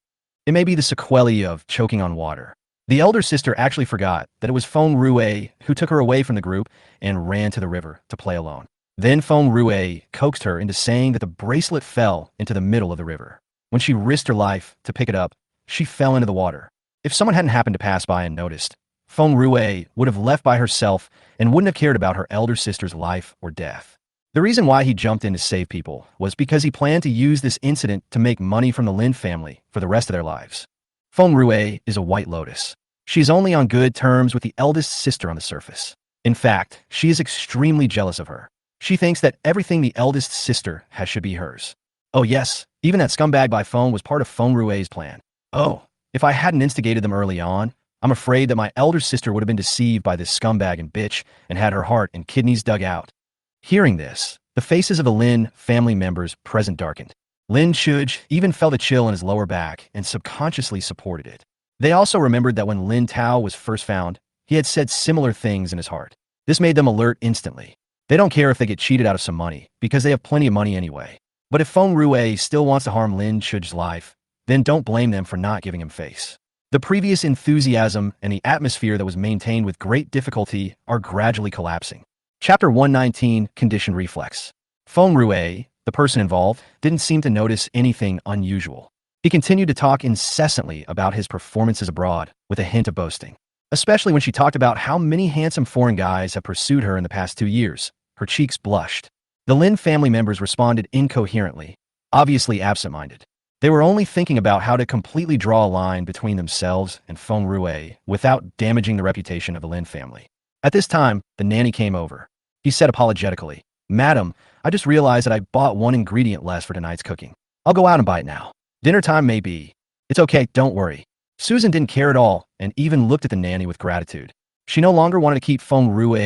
It may be the sequelae of choking on water. The elder sister actually forgot that it was Feng Rue who took her away from the group and ran to the river to play alone. Then Feng Rue coaxed her into saying that the bracelet fell into the middle of the river. When she risked her life to pick it up, she fell into the water. If someone hadn't happened to pass by and noticed, Feng Rue would have left by herself and wouldn't have cared about her elder sister's life or death. The reason why he jumped in to save people was because he planned to use this incident to make money from the Lin family for the rest of their lives. Feng Rue is a white lotus. She's only on good terms with the eldest sister on the surface. In fact, she is extremely jealous of her. She thinks that everything the eldest sister has should be hers. Oh yes, even that scumbag by phone was part of Feng Rue's plan. Oh, if I hadn't instigated them early on, I'm afraid that my elder sister would have been deceived by this scumbag and bitch and had her heart and kidneys dug out. Hearing this, the faces of the Lin family members present darkened. Lin Chuj even felt a chill in his lower back and subconsciously supported it. They also remembered that when Lin Tao was first found, he had said similar things in his heart. This made them alert instantly. They don't care if they get cheated out of some money, because they have plenty of money anyway. But if Feng Rue still wants to harm Lin Chuj's life, then don't blame them for not giving him face. The previous enthusiasm and the atmosphere that was maintained with great difficulty are gradually collapsing. Chapter 119, Conditioned Reflex. Feng Rue, the person involved, didn't seem to notice anything unusual. He continued to talk incessantly about his performances abroad, with a hint of boasting. Especially when she talked about how many handsome foreign guys have pursued her in the past 2 years. Her cheeks blushed. The Lin family members responded incoherently, obviously absent-minded. They were only thinking about how to completely draw a line between themselves and Feng Rue without damaging the reputation of the Lin family. At this time, the nanny came over. He said apologetically, "Madam, I just realized that I bought one ingredient less for tonight's cooking. I'll go out and buy it now. Dinner time may be." "It's okay, don't worry." Susan didn't care at all and even looked at the nanny with gratitude. She no longer wanted to keep Feng Rue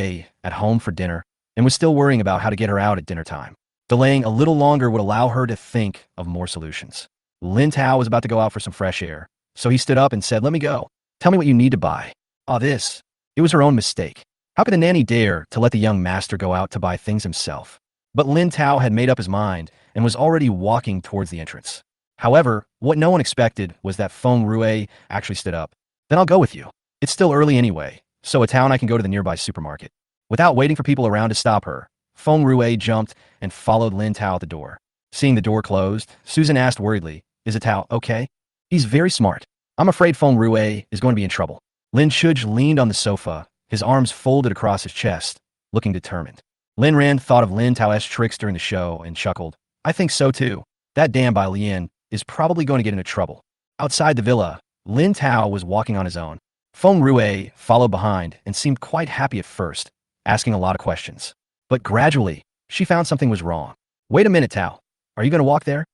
at home for dinner and was still worrying about how to get her out at dinner time. Delaying a little longer would allow her to think of more solutions. Lin Tao was about to go out for some fresh air, so he stood up and said, "Let me go. Tell me what you need to buy." This. It was her own mistake. How could the nanny dare to let the young master go out to buy things himself? But Lin Tao had made up his mind and was already walking towards the entrance. However, what no one expected was that Feng Rue actually stood up. "Then I'll go with you. It's still early anyway, so a town I can go to the nearby supermarket." Without waiting for people around to stop her, Feng Rue jumped and followed Lin Tao at the door. Seeing the door closed, Susan asked worriedly, "Is it Tao okay?" "He's very smart. I'm afraid Feng Rue is going to be in trouble." Lin Chuj leaned on the sofa, his arms folded across his chest, looking determined. Lin Ran thought of Lin Tao's tricks during the show and chuckled. "I think so too. That damn Bai Lian is probably going to get into trouble." Outside the villa, Lin Tao was walking on his own. Feng Rue followed behind and seemed quite happy at first, asking a lot of questions. But gradually, she found something was wrong. "Wait a minute, Tao. Are you going to walk there?"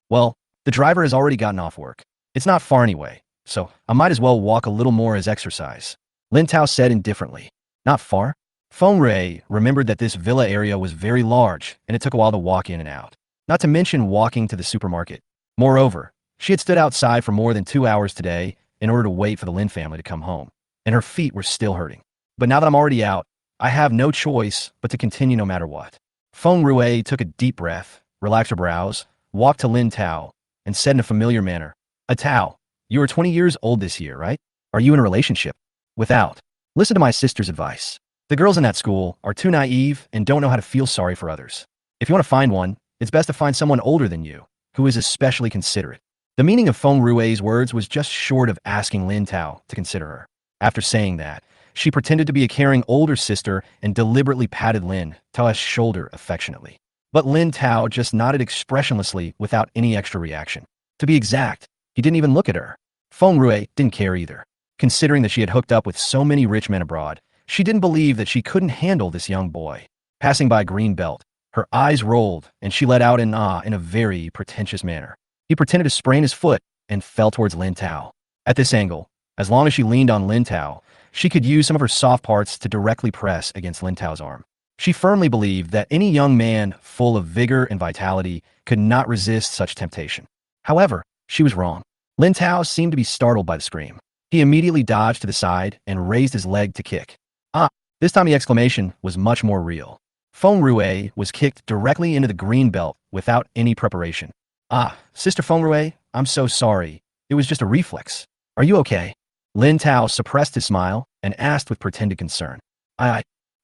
"Well, the driver has already gotten off work. It's not far anyway, so I might as well walk a little more as exercise," Lin Tao said indifferently. "Not far?" Feng Rue remembered that this villa area was very large and it took a while to walk in and out, not to mention walking to the supermarket. Moreover, she had stood outside for more than 2 hours today in order to wait for the Lin family to come home, and her feet were still hurting. "But now that I'm already out, I have no choice but to continue no matter what." Feng Rue took a deep breath, relaxed her brows, walked to Lin Tao, and said in a familiar manner, Tao, you are 20 years old this year, right? Are you in a relationship?" "Without. Listen to my sister's advice. The girls in that school are too naive and don't know how to feel sorry for others. If you want to find one, it's best to find someone older than you, who is especially considerate. The meaning of Feng Rui's words was just short of asking Lin Tao to consider her. After saying that, she pretended to be a caring older sister and deliberately patted Lin Tao's shoulder affectionately. But Lin Tao just nodded expressionlessly without any extra reaction. To be exact, he didn't even look at her. Feng Rui didn't care either. Considering that she had hooked up with so many rich men abroad, she didn't believe that she couldn't handle this young boy. Passing by Greenbelt, her eyes rolled and she let out an ah in a very pretentious manner. He pretended to sprain his foot and fell towards Lin Tao. At this angle, as long as she leaned on Lin Tao, she could use some of her soft parts to directly press against Lin Tao's arm. She firmly believed that any young man full of vigor and vitality could not resist such temptation. However, she was wrong. Lin Tao seemed to be startled by the scream. He immediately dodged to the side and raised his leg to kick. Ah! This time the exclamation was much more real. Feng Rui was kicked directly into the green belt without any preparation. Ah, Sister Feng Rui, I'm so sorry. It was just a reflex. Are you okay? Lin Tao suppressed his smile and asked with pretended concern.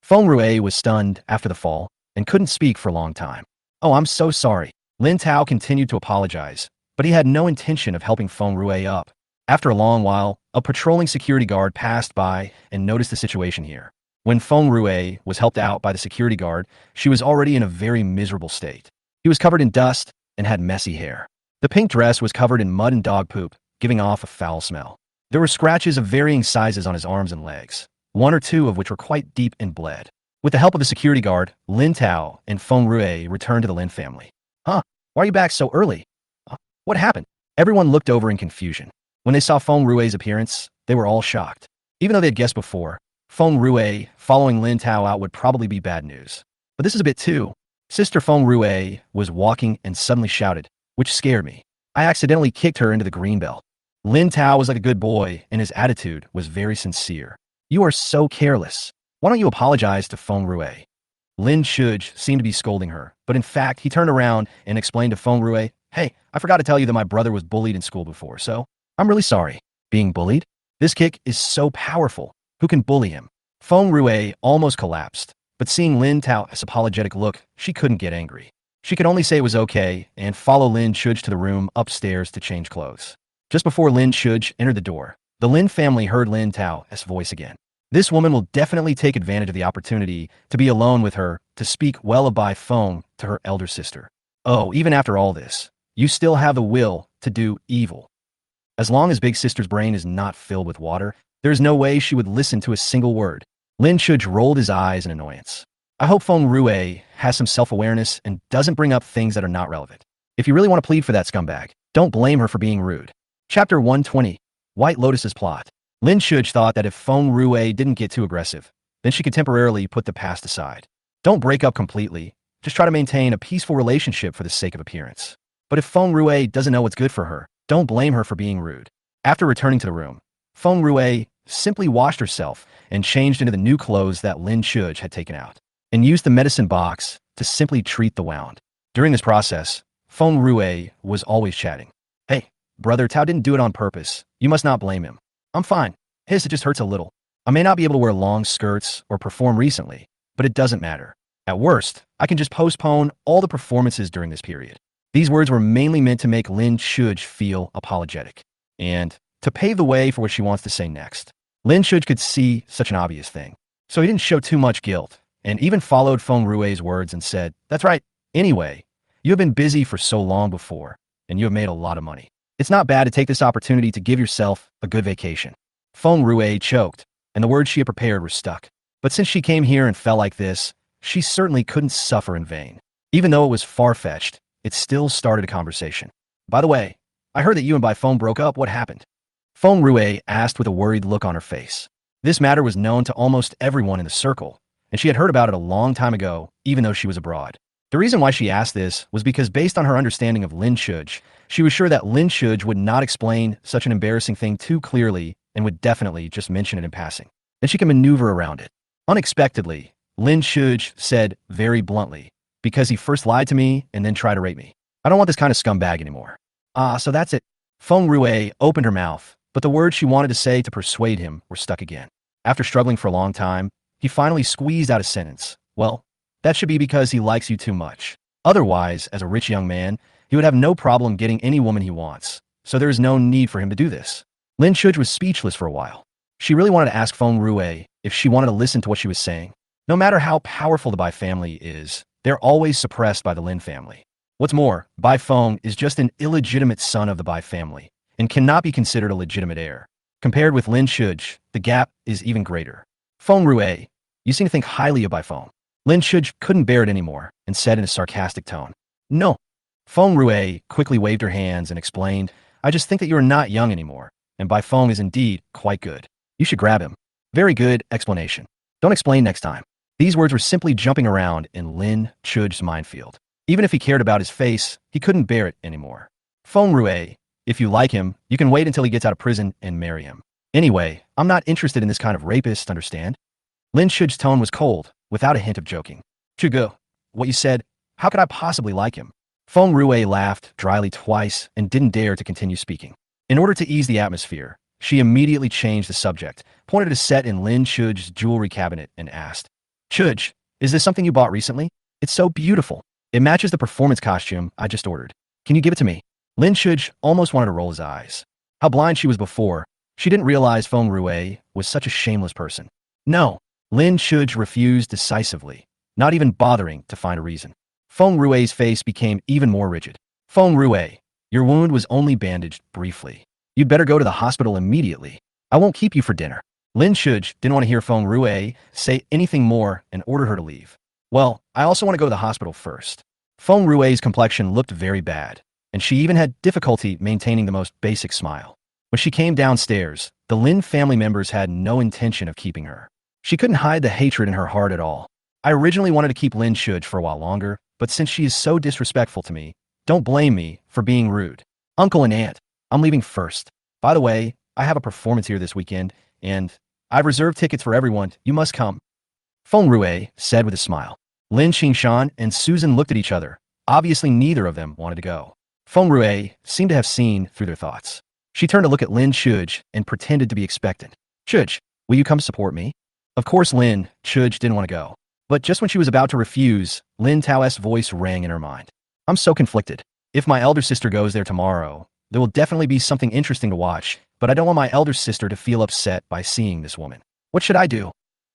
Feng Rui was stunned after the fall and couldn't speak for a long time. Oh, I'm so sorry. Lin Tao continued to apologize, but he had no intention of helping Feng Rui up. After a long while, a patrolling security guard passed by and noticed the situation here. When Feng Rui was helped out by the security guard, she was already in a very miserable state. He was covered in dust and had messy hair. The pink dress was covered in mud and dog poop, giving off a foul smell. There were scratches of varying sizes on his arms and legs, one or two of which were quite deep and bled. With the help of the security guard, Lin Tao and Feng Rui returned to the Lin family. Huh? Why are you back so early? What happened? Everyone looked over in confusion. When they saw Feng Rui's appearance, they were all shocked. Even though they had guessed before, Feng Rui following Lin Tao out would probably be bad news. But this is a bit too. Sister Feng Rui was walking and suddenly shouted, which scared me. I accidentally kicked her into the green belt. Lin Tao was like a good boy, and his attitude was very sincere. You are so careless. Why don't you apologize to Feng Rui? Lin Shuj seemed to be scolding her, but in fact, he turned around and explained to Feng Rui, hey, I forgot to tell you that my brother was bullied in school before, so I'm really sorry. Being bullied? This kick is so powerful. Who can bully him? Feng Rui almost collapsed, but seeing Lin Tao's apologetic look, she couldn't get angry. She could only say it was okay and follow Lin Shuj to the room upstairs to change clothes. Just before Lin Shuj entered the door, the Lin family heard Lin Tao's voice again. This woman will definitely take advantage of the opportunity to be alone with her to speak well of Bai Feng to her elder sister. Oh, even after all this, you still have the will to do evil. As long as Big Sister's brain is not filled with water, there's no way she would listen to a single word. Lin Shuj rolled his eyes in annoyance. I hope Feng Rui has some self-awareness and doesn't bring up things that are not relevant. If you really want to plead for that scumbag, don't blame her for being rude. Chapter 120. White Lotus's Plot. Lin Shuj thought that if Feng Rui didn't get too aggressive, then she could temporarily put the past aside. Don't break up completely. Just try to maintain a peaceful relationship for the sake of appearance. But if Feng Rui doesn't know what's good for her, don't blame her for being rude. After returning to the room, Feng Rui simply washed herself and changed into the new clothes that Lin Shuj had taken out, and used the medicine box to simply treat the wound. During this process, Feng Rui was always chatting. Hey, brother, Tao didn't do it on purpose. You must not blame him. I'm fine. It just hurts a little. I may not be able to wear long skirts or perform recently, but it doesn't matter. At worst, I can just postpone all the performances during this period. These words were mainly meant to make Lin Shuj feel apologetic, and to pave the way for what she wants to say next. Lin Shuj could see such an obvious thing, so he didn't show too much guilt, and even followed Feng Rui's words and said, that's right. Anyway, you have been busy for so long before, and you have made a lot of money. It's not bad to take this opportunity to give yourself a good vacation. Feng Rui choked, and the words she had prepared were stuck. But since she came here and fell like this, she certainly couldn't suffer in vain. Even though it was far-fetched, it still started a conversation. By the way, I heard that you and Bai Feng broke up. What happened? Feng Rui asked with a worried look on her face. This matter was known to almost everyone in the circle, and she had heard about it a long time ago, even though she was abroad. The reason why she asked this was because based on her understanding of Lin Shuj, she was sure that Lin Shuj would not explain such an embarrassing thing too clearly and would definitely just mention it in passing. Then she can maneuver around it. Unexpectedly, Lin Shuj said very bluntly, because he first lied to me and then tried to rape me. I don't want this kind of scumbag anymore. So that's it. Feng Rui opened her mouth, but the words she wanted to say to persuade him were stuck again. After struggling for a long time, he finally squeezed out a sentence. Well, that should be because he likes you too much. Otherwise, as a rich young man, He would have no problem getting any woman he wants, so there is no need for him to do this. Lin Chuj was speechless for a while. She really wanted to ask Feng Rue if she wanted to listen to what she was saying. No matter how powerful the Bai family is, they're always suppressed by the Lin family. What's more, Bai Feng is just an illegitimate son of the Bai family and cannot be considered a legitimate heir. Compared with Lin Chuj, the gap is even greater. Feng Rue, you seem to think highly of Bai Feng. Lin Chuj couldn't bear it anymore and said in a sarcastic tone, "No." Feng Rue quickly waved her hands and explained, "I just think that you are not young anymore, and Bai Feng is indeed quite good. You should grab him." Very good explanation. Don't explain next time. These words were simply jumping around in Lin Chuj's minefield. Even if he cared about his face, he couldn't bear it anymore. Feng Rue, if you like him, you can wait until he gets out of prison and marry him. Anyway, I'm not interested in this kind of rapist, understand? Lin Chuj's tone was cold, without a hint of joking. Chugo, what you said, how could I possibly like him? Feng Rue laughed dryly twice and didn't dare to continue speaking. In order to ease the atmosphere, she immediately changed the subject, pointed at a set in Lin Chuj's jewelry cabinet, and asked, "Chuj, is this something you bought recently? It's so beautiful. It matches the performance costume I just ordered. Can you give it to me?" Lin Chuj almost wanted to roll his eyes. How blind she was before, she didn't realize Feng Rue was such a shameless person. No, Lin Chuj refused decisively, not even bothering to find a reason. Feng Rue's face became even more rigid. "Feng Rue, your wound was only bandaged briefly. You'd better go to the hospital immediately. I won't keep you for dinner." Lin Chuj didn't want to hear Feng Rue say anything more and ordered her to leave. "Well, I also want to go to the hospital first." Feng Rue's complexion looked very bad, and she even had difficulty maintaining the most basic smile. When she came downstairs, the Lin family members had no intention of keeping her. She couldn't hide the hatred in her heart at all. "I originally wanted to keep Lin Chuj for a while longer, but since she is so disrespectful to me, don't blame me for being rude. Uncle and Aunt, I'm leaving first. By the way, I have a performance here this weekend, and I've reserved tickets for everyone. You must come." Feng Rue said with a smile. Lin Qingshan and Susan looked at each other. Obviously, neither of them wanted to go. Feng Rue seemed to have seen through their thoughts. She turned to look at Lin Chuj and pretended to be expectant. "Chuj, will you come support me?" Of course, Lin Chuj didn't want to go. But just when she was about to refuse, Lin Tao's voice rang in her mind. "I'm so conflicted. If my elder sister goes there tomorrow, there will definitely be something interesting to watch, but I don't want my elder sister to feel upset by seeing this woman. What should I do?"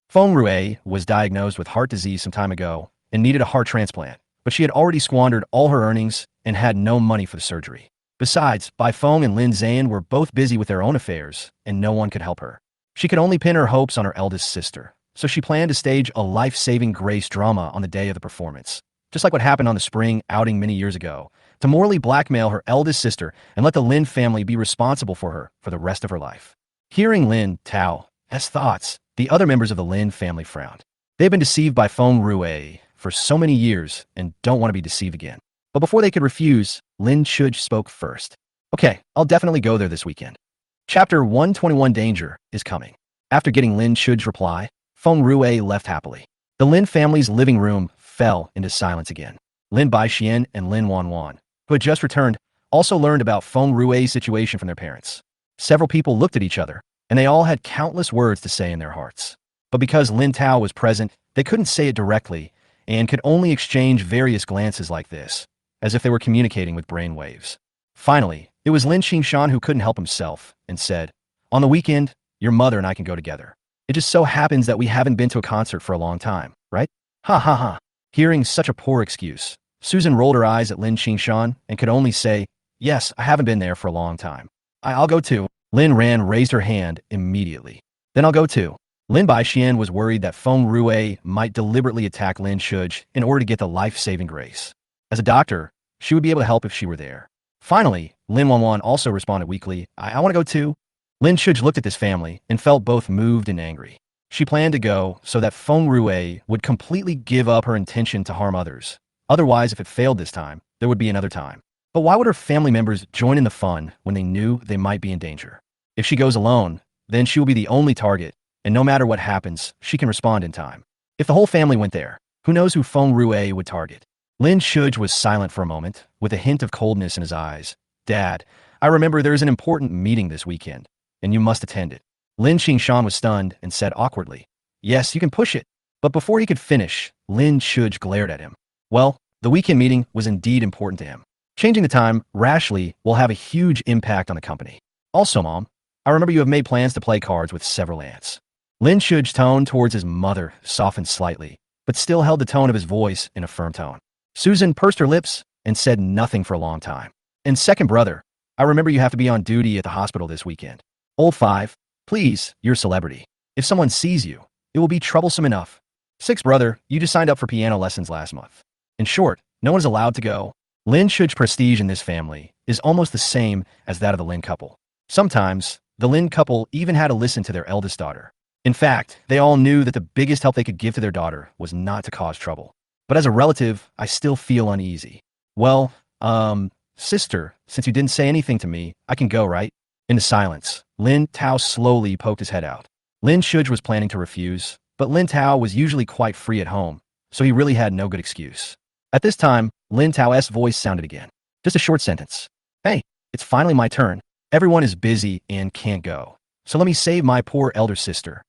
Feng Rue was diagnosed with heart disease some time ago and needed a heart transplant, but she had already squandered all her earnings and had no money for the surgery. Besides, Bai Feng and Lin Zan were both busy with their own affairs, and no one could help her. She could only pin her hopes on her eldest sister, so she planned to stage a life-saving grace drama on the day of the performance, just like what happened on the spring outing many years ago, to morally blackmail her eldest sister and let the Lin family be responsible for her for the rest of her life. Hearing Lin Tao's thoughts, the other members of the Lin family frowned. They've been deceived by Feng Rue for so many years and don't want to be deceived again. But before they could refuse, Lin Chuj spoke first. "Okay, I'll definitely go there this weekend." Chapter 121 Danger is coming. After getting Lin Chuj's reply, Feng Rue left happily. The Lin family's living room fell into silence again. Lin Baixian and Lin Wanwan, who had just returned, also learned about Feng Rue's situation from their parents. Several people looked at each other, and they all had countless words to say in their hearts. But because Lin Tao was present, they couldn't say it directly and could only exchange various glances like this, as if they were communicating with brain waves. Finally, it was Lin Qingshan who couldn't help himself and said, "On the weekend, your mother and I can go together. It just so happens that we haven't been to a concert for a long time, right?" Ha ha ha. Hearing such a poor excuse, Susan rolled her eyes at Lin Qingshan and could only say, "Yes, I haven't been there for a long time. I'll go too." Lin Ran raised her hand immediately. "Then I'll go too." Lin Baixian was worried that Feng Rue might deliberately attack Lin Chuj in order to get the life-saving grace. As a doctor, she would be able to help if she were there. Finally, Lin Wanwan also responded weakly, I want to go too." Lin Chuj looked at this family and felt both moved and angry. She planned to go so that Feng Rue would completely give up her intention to harm others. Otherwise, if it failed this time, there would be another time. But why would her family members join in the fun when they knew they might be in danger? If she goes alone, then she will be the only target, and no matter what happens, she can respond in time. If the whole family went there, who knows who Feng Rue would target? Lin Chuj was silent for a moment, with a hint of coldness in his eyes. "Dad, I remember there is an important meeting this weekend, and you must attend it." Lin Qingshan was stunned and said awkwardly, "Yes, you can push it." But before he could finish, Lin Chuj glared at him. Well, the weekend meeting was indeed important to him. Changing the time rashly will have a huge impact on the company. Also, Mom, I remember you have made plans to play cards with several aunts. Lin Shuj's tone towards his mother softened slightly, but still held the tone of his voice in a firm tone. Susan pursed her lips and said nothing for a long time. And second brother, I remember you have to be on duty at the hospital this weekend. Old 5, please, you're a celebrity. If someone sees you, it will be troublesome enough. Sixth brother, you just signed up for piano lessons last month. In short, no one is allowed to go. Lin Shuj's prestige in this family is almost the same as that of the Lin couple. Sometimes, the Lin couple even had to listen to their eldest daughter. In fact, they all knew that the biggest help they could give to their daughter was not to cause trouble. But as a relative, I still feel uneasy. Well, sister, since you didn't say anything to me, I can go, right? In the silence, Lin Tao slowly poked his head out. Lin Shuj was planning to refuse, but Lin Tao was usually quite free at home, so he really had no good excuse. At this time, Lin Tao's voice sounded again. Just a short sentence. Hey, it's finally my turn. Everyone is busy and can't go. So let me save my poor elder sister.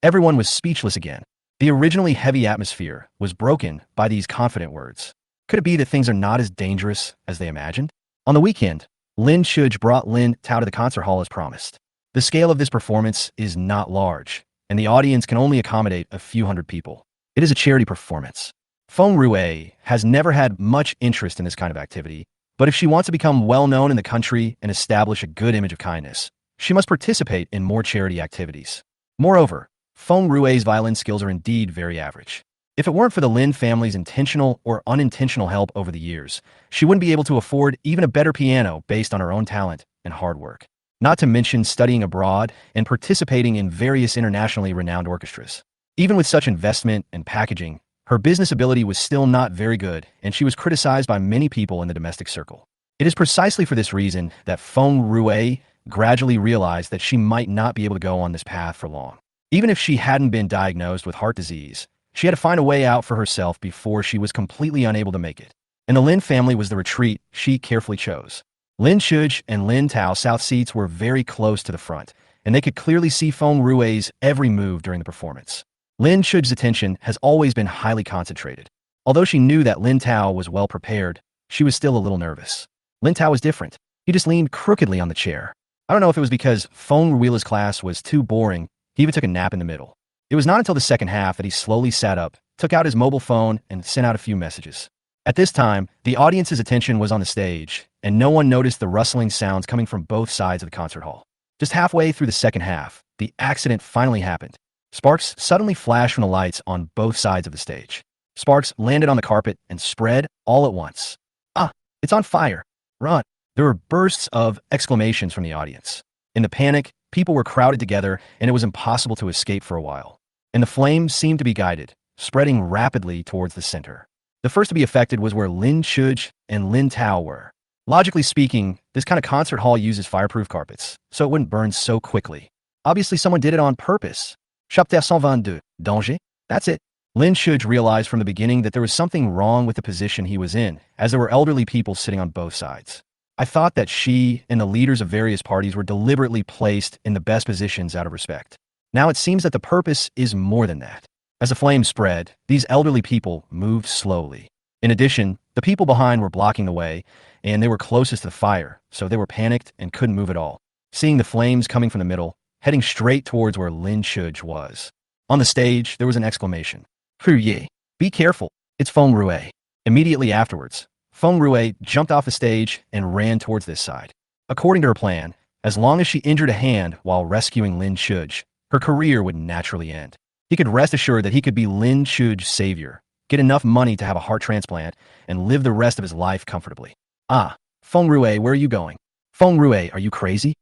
Everyone was speechless again. The originally heavy atmosphere was broken by these confident words. Could it be that things are not as dangerous as they imagined? On the weekend, Lin Shuj brought Lin Tao to the concert hall as promised. The scale of this performance is not large, and the audience can only accommodate a few hundred people. It is a charity performance. Feng Rue has never had much interest in this kind of activity, but if she wants to become well-known in the country and establish a good image of kindness, she must participate in more charity activities. Moreover, Feng Rue's violin skills are indeed very average. If it weren't for the Lin family's intentional or unintentional help over the years, she wouldn't be able to afford even a better piano based on her own talent and hard work. Not to mention studying abroad and participating in various internationally renowned orchestras. Even with such investment and packaging, her business ability was still not very good, and she was criticized by many people in the domestic circle. It is precisely for this reason that Feng Rue gradually realized that she might not be able to go on this path for long. Even if she hadn't been diagnosed with heart disease, she had to find a way out for herself before she was completely unable to make it. And the Lin family was the retreat she carefully chose. Lin Shuj and Lin Tao South seats were very close to the front, and they could clearly see Feng Rue's every move during the performance. Lin Shuj's attention has always been highly concentrated. Although she knew that Lin Tao was well prepared, she was still a little nervous. Lin Tao was different. He just leaned crookedly on the chair. I don't know if it was because Feng Rue's class was too boring. He even took a nap in the middle. It was not until the second half that he slowly sat up, took out his mobile phone, and sent out a few messages. At this time, the audience's attention was on the stage, and no one noticed the rustling sounds coming from both sides of the concert hall. Just halfway through the second half, the accident finally happened. Sparks suddenly flashed from the lights on both sides of the stage. Sparks landed on the carpet and spread all at once. Ah, it's on fire. Run. There were bursts of exclamations from the audience. In the panic, people were crowded together, and it was impossible to escape for a while. And the flames seemed to be guided, spreading rapidly towards the center. The first to be affected was where Lin Shuj and Lin Tao were. Logically speaking, this kind of concert hall uses fireproof carpets, so it wouldn't burn so quickly. Obviously, someone did it on purpose. Chapter 122, danger? That's it. Lin Shuj realized from the beginning that there was something wrong with the position he was in, as there were elderly people sitting on both sides. I thought that she and the leaders of various parties were deliberately placed in the best positions out of respect. Now it seems that the purpose is more than that. As the flames spread, these elderly people moved slowly. In addition, the people behind were blocking the way, and they were closest to the fire, so they were panicked and couldn't move at all. Seeing the flames coming from the middle, heading straight towards where Lin Shuj was. On the stage, there was an exclamation. Huye, be careful, it's Feng Rue. Immediately afterwards, Feng Rue jumped off the stage and ran towards this side. According to her plan, as long as she injured a hand while rescuing Lin Shuj, her career would naturally end. He could rest assured that he could be Lin Shuj's savior, get enough money to have a heart transplant, and live the rest of his life comfortably. Ah, Feng Rue, where are you going? Feng Rue, are you crazy?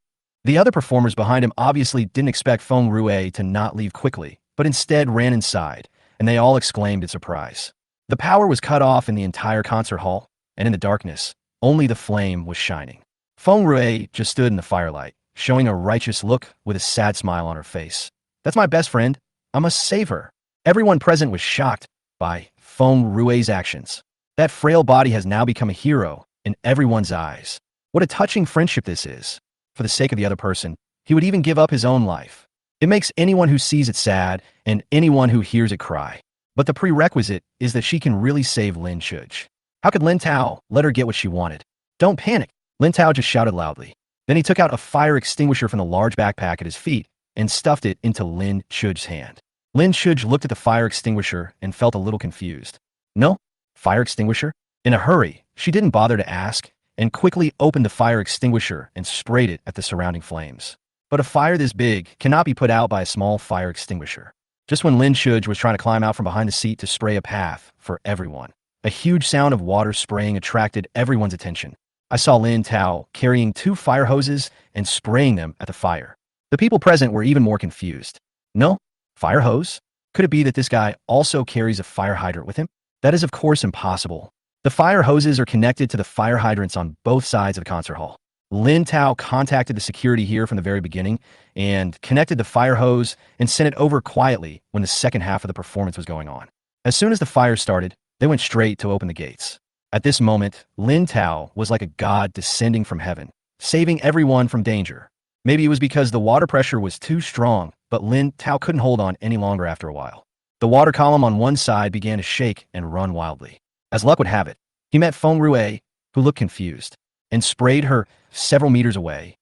The other performers behind him obviously didn't expect Feng Rue to not leave quickly, but instead ran inside, and they all exclaimed in surprise. The power was cut off in the entire concert hall, and in the darkness, only the flame was shining. Feng Rue just stood in the firelight, showing a righteous look with a sad smile on her face. That's my best friend. I must save her. Everyone present was shocked by Feng Rue's actions. That frail body has now become a hero in everyone's eyes. What a touching friendship this is. For the sake of the other person, he would even give up his own life. It makes anyone who sees it sad and anyone who hears it cry. But the prerequisite is that she can really save Lin Shuj. How could Lin Tao let her get what she wanted? Don't panic, Lin Tao just shouted loudly. Then he took out a fire extinguisher from the large backpack at his feet and stuffed it into Lin Chuj's hand. Lin Chuj looked at the fire extinguisher and felt a little confused. No? Fire extinguisher? In a hurry, she didn't bother to ask and quickly opened the fire extinguisher and sprayed it at the surrounding flames. But a fire this big cannot be put out by a small fire extinguisher. Just when Lin Chuj was trying to climb out from behind the seat to spray a path for everyone, a huge sound of water spraying attracted everyone's attention. I saw Lin Tao carrying 2 fire hoses and spraying them at the fire. The people present were even more confused. No? Fire hose? Could it be that this guy also carries a fire hydrant with him? That is of course impossible. The fire hoses are connected to the fire hydrants on both sides of the concert hall. Lin Tao contacted the security here from the very beginning and connected the fire hose and sent it over quietly when the second half of the performance was going on. As soon as the fire started, they went straight to open the gates. At this moment, Lin Tao was like a god descending from heaven, saving everyone from danger. Maybe it was because the water pressure was too strong, but Lin Tao couldn't hold on any longer after a while. The water column on one side began to shake and run wildly. As luck would have it, he met Feng Rue, who looked confused, and sprayed her several meters away.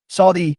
Saw the.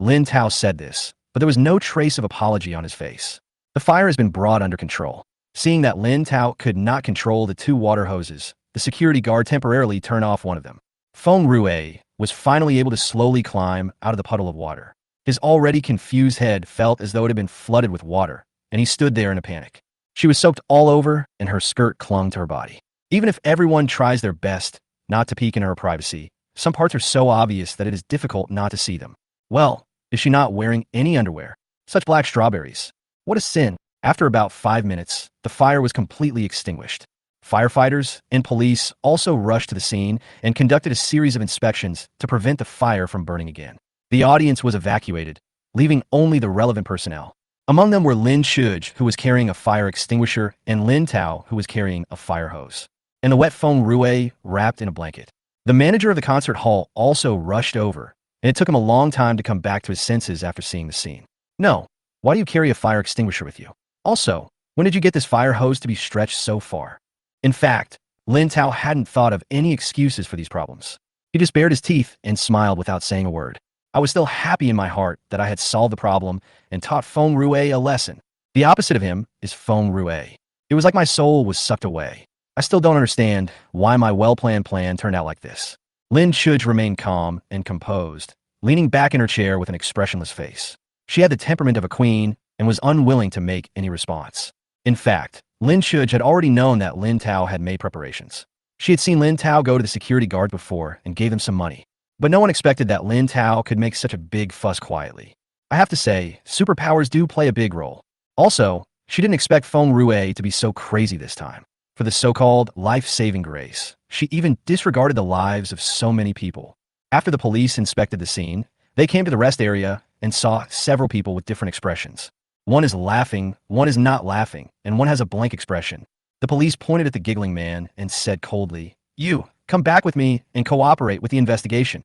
Lin Tao said this, but there was no trace of apology on his face. The fire has been brought under control. Seeing that Lin Tao could not control the 2 water hoses, the security guard temporarily turned off one of them. Feng Rue was finally able to slowly climb out of the puddle of water. His already confused head felt as though it had been flooded with water, and he stood there in a panic. She was soaked all over, and her skirt clung to her body. Even if everyone tries their best not to peek in her privacy, some parts are so obvious that it is difficult not to see them. Well, is she not wearing any underwear? Such black strawberries. What a sin. After about 5 minutes, the fire was completely extinguished. Firefighters and police also rushed to the scene and conducted a series of inspections to prevent the fire from burning again. The audience was evacuated, leaving only the relevant personnel. Among them were Lin Chuj, who was carrying a fire extinguisher, and Lin Tao, who was carrying a fire hose, and the wet Feng Rue wrapped in a blanket. The manager of the concert hall also rushed over, and it took him a long time to come back to his senses after seeing the scene. No, why do you carry a fire extinguisher with you? Also, when did you get this fire hose to be stretched so far? In fact, Lin Tao hadn't thought of any excuses for these problems. He just bared his teeth and smiled without saying a word. I was still happy in my heart that I had solved the problem and taught Feng Rue a lesson. The opposite of him is Feng Rue. It was like my soul was sucked away. I still don't understand why my well-planned plan turned out like this. Lin Chuj remained calm and composed, leaning back in her chair with an expressionless face. She had the temperament of a queen and was unwilling to make any response. In fact, Lin Chuj had already known that Lin Tao had made preparations. She had seen Lin Tao go to the security guard before and gave them some money. But no one expected that Lin Tao could make such a big fuss quietly. I have to say, superpowers do play a big role. Also, she didn't expect Feng Rue to be so crazy this time. For the so-called life-saving grace, she even disregarded the lives of so many people. After the police inspected the scene, they came to the rest area and saw several people with different expressions. One is laughing, one is not laughing, and one has a blank expression. The police pointed at the giggling man and said coldly, "You, come back with me and cooperate with the investigation."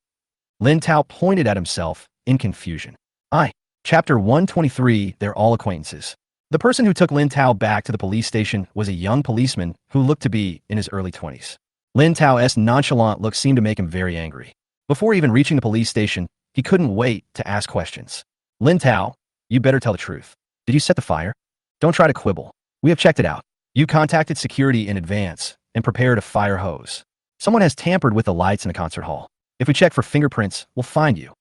Lin Tao pointed at himself in confusion. Chapter 123, They're all acquaintances. The person who took Lin Tao back to the police station was a young policeman who looked to be in his early 20s. Lin Tao's nonchalant look seemed to make him very angry. Before even reaching the police station, he couldn't wait to ask questions. "Lin Tao, you better tell the truth. Did you set the fire? Don't try to quibble. We have checked it out. You contacted security in advance and prepared a fire hose. Someone has tampered with the lights in the concert hall. If we check for fingerprints, we'll find you."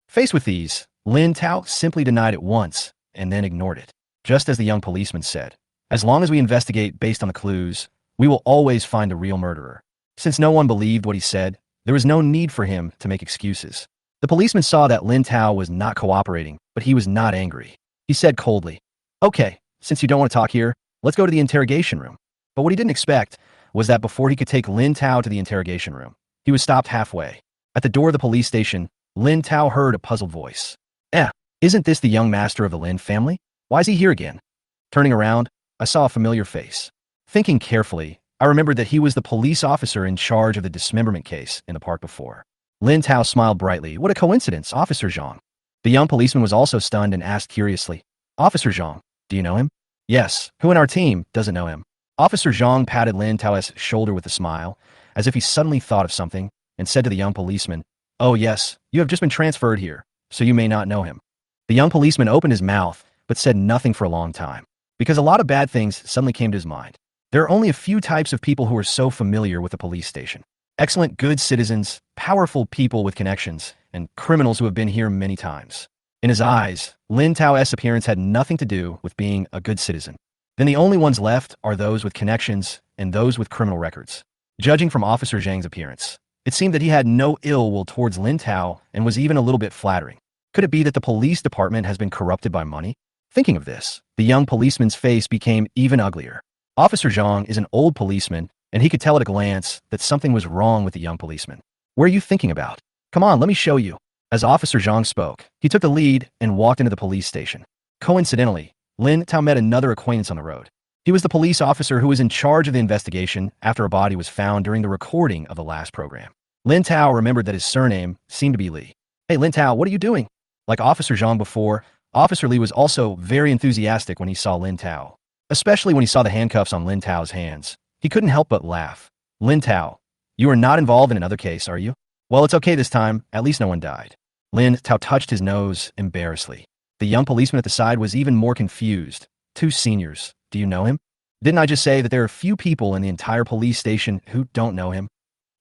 Faced with these, Lin Tao simply denied it once and then ignored it. Just as the young policeman said, "As long as we investigate based on the clues, we will always find the real murderer." Since no one believed what he said, there was no need for him to make excuses. The policeman saw that Lin Tao was not cooperating, but he was not angry. He said coldly, "Okay, since you don't want to talk here, let's go to the interrogation room." But what he didn't expect was that before he could take Lin Tao to the interrogation room, he was stopped halfway. At the door of the police station, Lin Tao heard a puzzled voice. Isn't this the young master of the Lin family? Why is he here again?" Turning around, I saw a familiar face. Thinking carefully, I remembered that he was the police officer in charge of the dismemberment case in the park before. Lin Tao smiled brightly. "What a coincidence, Officer Zhang." The young policeman was also stunned and asked curiously, "Officer Zhang, do you know him?" "Yes, who in our team doesn't know him?" Officer Zhang patted Lin Tao's shoulder with a smile, as if he suddenly thought of something, and said to the young policeman, "Oh yes, you have just been transferred here, so you may not know him." The young policeman opened his mouth, but said nothing for a long time, because a lot of bad things suddenly came to his mind. There are only a few types of people who are so familiar with the police station. Excellent good citizens, powerful people with connections, and criminals who have been here many times. In his eyes, Lin Tao's appearance had nothing to do with being a good citizen. Then the only ones left are those with connections and those with criminal records. Judging from Officer Zhang's appearance, it seemed that he had no ill will towards Lin Tao and was even a little bit flattering. Could it be that the police department has been corrupted by money? Thinking of this, the young policeman's face became even uglier. Officer Zhang is an old policeman, and he could tell at a glance that something was wrong with the young policeman. "What are you thinking about? Come on, let me show you." As Officer Zhang spoke, he took the lead and walked into the police station. Coincidentally, Lin Tao met another acquaintance on the road. He was the police officer who was in charge of the investigation after a body was found during the recording of the last program. Lin Tao remembered that his surname seemed to be Li. "Hey Lin Tao, what are you doing?" Like Officer Zhang before, Officer Li was also very enthusiastic when he saw Lin Tao, especially when he saw the handcuffs on Lin Tao's hands. He couldn't help but laugh. "Lin Tao, you are not involved in another case, are you?" "Well, it's okay this time. At least no one died." Lin Tao touched his nose embarrassedly. The young policeman at the side was even more confused. "Two seniors. Do you know him?" "Didn't I just say that there are few people in the entire police station who don't know him?"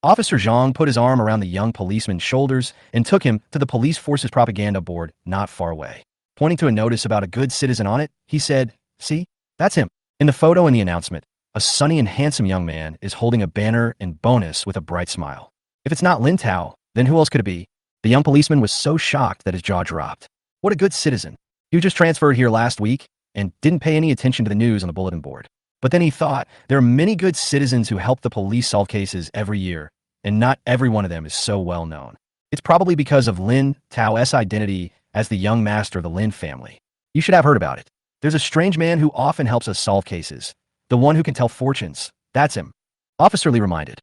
Officer Zhang put his arm around the young policeman's shoulders and took him to the police force's propaganda board not far away. Pointing to a notice about a good citizen on it, he said, "See, that's him." In the photo in the announcement, a sunny and handsome young man is holding a banner and bonus with a bright smile. If it's not Lin Tao, then who else could it be? The young policeman was so shocked that his jaw dropped. What a good citizen. He was just transferred here last week and didn't pay any attention to the news on the bulletin board. But then he thought, there are many good citizens who help the police solve cases every year, and not every one of them is so well known. It's probably because of Lin Tao's identity as the young master of the Lin family. You should have heard about it. There's a strange man who often helps us solve cases. The one who can tell fortunes. That's him. Officer Li reminded.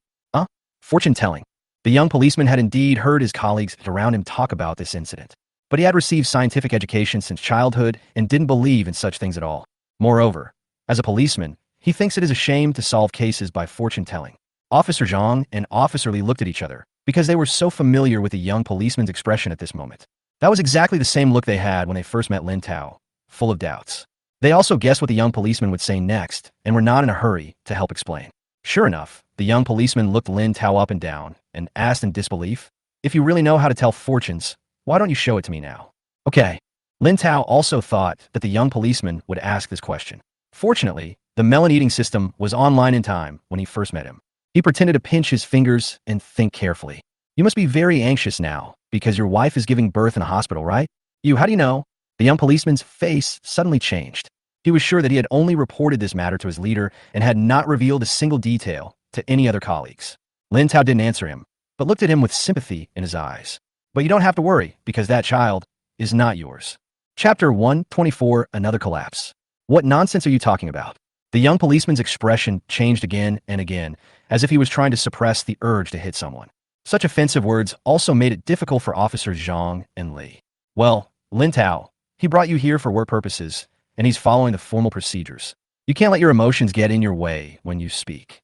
Fortune telling. The young policeman had indeed heard his colleagues around him talk about this incident. But he had received scientific education since childhood and didn't believe in such things at all. Moreover, as a policeman, he thinks it is a shame to solve cases by fortune telling. Officer Zhang and Officer Li looked at each other because they were so familiar with the young policeman's expression at this moment. That was exactly the same look they had when they first met Lin Tao, full of doubts. They also guessed what the young policeman would say next and were not in a hurry to help explain. Sure enough, the young policeman looked Lin Tao up and down and asked in disbelief, "If you really know how to tell fortunes, why don't you show it to me now?" Okay. Lin Tao also thought that the young policeman would ask this question. Fortunately, the melon eating system was online in time when he first met him. He pretended to pinch his fingers and think carefully. "You must be very anxious now, because your wife is giving birth in a hospital, right?" How do you know?" The young policeman's face suddenly changed. He was sure that he had only reported this matter to his leader and had not revealed a single detail to any other colleagues. Lin Tao didn't answer him, but looked at him with sympathy in his eyes. "But you don't have to worry, because that child is not yours." Chapter 124, Another Collapse. "What nonsense are you talking about?" The young policeman's expression changed again and again, as if he was trying to suppress the urge to hit someone. Such offensive words also made it difficult for Officers Zhang and Li. "Well, Lin Tao, he brought you here for work purposes, and he's following the formal procedures. You can't let your emotions get in your way when you speak.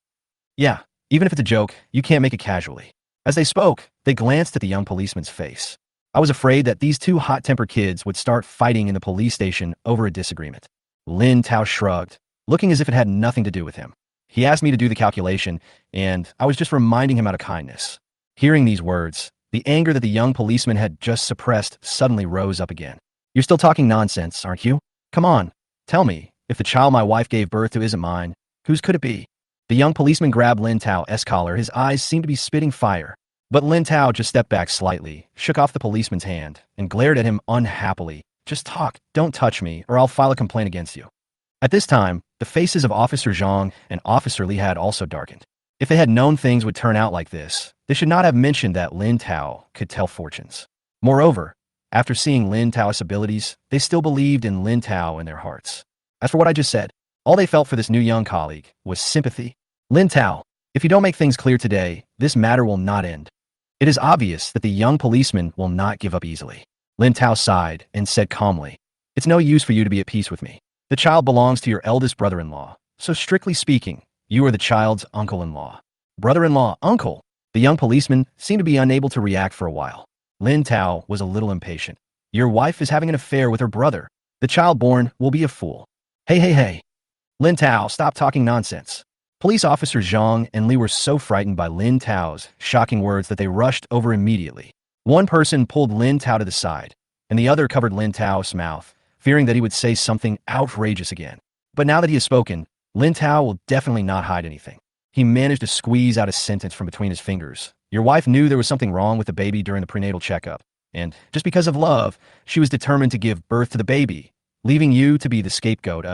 Yeah, even if it's a joke, you can't make it casually." As they spoke, they glanced at the young policeman's face. "I was afraid that these two hot-tempered kids would start fighting in the police station over a disagreement." Lin Tao shrugged, looking as if it had nothing to do with him. "He asked me to do the calculation, and I was just reminding him out of kindness." Hearing these words, the anger that the young policeman had just suppressed suddenly rose up again. "You're still talking nonsense, aren't you? Come on, tell me, if the child my wife gave birth to isn't mine, whose could it be?" The young policeman grabbed Lin Tao's collar. His eyes seemed to be spitting fire. But Lin Tao just stepped back slightly, shook off the policeman's hand, and glared at him unhappily. "Just talk, don't touch me, or I'll file a complaint against you." At this time, the faces of Officer Zhang and Officer Li had also darkened. If they had known things would turn out like this, they should not have mentioned that Lin Tao could tell fortunes. Moreover, after seeing Lin Tao's abilities, they still believed in Lin Tao in their hearts. As for what I just said, all they felt for this new young colleague was sympathy. "Lin Tao, if you don't make things clear today, this matter will not end." It is obvious that the young policeman will not give up easily. Lin Tao sighed and said calmly, "It's no use for you to be at peace with me. The child belongs to your eldest brother-in-law, so strictly speaking, you are the child's uncle-in-law. brother-in-law, uncle. The young policeman seemed to be unable to react for a while. Lin Tao was a little impatient. Your wife is having an affair with her brother. The child born will be a fool. Hey. Lin Tao, stop talking nonsense. Police officers Zhang and Li were so frightened by Lin Tao's shocking words that they rushed over immediately. One person pulled Lin Tao to the side, and the other covered Lin Tao's mouth, fearing that he would say something outrageous again. But now that he has spoken, Lin Tao will definitely not hide anything. He managed to squeeze out a sentence from between his fingers. Your wife knew there was something wrong with the baby during the prenatal checkup, and just because of love, she was determined to give birth to the baby, leaving you to be the scapegoat.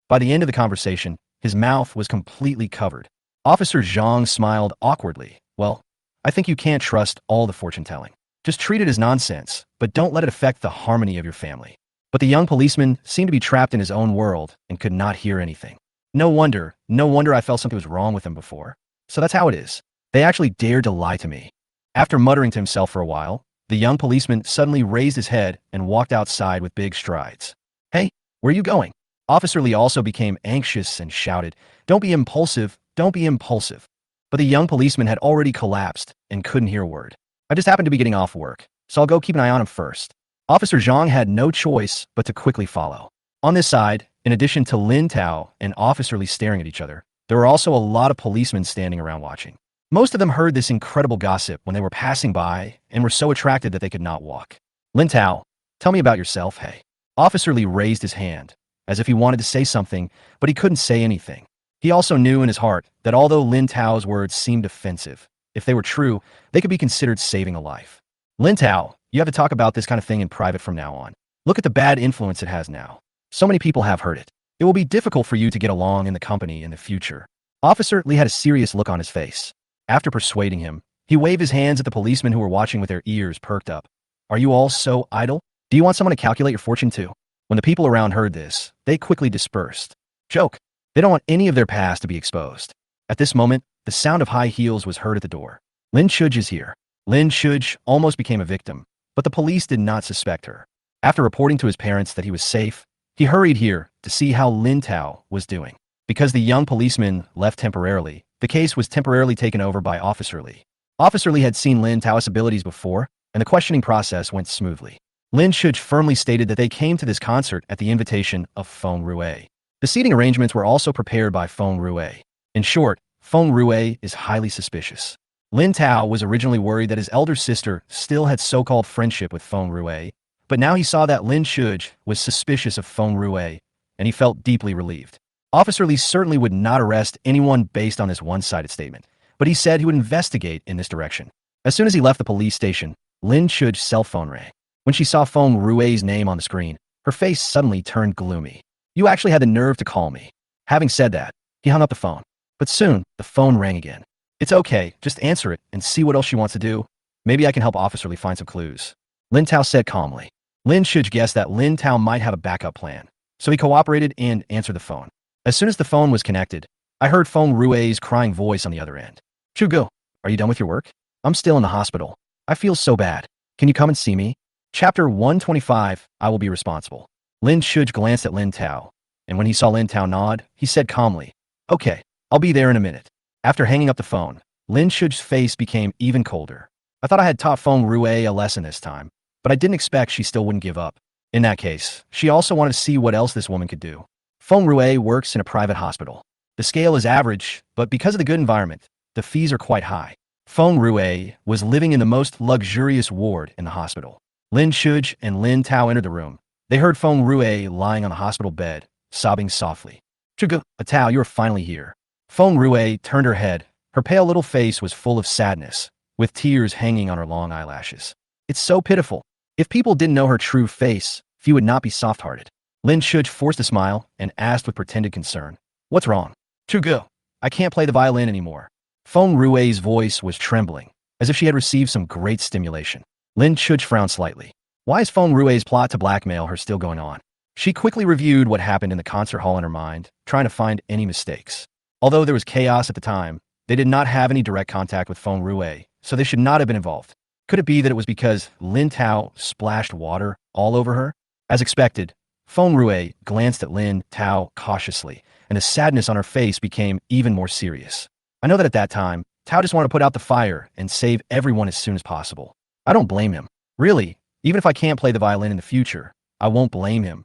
By the end of the conversation, his mouth was completely covered. Officer Zhang smiled awkwardly. Well, I think you can't trust all the fortune-telling. Just treat it as nonsense, but don't let it affect the harmony of your family. But the young policeman seemed to be trapped in his own world and could not hear anything. No wonder I felt something was wrong with him before. So that's how it is. They actually dared to lie to me. After muttering to himself for a while, the young policeman suddenly raised his head and walked outside with big strides. Hey, where are you going? Officer Li also became anxious and shouted, Don't be impulsive, don't be impulsive. But the young policeman had already collapsed and couldn't hear a word. I just happened to be getting off work, so I'll go keep an eye on him first. Officer Zhang had no choice but to quickly follow. On this side, in addition to Lin Tao and Officer Li staring at each other, there were also a lot of policemen standing around watching. Most of them heard this incredible gossip when they were passing by and were so attracted that they could not walk. Lin Tao, tell me about yourself, hey. Officer Li raised his hand, as if he wanted to say something, but he couldn't say anything. He also knew in his heart that although Lin Tao's words seemed offensive, if they were true, they could be considered saving a life. Lin Tao, you have to talk about this kind of thing in private from now on. Look at the bad influence it has now. So many people have heard it. It will be difficult for you to get along in the company in the future. Officer Li had a serious look on his face. After persuading him, he waved his hands at the policemen who were watching with their ears perked up. Are you all so idle? Do you want someone to calculate your fortune too? When the people around heard this, they quickly dispersed. Joke. They don't want any of their past to be exposed. At this moment, the sound of high heels was heard at the door. Lin Shuj is here. Lin Shuj almost became a victim, but the police did not suspect her. After reporting to his parents that he was safe, he hurried here to see how Lin Tao was doing. Because the young policeman left temporarily, the case was temporarily taken over by Officer Li. Officer Li had seen Lin Tao's abilities before, and the questioning process went smoothly. Lin Shuj firmly stated that they came to this concert at the invitation of Feng Rue. The seating arrangements were also prepared by Feng Rue. In short, Feng Rue is highly suspicious. Lin Tao was originally worried that his elder sister still had so-called friendship with Feng Rue, but now he saw that Lin Shuj was suspicious of Feng Rue, and he felt deeply relieved. Officer Li certainly would not arrest anyone based on this one-sided statement, but he said he would investigate in this direction. As soon as he left the police station, Lin Shuj's cell phone rang. When she saw Feng Rue's name on the screen, her face suddenly turned gloomy. You actually had the nerve to call me. Having said that, he hung up the phone. But soon, the phone rang again. It's okay, just answer it and see what else she wants to do. Maybe I can help Officer Li find some clues. Lin Tao said calmly. Lin Shuj guessed that Lin Tao might have a backup plan, so he cooperated and answered the phone. As soon as the phone was connected, I heard Feng Rue's crying voice on the other end. Chugo, are you done with your work? I'm still in the hospital. I feel so bad. Can you come and see me? Chapter 125, I will be responsible. Lin Shuj glanced at Lin Tao, and when he saw Lin Tao nod, he said calmly, Okay, I'll be there in a minute. After hanging up the phone, Lin Shuj's face became even colder. I thought I had taught Feng Rue a lesson this time, but I didn't expect she still wouldn't give up. In that case, she also wanted to see what else this woman could do. Feng Rue works in a private hospital. The scale is average, but because of the good environment, the fees are quite high. Feng Rue was living in the most luxurious ward in the hospital. Lin Shuj and Lin Tao entered the room. They heard Feng Rue lying on the hospital bed, sobbing softly. Chugu, Tao, you're finally here. Feng Rue turned her head. Her pale little face was full of sadness, with tears hanging on her long eyelashes. It's so pitiful. If people didn't know her true face, few would not be soft-hearted. Lin Shuj forced a smile and asked with pretended concern, What's wrong? Chugu, I can't play the violin anymore. Feng Rue's voice was trembling, as if she had received some great stimulation. Lin Shuj frowned slightly. Why is Feng Rue's plot to blackmail her still going on? She quickly reviewed what happened in the concert hall in her mind, trying to find any mistakes. Although there was chaos at the time, they did not have any direct contact with Feng Rue, so they should not have been involved. Could it be that it was because Lin Tao splashed water all over her? As expected, Feng Rue glanced at Lin Tao cautiously, and the sadness on her face became even more serious. I know that at that time, Tao just wanted to put out the fire and save everyone as soon as possible. I don't blame him. Really, even if I can't play the violin in the future, I won't blame him.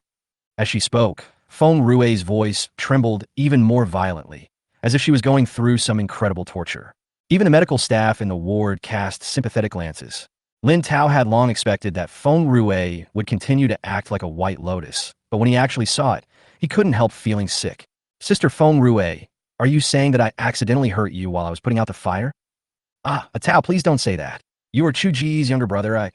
As she spoke, Feng Rui's voice trembled even more violently, as if she was going through some incredible torture. Even the medical staff in the ward cast sympathetic glances. Lin Tao had long expected that Feng Rui would continue to act like a white lotus, but when he actually saw it, he couldn't help feeling sick. Sister Feng Rui, are you saying that I accidentally hurt you while I was putting out the fire? Ah, Tao, please don't say that. You are Chu Ji's younger brother.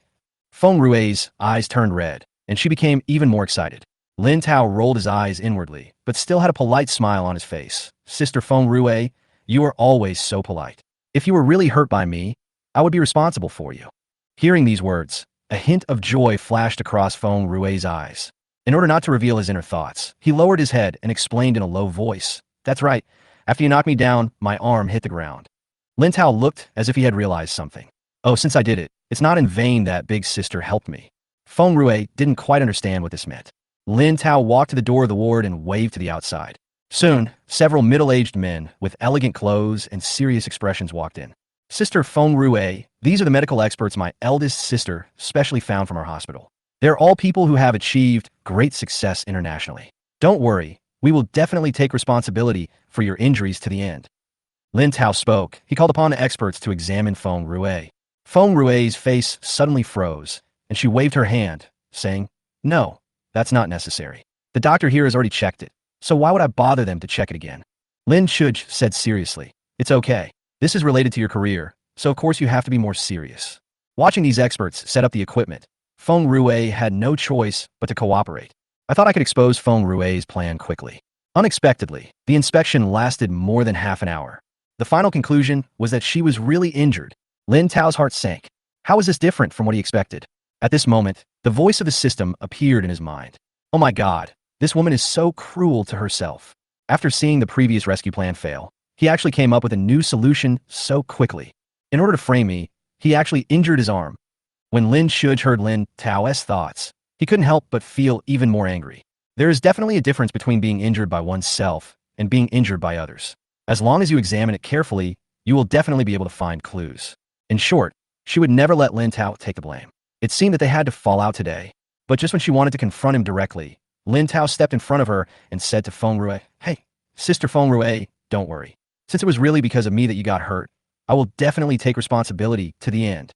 Feng Rui's eyes turned red, and she became even more excited. Lin Tao rolled his eyes inwardly, but still had a polite smile on his face. Sister Feng Rui, you are always so polite. If you were really hurt by me, I would be responsible for you. Hearing these words, a hint of joy flashed across Feng Rui's eyes. In order not to reveal his inner thoughts, he lowered his head and explained in a low voice, "That's right. After you knocked me down, my arm hit the ground." Lin Tao looked as if he had realized something. "Oh, since I did it, it's not in vain that big sister helped me." Feng Rui didn't quite understand what this meant. Lin Tao walked to the door of the ward and waved to the outside. Soon, several middle-aged men with elegant clothes and serious expressions walked in. "Sister Feng Rui, these are the medical experts my eldest sister specially found from our hospital. They're all people who have achieved great success internationally. Don't worry, we will definitely take responsibility for your injuries to the end." Lin Tao spoke. He called upon the experts to examine Feng Rui. Feng Rui's face suddenly froze, and she waved her hand, saying, "No, that's not necessary. The doctor here has already checked it, so why would I bother them to check it again?" Lin Chuj said seriously, "It's okay. This is related to your career, so of course you have to be more serious." Watching these experts set up the equipment, Feng Rui had no choice but to cooperate. I thought I could expose Feng Rui's plan quickly. Unexpectedly, the inspection lasted more than half an hour. The final conclusion was that she was really injured. Lin Tao's heart sank. How was this different from what he expected? At this moment, the voice of the system appeared in his mind. Oh my God, this woman is so cruel to herself. After seeing the previous rescue plan fail, he actually came up with a new solution so quickly. In order to frame me, he actually injured his arm. When Lin Shuj heard Lin Tao's thoughts, he couldn't help but feel even more angry. There is definitely a difference between being injured by oneself and being injured by others. As long as you examine it carefully, you will definitely be able to find clues. In short, she would never let Lin Tao take the blame. It seemed that they had to fall out today, but just when she wanted to confront him directly, Lin Tao stepped in front of her and said to Feng Rui, "Hey, Sister Feng Rui, don't worry. Since it was really because of me that you got hurt, I will definitely take responsibility to the end."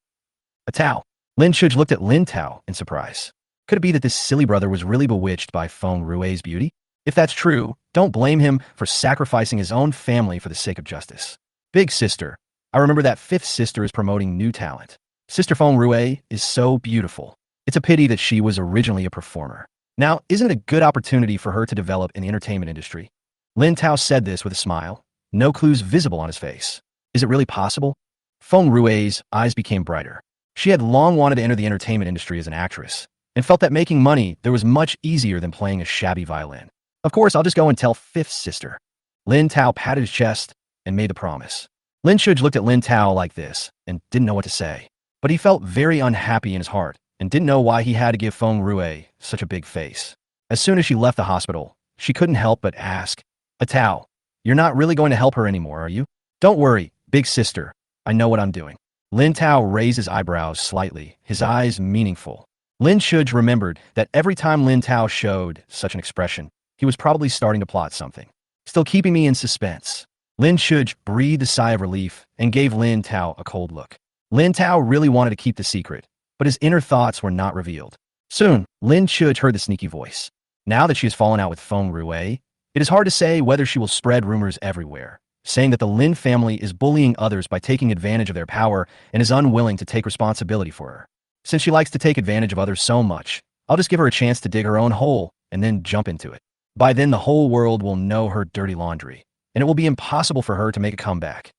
"A Tao." Lin Shuj looked at Lin Tao in surprise. Could it be that this silly brother was really bewitched by Feng Rui's beauty? If that's true, don't blame him for sacrificing his own family for the sake of justice. "Big sister, I remember that fifth sister is promoting new talent. Sister Feng Rui is so beautiful. It's a pity that she was originally a performer. Now, isn't it a good opportunity for her to develop in the entertainment industry?" Lin Tao said this with a smile, no clues visible on his face. Is it really possible? Feng Rui's eyes became brighter. She had long wanted to enter the entertainment industry as an actress, and felt that making money there was much easier than playing a shabby violin. "Of course, I'll just go and tell fifth sister." Lin Tao patted his chest and made the promise. Lin Shuj looked at Lin Tao like this and didn't know what to say. But he felt very unhappy in his heart and didn't know why he had to give Feng Rui such a big face. As soon as she left the hospital, she couldn't help but ask, "A Tao, you're not really going to help her anymore, are you?" "Don't worry, big sister. I know what I'm doing." Lin Tao raised his eyebrows slightly, his eyes meaningful. Lin Shuj remembered that every time Lin Tao showed such an expression, he was probably starting to plot something. "Still keeping me in suspense." Lin Shuj breathed a sigh of relief and gave Lin Tao a cold look. Lin Tao really wanted to keep the secret, but his inner thoughts were not revealed. Soon, Lin Shuj heard the sneaky voice. Now that she has fallen out with Feng Rui, it is hard to say whether she will spread rumors everywhere, saying that the Lin family is bullying others by taking advantage of their power and is unwilling to take responsibility for her. Since she likes to take advantage of others so much, I'll just give her a chance to dig her own hole and then jump into it. By then, the whole world will know her dirty laundry, and it will be impossible for her to make a comeback.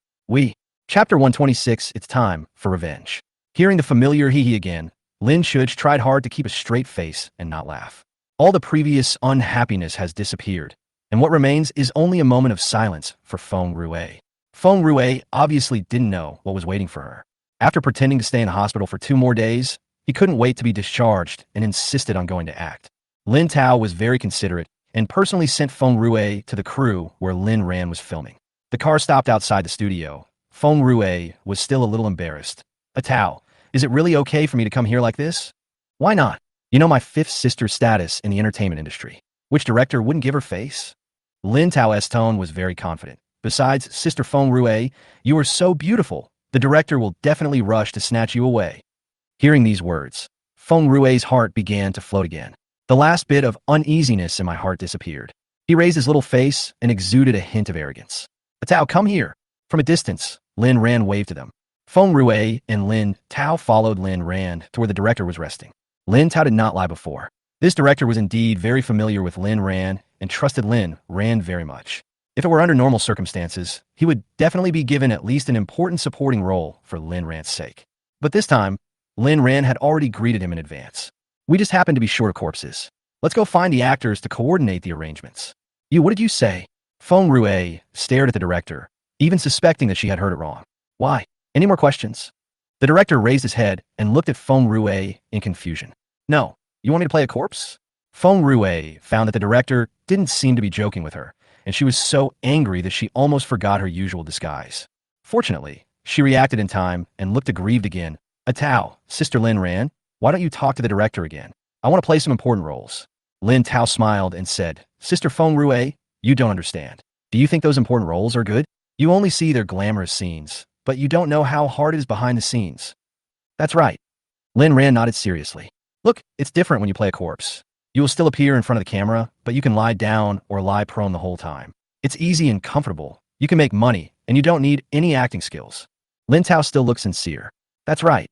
Chapter 126, It's Time for Revenge. Hearing the familiar hee-hee again, Lin Shuj tried hard to keep a straight face and not laugh. All the previous unhappiness has disappeared, and what remains is only a moment of silence for Feng Rui. Feng Rui obviously didn't know what was waiting for her. After pretending to stay in the hospital for 2 more days, he couldn't wait to be discharged and insisted on going to act. Lin Tao was very considerate and personally sent Feng Rui to the crew where Lin Ran was filming. The car stopped outside the studio. Feng Rue was still a little embarrassed. Tao, is it really okay for me to come here like this? Why not? You know my fifth sister's status in the entertainment industry. Which director wouldn't give her face? Lin Tao's tone was very confident. Besides, Sister Feng Rue, you are so beautiful. The director will definitely rush to snatch you away. Hearing these words, Feng Rue's heart began to float again. The last bit of uneasiness in my heart disappeared. He raised his little face and exuded a hint of arrogance. Tao, come here. From a distance, Lin Ran waved to them. Feng Rue and Lin Tao followed Lin Ran to where the director was resting. Lin Tao did not lie before. This director was indeed very familiar with Lin Ran and trusted Lin Ran very much. If it were under normal circumstances, he would definitely be given at least an important supporting role for Lin Ran's sake. But this time, Lin Ran had already greeted him in advance. We just happened to be short of corpses. Let's go find the actors to coordinate the arrangements. What did you say? Feng Rue stared at the director, even suspecting that she had heard it wrong. Why? Any more questions? The director raised his head and looked at Feng Rue in confusion. No, you want me to play a corpse? Feng Rue found that the director didn't seem to be joking with her, and she was so angry that she almost forgot her usual disguise. Fortunately, she reacted in time and looked aggrieved again. Tao, Sister Lin Ran, why don't you talk to the director again? I want to play some important roles. Lin Tao smiled and said, Sister Feng Rue, you don't understand. Do you think those important roles are good? You only see their glamorous scenes, but you don't know how hard it is behind the scenes. That's right. Lin Ran nodded seriously. Look, it's different when you play a corpse. You will still appear in front of the camera, but you can lie down or lie prone the whole time. It's easy and comfortable. You can make money, and you don't need any acting skills. Lin Tao still looked sincere. That's right.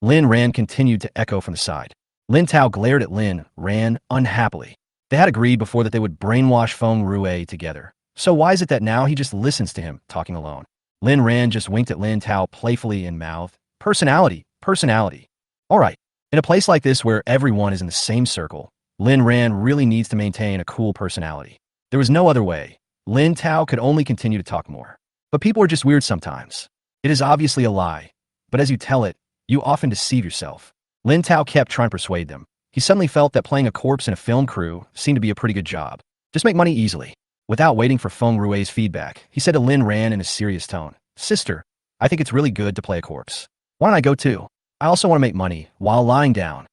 Lin Ran continued to echo from the side. Lin Tao glared at Lin Ran unhappily. They had agreed before that they would brainwash Feng Rue together. So why is it that now he just listens to him talking alone? Lin Ran just winked at Lin Tao playfully and mouthed, Personality, personality. All right, in a place like this where everyone is in the same circle, Lin Ran really needs to maintain a cool personality. There was no other way. Lin Tao could only continue to talk more. But people are just weird sometimes. It is obviously a lie, but as you tell it, you often deceive yourself. Lin Tao kept trying to persuade them. He suddenly felt that playing a corpse in a film crew seemed to be a pretty good job. Just make money easily. Without waiting for Feng Rue's feedback, he said to Lin Ran in a serious tone, Sister, I think it's really good to play a corpse. Why don't I go too? I also want to make money while lying down.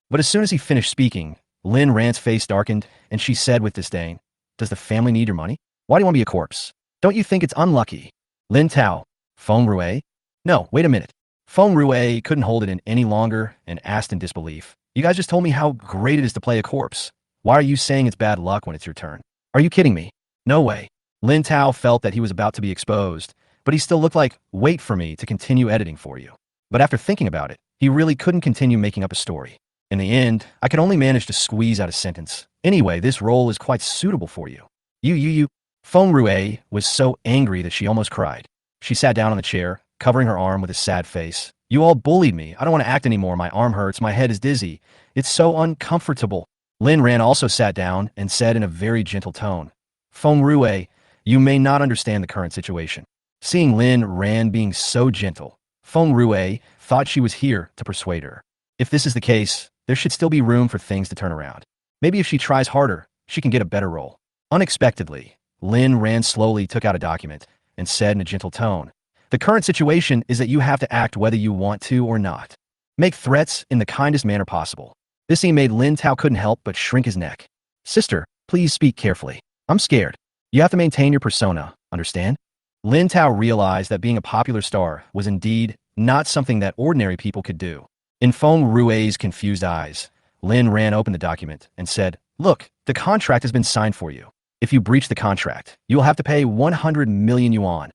But as soon as he finished speaking, Lin Ran's face darkened, and she said with disdain, Does the family need your money? Why do you want to be a corpse? Don't you think it's unlucky? Lin Tao, Feng Rue? No, wait a minute. Feng Rue couldn't hold it in any longer and asked in disbelief, You guys just told me how great it is to play a corpse. Why are you saying it's bad luck when it's your turn? Are you kidding me? No way. Lin Tao felt that he was about to be exposed, but he still looked like, Wait for me to continue editing for you. But after thinking about it, he really couldn't continue making up a story. In the end, I could only manage to squeeze out a sentence. Anyway, this role is quite suitable for you. You. Feng Rue was so angry that she almost cried. She sat down on the chair, covering her arm with a sad face. You all bullied me. I don't want to act anymore. My arm hurts. My head is dizzy. It's so uncomfortable. Lin Ran also sat down and said in a very gentle tone, Feng Rue, you may not understand the current situation. Seeing Lin Ran being so gentle, Feng Rue thought she was here to persuade her. If this is the case, there should still be room for things to turn around. Maybe if she tries harder, she can get a better role. Unexpectedly, Lin Ran slowly took out a document and said in a gentle tone, The current situation is that you have to act whether you want to or not. Make threats in the kindest manner possible. This scene made Lin Tao couldn't help but shrink his neck. Sister, please speak carefully. I'm scared. You have to maintain your persona, understand? Lin Tao realized that being a popular star was indeed not something that ordinary people could do. In Feng Rue's confused eyes, Lin Ran opened the document and said, Look, the contract has been signed for you. If you breach the contract, you will have to pay 100 million yuan.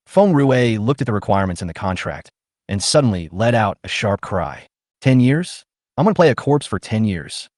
Feng Rue looked at the requirements in the contract and suddenly let out a sharp cry. 10 years? I'm going to play a corpse for 10 years.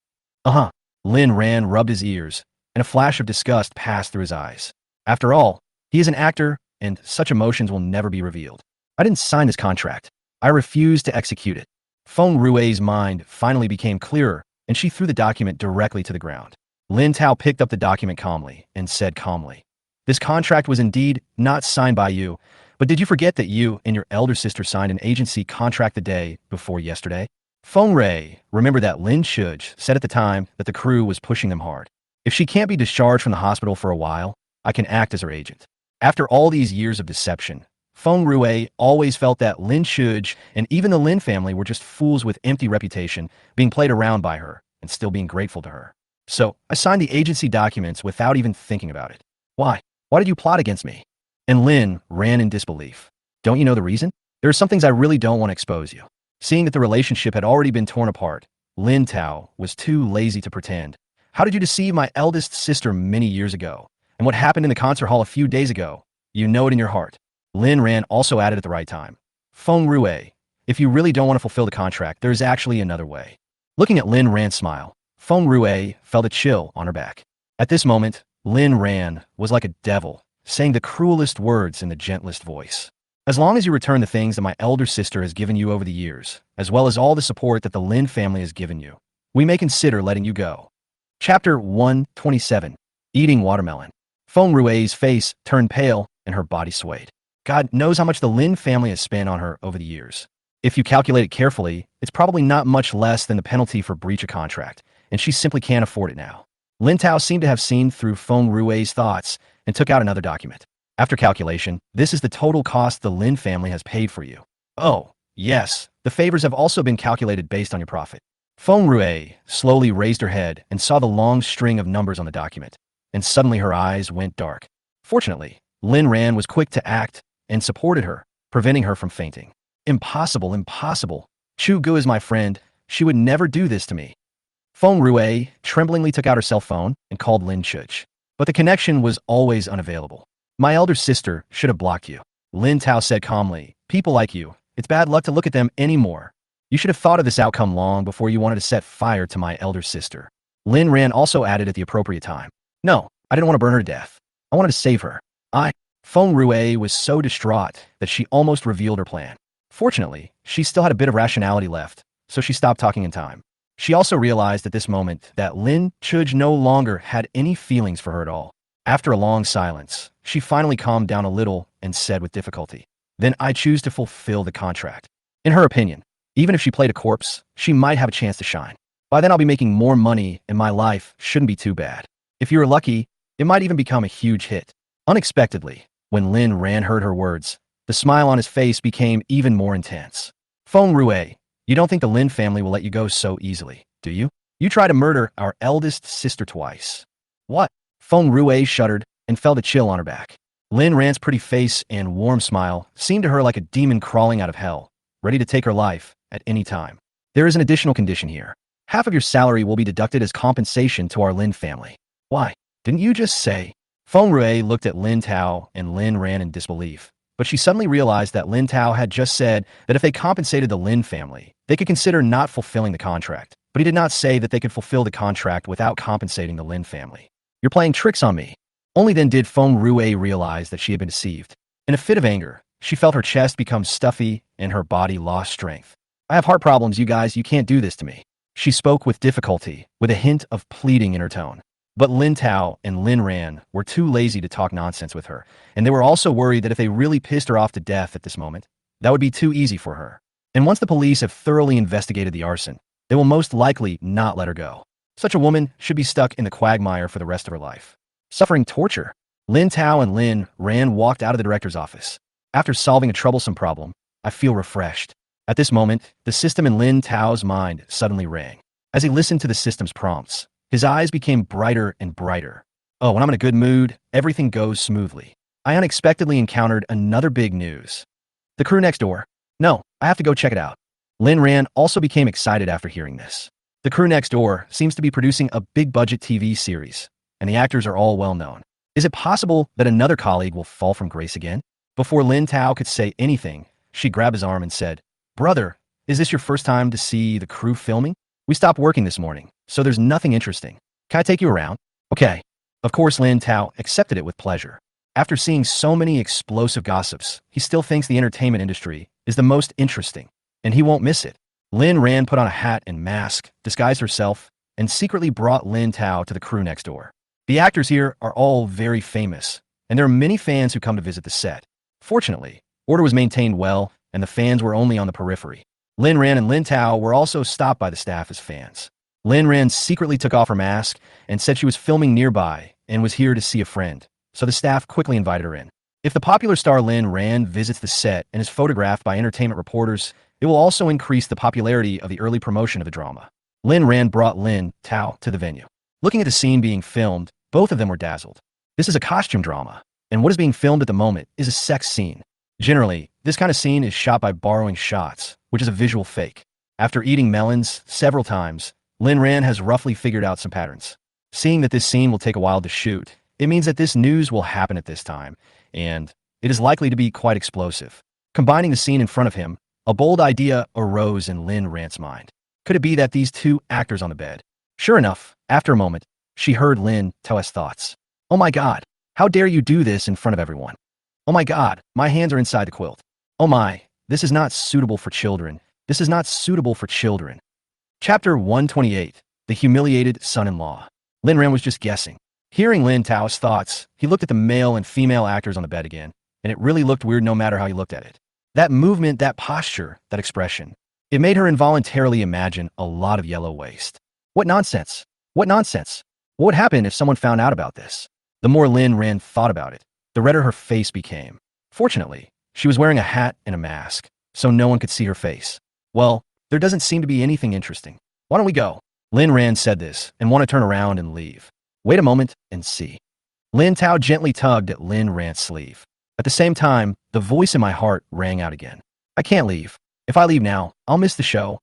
Uh-huh. Lin Ran rubbed his ears, and a flash of disgust passed through his eyes. After all, he is an actor, and such emotions will never be revealed. I didn't sign this contract. I refuse to execute it. Feng Rue's mind finally became clearer, and she threw the document directly to the ground. Lin Tao picked up the document calmly and said calmly, This contract was indeed not signed by you, but did you forget that you and your elder sister signed an agency contract the day before yesterday? Feng Rui remembered that Lin Shuj said at the time that the crew was pushing them hard. If she can't be discharged from the hospital for a while, I can act as her agent. After all these years of deception, Feng Rui always felt that Lin Shuj and even the Lin family were just fools with empty reputation, being played around by her and still being grateful to her. So I signed the agency documents without even thinking about it. Why? Why did you plot against me? And Lin ran in disbelief. Don't you know the reason? There are some things I really don't want to expose you. Seeing that the relationship had already been torn apart, Lin Tao was too lazy to pretend. How did you deceive my eldest sister many years ago? And what happened in the concert hall a few days ago? You know it in your heart. Lin Ran also added at the right time. Feng Rui, if you really don't want to fulfill the contract, there is actually another way. Looking at Lin Ran's smile, Feng Rui felt a chill on her back. At this moment, Lin Ran was like a devil, saying the cruelest words in the gentlest voice. As long as you return the things that my elder sister has given you over the years, as well as all the support that the Lin family has given you, we may consider letting you go. Chapter 127. Eating Watermelon. Feng Rui's face turned pale and her body swayed. God knows how much the Lin family has spent on her over the years. If you calculate it carefully, it's probably not much less than the penalty for breach of contract, and she simply can't afford it now. Lin Tao seemed to have seen through Feng Rui's thoughts and took out another document. After calculation, this is the total cost the Lin family has paid for you. Oh, yes, the favors have also been calculated based on your profit. Feng Rui slowly raised her head and saw the long string of numbers on the document, and suddenly her eyes went dark. Fortunately, Lin Ran was quick to act and supported her, preventing her from fainting. Impossible, impossible. Chu Gu is my friend. She would never do this to me. Feng Rui tremblingly took out her cell phone and called Lin Chuch. But the connection was always unavailable. My elder sister should have blocked you. Lin Tao said calmly, people like you, it's bad luck to look at them anymore. You should have thought of this outcome long before you wanted to set fire to my elder sister. Lin Ran also added at the appropriate time. No, I didn't want to burn her to death. I wanted to save her. Feng Rui was so distraught that she almost revealed her plan. Fortunately, she still had a bit of rationality left, so she stopped talking in time. She also realized at this moment that Lin Chuj no longer had any feelings for her at all. After a long silence, she finally calmed down a little and said with difficulty, then I choose to fulfill the contract. In her opinion, even if she played a corpse, she might have a chance to shine. By then I'll be making more money and my life shouldn't be too bad. If you're lucky, it might even become a huge hit. Unexpectedly, when Lin Ran heard her words, the smile on his face became even more intense. Feng Rui, you don't think the Lin family will let you go so easily, do you? You tried to murder our eldest sister twice. What? Feng Rui shuddered and felt a chill on her back. Lin Ran's pretty face and warm smile seemed to her like a demon crawling out of hell, ready to take her life at any time. There is an additional condition here. Half of your salary will be deducted as compensation to our Lin family. Why? Didn't you just say? Feng Rui looked at Lin Tao and Lin Ran in disbelief, but she suddenly realized that Lin Tao had just said that if they compensated the Lin family, they could consider not fulfilling the contract, but he did not say that they could fulfill the contract without compensating the Lin family. You're playing tricks on me. Only then did Feng Rui realize that she had been deceived. In a fit of anger, she felt her chest become stuffy and her body lost strength. I have heart problems, you guys, you can't do this to me. She spoke with difficulty, with a hint of pleading in her tone. But Lin Tao and Lin Ran were too lazy to talk nonsense with her, and they were also worried that if they really pissed her off to death at this moment, that would be too easy for her. And once the police have thoroughly investigated the arson, they will most likely not let her go. Such a woman should be stuck in the quagmire for the rest of her life. Suffering torture. Lin Tao and Lin Ran walked out of the director's office. After solving a troublesome problem, I feel refreshed. At this moment, the system in Lin Tao's mind suddenly rang. As he listened to the system's prompts, his eyes became brighter and brighter. Oh, when I'm in a good mood, everything goes smoothly. I unexpectedly encountered another big news. The crew next door. No, I have to go check it out. Lin Ran also became excited after hearing this. The crew next door seems to be producing a big-budget TV series, and the actors are all well-known. Is it possible that another colleague will fall from grace again? Before Lin Tao could say anything, she grabbed his arm and said, Brother, is this your first time to see the crew filming? We stopped working this morning, so there's nothing interesting. Can I take you around? Okay. Of course, Lin Tao accepted it with pleasure. After seeing so many explosive gossips, he still thinks the entertainment industry is the most interesting, and he won't miss it. Lin Ran put on a hat and mask, disguised herself, and secretly brought Lin Tao to the crew next door. The actors here are all very famous, and there are many fans who come to visit the set. Fortunately, order was maintained well, and the fans were only on the periphery. Lin Ran and Lin Tao were also stopped by the staff as fans. Lin Ran secretly took off her mask and said she was filming nearby and was here to see a friend, so the staff quickly invited her in. If the popular star Lin Ran visits the set and is photographed by entertainment reporters, it will also increase the popularity of the early promotion of the drama. Lin Ran brought Lin Tao to the venue. Looking at the scene being filmed, both of them were dazzled. This is a costume drama, and what is being filmed at the moment is a sex scene. Generally, this kind of scene is shot by borrowing shots, which is a visual fake. After eating melons several times, Lin Ran has roughly figured out some patterns. Seeing that this scene will take a while to shoot, it means that this news will happen at this time, and it is likely to be quite explosive. Combining the scene in front of him, a bold idea arose in Lin Ran's mind. Could it be that these two actors on the bed? Sure enough, after a moment, she heard Lin Tao's thoughts. Oh my God, how dare you do this in front of everyone? Oh my God, my hands are inside the quilt. Oh my, this is not suitable for children. This is not suitable for children. Chapter 128, The Humiliated Son-in-Law. Lin Ran was just guessing. Hearing Lin Tao's thoughts, he looked at the male and female actors on the bed again, and it really looked weird no matter how he looked at it. That movement, that posture, that expression, it made her involuntarily imagine a lot of yellow waste. What nonsense? What nonsense? What would happen if someone found out about this? The more Lin Ran thought about it, the redder her face became. Fortunately, she was wearing a hat and a mask, so no one could see her face. Well, there doesn't seem to be anything interesting. Why don't we go? Lin Ran said this and wanted to turn around and leave. Wait a moment and see. Lin Tao gently tugged at Lin Ran's sleeve. At the same time, the voice in my heart rang out again. I can't leave. If I leave now, I'll miss the show.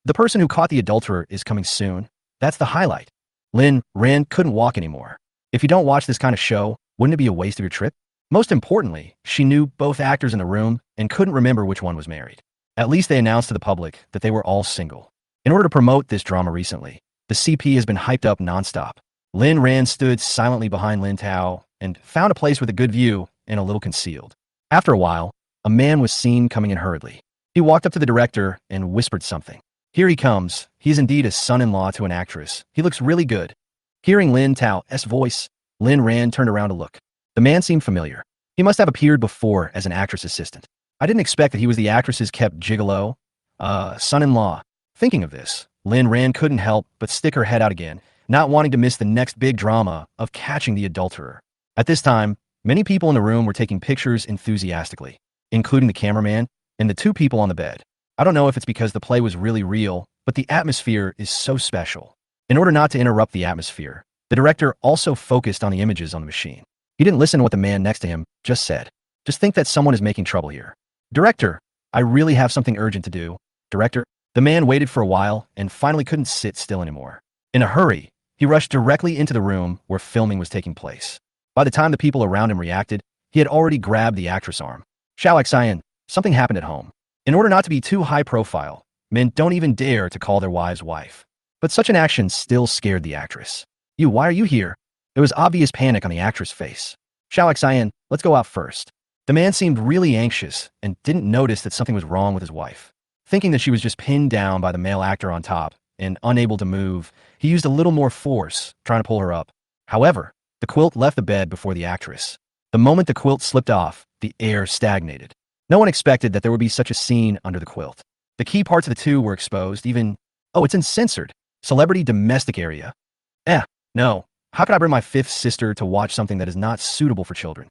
The person who caught the adulterer is coming soon. That's the highlight. Lin Ran couldn't walk anymore. If you don't watch this kind of show, wouldn't it be a waste of your trip? Most importantly, she knew both actors in the room and couldn't remember which one was married. At least they announced to the public that they were all single. In order to promote this drama recently, the CP has been hyped up nonstop. Lin Ran stood silently behind Lin Tao and found a place with a good view and a little concealed. After a while, a man was seen coming in hurriedly. He walked up to the director and whispered something. Here he comes. He's indeed a son-in-law to an actress. He looks really good. Hearing Lin Tao's voice, Lin Ran turned around to look. The man seemed familiar. He must have appeared before as an actress assistant. I didn't expect that he was the actress's kept gigolo, son-in-law. Thinking of this, Lin Ran couldn't help but stick her head out again, not wanting to miss the next big drama of catching the adulterer. At this time, many people in the room were taking pictures enthusiastically, including the cameraman and the two people on the bed. I don't know if it's because the play was really real, but the atmosphere is so special. In order not to interrupt the atmosphere, the director also focused on the images on the machine. He didn't listen to what the man next to him just said. Just think that someone is making trouble here. Director, I really have something urgent to do. Director, the man waited for a while and finally couldn't sit still anymore. In a hurry, he rushed directly into the room where filming was taking place. By the time the people around him reacted, he had already grabbed the actress' arm. Xiao Xian, something happened at home. In order not to be too high profile, men don't even dare to call their wives wife. But such an action still scared the actress. Why are you here? There was obvious panic on the actress' face. Xiao Xian, let's go out first. The man seemed really anxious and didn't notice that something was wrong with his wife. Thinking that she was just pinned down by the male actor on top and unable to move, he used a little more force, trying to pull her up. However, the quilt left the bed before the actress. The moment the quilt slipped off, the air stagnated. No one expected that there would be such a scene under the quilt. The key parts of the two were exposed, even, oh, it's uncensored. Celebrity domestic area. No. How could I bring my fifth sister to watch something that is not suitable for children?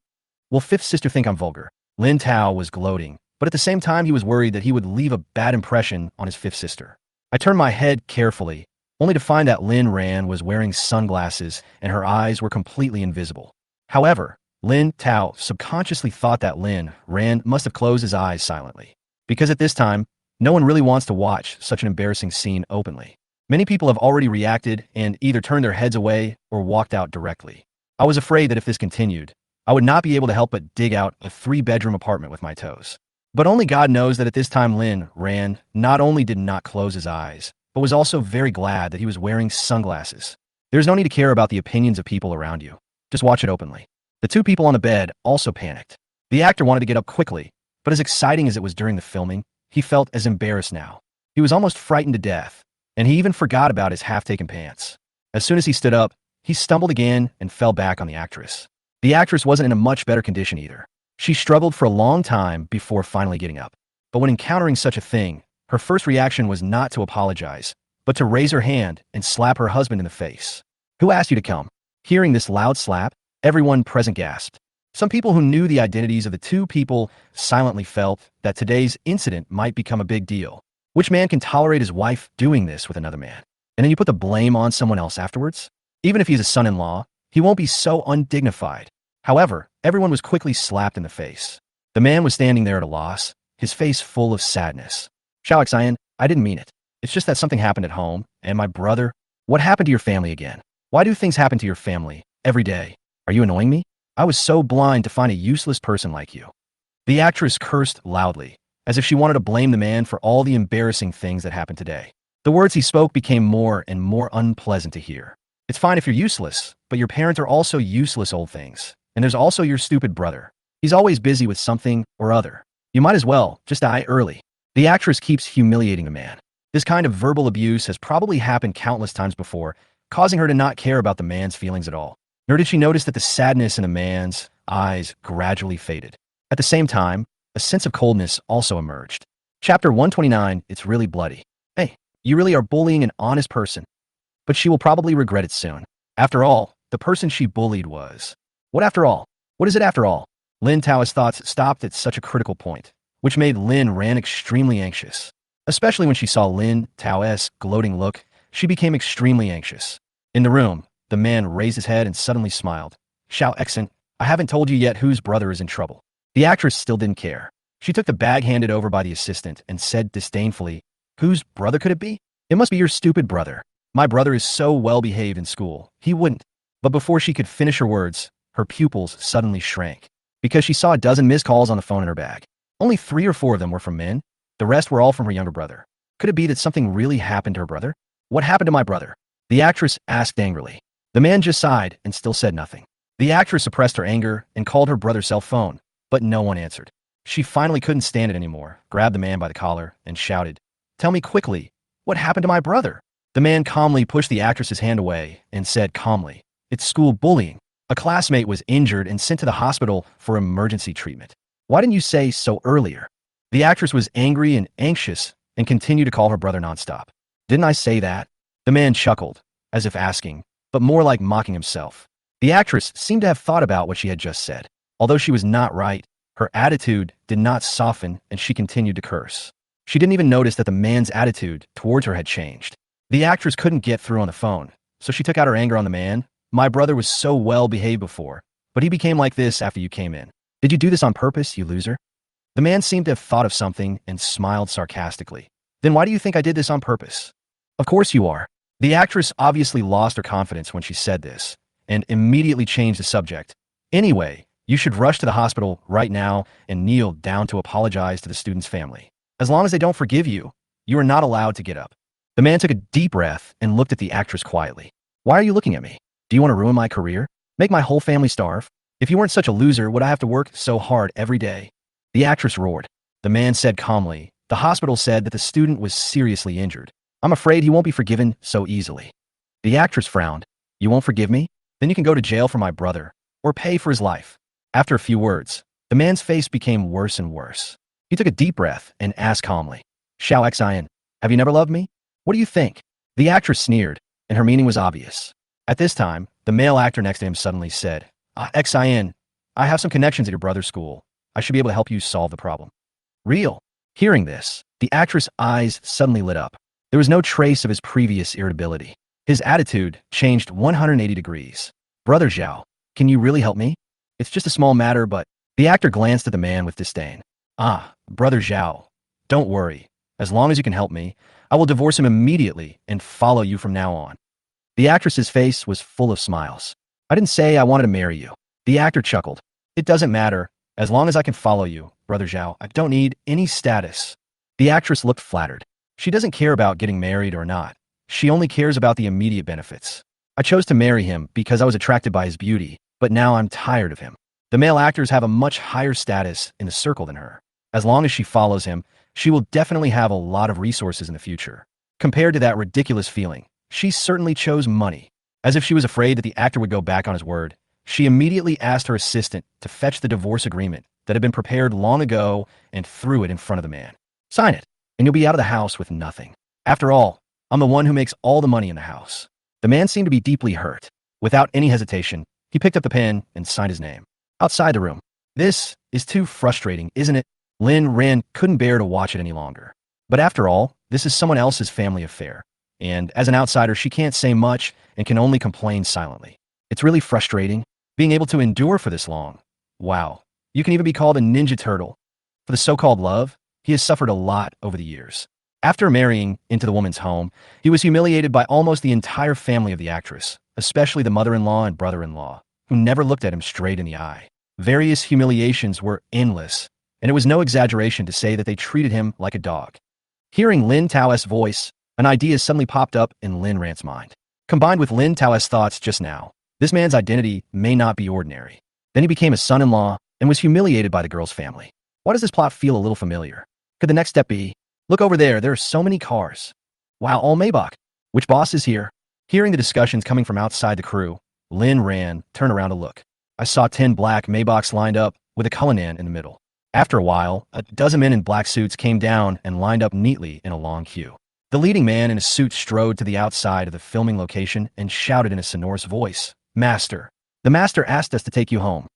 Will fifth sister think I'm vulgar? Lin Tao was gloating, but at the same time he was worried that he would leave a bad impression on his fifth sister. I turned my head carefully, only to find that Lin Ran was wearing sunglasses and her eyes were completely invisible. However, Lin Tao subconsciously thought that Lin Ran must have closed his eyes silently. Because at this time, no one really wants to watch such an embarrassing scene openly. Many people have already reacted and either turned their heads away or walked out directly. I was afraid that if this continued, I would not be able to help but dig out a 3-bedroom apartment with my toes. But only God knows that at this time Lin Ran not only did not close his eyes, but was also very glad that he was wearing sunglasses. There's no need to care about the opinions of people around you. Just watch it openly. The two people on the bed also panicked. The actor wanted to get up quickly, but as exciting as it was during the filming, he felt as embarrassed now. He was almost frightened to death, and he even forgot about his half-taken pants. As soon as he stood up, he stumbled again and fell back on the actress. The actress wasn't in a much better condition either. She struggled for a long time before finally getting up. But when encountering such a thing, her first reaction was not to apologize, but to raise her hand and slap her husband in the face. Who asked you to come? Hearing this loud slap, everyone present gasped. Some people who knew the identities of the two people silently felt that today's incident might become a big deal. Which man can tolerate his wife doing this with another man? And then you put the blame on someone else afterwards? Even if he's a son-in-law, he won't be so undignified. However, everyone was quickly slapped in the face. The man was standing there at a loss, his face full of sadness. Xiao Xian, I didn't mean it. It's just that something happened at home, and my brother. What happened to your family again? Why do things happen to your family every day? Are you annoying me? I was so blind to find a useless person like you. The actress cursed loudly, as if she wanted to blame the man for all the embarrassing things that happened today. The words he spoke became more and more unpleasant to hear. It's fine if you're useless, but your parents are also useless old things. And there's also your stupid brother. He's always busy with something or other. You might as well just die early. The actress keeps humiliating the man. This kind of verbal abuse has probably happened countless times before, causing her to not care about the man's feelings at all. Nor did she notice that the sadness in the man's eyes gradually faded. At the same time, a sense of coldness also emerged. Chapter 129, it's really bloody. Hey, you really are bullying an honest person. But she will probably regret it soon. After all, the person she bullied was. What after all? What is it after all? Lin Tao's thoughts stopped at such a critical point, which made Lin Ran extremely anxious. Especially when she saw Lin Tao's gloating look, she became extremely anxious. In the room, the man raised his head and suddenly smiled. Xiao Exen, I haven't told you yet whose brother is in trouble. The actress still didn't care. She took the bag handed over by the assistant and said disdainfully, whose brother could it be? It must be your stupid brother. My brother is so well behaved in school. He wouldn't. But before she could finish her words, her pupils suddenly shrank, because she saw a dozen missed calls on the phone in her bag. Only 3 or 4 of them were from men. The rest were all from her younger brother. Could it be that something really happened to her brother? What happened to my brother? The actress asked angrily. The man just sighed and still said nothing. The actress suppressed her anger and called her brother's cell phone, but no one answered. She finally couldn't stand it anymore, grabbed the man by the collar, and shouted, Tell me quickly, what happened to my brother? The man calmly pushed the actress's hand away and said calmly, It's school bullying. A classmate was injured and sent to the hospital for emergency treatment. Why didn't you say so earlier? The actress was angry and anxious and continued to call her brother nonstop. Didn't I say that? The man chuckled, as if asking, but more like mocking himself. The actress seemed to have thought about what she had just said. Although she was not right, her attitude did not soften and she continued to curse. She didn't even notice that the man's attitude towards her had changed. The actress couldn't get through on the phone, so she took out her anger on the man. My brother was so well behaved before, but he became like this after you came in. Did you do this on purpose, you loser? The man seemed to have thought of something and smiled sarcastically. Then why do you think I did this on purpose? Of course you are. The actress obviously lost her confidence when she said this, and immediately changed the subject. Anyway, you should rush to the hospital right now and kneel down to apologize to the student's family. As long as they don't forgive you, you are not allowed to get up. The man took a deep breath and looked at the actress quietly. Why are you looking at me? Do you want to ruin my career? Make my whole family starve? If you weren't such a loser, would I have to work so hard every day? The actress roared. The man said calmly, The hospital said that the student was seriously injured. I'm afraid he won't be forgiven so easily. The actress frowned. You won't forgive me? Then you can go to jail for my brother, or pay for his life. After a few words, the man's face became worse and worse. He took a deep breath and asked calmly, Xiao Xian, have you never loved me? What do you think? The actress sneered, and her meaning was obvious. At this time, the male actor next to him suddenly said, Xian, I have some connections at your brother's school. I should be able to help you solve the problem. Real. Hearing this, the actress' eyes suddenly lit up. There was no trace of his previous irritability. His attitude changed 180 degrees. Brother Zhao, can you really help me? It's just a small matter, but... The actor glanced at the man with disdain. Brother Zhao, don't worry. As long as you can help me, I will divorce him immediately and follow you from now on. The actress's face was full of smiles. I didn't say I wanted to marry you. The actor chuckled. It doesn't matter. As long as I can follow you, Brother Zhao, I don't need any status. The actress looked flattered. She doesn't care about getting married or not. She only cares about the immediate benefits. I chose to marry him because I was attracted by his beauty, but now I'm tired of him. The male actors have a much higher status in the circle than her. As long as she follows him, she will definitely have a lot of resources in the future. Compared to that ridiculous feeling, she certainly chose money. As if she was afraid that the actor would go back on his word, she immediately asked her assistant to fetch the divorce agreement that had been prepared long ago and threw it in front of the man. Sign it, and you'll be out of the house with nothing. After all, I'm the one who makes all the money in the house. The man seemed to be deeply hurt. Without any hesitation, he picked up the pen and signed his name. Outside the room. This is too frustrating, isn't it? Lin Ran couldn't bear to watch it any longer. But after all, this is someone else's family affair. And as an outsider, she can't say much and can only complain silently. It's really frustrating, being able to endure for this long. Wow. You can even be called a ninja turtle. For the so-called love, he has suffered a lot over the years. After marrying into the woman's home, he was humiliated by almost the entire family of the actress, especially the mother-in-law and brother-in-law, who never looked at him straight in the eye. Various humiliations were endless, and it was no exaggeration to say that they treated him like a dog. Hearing Lin Tao's voice, an idea suddenly popped up in Lin Ran's mind. Combined with Lin Tao's thoughts just now, this man's identity may not be ordinary. Then he became a son-in-law and was humiliated by the girl's family. Why does this plot feel a little familiar? Could the next step be, look over there are so many cars. Wow, all Maybach. Which boss is here? Hearing the discussions coming from outside the crew, Lin Ran turned around to look. I saw 10 black Maybachs lined up with a Cullinan in the middle. After a while, a dozen men in black suits came down and lined up neatly in a long queue. The leading man in a suit strode to the outside of the filming location and shouted in a sonorous voice, "Master, the master asked us to take you home."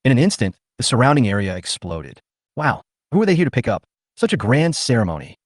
In an instant, the surrounding area exploded. Wow, who are they here to pick up? Such a grand ceremony.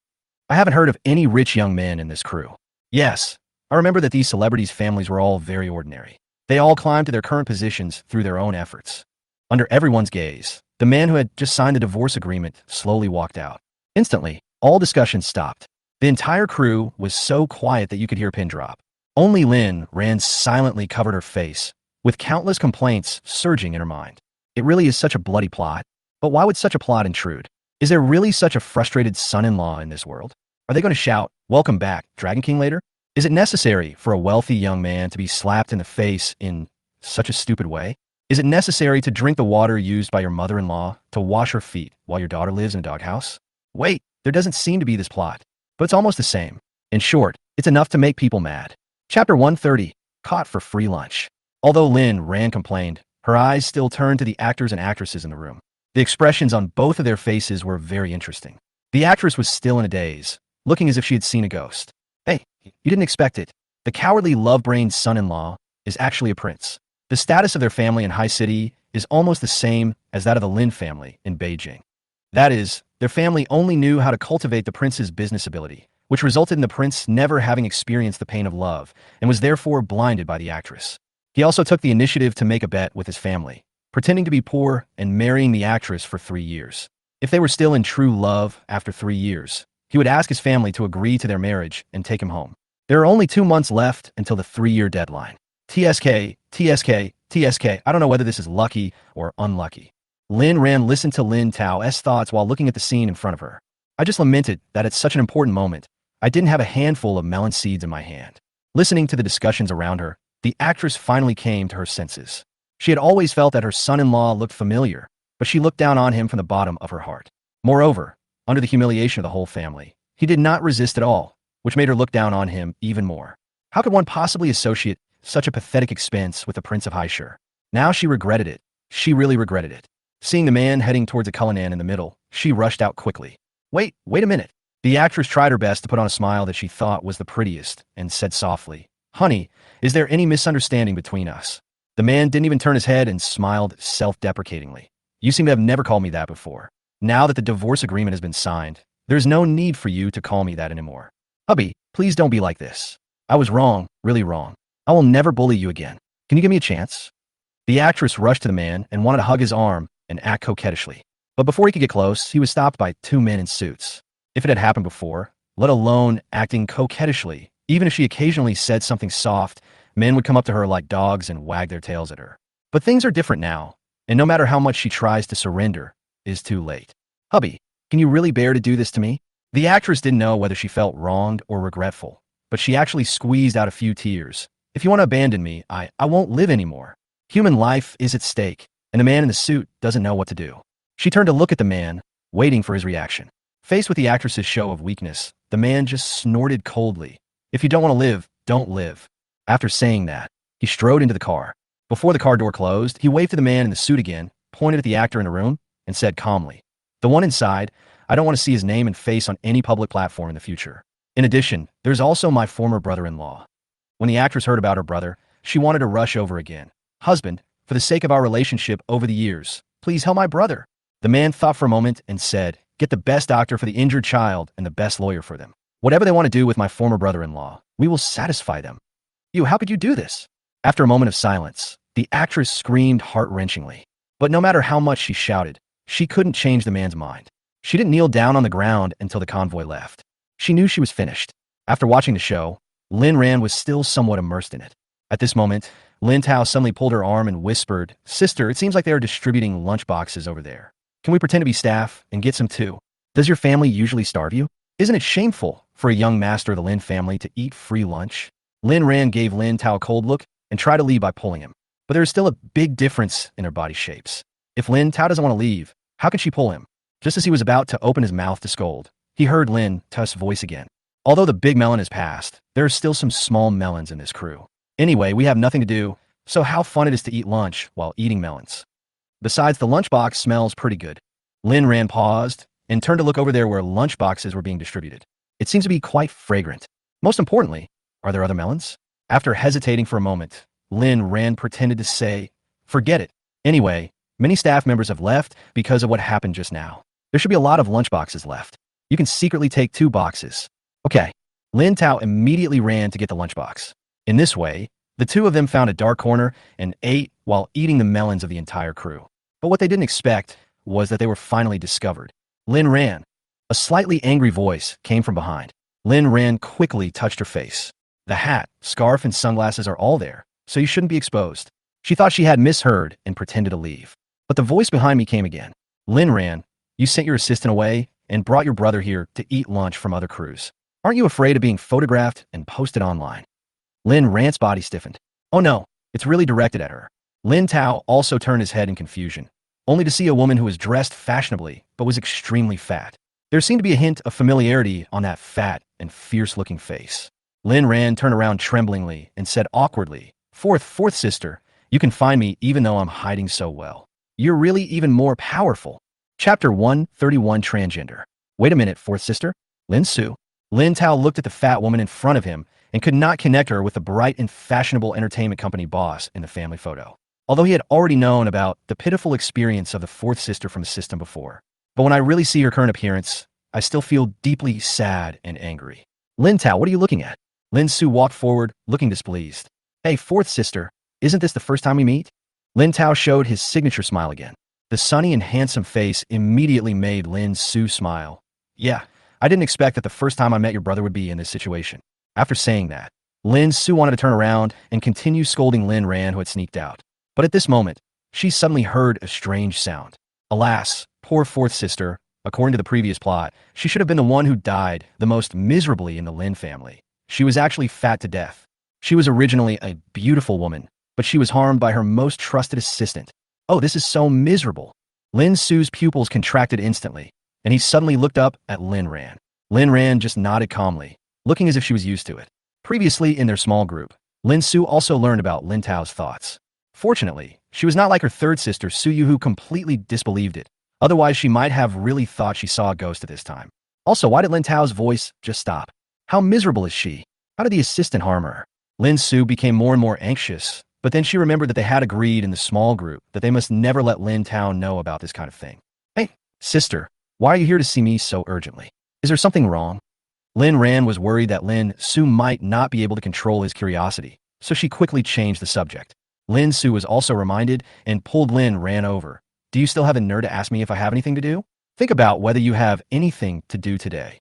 I haven't heard of any rich young men in this crew. Yes, I remember that these celebrities' families were all very ordinary. They all climbed to their current positions through their own efforts. Under everyone's gaze, the man who had just signed the divorce agreement slowly walked out. Instantly, all discussion stopped. The entire crew was so quiet that you could hear a pin drop. Only Lin Ran silently covered her face, with countless complaints surging in her mind. It really is such a bloody plot. But why would such a plot intrude? Is there really such a frustrated son-in-law in this world? Are they going to shout, "Welcome back, Dragon King," later? Is it necessary for a wealthy young man to be slapped in the face in such a stupid way? Is it necessary to drink the water used by your mother-in-law to wash her feet while your daughter lives in a doghouse? Wait, there doesn't seem to be this plot, but it's almost the same. In short, it's enough to make people mad. Chapter 130, Caught for Free Lunch. Although Lin Ran complained, her eyes still turned to the actors and actresses in the room. The expressions on both of their faces were very interesting. The actress was still in a daze, looking as if she had seen a ghost. Hey, you didn't expect it. The cowardly love-brained son-in-law is actually a prince. The status of their family in High City is almost the same as that of the Lin family in Beijing. That is, their family only knew how to cultivate the prince's business ability, which resulted in the prince never having experienced the pain of love and was therefore blinded by the actress. He also took the initiative to make a bet with his family, pretending to be poor and marrying the actress for 3 years. If they were still in true love after 3 years, he would ask his family to agree to their marriage and take him home. There are only 2 months left until the 3-year deadline. TSK, TSK, TSK. I don't know whether this is lucky or unlucky. Lin Ran listened to Lin Tao's thoughts while looking at the scene in front of her. I just lamented that at such an important moment, I didn't have a handful of melon seeds in my hand. Listening to the discussions around her, the actress finally came to her senses. She had always felt that her son-in-law looked familiar, but she looked down on him from the bottom of her heart. Moreover, under the humiliation of the whole family, he did not resist at all, which made her look down on him even more. How could one possibly associate such a pathetic expense with the Prince of Haishur? Now she regretted it. She really regretted it. Seeing the man heading towards a Cullinan in the middle, she rushed out quickly. Wait a minute. The actress tried her best to put on a smile that she thought was the prettiest and said softly, "Honey, is there any misunderstanding between us?" The man didn't even turn his head and smiled self-deprecatingly. "You seem to have never called me that before. Now that the divorce agreement has been signed, there's no need for you to call me that anymore. Hubby, please don't be like this. I was wrong, really wrong. I will never bully you again. Can you give me a chance?" The actress rushed to the man and wanted to hug his arm and act coquettishly. But before he could get close, he was stopped by 2 men in suits. If it had happened before, let alone acting coquettishly, even if she occasionally said something soft, men would come up to her like dogs and wag their tails at her. But things are different now, and no matter how much she tries to surrender, it is too late. "Hubby, can you really bear to do this to me?" The actress didn't know whether she felt wronged or regretful, but she actually squeezed out a few tears. "If you want to abandon me, I won't live anymore. Human life is at stake, and the man in the suit doesn't know what to do." She turned to look at the man, waiting for his reaction. Faced with the actress's show of weakness, the man just snorted coldly. "If you don't want to live, don't live." After saying that, he strode into the car. Before the car door closed, he waved to the man in the suit again, pointed at the actor in the room, and said calmly, "The one inside, I don't want to see his name and face on any public platform in the future. In addition, there's also my former brother-in-law." When the actress heard about her brother, she wanted to rush over again. "Husband, For the sake of our relationship over the years, please help my brother." The man thought for a moment and said, "Get the best doctor for the injured child and the best lawyer for them. Whatever they want to do with my former brother-in-law, we will satisfy them." "You, how could you do this?" After a moment of silence, the actress screamed heart-wrenchingly. But no matter how much she shouted, she couldn't change the man's mind. She didn't kneel down on the ground until the convoy left. She knew she was finished. After watching the show, Lin Ran was still somewhat immersed in it. At this moment, Lin Tao suddenly pulled her arm and whispered, "Sister, it seems like they are distributing lunchboxes over there. Can we pretend to be staff and get some too? Does your family usually starve you? Isn't it shameful for a young master of the Lin family to eat free lunch?" Lin Ran gave Lin Tao a cold look and tried to leave by pulling him. But there is still a big difference in their body shapes. If Lin Tao doesn't want to leave, how can she pull him? Just as he was about to open his mouth to scold, he heard Lin Tao's voice again. "Although the big melon is past, there are still some small melons in this crew. Anyway, we have nothing to do, so how fun it is to eat lunch while eating melons. Besides, the lunchbox smells pretty good." Lin Ran paused and turned to look over there where lunchboxes were being distributed. It seems to be quite fragrant. Most importantly, are there other melons? After hesitating for a moment, Lin Ran pretended to say, "Forget it. Anyway, many staff members have left because of what happened just now. There should be a lot of lunchboxes left. You can secretly take 2 boxes. Okay." Lin Tao immediately ran to get the lunchbox. In this way, the two of them found a dark corner and ate while eating the melons of the entire crew. But what they didn't expect was that they were finally discovered. "Lin Ran." A slightly angry voice came from behind. Lin Ran quickly touched her face. "The hat, scarf, and sunglasses are all there, so you shouldn't be exposed." She thought she had misheard and pretended to leave. But the voice behind me came again. "Lin Ran, you sent your assistant away and brought your brother here to eat lunch from other crews. Aren't you afraid of being photographed and posted online?" Lin Ran's body stiffened. "Oh no, it's really directed at her." Lin Tao also turned his head in confusion, only to see a woman who was dressed fashionably but was extremely fat. There seemed to be a hint of familiarity on that fat and fierce-looking face. Lin Ran turned around tremblingly and said awkwardly, Fourth sister, you can find me even though I'm hiding so well. You're really even more powerful." Chapter 131 Transgender. "Wait a minute, fourth sister? Lin Su?" Lin Tao looked at the fat woman in front of him and could not connect her with the bright and fashionable entertainment company boss in the family photo. Although he had already known about the pitiful experience of the fourth sister from the system before. But when I really see her current appearance, I still feel deeply sad and angry. "Lin Tao, what are you looking at?" Lin Su walked forward, looking displeased. "Hey, fourth sister, isn't this the first time we meet?" Lin Tao showed his signature smile again. The sunny and handsome face immediately made Lin Su smile. "Yeah, I didn't expect that the first time I met your brother would be in this situation." After saying that, Lin Su wanted to turn around and continue scolding Lin Ran, who had sneaked out. But at this moment, she suddenly heard a strange sound. Alas, poor fourth sister, according to the previous plot, she should have been the one who died the most miserably in the Lin family. She was actually fat to death. She was originally a beautiful woman, but she was harmed by her most trusted assistant. Oh, this is so miserable. Lin Su's pupils contracted instantly, and he suddenly looked up at Lin Ran. Lin Ran just nodded calmly, looking as if she was used to it. Previously in their small group, Lin Su also learned about Lin Tao's thoughts. Fortunately, she was not like her third sister Su Yu, who completely disbelieved it. Otherwise, she might have really thought she saw a ghost at this time. Also, why did Lin Tao's voice just stop? How miserable is she? How did the assistant harm her? Lin Su became more and more anxious, but then she remembered that they had agreed in the small group that they must never let Lin Tao know about this kind of thing. "Hey, sister, why are you here to see me so urgently? Is there something wrong?" Lin Ran was worried that Lin Su might not be able to control his curiosity, so she quickly changed the subject. Lin Su was also reminded and pulled Lin Ran over. "Do you still have the nerve to ask me if I have anything to do? Think about whether you have anything to do today."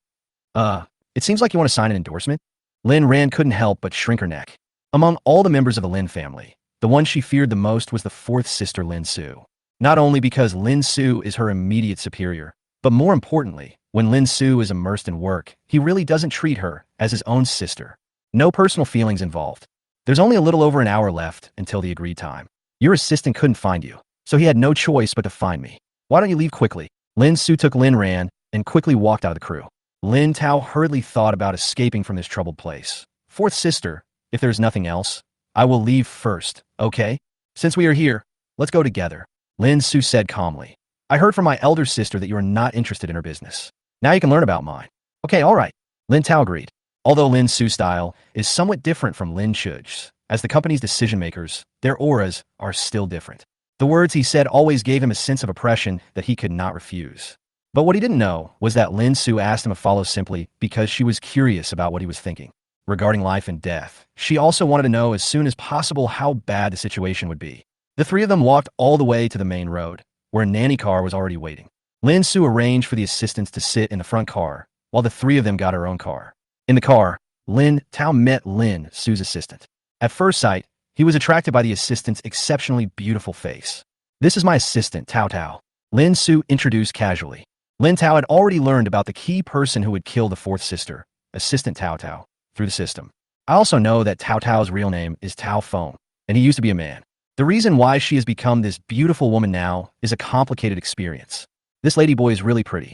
It seems like you want to sign an endorsement?" Lin Ran couldn't help but shrink her neck. Among all the members of the Lin family, the one she feared the most was the fourth sister Lin Su. Not only because Lin Su is her immediate superior, but more importantly, when Lin Su is immersed in work, he really doesn't treat her as his own sister. No personal feelings involved. There's only a little over an hour left until the agreed time. Your assistant couldn't find you, so he had no choice but to find me. Why don't you leave quickly? Lin Su took Lin Ran and quickly walked out of the crew. Lin Tao hurriedly thought about escaping from this troubled place. "Fourth sister, if there's nothing else, I will leave first, okay? Since we are here, let's go together," Lin Su said calmly. "I heard from my elder sister that you are not interested in her business. Now you can learn about mine." "Okay, all right," Lin Tao agreed. Although Lin Su's style is somewhat different from Lin Chu's, As the company's decision-makers, their auras are still different. The words he said always gave him a sense of oppression that he could not refuse. But what he didn't know was that Lin Su asked him to follow simply because she was curious about what he was thinking regarding life and death. She also wanted to know as soon as possible how bad the situation would be. The three of them walked all the way to the main road, where a nanny car was already waiting. Lin Su arranged for the assistants to sit in the front car, while the three of them got her own car. In the car, Lin Tao met Lin Su's assistant. At first sight, he was attracted by the assistant's exceptionally beautiful face. "This is my assistant, Tao Tao," Lin Su introduced casually. Lin Tao had already learned about the key person who would kill the fourth sister, Assistant Tao Tao, through the system. "I also know that Tao Tao's real name is Tao Feng, and he used to be a man. The reason why she has become this beautiful woman now is a complicated experience. This lady boy is really pretty.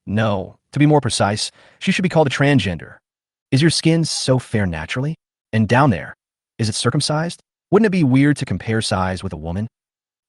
No. To be more precise, she should be called a transgender. Is your skin so fair naturally? And down there, is it circumcised? Wouldn't it be weird to compare size with a woman?"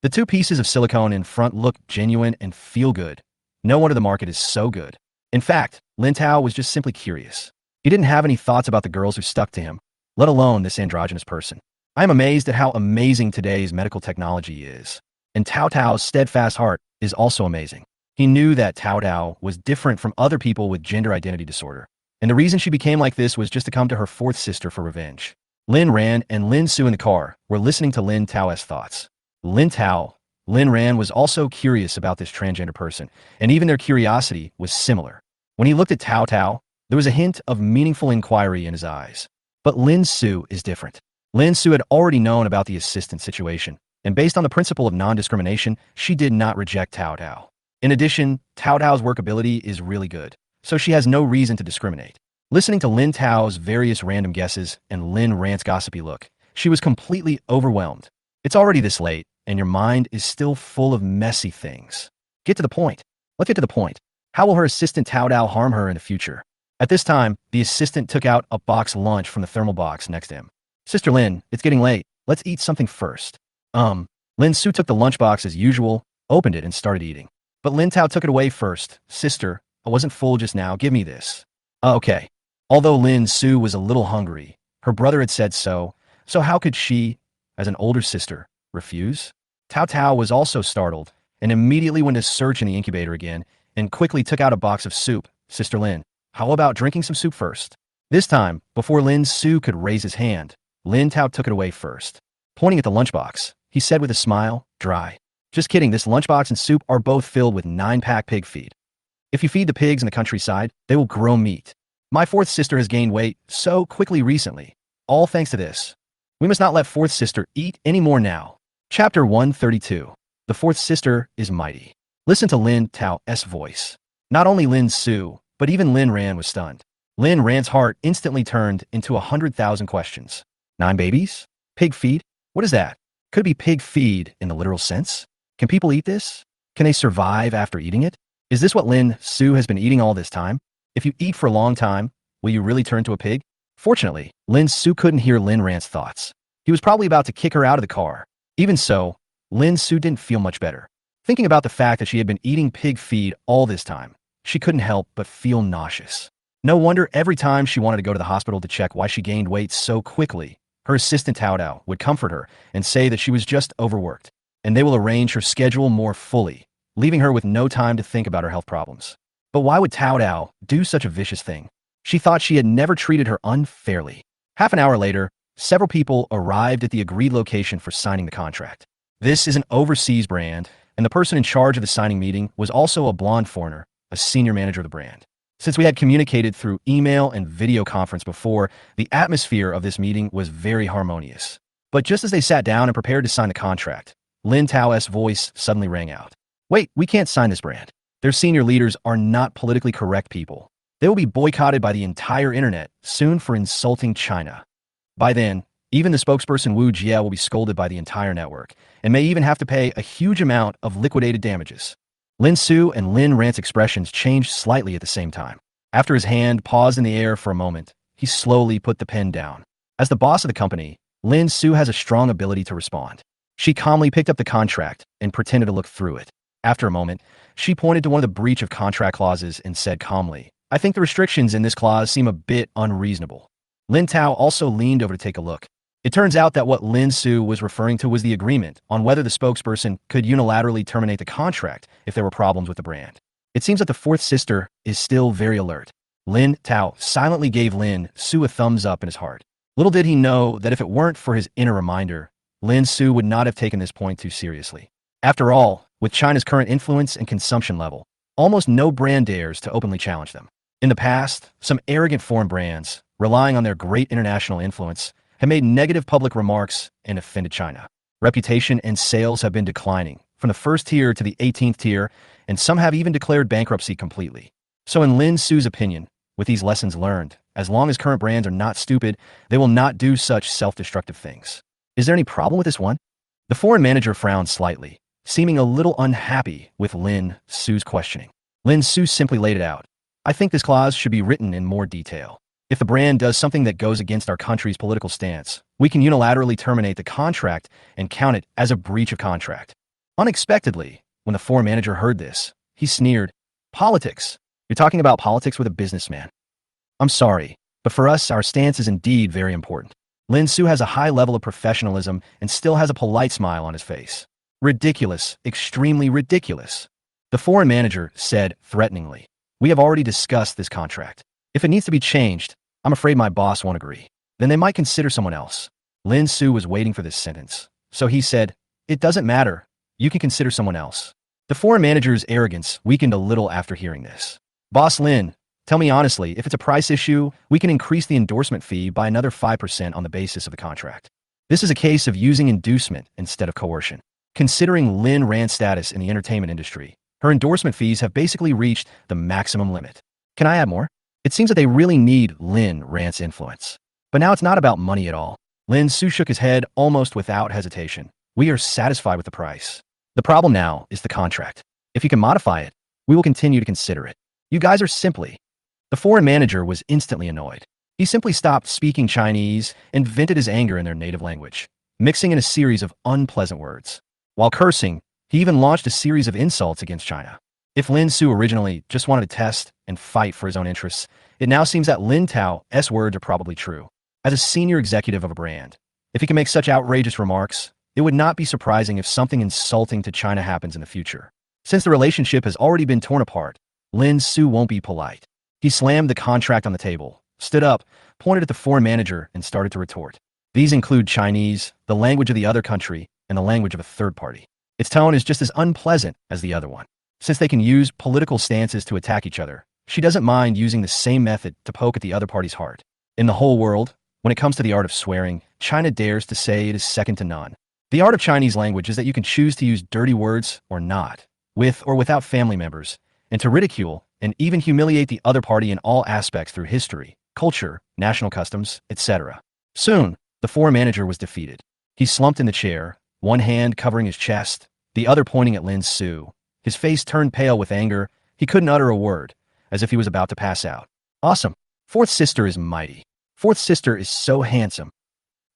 The two pieces of silicone in front look genuine and feel good. No wonder the market is so good. In fact, Lin Tao was just simply curious. He didn't have any thoughts about the girls who stuck to him, let alone this androgynous person. "I am amazed at how amazing today's medical technology is. And Tao Tao's steadfast heart is also amazing." He knew that Tao Tao was different from other people with gender identity disorder. And the reason she became like this was just to come to her fourth sister for revenge. Lin Ran and Lin Su in the car were listening to Lin Tao's thoughts. Lin Ran was also curious about this transgender person, and even their curiosity was similar. When he looked at Tao Tao, there was a hint of meaningful inquiry in his eyes. But Lin Su is different. Lin Su had already known about the assistant situation, and based on the principle of non-discrimination, she did not reject Tao Tao. In addition, Tao Tao's workability is really good, so she has no reason to discriminate. Listening to Lin Tao's various random guesses and Lin Ran's gossipy look, she was completely overwhelmed. It's already this late, and your mind is still full of messy things. Get to the point. Let's get to the point. How will her assistant Tao Tao harm her in the future? At this time, the assistant took out a box lunch from the thermal box next to him. "Sister Lin, it's getting late. Let's eat something first." Lin Su took the lunchbox as usual, opened it, and started eating. But Lin Tao took it away first. "Sister, I wasn't full just now. Give me this." Okay. Although Lin Su was a little hungry, her brother had said so how could she, as an older sister, refuse? Tao Tao was also startled and immediately went to search in the incubator again and quickly took out a box of soup. "Sister Lin, how about drinking some soup first?" This time, before Lin Su could raise his hand, Lin Tao took it away first. Pointing at the lunchbox, he said with a smile, "Dry. Just kidding, this lunchbox and soup are both filled with 9-pack pig feed. If you feed the pigs in the countryside, they will grow meat. My fourth sister has gained weight so quickly recently, all thanks to this. We must not let fourth sister eat any more now." Chapter 132. The fourth sister is mighty. Listen to Lin Tao's voice. Not only Lin Su, but even Lin Ran was stunned. Lin Ran's heart instantly turned into 100,000 questions. 9 babies? Pig feed? What is that? Could it be pig feed in the literal sense? Can people eat this? Can they survive after eating it? Is this what Lin Su has been eating all this time? If you eat for a long time, will you really turn to a pig? Fortunately, Lin Su couldn't hear Lin Ran's thoughts. He was probably about to kick her out of the car. Even so, Lin Su didn't feel much better. Thinking about the fact that she had been eating pig feed all this time, she couldn't help but feel nauseous. No wonder every time she wanted to go to the hospital to check why she gained weight so quickly, her assistant Tao Tao would comfort her and say that she was just overworked, and they will arrange her schedule more fully, leaving her with no time to think about her health problems. But why would Tao Tao do such a vicious thing? She thought she had never treated her unfairly. Half an hour later, several people arrived at the agreed location for signing the contract. This is an overseas brand, and the person in charge of the signing meeting was also a blonde foreigner, a senior manager of the brand. Since we had communicated through email and video conference before, the atmosphere of this meeting was very harmonious. But just as they sat down and prepared to sign the contract, Lin Tao's voice suddenly rang out. "Wait, we can't sign this brand. Their senior leaders are not politically correct people. They will be boycotted by the entire internet soon for insulting China. By then, even the spokesperson Wu Jie will be scolded by the entire network, and may even have to pay a huge amount of liquidated damages." Lin Su and Lin Ran's expressions changed slightly at the same time. After his hand paused in the air for a moment, he slowly put the pen down. As the boss of the company, Lin Su has a strong ability to respond. She calmly picked up the contract and pretended to look through it. After a moment, she pointed to one of the breach of contract clauses and said calmly, "I think the restrictions in this clause seem a bit unreasonable." Lin Tao also leaned over to take a look. It turns out that what Lin Su was referring to was the agreement on whether the spokesperson could unilaterally terminate the contract if there were problems with the brand. It seems that the fourth sister is still very alert. Lin Tao silently gave Lin Su a thumbs up in his heart. Little did he know that if it weren't for his inner reminder, Lin Su would not have taken this point too seriously. After all, with China's current influence and consumption level, almost no brand dares to openly challenge them. In the past, some arrogant foreign brands, relying on their great international influence, have made negative public remarks and offended China. Reputation and sales have been declining, from the first tier to the 18th tier, and some have even declared bankruptcy completely. So in Lin Su's opinion, with these lessons learned, as long as current brands are not stupid, they will not do such self-destructive things. Is there any problem with this one? The foreign manager frowned slightly, seeming a little unhappy with Lin Su's questioning. Lin Su simply laid it out. I think this clause should be written in more detail. If the brand does something that goes against our country's political stance, we can unilaterally terminate the contract and count it as a breach of contract. Unexpectedly, when the foreign manager heard this, he sneered. Politics? You're talking about politics with a businessman. I'm sorry, but for us, our stance is indeed very important. Lin Su has a high level of professionalism and still has a polite smile on his face. Ridiculous, extremely ridiculous. The foreign manager said threateningly. We have already discussed this contract. If it needs to be changed, I'm afraid my boss won't agree. Then they might consider someone else. Lin Su was waiting for this sentence, so he said, it doesn't matter. You can consider someone else. The foreign manager's arrogance weakened a little after hearing this. Boss Lin, tell me honestly, if it's a price issue, we can increase the endorsement fee by another 5% on the basis of the contract. This is a case of using inducement instead of coercion. Considering Lin Rand's status in the entertainment industry, her endorsement fees have basically reached the maximum limit. Can I add more? It seems that they really need Lin Rand's influence. But now it's not about money at all. Lin Su shook his head almost without hesitation. We are satisfied with the price. The problem now is the contract. If you can modify it, we will continue to consider it. You guys are simply... The foreign manager was instantly annoyed. He simply stopped speaking Chinese and vented his anger in their native language, mixing in a series of unpleasant words. While cursing, he even launched a series of insults against China. If Lin Su originally just wanted to test and fight for his own interests, it now seems that Lin Tao's words are probably true. As a senior executive of a brand, if he can make such outrageous remarks, it would not be surprising if something insulting to China happens in the future. Since the relationship has already been torn apart, Lin Su won't be polite. He slammed the contract on the table, stood up, pointed at the foreign manager, and started to retort. These include Chinese, the language of the other country, and the language of a third party. Its tone is just as unpleasant as the other one. Since they can use political stances to attack each other, she doesn't mind using the same method to poke at the other party's heart. In the whole world, when it comes to the art of swearing, China dares to say it is second to none. The art of Chinese language is that you can choose to use dirty words or not, with or without family members, and to ridicule and even humiliate the other party in all aspects through history, culture, national customs, etc. Soon, the foreign manager was defeated. He slumped in the chair, one hand covering his chest, the other pointing at Lin Su. His face turned pale with anger. He couldn't utter a word, as if he was about to pass out. Awesome. Fourth sister is mighty. Fourth sister is so handsome.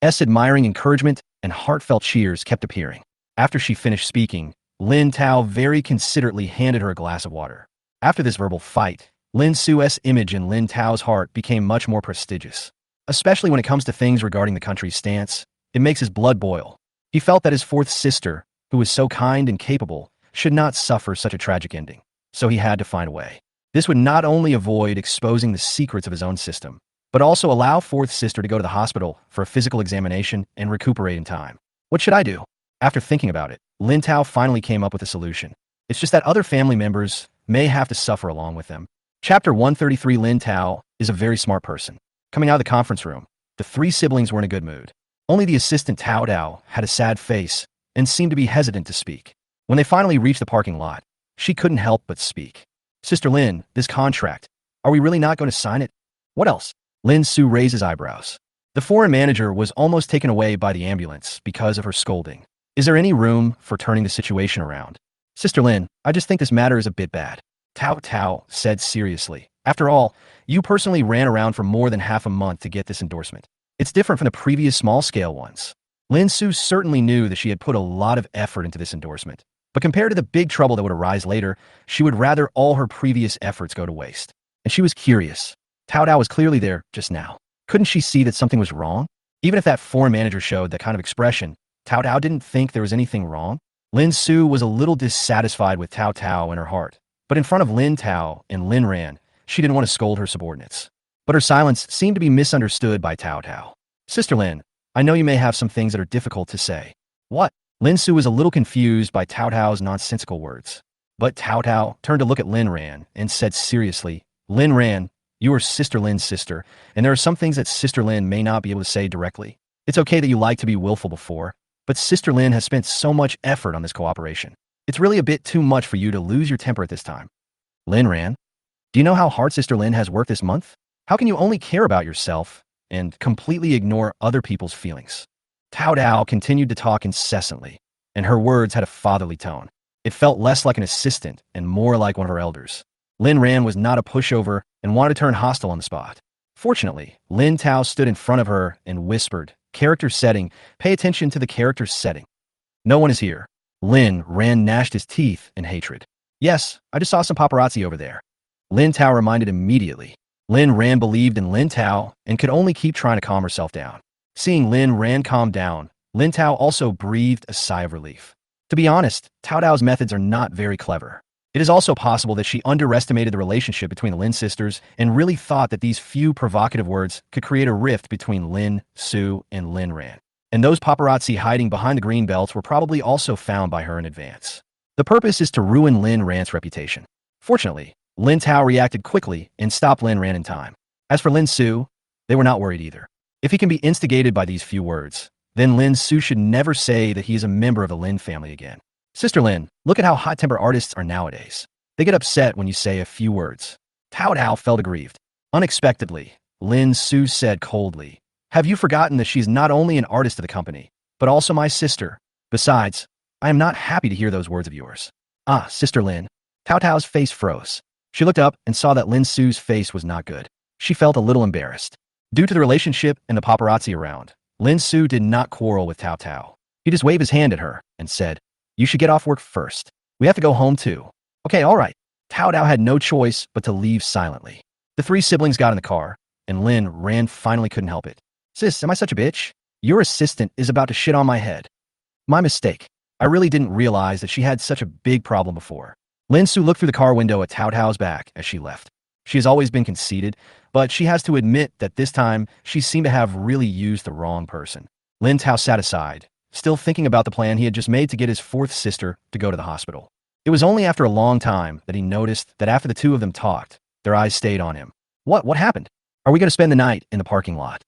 Admiring encouragement and heartfelt cheers kept appearing. After she finished speaking, Lin Tao very considerately handed her a glass of water. After this verbal fight, Lin Su's image in Lin Tao's heart became much more prestigious. Especially when it comes to things regarding the country's stance, it makes his blood boil. He felt that his fourth sister, who was so kind and capable, should not suffer such a tragic ending. So he had to find a way. This would not only avoid exposing the secrets of his own system, but also allow fourth sister to go to the hospital for a physical examination and recuperate in time. What should I do? After thinking about it, Lin Tao finally came up with a solution. It's just that other family members may have to suffer along with them. Chapter 133. Lin Tao is a very smart person. Coming out of the conference room, the three siblings were in a good mood. Only the assistant Tao Dao had a sad face and seemed to be hesitant to speak. When they finally reached the parking lot, she couldn't help but speak. Sister Lin, this contract, are we really not going to sign it? What else? Lin Su raised his eyebrows. The foreign manager was almost taken away by the ambulance because of her scolding. Is there any room for turning the situation around? Sister Lin, I just think this matter is a bit bad. Tao Tao said seriously. After all, you personally ran around for more than half a month to get this endorsement. It's different from the previous small-scale ones. Lin Su certainly knew that she had put a lot of effort into this endorsement. But compared to the big trouble that would arise later, she would rather all her previous efforts go to waste. And she was curious. Tao Dao was clearly there just now. Couldn't she see that something was wrong? Even if that foreign manager showed that kind of expression, Tao Tao didn't think there was anything wrong. Lin Su was a little dissatisfied with Tao Tao in her heart, but in front of Lin Tao and Lin Ran, she didn't want to scold her subordinates. But her silence seemed to be misunderstood by Tao Tao. Sister Lin, I know you may have some things that are difficult to say. What? Lin Su was a little confused by Tao Tao's nonsensical words. But Tao Tao turned to look at Lin Ran and said seriously, Lin Ran, you are Sister Lin's sister, and there are some things that Sister Lin may not be able to say directly. It's okay that you like to be willful before, but Sister Lin has spent so much effort on this cooperation. It's really a bit too much for you to lose your temper at this time. Lin Ran, do you know how hard Sister Lin has worked this month? How can you only care about yourself and completely ignore other people's feelings? Tao Tao continued to talk incessantly, and her words had a fatherly tone. It felt less like an assistant and more like one of her elders. Lin Ran was not a pushover and wanted to turn hostile on the spot. Fortunately, Lin Tao stood in front of her and whispered, character setting, pay attention to the character setting. No one is here. Lin Ran gnashed his teeth in hatred. Yes, I just saw some paparazzi over there. Lin Tao reminded immediately. Lin Ran believed in Lin Tao and could only keep trying to calm herself down. Seeing Lin Ran calm down, Lin Tao also breathed a sigh of relief. To be honest, Tao Tao's methods are not very clever. It is also possible that she underestimated the relationship between the Lin sisters and really thought that these few provocative words could create a rift between Lin Su and Lin Ran. And those paparazzi hiding behind the green belts were probably also found by her in advance. The purpose is to ruin Lin Ran's reputation. Fortunately, Lin Tao reacted quickly and stopped Lin Ran in time. As for Lin Su, they were not worried either. If he can be instigated by these few words, then Lin Su should never say that he is a member of the Lin family again. Sister Lin, look at how hot-tempered artists are nowadays. They get upset when you say a few words. Tao Tao felt aggrieved. Unexpectedly, Lin Su said coldly, have you forgotten that she's not only an artist of the company, but also my sister? Besides, I am not happy to hear those words of yours. Ah, Sister Lin. Tao Tao's face froze. She looked up and saw that Lin Su's face was not good. She felt a little embarrassed. Due to the relationship and the paparazzi around, Lin Su did not quarrel with Tao Tao. He just waved his hand at her and said, you should get off work first. We have to go home too. Okay, all right. Tao Tao had no choice but to leave silently. The three siblings got in the car, and Lin Ran finally couldn't help it. Sis, am I such a bitch? Your assistant is about to shit on my head. My mistake. I really didn't realize that she had such a big problem before. Lin Su looked through the car window at Tao Tao's back as she left. She has always been conceited, but she has to admit that this time she seemed to have really used the wrong person. Lin Tao sat aside, still thinking about the plan he had just made to get his fourth sister to go to the hospital. It was only after a long time that he noticed that after the two of them talked, their eyes stayed on him. What happened? Are we going to spend the night in the parking lot?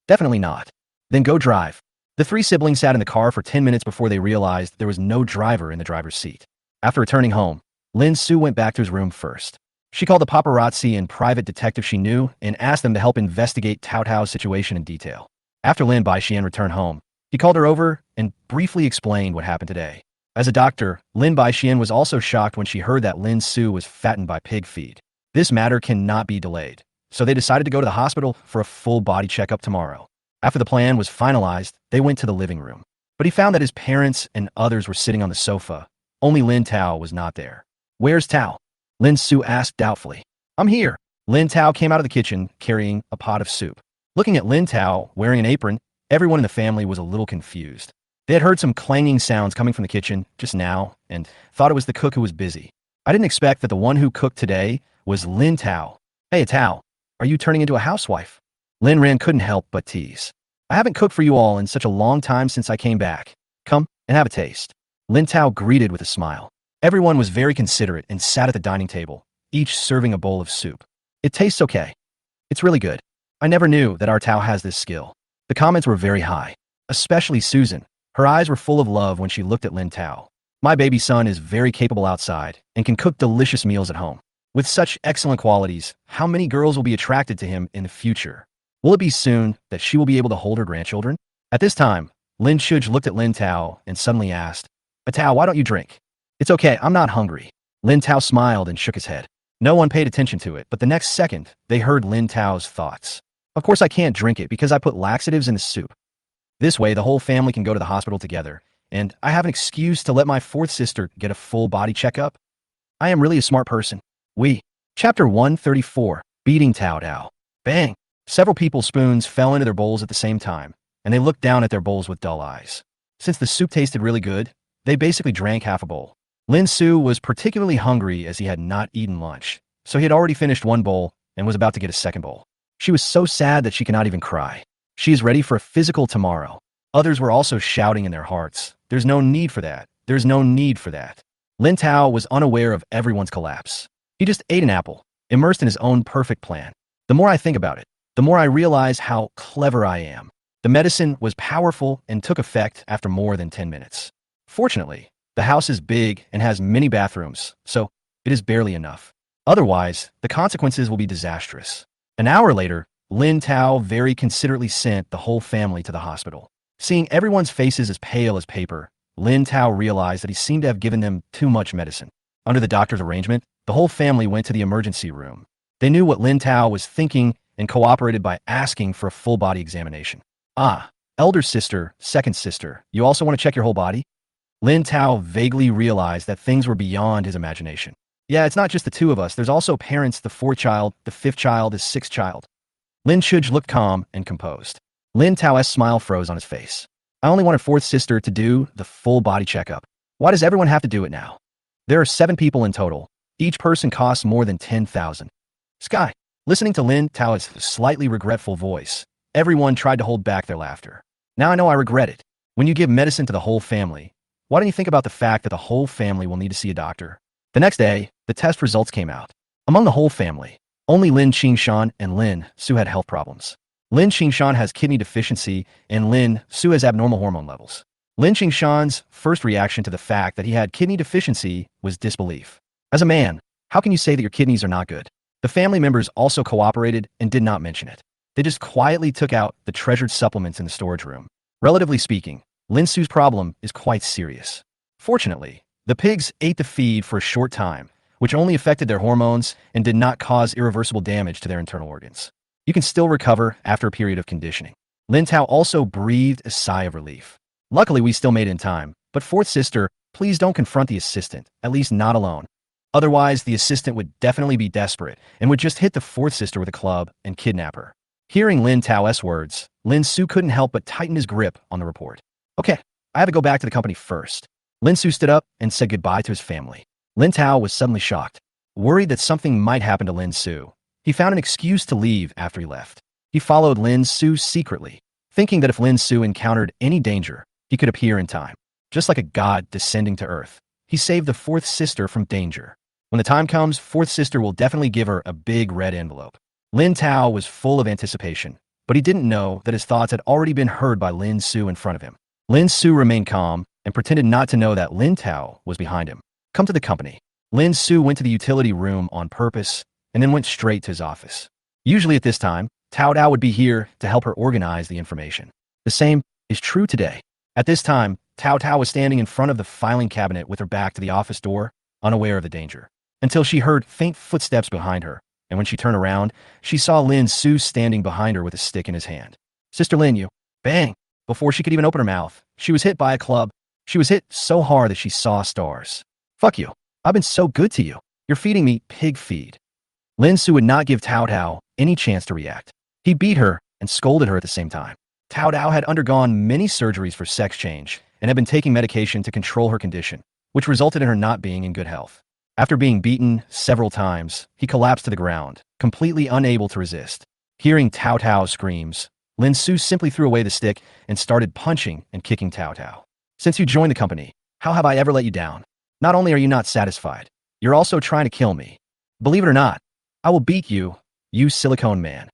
Definitely not. Then go drive. The three siblings sat in the car for 10 minutes before they realized there was no driver in the driver's seat. After returning home, Lin Su went back to his room first. She called the paparazzi and private detective she knew and asked them to help investigate Tao Tao's situation in detail. After Lin Baixian returned home, he called her over and briefly explained what happened today. As a doctor, Lin Baixian was also shocked when she heard that Lin Su was fattened by pig feed. This matter cannot be delayed, so they decided to go to the hospital for a full body checkup tomorrow. After the plan was finalized, they went to the living room. But he found that his parents and others were sitting on the sofa. Only Lin Tao was not there. Where's Tao? Lin Su asked doubtfully. I'm here. Lin Tao came out of the kitchen carrying a pot of soup. Looking at Lin Tao wearing an apron, everyone in the family was a little confused. They had heard some clanging sounds coming from the kitchen just now and thought it was the cook who was busy. I didn't expect that the one who cooked today was Lin Tao. Hey Tao, are you turning into a housewife? Lin Ran couldn't help but tease. I haven't cooked for you all in such a long time since I came back. Come and have a taste. Lin Tao greeted with a smile. Everyone was very considerate and sat at the dining table, each serving a bowl of soup. It tastes okay. It's really good. I never knew that our Tao has this skill. The comments were very high, especially Susan. Her eyes were full of love when she looked at Lin Tao. My baby son is very capable outside and can cook delicious meals at home. With such excellent qualities, how many girls will be attracted to him in the future? Will it be soon that she will be able to hold her grandchildren? At this time, Lin Shuj looked at Lin Tao and suddenly asked, Tao, why don't you drink? It's okay, I'm not hungry. Lin Tao smiled and shook his head. No one paid attention to it, but the next second, they heard Lin Tao's thoughts. Of course I can't drink it because I put laxatives in the soup. This way, the whole family can go to the hospital together, and I have an excuse to let my fourth sister get a full body checkup. I am really a smart person. Chapter 134, Beating Tao Tao. Bang! Several people's spoons fell into their bowls at the same time, and they looked down at their bowls with dull eyes. Since the soup tasted really good, they basically drank half a bowl. Lin Su was particularly hungry as he had not eaten lunch, so he had already finished one bowl and was about to get a second bowl. She was so sad that she cannot even cry. She is ready for a physical tomorrow. Others were also shouting in their hearts, "There's no need for that. There's no need for that." Lin Tao was unaware of everyone's collapse. He just ate an apple, immersed in his own perfect plan. The more I think about it, the more I realize how clever I am. The medicine was powerful and took effect after more than 10 minutes. Fortunately, the house is big and has many bathrooms, so it is barely enough. Otherwise, the consequences will be disastrous. An hour later, Lin Tao very considerately sent the whole family to the hospital. Seeing everyone's faces as pale as paper, Lin Tao realized that he seemed to have given them too much medicine. Under the doctor's arrangement, the whole family went to the emergency room. They knew what Lin Tao was thinking and cooperated by asking for a full-body examination. "Ah, elder sister, second sister, you also want to check your whole body?" Lin Tao vaguely realized that things were beyond his imagination. "Yeah, it's not just the two of us. There's also parents, the fourth child, the fifth child, the sixth child." Lin Shuj looked calm and composed. Lin Tao's smile froze on his face. "I only wanted fourth sister to do the full body checkup. Why does everyone have to do it now? There are 7 people in total. Each person costs more than 10,000. Sky." Listening to Lin Tao's slightly regretful voice, everyone tried to hold back their laughter. "Now I know I regret it. When you give medicine to the whole family, why don't you think about the fact that the whole family will need to see a doctor?" The next day, the test results came out. Among the whole family, only Lin Qingshan and Lin Su had health problems. Lin Qingshan has kidney deficiency and Lin Su has abnormal hormone levels. Lin Qingshan's first reaction to the fact that he had kidney deficiency was disbelief. "As a man, how can you say that your kidneys are not good?" The family members also cooperated and did not mention it. They just quietly took out the treasured supplements in the storage room. Relatively speaking, Lin Su's problem is quite serious. Fortunately, the pigs ate the feed for a short time, which only affected their hormones and did not cause irreversible damage to their internal organs. You can still recover after a period of conditioning. Lin Tao also breathed a sigh of relief. "Luckily, we still made it in time, but fourth sister, please don't confront the assistant, at least not alone. Otherwise, the assistant would definitely be desperate and would just hit the fourth sister with a club and kidnap her." Hearing Lin Tao's words, Lin Su couldn't help but tighten his grip on the report. "Okay, I have to go back to the company first." Lin Su stood up and said goodbye to his family. Lin Tao was suddenly shocked. Worried that something might happen to Lin Su, he found an excuse to leave after he left. He followed Lin Su secretly, thinking that if Lin Su encountered any danger, he could appear in time. Just like a god descending to earth, he saved the fourth sister from danger. When the time comes, fourth sister will definitely give her a big red envelope. Lin Tao was full of anticipation, but he didn't know that his thoughts had already been heard by Lin Su in front of him. Lin Su remained calm and pretended not to know that Lin Tao was behind him. "Come to the company." Lin Su went to the utility room on purpose and then went straight to his office. Usually at this time, Tao Tao would be here to help her organize the information. The same is true today. At this time, Tao Tao was standing in front of the filing cabinet with her back to the office door, unaware of the danger, until she heard faint footsteps behind her, and when she turned around, she saw Lin Su standing behind her with a stick in his hand. "Sister Lin, you..." Bang! Before she could even open her mouth, she was hit by a club. She was hit so hard that she saw stars. "Fuck you. I've been so good to you. You're feeding me pig feed." Lin Su would not give Tao Tao any chance to react. He beat her and scolded her at the same time. Tao Tao had undergone many surgeries for sex change and had been taking medication to control her condition, which resulted in her not being in good health. After being beaten several times, he collapsed to the ground, completely unable to resist. Hearing Tao Tao's screams, Lin Su simply threw away the stick and started punching and kicking Tao Tao. "Since you joined the company, how have I ever let you down? Not only are you not satisfied, you're also trying to kill me. Believe it or not, I will beat you, you silicone man."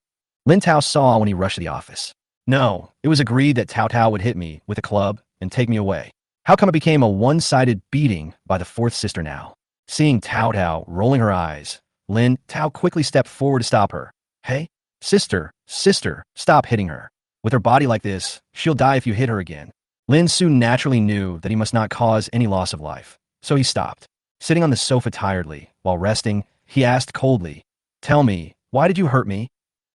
Lin Tao saw when he rushed to the office. No, it was agreed that Tao Tao would hit me with a club and take me away. How come it became a one-sided beating by the fourth sister now? Seeing Tao Tao rolling her eyes, Lin Tao quickly stepped forward to stop her. "Hey, sister, stop hitting her. With her body like this, she'll die if you hit her again." Lin Su naturally knew that he must not cause any loss of life, so he stopped. Sitting on the sofa tiredly, while resting, he asked coldly, "Tell me, why did you hurt me?"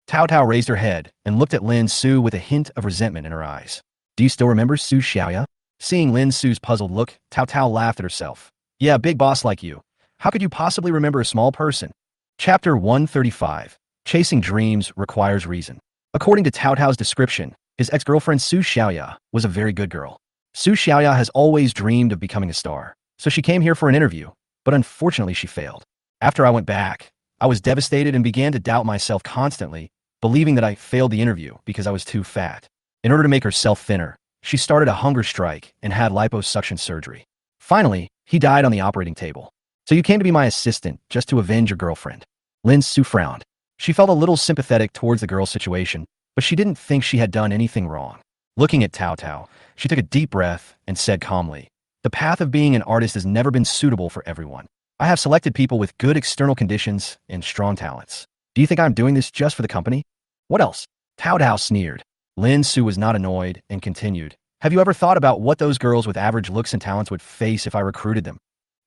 Tao Tao raised her head and looked at Lin Su with a hint of resentment in her eyes. "Do you still remember Su Xiaoya?" Seeing Lin Su's puzzled look, Tao Tao laughed at herself. "Yeah, big boss like you. How could you possibly remember a small person?" Chapter 135. Chasing dreams requires reason. According to Tao Tao's description, his ex-girlfriend Su Xiaoya was a very good girl. Su Xiaoya has always dreamed of becoming a star, so she came here for an interview, but unfortunately she failed. After I went back, I was devastated and began to doubt myself constantly, believing that I failed the interview because I was too fat. In order to make herself thinner, she started a hunger strike and had liposuction surgery. Finally, he died on the operating table. So you came to be my assistant just to avenge your girlfriend. Lin Su frowned. She felt a little sympathetic towards the girl's situation, but she didn't think she had done anything wrong. Looking at Tao Tao, she took a deep breath and said calmly, "The path of being an artist has never been suitable for everyone. I have selected people with good external conditions and strong talents. Do you think I'm doing this just for the company? What else?" Tao Tao sneered. Lin Su was not annoyed and continued, "Have you ever thought about what those girls with average looks and talents would face if I recruited them?"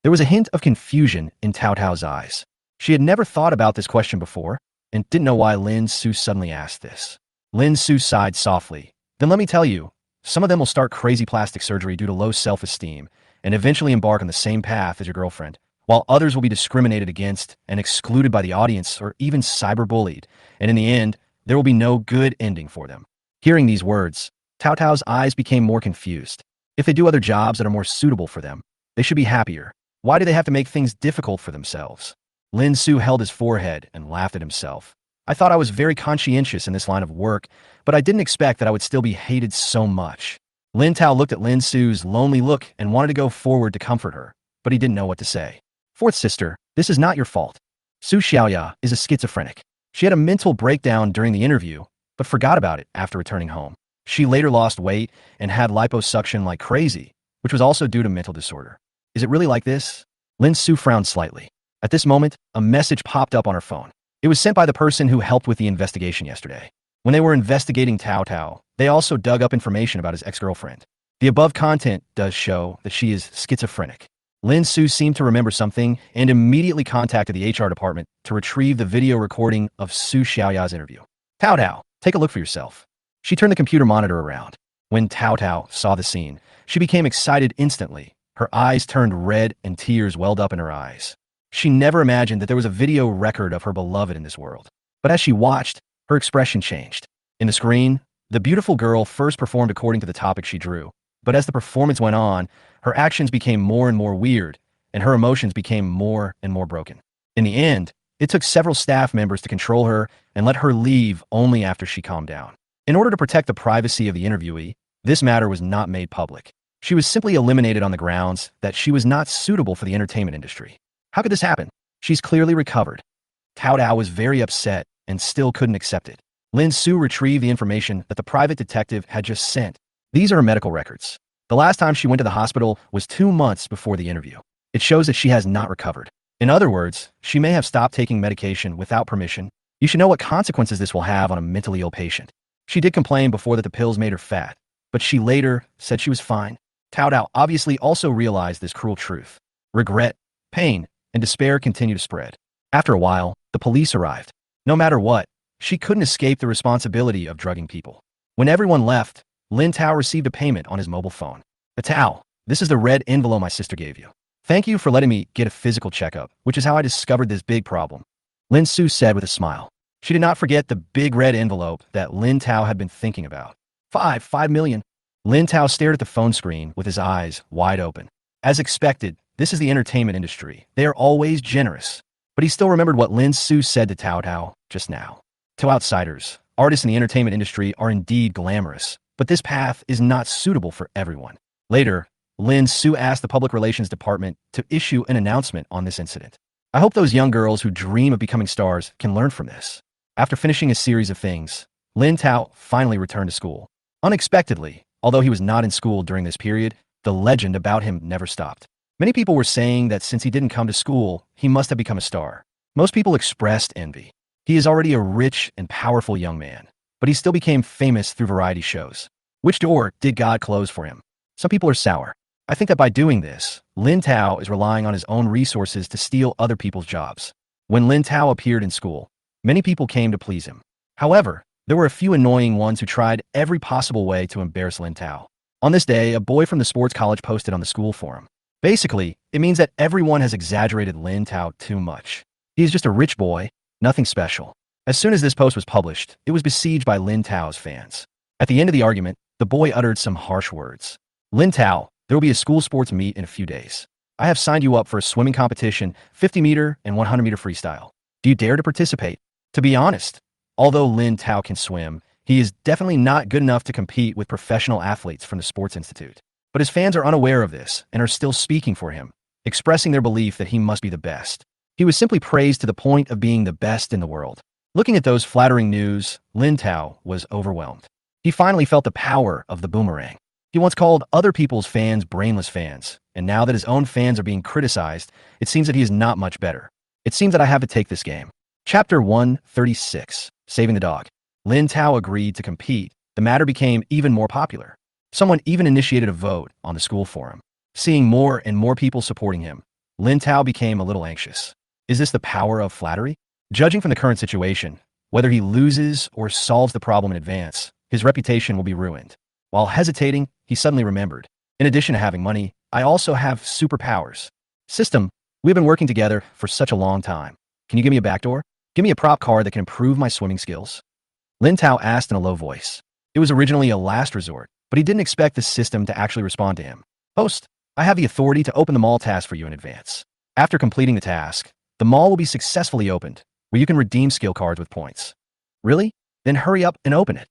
There was a hint of confusion in Tao Tao's eyes. She had never thought about this question before and didn't know why Lin Su suddenly asked this. Lin Su sighed softly. "Then let me tell you, some of them will start crazy plastic surgery due to low self-esteem and eventually embark on the same path as your girlfriend, while others will be discriminated against and excluded by the audience or even cyberbullied, and in the end, there will be no good ending for them." Hearing these words, Tao Tao's eyes became more confused. If they do other jobs that are more suitable for them, they should be happier. Why do they have to make things difficult for themselves? Lin Su held his forehead and laughed at himself. "I thought I was very conscientious in this line of work, but I didn't expect that I would still be hated so much." Lin Tao looked at Lin Su's lonely look and wanted to go forward to comfort her, but he didn't know what to say. "Fourth sister, this is not your fault. Su Xiaoya is a schizophrenic. She had a mental breakdown during the interview, but forgot about it after returning home. She later lost weight and had liposuction like crazy, which was also due to mental disorder. Is it really like this?" Lin Su frowned slightly. At this moment, a message popped up on her phone. It was sent by the person who helped with the investigation yesterday. When they were investigating Tao Tao, they also dug up information about his ex-girlfriend. The above content does show that she is schizophrenic. Lin Su seemed to remember something and immediately contacted the HR department to retrieve the video recording of Su Xiaoya's interview. "Tao Tao, take a look for yourself." She turned the computer monitor around. When Tao Tao saw the scene, she became excited instantly. Her eyes turned red and tears welled up in her eyes. She never imagined that there was a video record of her beloved in this world. But as she watched, her expression changed. In the screen, the beautiful girl first performed according to the topic she drew. But as the performance went on, her actions became more and more weird, and her emotions became more and more broken. In the end, it took several staff members to control her and let her leave only after she calmed down. In order to protect the privacy of the interviewee, this matter was not made public. She was simply eliminated on the grounds that she was not suitable for the entertainment industry. How could this happen? She's clearly recovered. Tao Tao was very upset and still couldn't accept it. Lin Su retrieved the information that the private detective had just sent. These are her medical records. The last time she went to the hospital was 2 months before the interview. It shows that she has not recovered. In other words, she may have stopped taking medication without permission. You should know what consequences this will have on a mentally ill patient. She did complain before that the pills made her fat, but she later said she was fine. Tao Tao obviously also realized this cruel truth. Regret, pain, and despair continued to spread. After a while, the police arrived. No matter what, she couldn't escape the responsibility of drugging people. When everyone left, Lin Tao received a payment on his mobile phone. "Tao, this is the red envelope my sister gave you. Thank you for letting me get a physical checkup, which is how I discovered this big problem," Lin Su said with a smile. She did not forget the big red envelope that Lin Tao had been thinking about. $5 million. Lin Tao stared at the phone screen with his eyes wide open. As expected, this is the entertainment industry. They are always generous. But he still remembered what Lin Su said to Tao Tao just now. To outsiders, artists in the entertainment industry are indeed glamorous, but this path is not suitable for everyone. Later, Lin Su asked the public relations department to issue an announcement on this incident. "I hope those young girls who dream of becoming stars can learn from this." After finishing a series of things, Lin Tao finally returned to school. Unexpectedly, although he was not in school during this period, the legend about him never stopped. Many people were saying that since he didn't come to school, he must have become a star. Most people expressed envy. He is already a rich and powerful young man, but he still became famous through variety shows. Which door did God close for him? Some people are sour. I think that by doing this, Lin Tao is relying on his own resources to steal other people's jobs. When Lin Tao appeared in school, many people came to please him. However, there were a few annoying ones who tried every possible way to embarrass Lin Tao. On this day, a boy from the sports college posted on the school forum. Basically, it means that everyone has exaggerated Lin Tao too much. He is just a rich boy, nothing special. As soon as this post was published, it was besieged by Lin Tao's fans. At the end of the argument, the boy uttered some harsh words. Lin Tao, there will be a school sports meet in a few days. I have signed you up for a swimming competition, 50-meter and 100-meter freestyle. Do you dare to participate? To be honest, although Lin Tao can swim, he is definitely not good enough to compete with professional athletes from the Sports Institute. But his fans are unaware of this and are still speaking for him, expressing their belief that he must be the best. He was simply praised to the point of being the best in the world. Looking at those flattering news, Lin Tao was overwhelmed. He finally felt the power of the boomerang. He once called other people's fans brainless fans, and now that his own fans are being criticized, it seems that he is not much better. It seems that I have to take this game. Chapter 136, Saving the Dog. Lin Tao agreed to compete. The matter became even more popular. Someone even initiated a vote on the school forum. Seeing more and more people supporting him, Lin Tao became a little anxious. Is this the power of flattery? Judging from the current situation, whether he loses or solves the problem in advance, his reputation will be ruined. While hesitating, he suddenly remembered. In addition to having money, I also have superpowers. System, we've been working together for such a long time. Can you give me a backdoor? Give me a prop card that can improve my swimming skills? Lin Tao asked in a low voice. It was originally a last resort, but he didn't expect the system to actually respond to him. Host, I have the authority to open the mall task for you in advance. After completing the task, the mall will be successfully opened, where you can redeem skill cards with points. Really? Then hurry up and open it.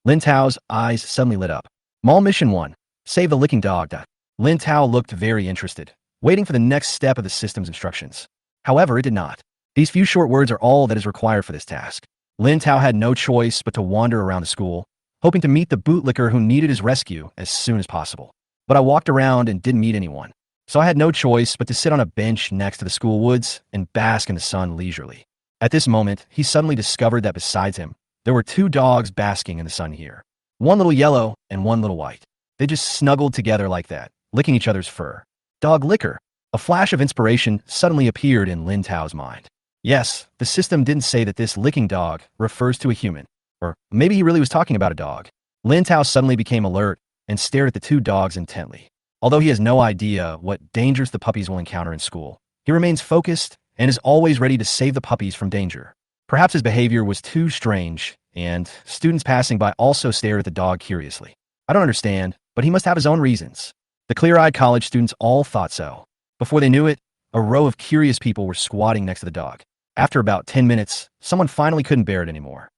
Lin Tao's eyes suddenly lit up. Mall Mission 1. Save the licking dog. Lin Tao looked very interested, waiting for the next step of the system's instructions. However, it did not. These few short words are all that is required for this task. Lin Tao had no choice but to wander around the school, hoping to meet the bootlicker who needed his rescue as soon as possible. But I walked around and didn't meet anyone, so I had no choice but to sit on a bench next to the school woods and bask in the sun leisurely. At this moment, he suddenly discovered that besides him, there were two dogs basking in the sun here. One little yellow and one little white. They just snuggled together like that, licking each other's fur. Dog licker. A flash of inspiration suddenly appeared in Lin Tao's mind. Yes, the system didn't say that this licking dog refers to a human. Or maybe he really was talking about a dog. Lin Tao suddenly became alert and stared at the two dogs intently. Although he has no idea what dangers the puppies will encounter in school, he remains focused and is always ready to save the puppies from danger. Perhaps his behavior was too strange, and students passing by also stared at the dog curiously. I don't understand, but he must have his own reasons. The clear-eyed college students all thought so. Before they knew it, a row of curious people were squatting next to the dog. After about 10 minutes, someone finally couldn't bear it anymore.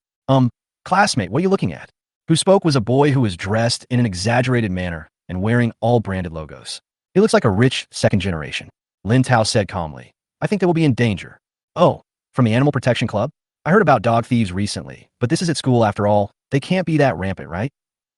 Classmate, what are you looking at? Who spoke was a boy who was dressed in an exaggerated manner and wearing all branded logos. He looks like a rich second generation. Lin Tao said calmly. I think they will be in danger. Oh, from the Animal Protection Club? I heard about dog thieves recently, but this is at school after all. They can't be that rampant, right?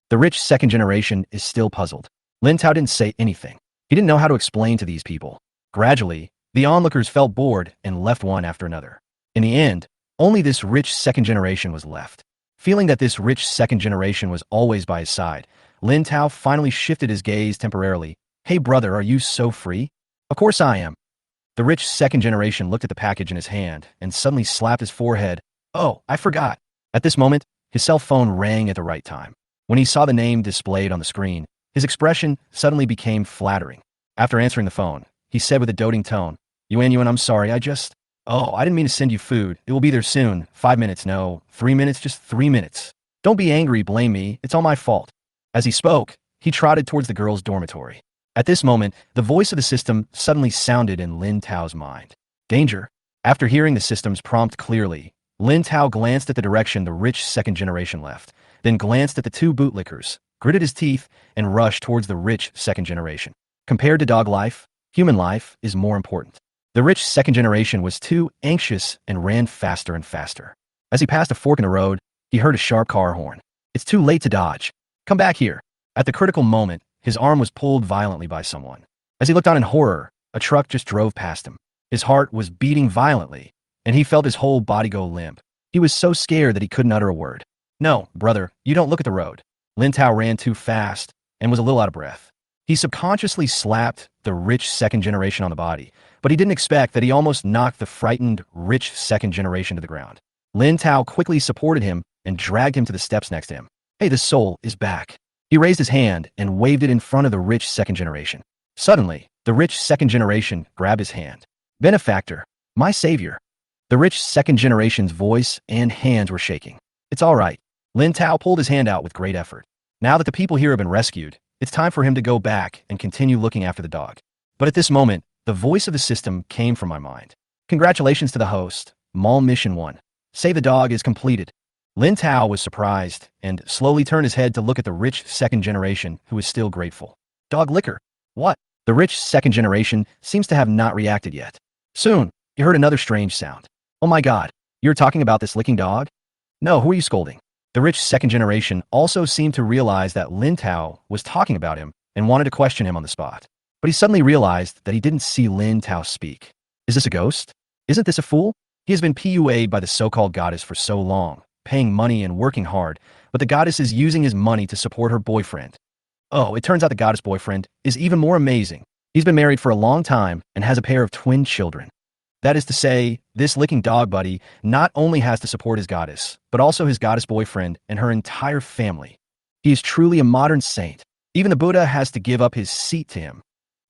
The rich second generation is still puzzled. Lin Tao didn't say anything. He didn't know how to explain to these people. Gradually, the onlookers felt bored and left one after another. In the end, only this rich second generation was left. Feeling that this rich second generation was always by his side, Lin Tao finally shifted his gaze temporarily. Hey brother, are you so free? Of course I am. The rich second generation looked at the package in his hand and suddenly slapped his forehead. Oh, I forgot. At this moment, his cell phone rang at the right time. When he saw the name displayed on the screen, his expression suddenly became flattering. After answering the phone, he said with a doting tone, Yuan, I'm sorry, I didn't mean to send you food. It will be there soon. 5 minutes, no. 3 minutes, just 3 minutes. Don't be angry, blame me. It's all my fault. As he spoke, he trotted towards the girls' dormitory. At this moment, the voice of the system suddenly sounded in Lin Tao's mind. Danger. After hearing the system's prompt clearly, Lin Tao glanced at the direction the rich second generation left, then glanced at the two bootlickers, gritted his teeth, and rushed towards the rich second generation. Compared to dog life, human life is more important. The rich second generation was too anxious and ran faster and faster. As he passed a fork in the road, he heard a sharp car horn. It's too late to dodge. Come back here. At the critical moment, his arm was pulled violently by someone. As he looked on in horror, a truck just drove past him. His heart was beating violently, and he felt his whole body go limp. He was so scared that he couldn't utter a word. No, brother, you don't look at the road. Lin Tao ran too fast and was a little out of breath. He subconsciously slapped the rich second generation on the body, but he didn't expect that he almost knocked the frightened rich second generation to the ground. Lin Tao quickly supported him and dragged him to the steps next to him. Hey, the soul is back. He raised his hand and waved it in front of the rich second generation. Suddenly, the rich second generation grabbed his hand. Benefactor, my savior. The rich second generation's voice and hands were shaking. It's all right. Lin Tao pulled his hand out with great effort. Now that the people here have been rescued, it's time for him to go back and continue looking after the dog. But at this moment, the voice of the system came from my mind. Congratulations to the host. Mall Mission 1. Save the dog is completed. Lin Tao was surprised and slowly turned his head to look at the rich second generation who was still grateful. Dog liquor. What? The rich second generation seems to have not reacted yet. Soon, he heard another strange sound. Oh my god, you're talking about this licking dog? No, who are you scolding? The rich second generation also seemed to realize that Lin Tao was talking about him and wanted to question him on the spot. But he suddenly realized that he didn't see Lin Tao speak. Is this a ghost? Isn't this a fool? He has been PUA'd by the so-called goddess for so long, paying money and working hard, but the goddess is using his money to support her boyfriend. Oh, it turns out the goddess boyfriend is even more amazing. He's been married for a long time and has a pair of twin children. That is to say, this licking dog buddy not only has to support his goddess, but also his goddess boyfriend and her entire family. He is truly a modern saint. Even the Buddha has to give up his seat to him.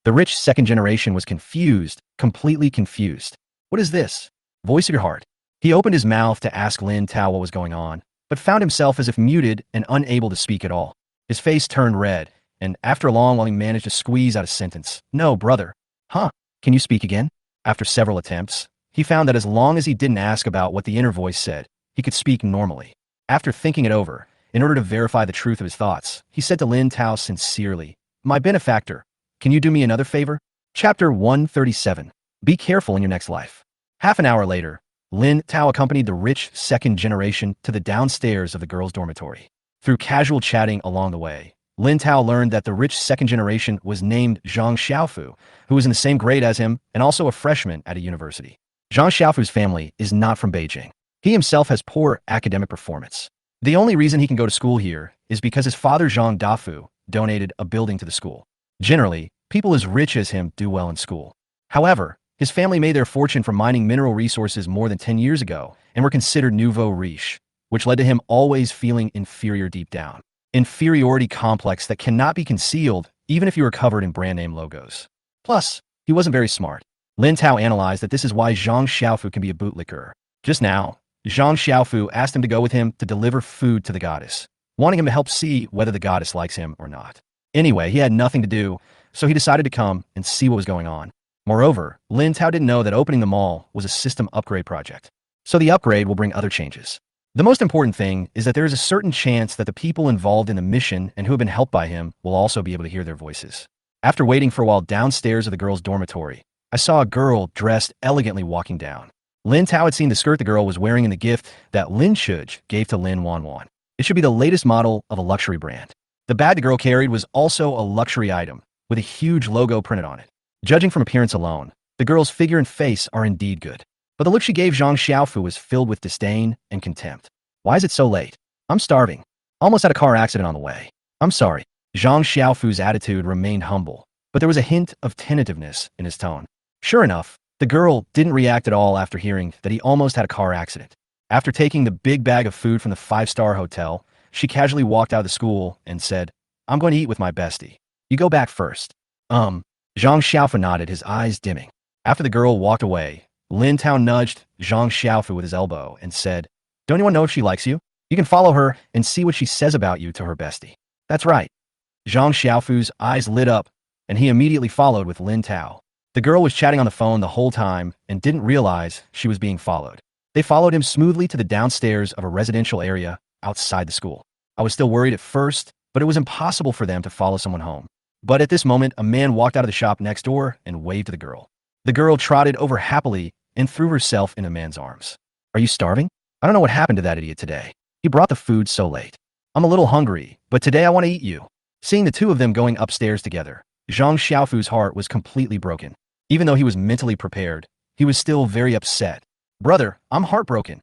The rich second generation was confused, completely confused. What is this? Voice of your heart. He opened his mouth to ask Lin Tao what was going on, but found himself as if muted and unable to speak at all. His face turned red, and after a long while he managed to squeeze out a sentence. No, brother. Huh? Can you speak again? After several attempts, he found that as long as he didn't ask about what the inner voice said, he could speak normally. After thinking it over, in order to verify the truth of his thoughts, he said to Lin Tao sincerely, "My benefactor, can you do me another favor?" Chapter 137. Be careful in your next life. Half an hour later, Lin Tao accompanied the rich second generation to the downstairs of the girls' dormitory. Through casual chatting along the way, Lin Tao learned that the rich second generation was named Zhang Xiaofu, who was in the same grade as him and also a freshman at a university. Zhang Xiaofu's family is not from Beijing. He himself has poor academic performance. The only reason he can go to school here is because his father Zhang Dafu donated a building to the school. Generally, people as rich as him do well in school. However, his family made their fortune from mining mineral resources more than 10 years ago and were considered nouveau riche, which led to him always feeling inferior deep down. Inferiority complex that cannot be concealed even if you are covered in brand name logos. Plus, he wasn't very smart. Lin Tao analyzed that this is why Zhang Xiaofu can be a bootlicker. Just now, Zhang Xiaofu asked him to go with him to deliver food to the goddess, wanting him to help see whether the goddess likes him or not. Anyway, he had nothing to do, so he decided to come and see what was going on. Moreover, Lin Tao didn't know that opening the mall was a system upgrade project. So the upgrade will bring other changes. The most important thing is that there is a certain chance that the people involved in the mission and who have been helped by him will also be able to hear their voices. After waiting for a while downstairs of the girls' dormitory, I saw a girl dressed elegantly walking down. Lin Tao had seen the skirt the girl was wearing in the gift that Lin Shuj gave to Lin Wanwan. It should be the latest model of a luxury brand. The bag the girl carried was also a luxury item, with a huge logo printed on it. Judging from appearance alone, the girl's figure and face are indeed good. But the look she gave Zhang Xiaofu was filled with disdain and contempt. Why is it so late? I'm starving. Almost had a car accident on the way. I'm sorry. Zhang Xiaofu's attitude remained humble, but there was a hint of tentativeness in his tone. Sure enough, the girl didn't react at all after hearing that he almost had a car accident. After taking the big bag of food from the five-star hotel, she casually walked out of the school and said, "I'm going to eat with my bestie. You go back first." Zhang Xiaofu nodded, his eyes dimming. After the girl walked away, Lin Tao nudged Zhang Xiaofu with his elbow and said, "Don't anyone know if she likes you? You can follow her and see what she says about you to her bestie." That's right. Zhang Xiaofu's eyes lit up, and he immediately followed with Lin Tao. The girl was chatting on the phone the whole time and didn't realize she was being followed. They followed him smoothly to the downstairs of a residential area outside the school. I was still worried at first, but it was impossible for them to follow someone home. But at this moment, a man walked out of the shop next door and waved to the girl. The girl trotted over happily and threw herself in the man's arms. "Are you starving? I don't know what happened to that idiot today. He brought the food so late. I'm a little hungry, but today I want to eat you." Seeing the two of them going upstairs together, Zhang Xiaofu's heart was completely broken. Even though he was mentally prepared, he was still very upset. "Brother, I'm heartbroken.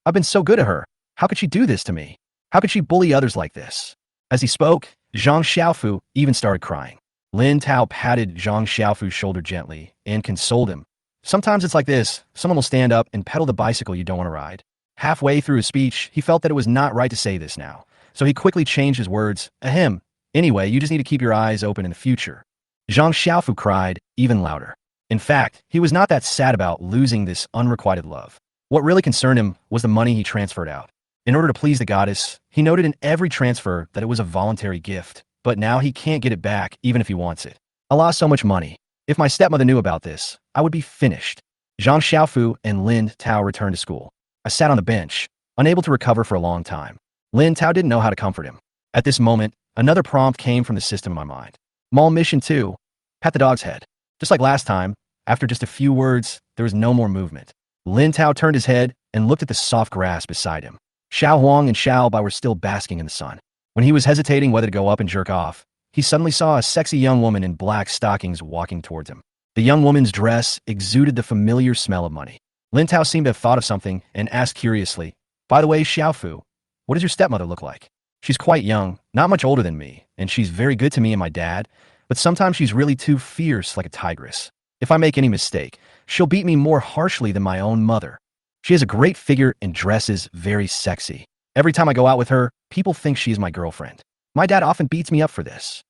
I've been so good to her. How could she do this to me? How could she bully others like this?" As he spoke, Zhang Xiaofu even started crying. Lin Tao patted Zhang Xiaofu's shoulder gently and consoled him. "Sometimes it's like this. Someone will stand up and pedal the bicycle you don't want to ride." Halfway through his speech, he felt that it was not right to say this now, so he quickly changed his words. "Ahem. Anyway, you just need to keep your eyes open in the future." Zhang Xiaofu cried even louder. In fact, he was not that sad about losing this unrequited love. What really concerned him was the money he transferred out. In order to please the goddess, he noted in every transfer that it was a voluntary gift, but now he can't get it back even if he wants it. I lost so much money. If my stepmother knew about this, I would be finished. Zhang Xiaofu and Lin Tao returned to school. I sat on the bench, unable to recover for a long time. Lin Tao didn't know how to comfort him. At this moment, another prompt came from the system in my mind. Mall mission 2. Pat the dog's head. Just like last time, after just a few words, there was no more movement. Lin Tao turned his head and looked at the soft grass beside him. Xiao Huang and Xiao Bai were still basking in the sun. When he was hesitating whether to go up and jerk off, he suddenly saw a sexy young woman in black stockings walking towards him. The young woman's dress exuded the familiar smell of money. Lin Tao seemed to have thought of something and asked curiously, "By the way, Xiaofu, what does your stepmother look like?" "She's quite young, not much older than me, and she's very good to me and my dad, but sometimes she's really too fierce like a tigress. If I make any mistake, she'll beat me more harshly than my own mother. She has a great figure and dresses very sexy. Every time I go out with her, people think she is my girlfriend. My dad often beats me up for this."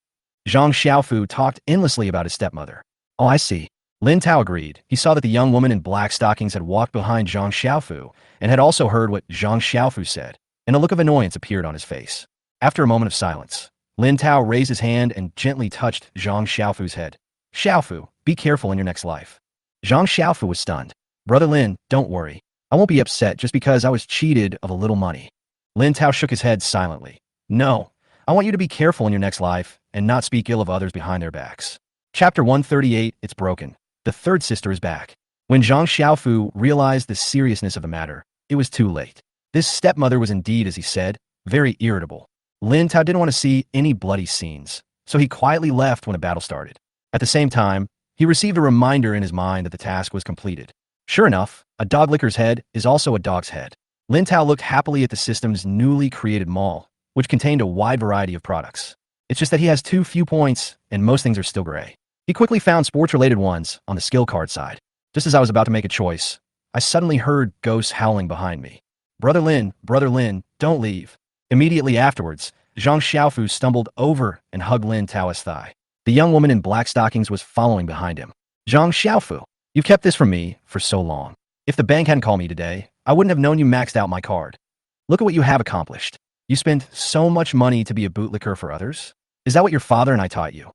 Zhang Xiaofu talked endlessly about his stepmother. "Oh, I see." Lin Tao agreed. He saw that the young woman in black stockings had walked behind Zhang Xiaofu and had also heard what Zhang Xiaofu said, and a look of annoyance appeared on his face. After a moment of silence, Lin Tao raised his hand and gently touched Zhang Xiaofu's head. "Xiaofu, be careful in your next life." Zhang Xiaofu was stunned. "Brother Lin, don't worry. I won't be upset just because I was cheated of a little money." Lin Tao shook his head silently. "No, I want you to be careful in your next life and not speak ill of others behind their backs." Chapter 138, It's Broken. The third sister is back. When Zhang Xiaofu realized the seriousness of the matter, it was too late. This stepmother was indeed, as he said, very irritable. Lin Tao didn't want to see any bloody scenes, so he quietly left when the battle started. At the same time, he received a reminder in his mind that the task was completed. Sure enough, a dog licker's head is also a dog's head. Lin Tao looked happily at the system's newly created mall, which contained a wide variety of products. It's just that he has too few points, and most things are still gray. He quickly found sports-related ones on the skill card side. Just as I was about to make a choice, I suddenly heard ghosts howling behind me. Brother Lin, don't leave." Immediately afterwards, Zhang Xiaofu stumbled over and hugged Lin Tao's thigh. The young woman in black stockings was following behind him. "Zhang Xiaofu, you've kept this from me for so long. If the bank hadn't called me today, I wouldn't have known you maxed out my card. Look at what you have accomplished. You spend so much money to be a bootlicker for others? Is that what your father and I taught you?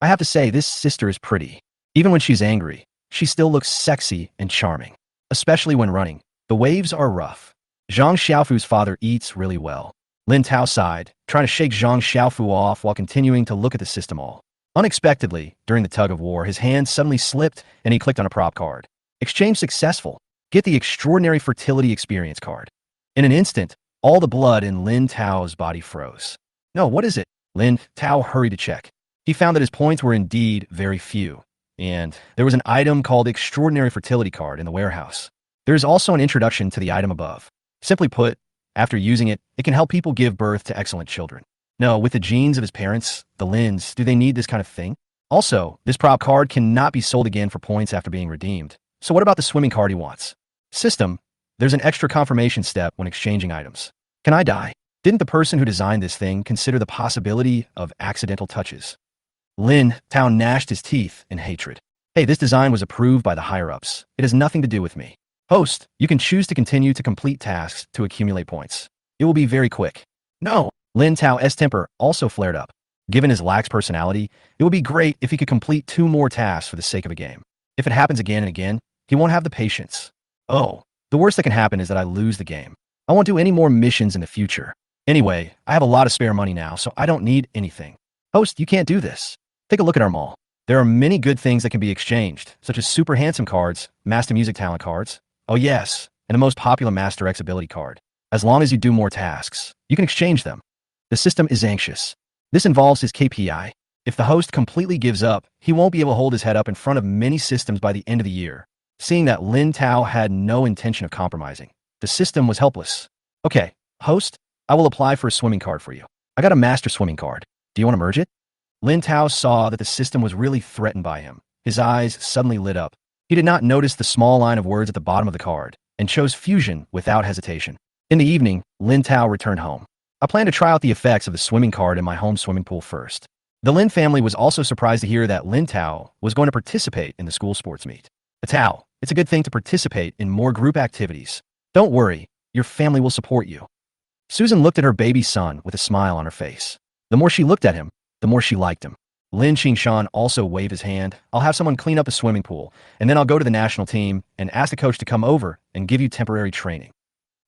I have to say, this sister is pretty. Even when she's angry, she still looks sexy and charming. Especially when running. The waves are rough." Zhang Xiaofu's father eats really well. Lin Tao sighed, trying to shake Zhang Xiaofu off while continuing to look at the system all. Unexpectedly, during the tug of war, his hand suddenly slipped and he clicked on a prop card. Exchange successful. Get the Extraordinary Fertility Experience card. In an instant, all the blood in Lin Tao's body froze. "No, what is it?" Lin Tao hurried to check. He found that his points were indeed very few, and there was an item called Extraordinary Fertility Card in the warehouse. There is also an introduction to the item above. Simply put, after using it, it can help people give birth to excellent children. No, with the genes of his parents, the Lins, do they need this kind of thing? Also, this prop card cannot be sold again for points after being redeemed. So what about the swimming card he wants? System, there's an extra confirmation step when exchanging items. Can I die? Didn't the person who designed this thing consider the possibility of accidental touches? Lin Tao gnashed his teeth in hatred. "Hey, this design was approved by the higher-ups. It has nothing to do with me. Host, you can choose to continue to complete tasks to accumulate points. It will be very quick." "No!" Lin Tao's temper also flared up. Given his lax personality, it would be great if he could complete 2 more tasks for the sake of a game. If it happens again and again, he won't have the patience. "Oh, the worst that can happen is that I lose the game. I won't do any more missions in the future. Anyway, I have a lot of spare money now, so I don't need anything." "Host, you can't do this. Take a look at our mall. There are many good things that can be exchanged, such as super handsome cards, Master Music Talent cards. Oh yes, and the most popular Master X ability card. As long as you do more tasks, you can exchange them." The system is anxious. This involves his KPI. If the host completely gives up, he won't be able to hold his head up in front of many systems by the end of the year. Seeing that Lin Tao had no intention of compromising, the system was helpless. "Okay, host, I will apply for a swimming card for you. I got a master swimming card. Do you want to merge it?" Lin Tao saw that the system was really threatened by him. His eyes suddenly lit up. He did not notice the small line of words at the bottom of the card and chose fusion without hesitation. In the evening, Lin Tao returned home. "I plan to try out the effects of the swimming card in my home swimming pool first." The Lin family was also surprised to hear that Lin Tao was going to participate in the school sports meet. "Tao, It's a good thing to participate in more group activities. Don't worry, your family will support you. Susan looked at her baby son with a smile on her face. The more she looked at him, the more she liked him. Lin Qingshan also waved his hand. I'll have someone clean up the swimming pool, and then I'll go to the national team and ask the coach to come over and give you temporary training.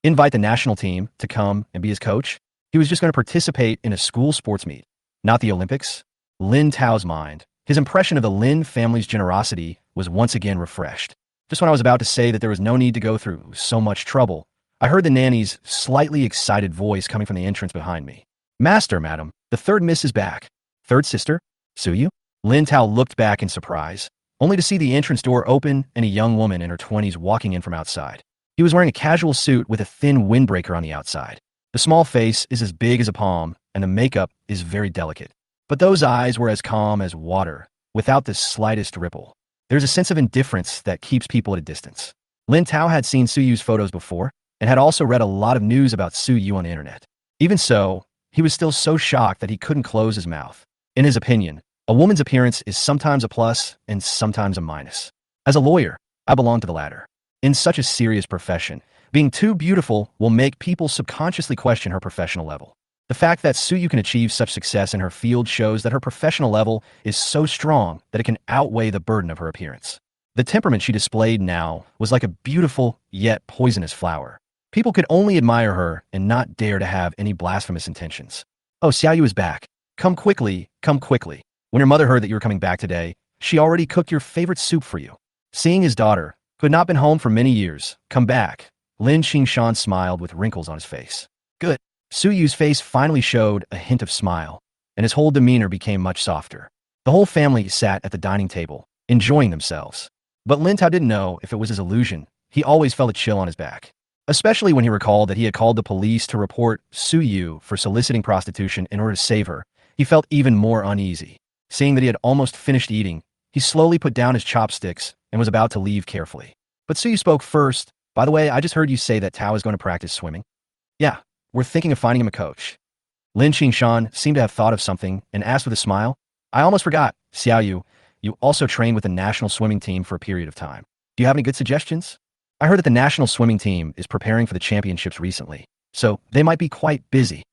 Invite the national team to come and be his coach? He was just going to participate in a school sports meet, not the Olympics. Lin Tao's mind, his impression of the Lin family's generosity, was once again refreshed. Just when I was about to say that there was no need to go through so much trouble, I heard the nanny's slightly excited voice coming from the entrance behind me. Master, madam, the third miss is back. Third sister? Suyu? Lin Tao looked back in surprise, only to see the entrance door open and a young woman in her 20s walking in from outside. He was wearing a casual suit with a thin windbreaker on the outside. The small face is as big as a palm, and the makeup is very delicate. But those eyes were as calm as water, without the slightest ripple. There's a sense of indifference that keeps people at a distance. Lin Tao had seen Suyu's photos before, and had also read a lot of news about Suyu on the internet. Even so, he was still so shocked that he couldn't close his mouth. In his opinion, a woman's appearance is sometimes a plus and sometimes a minus. As a lawyer, I belong to the latter. In such a serious profession, being too beautiful will make people subconsciously question her professional level. The fact that Suyu can achieve such success in her field shows that her professional level is so strong that it can outweigh the burden of her appearance. The temperament she displayed now was like a beautiful yet poisonous flower. People could only admire her and not dare to have any blasphemous intentions. Oh, Xiaoyu is back. Come quickly, come quickly. When your mother heard that you were coming back today, she already cooked your favorite soup for you. Seeing his daughter, who had not been home for many years, come back, Lin Qingshan smiled with wrinkles on his face. Good. Suyu's face finally showed a hint of smile, and his whole demeanor became much softer. The whole family sat at the dining table, enjoying themselves. But Lin Tao didn't know if it was his illusion. He always felt a chill on his back, especially when he recalled that he had called the police to report Suyu for soliciting prostitution in order to save her. He felt even more uneasy. Seeing that he had almost finished eating, he slowly put down his chopsticks and was about to leave carefully. But Suyu spoke first. By the way, I just heard you say that Tao is going to practice swimming. Yeah, we're thinking of finding him a coach. Lin Qingshan seemed to have thought of something and asked with a smile, I almost forgot, Xiaoyu, you also trained with the national swimming team for a period of time. Do you have any good suggestions? I heard that the national swimming team is preparing for the championships recently, so they might be quite busy.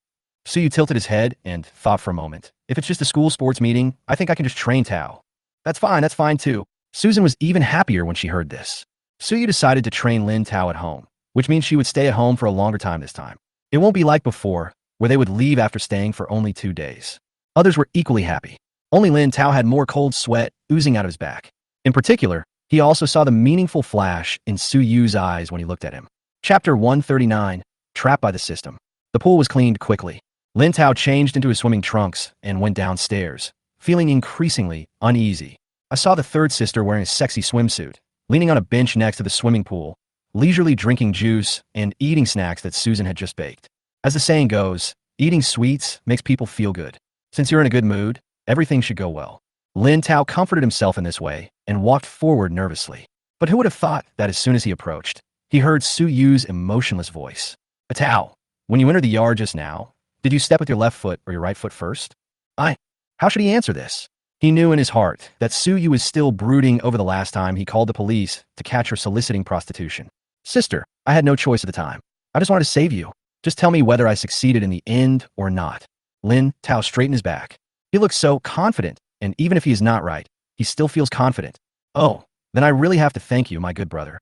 Suyu tilted his head and thought for a moment. If it's just a school sports meeting, I think I can just train Tao. That's fine too. Susan was even happier when she heard this. Suyu decided to train Lin Tao at home, which means she would stay at home for a longer time this time. It won't be like before, where they would leave after staying for only 2 days. Others were equally happy. Only Lin Tao had more cold sweat oozing out of his back. In particular, he also saw the meaningful flash in Suyu's eyes when he looked at him. Chapter 139, Trapped by the System. The pool was cleaned quickly. Lin Tao changed into his swimming trunks and went downstairs, feeling increasingly uneasy. I saw the third sister wearing a sexy swimsuit, leaning on a bench next to the swimming pool, leisurely drinking juice and eating snacks that Susan had just baked. As the saying goes, eating sweets makes people feel good. Since you're in a good mood, everything should go well. Lin Tao comforted himself in this way and walked forward nervously. But who would have thought that as soon as he approached, he heard Suyu's emotionless voice. Tao, when you entered the yard just now, did you step with your left foot or your right foot first? How should he answer this? He knew in his heart that Suyu was still brooding over the last time he called the police to catch her soliciting prostitution. Sister, I had no choice at the time. I just wanted to save you. Just tell me whether I succeeded in the end or not. Lin Tao straightened his back. He looked so confident, and even if he is not right, he still feels confident. Oh, then I really have to thank you, my good brother.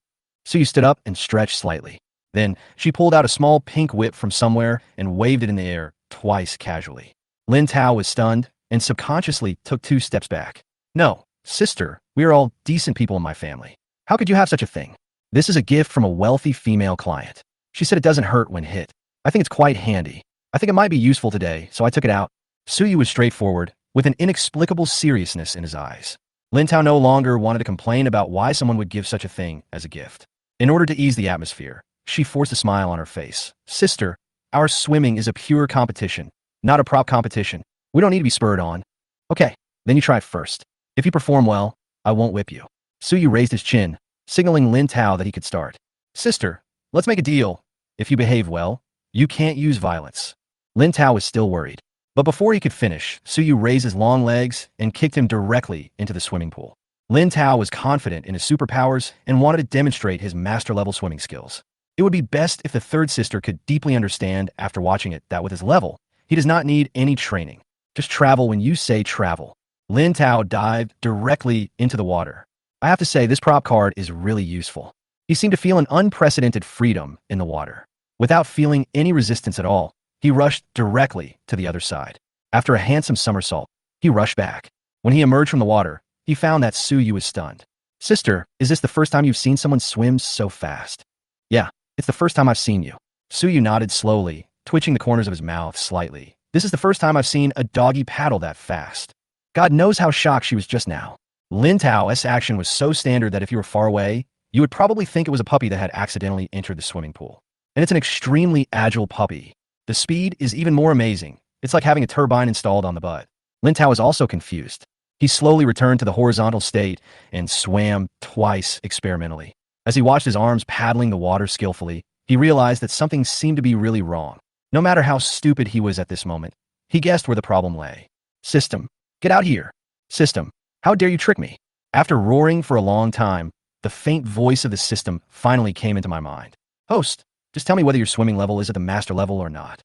Suyu stood up and stretched slightly. Then she pulled out a small pink whip from somewhere and waved it in the air twice casually. Lin Tao was stunned and subconsciously took 2 steps back. No, sister, we are all decent people in my family. How could you have such a thing? This is a gift from a wealthy female client. She said it doesn't hurt when hit. I think it's quite handy. I think it might be useful today, so I took it out. Suyu was straightforward, with an inexplicable seriousness in his eyes. Lin Tao no longer wanted to complain about why someone would give such a thing as a gift. In order to ease the atmosphere, she forced a smile on her face. Sister, our swimming is a pure competition, not a prop competition. We don't need to be spurred on. Okay, then you try it first. If you perform well, I won't whip you. Suyu raised his chin, signaling Lin Tao that he could start. Sister, let's make a deal. If you behave well, you can't use violence. Lin Tao was still worried. But before he could finish, Suyu raised his long legs and kicked him directly into the swimming pool. Lin Tao was confident in his superpowers and wanted to demonstrate his master-level swimming skills. It would be best if the third sister could deeply understand after watching it that with his level, he does not need any training. Just travel when you say travel. Lin Tao dived directly into the water. I have to say, this prop card is really useful. He seemed to feel an unprecedented freedom in the water. Without feeling any resistance at all, he rushed directly to the other side. After a handsome somersault, he rushed back. When he emerged from the water, he found that Su Yu was stunned. Sister, is this the first time you've seen someone swim so fast? Yeah, it's the first time I've seen you. Su Yu nodded slowly, twitching the corners of his mouth slightly. This is the first time I've seen a doggy paddle that fast. God knows how shocked she was just now. Lin Tao's action was so standard that if you were far away, you would probably think it was a puppy that had accidentally entered the swimming pool. And it's an extremely agile puppy. The speed is even more amazing. It's like having a turbine installed on the butt. Lin Tao is also confused. He slowly returned to the horizontal state and swam twice experimentally. As he watched his arms paddling the water skillfully, he realized that something seemed to be really wrong. No matter how stupid he was at this moment, he guessed where the problem lay. System, get out here. System, how dare you trick me? After roaring for a long time, the faint voice of the system finally came into my mind. Host, just tell me whether your swimming level is at the master level or not.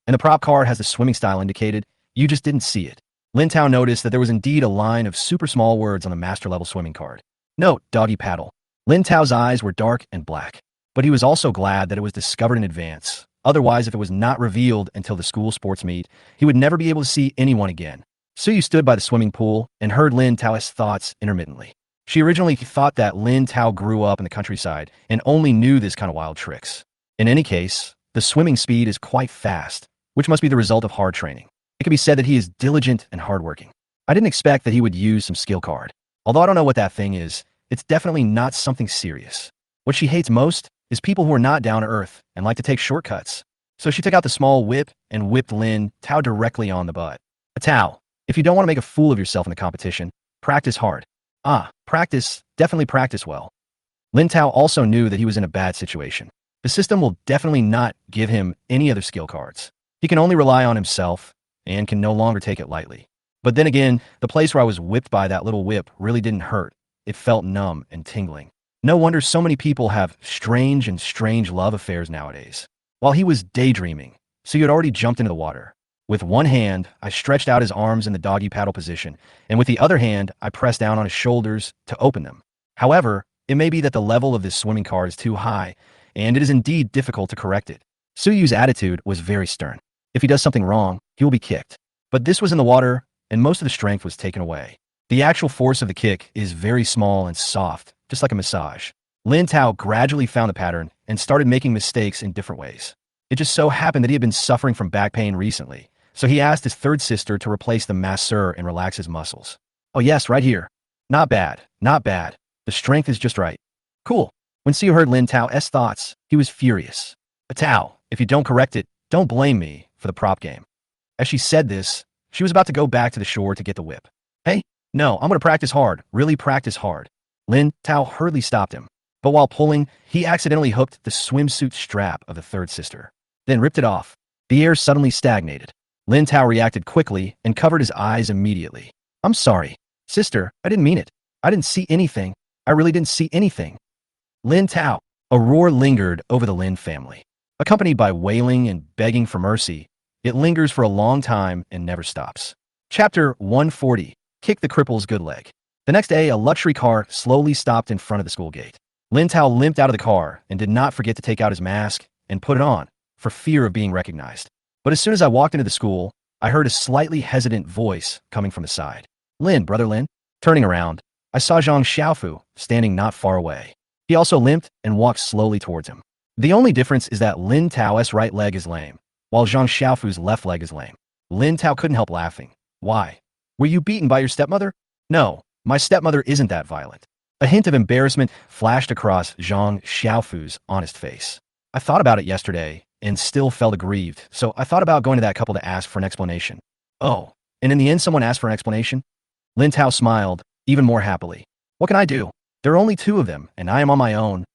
And the prop card has the swimming style indicated. You just didn't see it. Lin Tao noticed that there was indeed a line of super small words on the master level swimming card. Note, doggy paddle. Lin Tao's eyes were dark and black, but he was also glad that it was discovered in advance. Otherwise, if it was not revealed until the school sports meet, he would never be able to see anyone again. Su Yu stood by the swimming pool and heard Lin Tao's thoughts intermittently. She originally thought that Lin Tao grew up in the countryside and only knew this kind of wild tricks. In any case, the swimming speed is quite fast, which must be the result of hard training. It can be said that he is diligent and hardworking. I didn't expect that he would use some skill card. Although I don't know what that thing is, it's definitely not something serious. What she hates most is people who are not down to earth and like to take shortcuts. So she took out the small whip and whipped Lin Tao directly on the butt. A Tao, if you don't want to make a fool of yourself in the competition, practice hard. Practice, definitely practice well. Lin Tao also knew that he was in a bad situation. The system will definitely not give him any other skill cards. He can only rely on himself and can no longer take it lightly. But then again, the place where I was whipped by that little whip really didn't hurt. It felt numb and tingling. No wonder so many people have strange love affairs nowadays. While he was daydreaming, so he had already jumped into the water. With one hand, I stretched out his arms in the doggy paddle position, and with the other hand, I pressed down on his shoulders to open them. However, it may be that the level of this swimming card is too high, and it is indeed difficult to correct it. Su Yu's attitude was very stern. If he does something wrong, he will be kicked. But this was in the water, and most of the strength was taken away. The actual force of the kick is very small and soft, just like a massage. Lin Tao gradually found the pattern and started making mistakes in different ways. It just so happened that he had been suffering from back pain recently, so he asked his third sister to replace the masseur and relax his muscles. Oh yes, right here. Not bad, not bad. The strength is just right. Cool. When Su Yu heard Lin Tao's thoughts, he was furious. A Tao, if you don't correct it, don't blame me for the prop game. As she said this, she was about to go back to the shore to get the whip. Hey, no, I'm going to practice hard, really practice hard. Lin Tao hurriedly stopped him. But while pulling, he accidentally hooked the swimsuit strap of the third sister, then ripped it off. The air suddenly stagnated. Lin Tao reacted quickly and covered his eyes immediately. I'm sorry. Sister, I didn't mean it. I didn't see anything. I really didn't see anything. Lin Tao. A roar lingered over the Lin family. Accompanied by wailing and begging for mercy, it lingers for a long time and never stops. Chapter 140. Kick the cripple's good leg. The next day, a luxury car slowly stopped in front of the school gate. Lin Tao limped out of the car and did not forget to take out his mask and put it on for fear of being recognized. But as soon as I walked into the school, I heard a slightly hesitant voice coming from the side. Lin, brother Lin. Turning around, I saw Zhang Xiaofu standing not far away. He also limped and walked slowly towards him. The only difference is that Lin Tao's right leg is lame, while Zhang Xiaofu's left leg is lame. Lin Tao couldn't help laughing. Why? Were you beaten by your stepmother? No, my stepmother isn't that violent. A hint of embarrassment flashed across Zhang Xiaofu's honest face. I thought about it yesterday and still felt aggrieved, so I thought about going to that couple to ask for an explanation. Oh, and in the end someone asked for an explanation? Lin Tao smiled, even more happily. What can I do? There are only two of them, and I am on my own.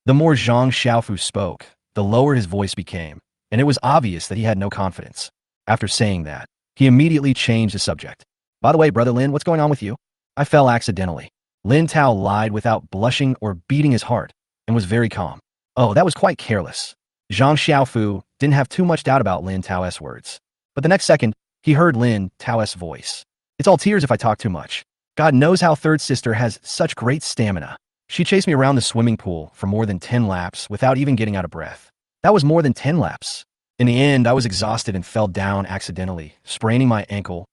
The more Zhang Xiaofu spoke, the lower his voice became, and it was obvious that he had no confidence. After saying that, he immediately changed the subject. By the way, brother Lin, what's going on with you? I fell accidentally. Lin Tao lied without blushing or beating his heart, and was very calm. Oh, that was quite careless. Zhang Xiaofu didn't have too much doubt about Lin Tao's words. But the next second, he heard Lin Tao's voice. It's all tears if I talk too much. God knows how third sister has such great stamina. She chased me around the swimming pool for more than 10 laps without even getting out of breath. That was more than 10 laps. In the end, I was exhausted and fell down accidentally, spraining my ankle.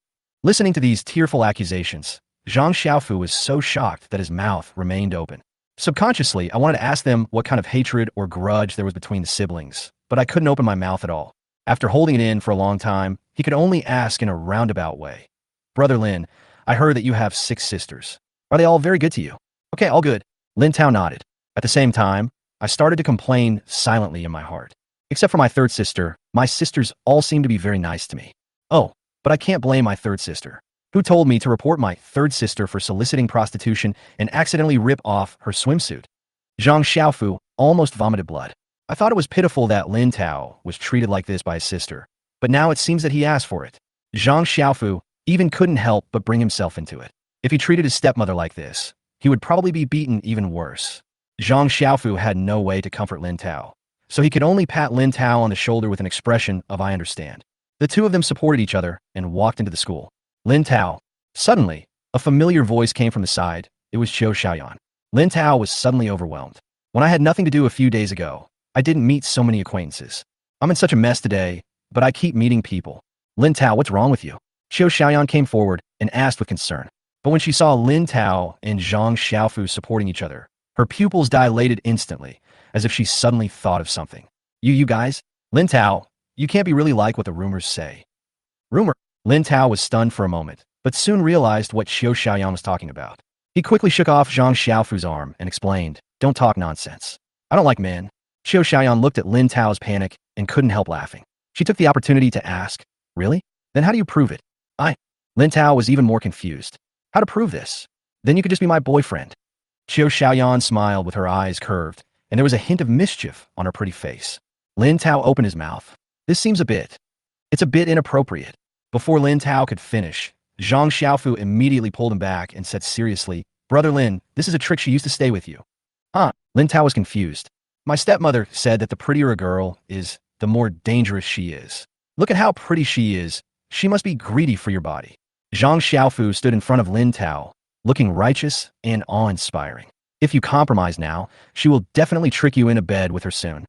Listening to these tearful accusations, Zhang Xiaofu was so shocked that his mouth remained open. Subconsciously, I wanted to ask them what kind of hatred or grudge there was between the siblings, but I couldn't open my mouth at all. After holding it in for a long time, he could only ask in a roundabout way. Brother Lin, I heard that you have 6 sisters. Are they all very good to you? Okay, all good. Lin Tao nodded. At the same time, I started to complain silently in my heart. Except for my third sister, my sisters all seem to be very nice to me. Oh, but I can't blame my third sister. Who told me to report my third sister for soliciting prostitution and accidentally rip off her swimsuit? Zhang Xiaofu almost vomited blood. I thought it was pitiful that Lin Tao was treated like this by his sister, but now it seems that he asked for it. Zhang Xiaofu even couldn't help but bring himself into it. If he treated his stepmother like this, he would probably be beaten even worse. Zhang Xiaofu had no way to comfort Lin Tao, so he could only pat Lin Tao on the shoulder with an expression of I understand. The two of them supported each other and walked into the school. Lin Tao. Suddenly, a familiar voice came from the side. It was Qiu Xiaoyan. Lin Tao was suddenly overwhelmed. When I had nothing to do a few days ago, I didn't meet so many acquaintances. I'm in such a mess today, but I keep meeting people. Lin Tao, what's wrong with you? Qiu Xiaoyan came forward and asked with concern. But when she saw Lin Tao and Zhang Xiaofu supporting each other, her pupils dilated instantly, as if she suddenly thought of something. You guys? Lin Tao, you can't be really like what the rumors say. Rumor? Lin Tao was stunned for a moment, but soon realized what Qiu Xiaoyan was talking about. He quickly shook off Zhang Xiaofu's arm and explained, don't talk nonsense. I don't like men. Qiu Xiaoyan looked at Lin Tao's panic and couldn't help laughing. She took the opportunity to ask, really? Then how do you prove it? Lin Tao was even more confused. How to prove this? Then you could just be my boyfriend. Qiu Xiaoyan smiled with her eyes curved, and there was a hint of mischief on her pretty face. Lin Tao opened his mouth. It's a bit inappropriate. Before Lin Tao could finish, Zhang Xiaofu immediately pulled him back and said seriously, Brother Lin, this is a trick she used to stay with you. Lin Tao was confused. My stepmother said that the prettier a girl is, the more dangerous she is. Look at how pretty she is. She must be greedy for your body. Zhang Xiaofu stood in front of Lin Tao, looking righteous and awe-inspiring. If you compromise now, she will definitely trick you into bed with her soon.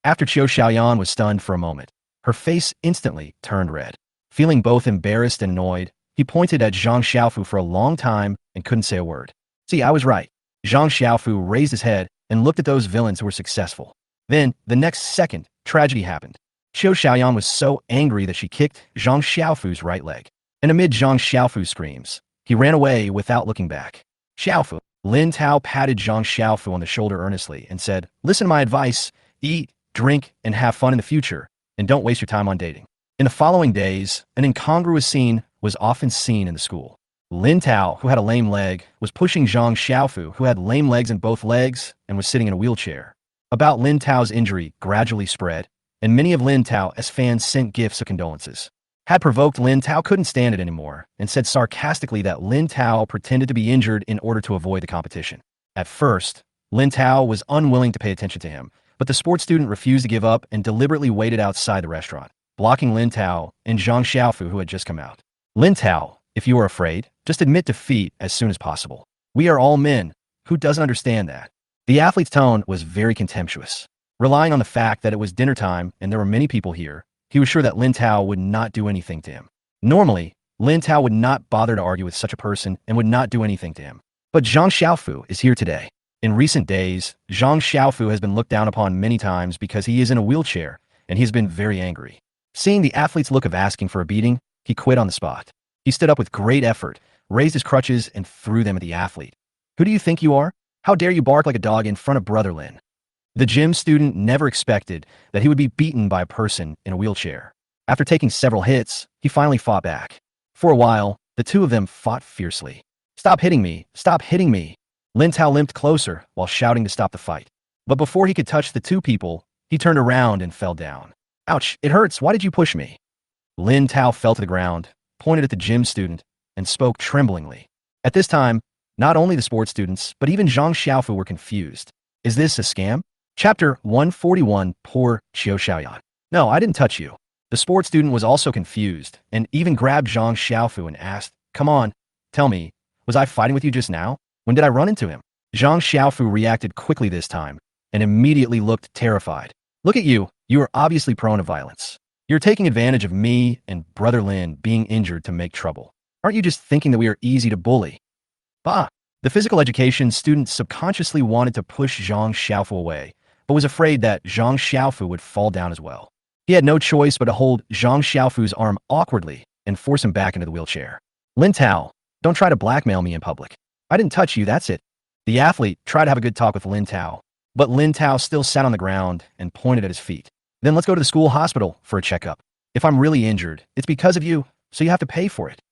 After Qiu Xiaoyan was stunned for a moment, her face instantly turned red. Feeling both embarrassed and annoyed, he pointed at Zhang Xiaofu for a long time and couldn't say a word. See, I was right. Zhang Xiaofu raised his head and looked at those villains who were successful. Then, the next second, tragedy happened. Qiu Xiaoyan was so angry that she kicked Zhang Xiaofu's right leg. And amid Zhang Xiaofu's screams, he ran away without looking back. Xiaofu. Lin Tao patted Zhang Xiaofu on the shoulder earnestly and said, listen to my advice, eat, drink, and have fun in the future, and don't waste your time on dating. In the following days, an incongruous scene was often seen in the school. Lin Tao, who had a lame leg, was pushing Zhang Xiaofu, who had lame legs in both legs and was sitting in a wheelchair. About Lin Tao's injury gradually spread, and many of Lin Tao's fans sent gifts of condolences. Had provoked, Lin Tao couldn't stand it anymore and said sarcastically that Lin Tao pretended to be injured in order to avoid the competition. At first, Lin Tao was unwilling to pay attention to him, but the sports student refused to give up and deliberately waited outside the restaurant, blocking Lin Tao and Zhang Xiaofu, who had just come out. Lin Tao, if you are afraid, just admit defeat as soon as possible. We are all men. Who doesn't understand that? The athlete's tone was very contemptuous. Relying on the fact that it was dinner time and there were many people here, he was sure that Lin Tao would not do anything to him. Normally, Lin Tao would not bother to argue with such a person and would not do anything to him. But Zhang Xiaofu is here today. In recent days, Zhang Xiaofu has been looked down upon many times because he is in a wheelchair, and he has been very angry. Seeing the athlete's look of asking for a beating, he quit on the spot. He stood up with great effort, raised his crutches, and threw them at the athlete. Who do you think you are? How dare you bark like a dog in front of Brother Lin? The gym student never expected that he would be beaten by a person in a wheelchair. After taking several hits, he finally fought back. For a while, the two of them fought fiercely. Stop hitting me! Stop hitting me! Lin Tao limped closer while shouting to stop the fight. But before he could touch the two people, he turned around and fell down. Ouch, it hurts, why did you push me? Lin Tao fell to the ground, pointed at the gym student, and spoke tremblingly. At this time, Not only the sports students, but even Zhang Xiaofu were confused. Is this a scam? Chapter 141. Poor Qiu Xiaoyan. No, I didn't touch you. The sports student was also confused and even grabbed Zhang Xiaofu and asked, "Come on, tell me, was I fighting with you just now? When did I run into him?" Zhang Xiaofu reacted quickly this time and immediately looked terrified. "Look at you. You are obviously prone to violence. You're taking advantage of me and Brother Lin being injured to make trouble. Aren't you just thinking that we are easy to bully?" Bah! The physical education student subconsciously wanted to push Zhang Xiaofu away, but was afraid that Zhang Xiaofu would fall down as well. He had no choice but to hold Zhang Xiaofu's arm awkwardly and force him back into the wheelchair. "Lin Tao, don't try to blackmail me in public. I didn't touch you, that's it." The athlete tried to have a good talk with Lin Tao, but Lin Tao still sat on the ground and pointed at his feet. "Then let's go to the school hospital for a checkup. If I'm really injured, it's because of you, so you have to pay for it.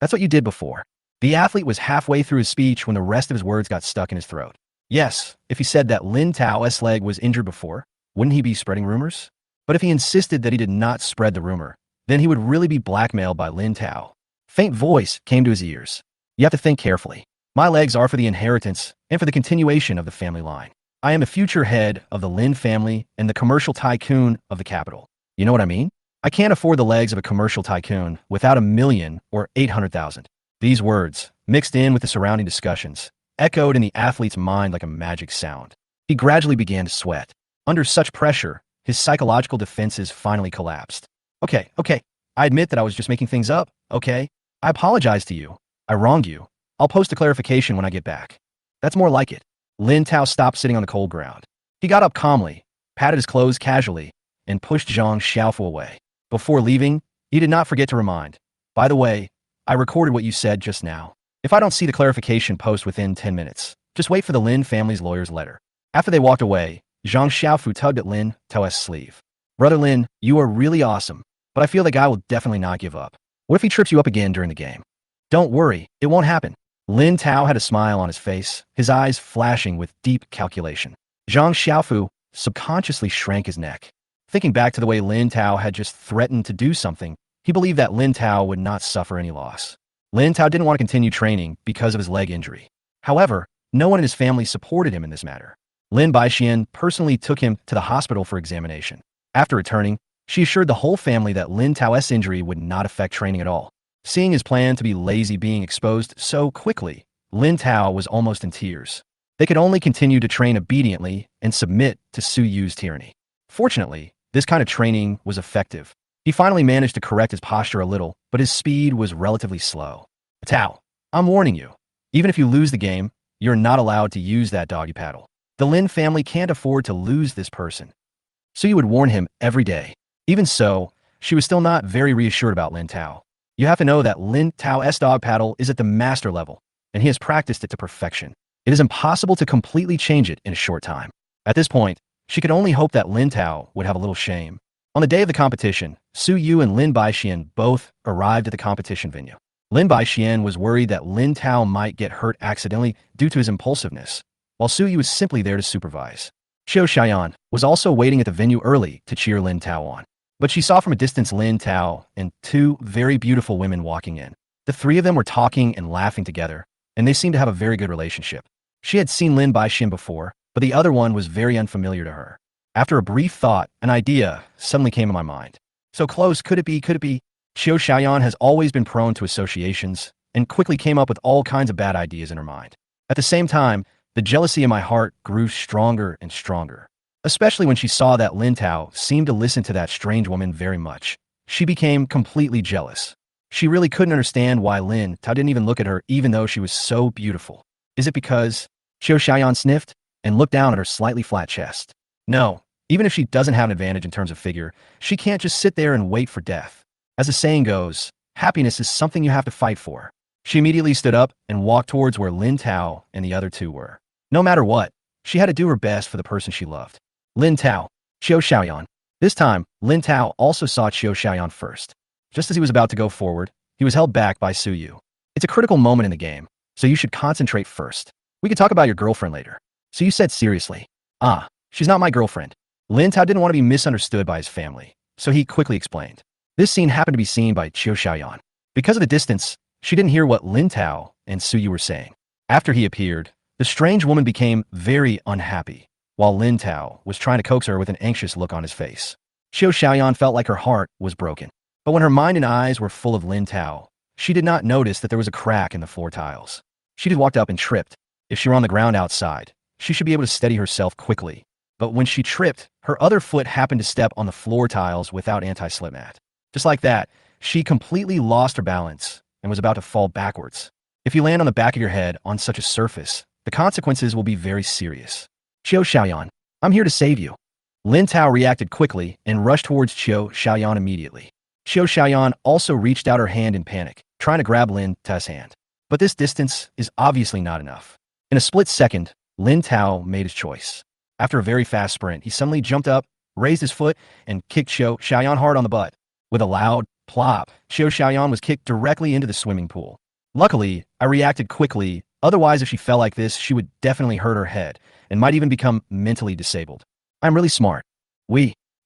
That's what you did before." The athlete was halfway through his speech when the rest of his words got stuck in his throat. Yes, if he said that Lin Tao's leg was injured before, wouldn't he be spreading rumors? But if he insisted that he did not spread the rumor, then he would really be blackmailed by Lin Tao. Faint voice came to his ears. "You have to think carefully. My legs are for the inheritance and for the continuation of the family line. I am the future head of the Lin family and the commercial tycoon of the capital. You know what I mean? I can't afford the legs of a commercial tycoon without 1,000,000 or 800,000. These words, mixed in with the surrounding discussions, echoed in the athlete's mind like a magic sound. He gradually began to sweat. Under such pressure, his psychological defenses finally collapsed. Okay, I admit that I was just making things up, okay? I apologize to you. I wronged you. I'll post a clarification when I get back." "That's more like it." Lin Tao stopped sitting on the cold ground. He got up calmly, patted his clothes casually, and pushed Zhang Xiaofu away. Before leaving, he did not forget to remind, "By the way, I recorded what you said just now. If I don't see the clarification post within 10 minutes, just wait for the Lin family's lawyer's letter." After they walked away, Zhang Xiaofu tugged at Lin Tao's sleeve. "Brother Lin, you are really awesome, but I feel the guy will definitely not give up. What if he trips you up again during the game?" "Don't worry, it won't happen." Lin Tao had a smile on his face, his eyes flashing with deep calculation. Zhang Xiaofu subconsciously shrank his neck. Thinking back to the way Lin Tao had just threatened to do something, he believed that Lin Tao would not suffer any loss. Lin Tao didn't want to continue training because of his leg injury. However, no one in his family supported him in this matter. Lin Baixian personally took him to the hospital for examination. After returning, she assured the whole family that Lin Tao's injury would not affect training at all. Seeing his plan to be lazy being exposed so quickly, Lin Tao was almost in tears. They could only continue to train obediently and submit to Su Yu's tyranny. Fortunately, this kind of training was effective. He finally managed to correct his posture a little, but his speed was relatively slow. "Tao, I'm warning you. Even if you lose the game, you're not allowed to use that doggy paddle. The Lin family can't afford to lose this person." So you would warn him every day. Even so, she was still not very reassured about Lin Tao. You have to know that Lin Tao's dog paddle is at the master level, and he has practiced it to perfection. It is impossible to completely change it in a short time. At this point, she could only hope that Lin Tao would have a little shame. On the day of the competition, Su Yu and Lin Baixian both arrived at the competition venue. Lin Baixian was worried that Lin Tao might get hurt accidentally due to his impulsiveness, while Su Yu was simply there to supervise. Qiu Xiaoyan was also waiting at the venue early to cheer Lin Tao on. But she saw from a distance Lin Tao and two very beautiful women walking in. The three of them were talking and laughing together, and they seemed to have a very good relationship. She had seen Lin Baixian before, but the other one was very unfamiliar to her. After a brief thought, an idea suddenly came in my mind. So close, could it be? Qiu Xiaoyan has always been prone to associations, and quickly came up with all kinds of bad ideas in her mind. At the same time, the jealousy in my heart grew stronger and stronger. Especially when she saw that Lin Tao seemed to listen to that strange woman very much. She became completely jealous. She really couldn't understand why Lin Tao didn't even look at her even though she was so beautiful. Is it because? Qiu Xiaoyan sniffed and looked down at her slightly flat chest. No, even if she doesn't have an advantage in terms of figure, she can't just sit there and wait for death. As the saying goes, happiness is something you have to fight for. She immediately stood up and walked towards where Lin Tao and the other two were. No matter what, she had to do her best for the person she loved. Lin Tao, Qiu Xiaoyan. This time, Lin Tao also saw Qiu Xiaoyan first. Just as he was about to go forward, he was held back by Su Yu. "It's a critical moment in the game, so you should concentrate first. We can talk about your girlfriend later." Su Yu said seriously. "Ah, she's not my girlfriend." Lin Tao didn't want to be misunderstood by his family, so he quickly explained. This scene happened to be seen by Qiu Xiaoyan. Because of the distance, she didn't hear what Lin Tao and Su Yu were saying. After he appeared, the strange woman became very unhappy, while Lin Tao was trying to coax her with an anxious look on his face. Xiao Xiaoyan felt like her heart was broken. But when her mind and eyes were full of Lin Tao, she did not notice that there was a crack in the floor tiles. She just walked up and tripped. If she were on the ground outside, she should be able to steady herself quickly. But when she tripped, her other foot happened to step on the floor tiles without anti-slip mat. Just like that, she completely lost her balance and was about to fall backwards. If you land on the back of your head on such a surface, the consequences will be very serious. Xiao Xiaoyan, I'm here to save you. Lin Tao reacted quickly and rushed towards Xiao Xiaoyan immediately. Xiao Xiaoyan also reached out her hand in panic, trying to grab Lin Tao's hand. But this distance is obviously not enough. In a split second, Lin Tao made his choice. After a very fast sprint, he suddenly jumped up, raised his foot, and kicked Xiao Xiaoyan hard on the butt. With a loud plop, Xiao Xiaoyan was kicked directly into the swimming pool. Luckily, I reacted quickly, otherwise if she fell like this, she would definitely hurt her head and might even become mentally disabled. I'm really smart.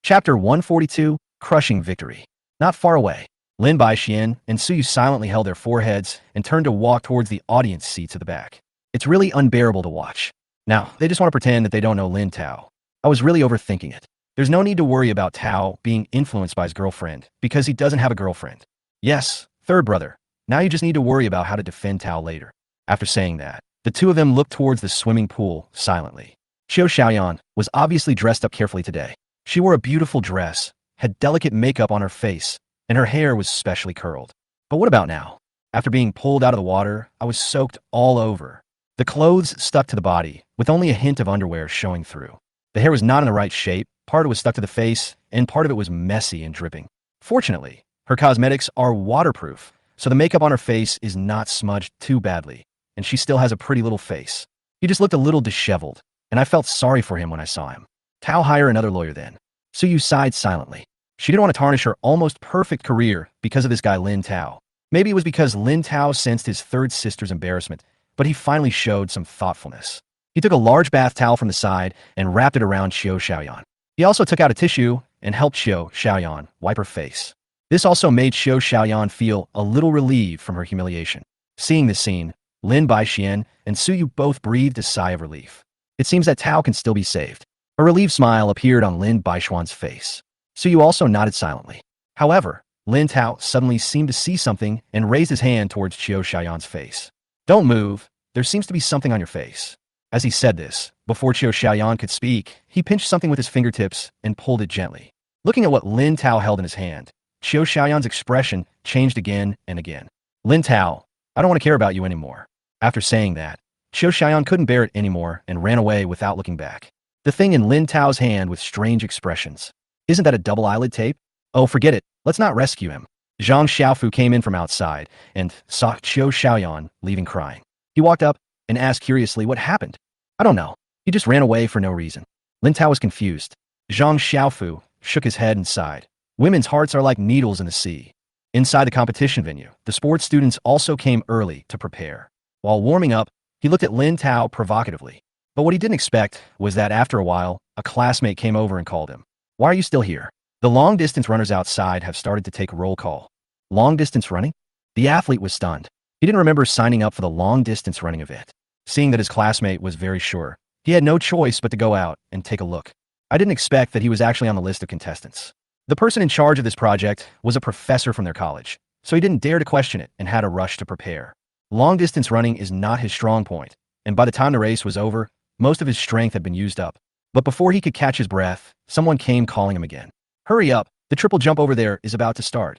Chapter 142, Crushing Victory. Not far away, Lin Baixian and Suyu silently held their foreheads and turned to walk towards the audience seats at the back. It's really unbearable to watch. Now, they just want to pretend that they don't know Lin Tao. I was really overthinking it. There's no need to worry about Tao being influenced by his girlfriend, because he doesn't have a girlfriend. Yes, third brother. Now you just need to worry about how to defend Tao later. After saying that, the two of them looked towards the swimming pool silently. Xiao Xiaoyan was obviously dressed up carefully today. She wore a beautiful dress, had delicate makeup on her face, and her hair was specially curled. But what about now? After being pulled out of the water, I was soaked all over. The clothes stuck to the body, with only a hint of underwear showing through. The hair was not in the right shape, part of it was stuck to the face, and part of it was messy and dripping. Fortunately, her cosmetics are waterproof, so the makeup on her face is not smudged too badly, and she still has a pretty little face. He just looked a little disheveled, and I felt sorry for him when I saw him. Tao, hire another lawyer then. Suyu sighed silently. She didn't want to tarnish her almost perfect career because of this guy Lin Tao. Maybe it was because Lin Tao sensed his third sister's embarrassment, but he finally showed some thoughtfulness. He took a large bath towel from the side and wrapped it around Xiao Xiaoyan. He also took out a tissue and helped Xiao Xiaoyan wipe her face. This also made Xiao Xiaoyan feel a little relieved from her humiliation. Seeing this scene, Lin Baixian and Suyu both breathed a sigh of relief. It seems that Tao can still be saved. A relieved smile appeared on Lin Baixuan's face. Suyu also nodded silently. However, Lin Tao suddenly seemed to see something and raised his hand towards Xiao Xiaoyan's face. Don't move. There seems to be something on your face. As he said this, before Xiao Xiaoyan could speak, he pinched something with his fingertips and pulled it gently. Looking at what Lin Tao held in his hand, Xiao Xiaoyan's expression changed again and again. Lin Tao, I don't want to care about you anymore. After saying that, Xiao Xiaoyan couldn't bear it anymore and ran away without looking back. The thing in Lin Tao's hand with strange expressions. Isn't that a double eyelid tape? Oh, forget it. Let's not rescue him. Zhang Xiaofu came in from outside and saw Xiao Xiaoyan leaving crying. He walked up and asked curiously what happened. I don't know. He just ran away for no reason. Lin Tao was confused. Zhang Xiaofu shook his head and sighed. Women's hearts are like needles in the sea. Inside the competition venue, the sports students also came early to prepare. While warming up, he looked at Lin Tao provocatively. But what he didn't expect was that after a while, a classmate came over and called him. Why are you still here? The long-distance runners outside have started to take roll call. Long-distance running? The athlete was stunned. He didn't remember signing up for the long-distance running event. Seeing that his classmate was very sure, he had no choice but to go out and take a look. I didn't expect that he was actually on the list of contestants. The person in charge of this project was a professor from their college, so he didn't dare to question it and had a rush to prepare. Long-distance running is not his strong point, and by the time the race was over, most of his strength had been used up. But before he could catch his breath, someone came calling him again. Hurry up, the triple jump over there is about to start.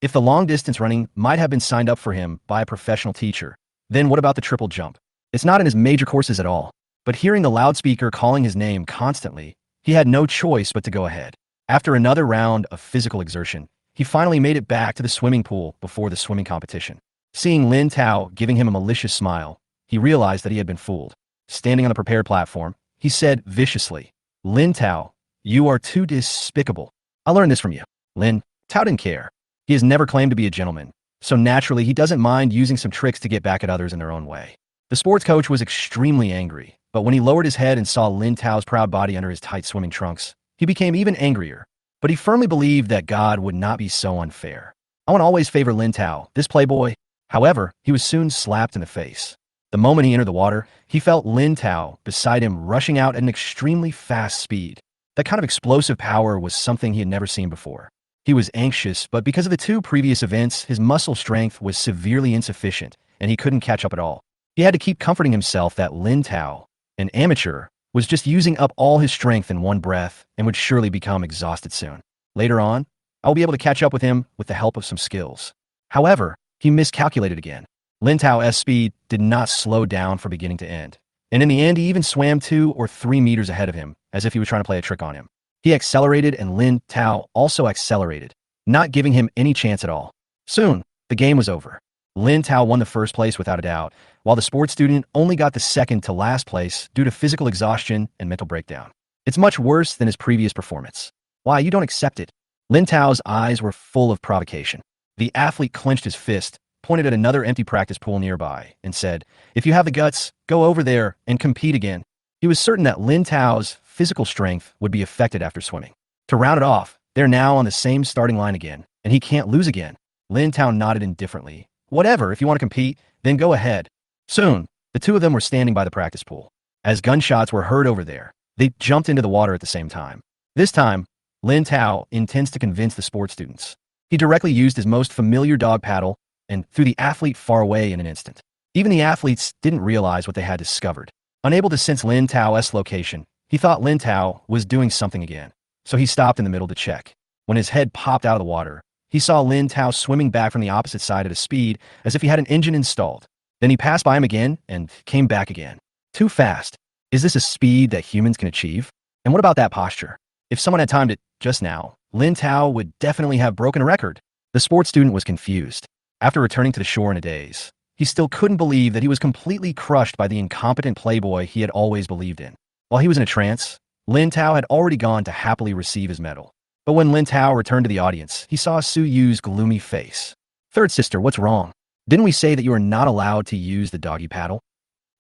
If the long-distance running might have been signed up for him by a professional teacher, then what about the triple jump? It's not in his major courses at all. But hearing the loudspeaker calling his name constantly, he had no choice but to go ahead. After another round of physical exertion, he finally made it back to the swimming pool before the swimming competition. Seeing Lin Tao giving him a malicious smile, he realized that he had been fooled. Standing on the prepared platform, he said viciously, Lin Tao, you are too despicable. I learned this from you. Lin Tao didn't care. He has never claimed to be a gentleman, so naturally he doesn't mind using some tricks to get back at others in their own way. The sports coach was extremely angry, but when he lowered his head and saw Lin Tao's proud body under his tight swimming trunks, he became even angrier. But he firmly believed that God would not be so unfair. I want to always favor Lin Tao, this playboy. However, he was soon slapped in the face. The moment he entered the water, he felt Lin Tao beside him rushing out at an extremely fast speed. That kind of explosive power was something he had never seen before. He was anxious, but because of the two previous events, his muscle strength was severely insufficient, and he couldn't catch up at all. He had to keep comforting himself that Lin Tao, an amateur, was just using up all his strength in one breath and would surely become exhausted soon. Later on, I will be able to catch up with him with the help of some skills. However, he miscalculated again. Lin Tao's speed did not slow down from beginning to end, and in the end he even swam 2 or 3 meters ahead of him, as if he was trying to play a trick on him. He accelerated and Lin Tao also accelerated, not giving him any chance at all. Soon, the game was over. Lin Tao won the first place without a doubt, while the sports student only got the second to last place due to physical exhaustion and mental breakdown. It's much worse than his previous performance. Why, you don't accept it? Lin Tao's eyes were full of provocation. The athlete clenched his fist, pointed at another empty practice pool nearby, and said, "If you have the guts, go over there and compete again." He was certain that Lin Tao's physical strength would be affected after swimming. To round it off, they're now on the same starting line again, and he can't lose again. Lin Tao nodded indifferently. "Whatever, if you want to compete, then go ahead." Soon, the two of them were standing by the practice pool. As gunshots were heard over there, they jumped into the water at the same time. This time, Lin Tao intends to convince the sports students. He directly used his most familiar dog paddle and threw the athlete far away in an instant. Even the athletes didn't realize what they had discovered. Unable to sense Lin Tao's location, he thought Lin Tao was doing something again, so he stopped in the middle to check. When his head popped out of the water, he saw Lin Tao swimming back from the opposite side at a speed as if he had an engine installed. Then he passed by him again and came back again. Too fast. Is this a speed that humans can achieve? And what about that posture? If someone had timed it just now, Lin Tao would definitely have broken a record. The sports student was confused. After returning to the shore in a daze, he still couldn't believe that he was completely crushed by the incompetent playboy he had always believed in. While he was in a trance, Lin Tao had already gone to happily receive his medal. But when Lin Tao returned to the audience, he saw Su Yu's gloomy face. "Third sister, what's wrong? Didn't we say that you are not allowed to use the doggy paddle?"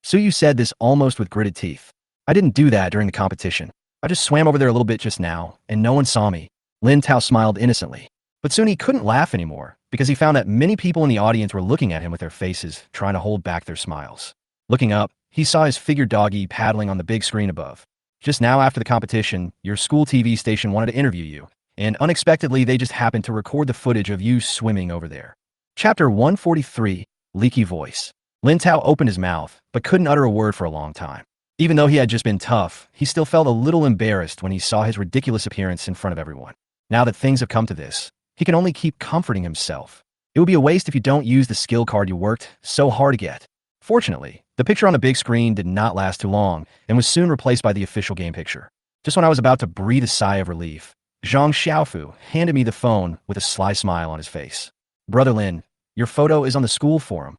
Su Yu said this almost with gritted teeth. "I didn't do that during the competition. I just swam over there a little bit just now, and no one saw me." Lin Tao smiled innocently. But soon he couldn't laugh anymore, because he found that many people in the audience were looking at him with their faces, trying to hold back their smiles. Looking up, he saw his figure doggy paddling on the big screen above. "Just now after the competition, your school TV station wanted to interview you, and unexpectedly they just happened to record the footage of you swimming over there." Chapter 143, Leaky Voice. Lin Tao opened his mouth, but couldn't utter a word for a long time. Even though he had just been tough, he still felt a little embarrassed when he saw his ridiculous appearance in front of everyone. Now that things have come to this, he can only keep comforting himself. It would be a waste if you don't use the skill card you worked so hard to get. Fortunately, the picture on the big screen did not last too long and was soon replaced by the official game picture. Just when I was about to breathe a sigh of relief, Zhang Xiaofu handed me the phone with a sly smile on his face. "Brother Lin, your photo is on the school forum."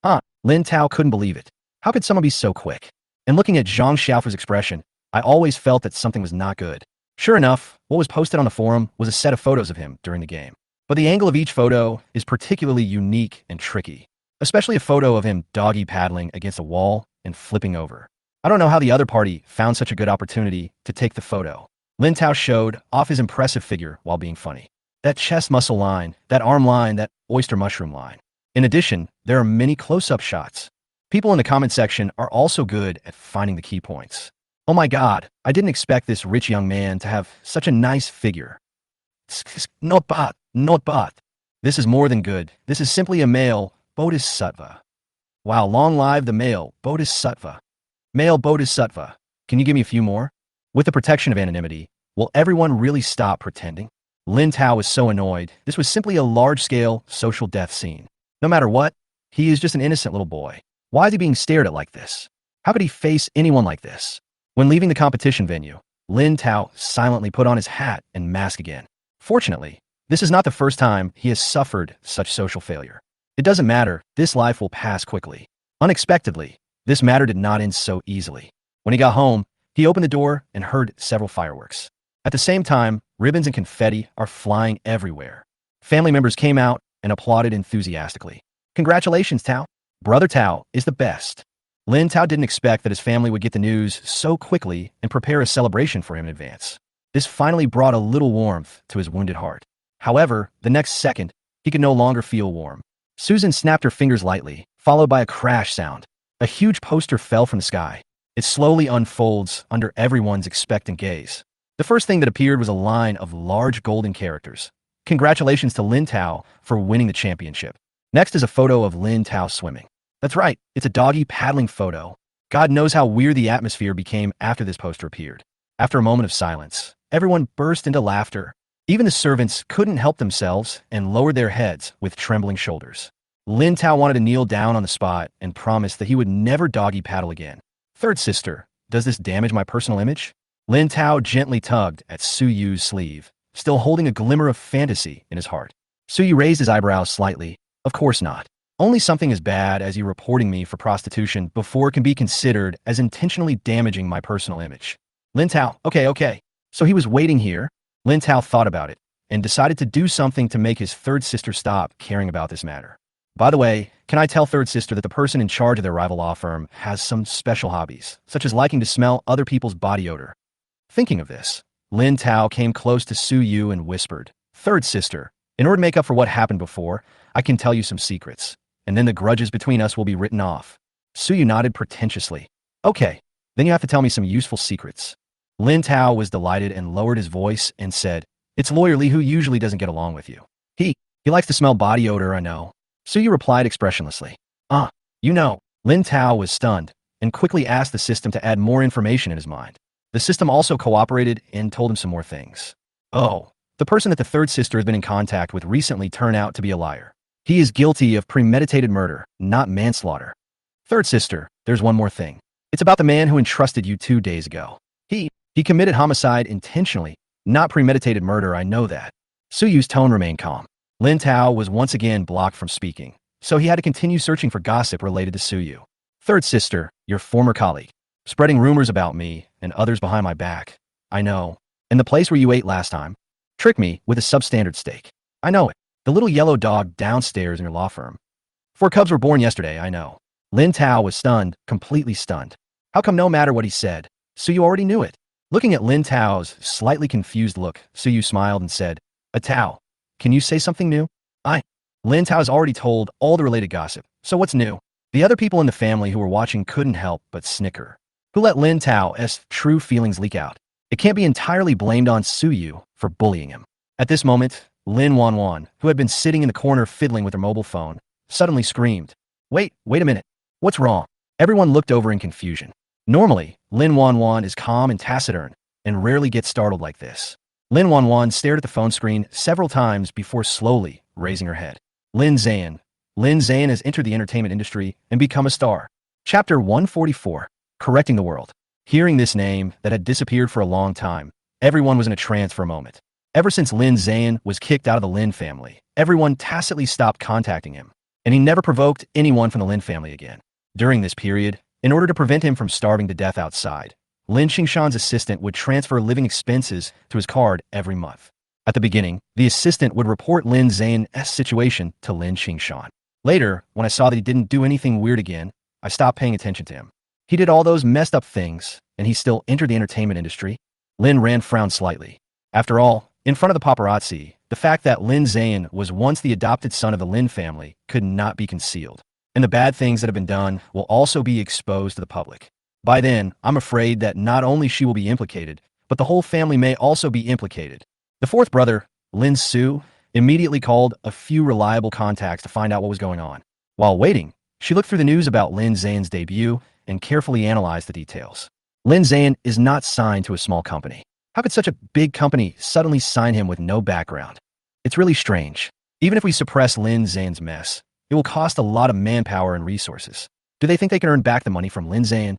Huh? Lin Tao couldn't believe it. How could someone be so quick? And looking at Zhang Xiaofu's expression, I always felt that something was not good. Sure enough, what was posted on the forum was a set of photos of him during the game. But the angle of each photo is particularly unique and tricky, especially a photo of him doggy paddling against a wall and flipping over. I don't know how the other party found such a good opportunity to take the photo. Lin Tao showed off his impressive figure while being funny. That chest muscle line, that arm line, that oyster mushroom line. In addition, there are many close-up shots. People in the comment section are also good at finding the key points. "Oh my god, I didn't expect this rich young man to have such a nice figure. Not bad, not bad. This is more than good. This is simply a male bodhisattva. Wow, long live the male bodhisattva. Male bodhisattva. Can you give me a few more?" With the protection of anonymity, will everyone really stop pretending? Lin Tao was so annoyed. This was simply a large-scale social death scene. No matter what, he is just an innocent little boy. Why is he being stared at like this? How could he face anyone like this? When leaving the competition venue, Lin Tao silently put on his hat and mask again. Fortunately, this is not the first time he has suffered such social failure. It doesn't matter, this life will pass quickly. Unexpectedly, this matter did not end so easily. When he got home, he opened the door and heard several fireworks. At the same time, ribbons and confetti are flying everywhere. Family members came out and applauded enthusiastically. "Congratulations, Tao. Brother Tao is the best." Lin Tao didn't expect that his family would get the news so quickly and prepare a celebration for him in advance. This finally brought a little warmth to his wounded heart. However, the next second, he could no longer feel warm. Susan snapped her fingers lightly, followed by a crash sound. A huge poster fell from the sky. It slowly unfolds under everyone's expectant gaze. The first thing that appeared was a line of large golden characters. Congratulations to Lin Tao for winning the championship. Next is a photo of Lin Tao swimming. That's right, it's a doggy paddling photo. God knows how weird the atmosphere became after this poster appeared. After a moment of silence, everyone burst into laughter. Even the servants couldn't help themselves and lowered their heads with trembling shoulders. Lin Tao wanted to kneel down on the spot and promised that he would never doggy paddle again. Third sister, does this damage my personal image? Lin Tao gently tugged at Su Yu's sleeve, still holding a glimmer of fantasy in his heart. Su Yu raised his eyebrows slightly. Of course not. Only something as bad as you reporting me for prostitution before can be considered as intentionally damaging my personal image. Lin Tao, okay. So he was waiting here. Lin Tao thought about it and decided to do something to make his third sister stop caring about this matter. By the way, can I tell third sister that the person in charge of their rival law firm has some special hobbies, such as liking to smell other people's body odor? Thinking of this, Lin Tao came close to Su Yu and whispered, Third sister, in order to make up for what happened before, I can tell you some secrets, and then the grudges between us will be written off. Su Yu nodded pretentiously. Okay, then you have to tell me some useful secrets. Lin Tao was delighted and lowered his voice and said, It's Lawyer Li who usually doesn't get along with you. He likes to smell body odor, I know. Su Yu replied expressionlessly. You know. Lin Tao was stunned and quickly asked the system to add more information in his mind. The system also cooperated and told him some more things. Oh, the person that the third sister has been in contact with recently turned out to be a liar. He is guilty of premeditated murder, not manslaughter. Third sister, there's one more thing. It's about the man who entrusted you 2 days ago. He committed homicide intentionally, not premeditated murder, I know that. Su Yu's tone remained calm. Lin Tao was once again blocked from speaking, so he had to continue searching for gossip related to Su Yu. Third sister, your former colleague, spreading rumors about me and others behind my back. I know. And the place where you ate last time, tricked me with a substandard steak. I know it. The little yellow dog downstairs in your law firm. 4 cubs were born yesterday, I know. Lin Tao was stunned, completely stunned. How come no matter what he said, Su Yu already knew it? Looking at Lin Tao's slightly confused look, Su Yu smiled and said, Tao, can you say something new? Lin Tao has already told all the related gossip, so what's new? The other people in the family who were watching couldn't help but snicker. Who let Lin Tao's true feelings leak out? It can't be entirely blamed on Su Yu for bullying him. At this moment, Lin Wanwan, who had been sitting in the corner fiddling with her mobile phone, suddenly screamed, Wait a minute. What's wrong? Everyone looked over in confusion. Normally, Lin Wanwan is calm and taciturn, and rarely gets startled like this. Lin Wanwan stared at the phone screen several times before slowly raising her head. Lin Zan. Lin Zan has entered the entertainment industry and become a star. Chapter 144, Correcting the World. Hearing this name that had disappeared for a long time, everyone was in a trance for a moment. Ever since Lin Zan was kicked out of the Lin family, everyone tacitly stopped contacting him, and he never provoked anyone from the Lin family again. During this period, in order to prevent him from starving to death outside, Lin Qingshan's assistant would transfer living expenses to his card every month. At the beginning, the assistant would report Lin Zan's situation to Lin Qingshan. Later, when I saw that he didn't do anything weird again, I stopped paying attention to him. He did all those messed up things, and he still entered the entertainment industry. Lin Ran frowned slightly. After all, in front of the paparazzi, the fact that Lin Zan was once the adopted son of the Lin family could not be concealed. And the bad things that have been done will also be exposed to the public. By then, I'm afraid that not only she will be implicated, but the whole family may also be implicated. The fourth brother, Lin Su, immediately called a few reliable contacts to find out what was going on. While waiting, she looked through the news about Lin Zan's debut and carefully analyzed the details. Lin Zan is not signed to a small company. How could such a big company suddenly sign him with no background? It's really strange. Even if we suppress Lin Zan's mess, it will cost a lot of manpower and resources. Do they think they can earn back the money from Lin Zan?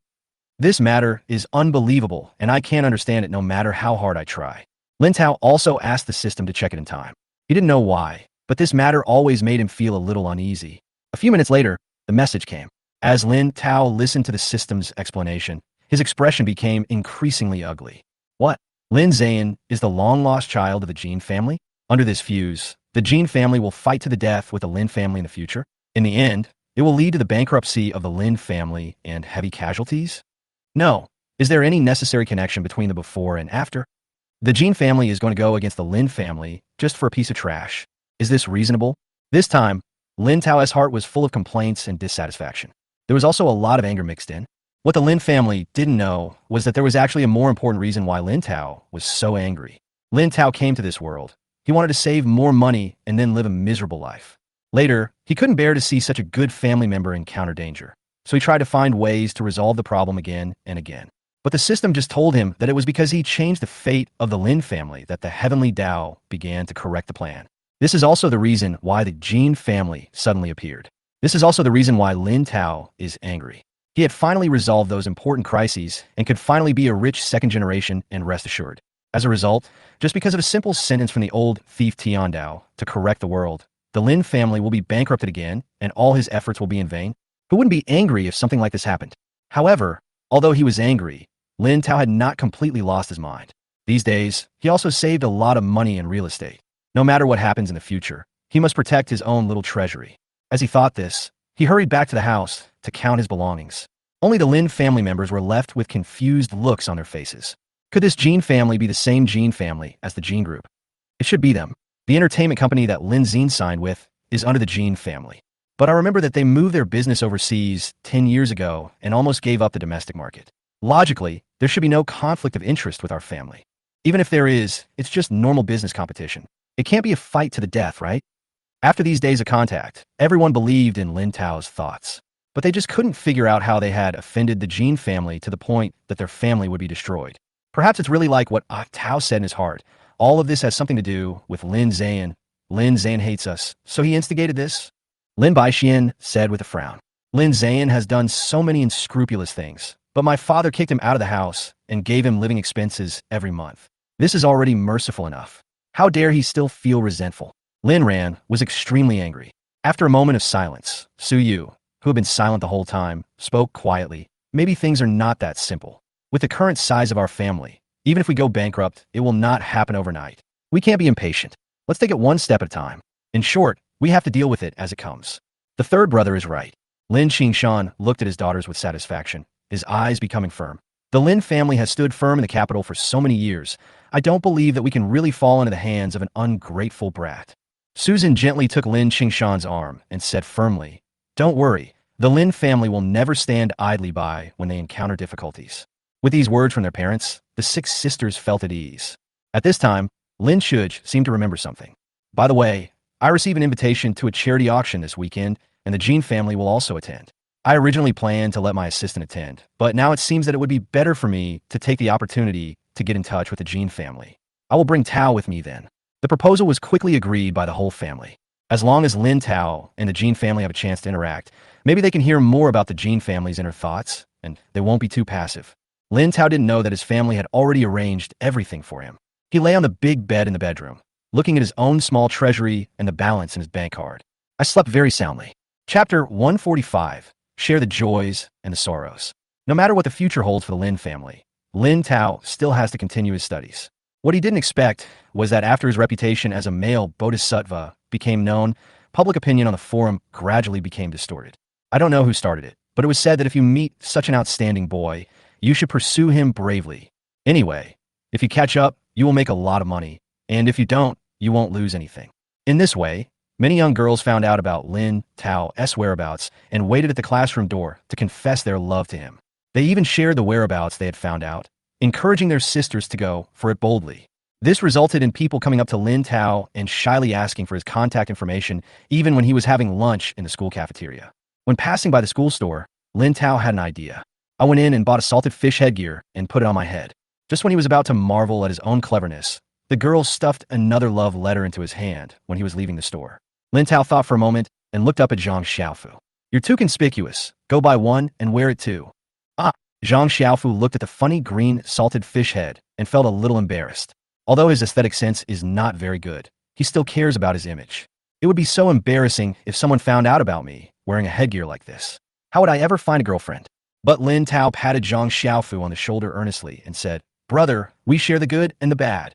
This matter is unbelievable, and I can't understand it no matter how hard I try. Lin Tao also asked the system to check it in time. He didn't know why, but this matter always made him feel a little uneasy. A few minutes later, the message came. As Lin Tao listened to the system's explanation, his expression became increasingly ugly. What? Lin Zan is the long-lost child of the Jin family? Under this fuse, the Jin family will fight to the death with the Lin family in the future. In the end, it will lead to the bankruptcy of the Lin family and heavy casualties? No. Is there any necessary connection between the before and after? The Jin family is going to go against the Lin family just for a piece of trash. Is this reasonable? This time, Lin Tao's heart was full of complaints and dissatisfaction. there was also a lot of anger mixed in. What the Lin family didn't know was that there was actually a more important reason why Lin Tao was so angry. Lin Tao came to this world. He wanted to save more money and then live a miserable life. Later, he couldn't bear to see such a good family member encounter danger, so he tried to find ways to resolve the problem again and again. But the system just told him that it was because he changed the fate of the Lin family that the heavenly Tao began to correct the plan. This is also the reason why the Jin family suddenly appeared. This is also the reason why Lin Tao is angry. He had finally resolved those important crises and could finally be a rich second generation and rest assured. As a result, just because of a simple sentence from the old thief Tian Dao to correct the world, the Lin family will be bankrupted again and all his efforts will be in vain. Who wouldn't be angry if something like this happened? However, although he was angry, Lin Tao had not completely lost his mind. These days, he also saved a lot of money in real estate. No matter what happens in the future, he must protect his own little treasury. As he thought this, he hurried back to the house to count his belongings. Only the Lin family members were left with confused looks on their faces. Could this Jin family be the same Jin family as the Jin Group? It should be them. The entertainment company that Lin Zine signed with is under the Jin family. But I remember that they moved their business overseas 10 years ago and almost gave up the domestic market. Logically, there should be no conflict of interest with our family. Even if there is, it's just normal business competition. It can't be a fight to the death, right? After these days of contact, everyone believed in Lin Tao's thoughts. But they just couldn't figure out how they had offended the Jin family to the point that their family would be destroyed. Perhaps it's really like what Tao said in his heart. All of this has something to do with Lin Zan. Lin Zan hates us, so he instigated this? Lin Baixian said with a frown. Lin Zan has done so many unscrupulous things, but my father kicked him out of the house and gave him living expenses every month. This is already merciful enough. How dare he still feel resentful? Lin Ran was extremely angry. After a moment of silence, Su Yu, who had been silent the whole time, spoke quietly. Maybe things are not that simple. With the current size of our family, even if we go bankrupt, it will not happen overnight. We can't be impatient. Let's take it one step at a time. In short, we have to deal with it as it comes. The third brother is right. Lin Qingshan looked at his daughters with satisfaction, his eyes becoming firm. The Lin family has stood firm in the capital for so many years. I don't believe that we can really fall into the hands of an ungrateful brat. Susan gently took Lin Qingshan's arm and said firmly, "Don't worry, the Lin family will never stand idly by when they encounter difficulties." With these words from their parents, the six sisters felt at ease. At this time, Lin Shuj seemed to remember something. By the way, I received an invitation to a charity auction this weekend, and the Jin family will also attend. I originally planned to let my assistant attend, but now it seems that it would be better for me to take the opportunity to get in touch with the Jin family. I will bring Tao with me then. The proposal was quickly agreed by the whole family. As long as Lin Tao and the Jin family have a chance to interact, maybe they can hear more about the Jin family's inner thoughts, and they won't be too passive. Lin Tao didn't know that his family had already arranged everything for him. He lay on the big bed in the bedroom, looking at his own small treasury and the balance in his bank card. I slept very soundly. Chapter 145. Share the joys and the sorrows. No matter what the future holds for the Lin family, Lin Tao still has to continue his studies. What he didn't expect was that after his reputation as a male bodhisattva became known, public opinion on the forum gradually became distorted. I don't know who started it, but it was said that if you meet such an outstanding boy, you should pursue him bravely. Anyway, if you catch up, you will make a lot of money, and if you don't, you won't lose anything. In this way, many young girls found out about Lin Tao's whereabouts and waited at the classroom door to confess their love to him. They even shared the whereabouts they had found out, encouraging their sisters to go for it boldly. This resulted in people coming up to Lin Tao and shyly asking for his contact information even when he was having lunch in the school cafeteria. When passing by the school store, Lin Tao had an idea. I went in and bought a salted fish headgear and put it on my head. Just when he was about to marvel at his own cleverness, the girl stuffed another love letter into his hand when he was leaving the store. Lin Tao thought for a moment and looked up at Zhang Xiaofu. "You're too conspicuous. Go buy one and wear it too." Zhang Xiaofu looked at the funny green salted fish head and felt a little embarrassed. Although his aesthetic sense is not very good, he still cares about his image. It would be so embarrassing if someone found out about me wearing a headgear like this. How would I ever find a girlfriend? But Lin Tao patted Zhang Xiaofu on the shoulder earnestly and said, "Brother, we share the good and the bad."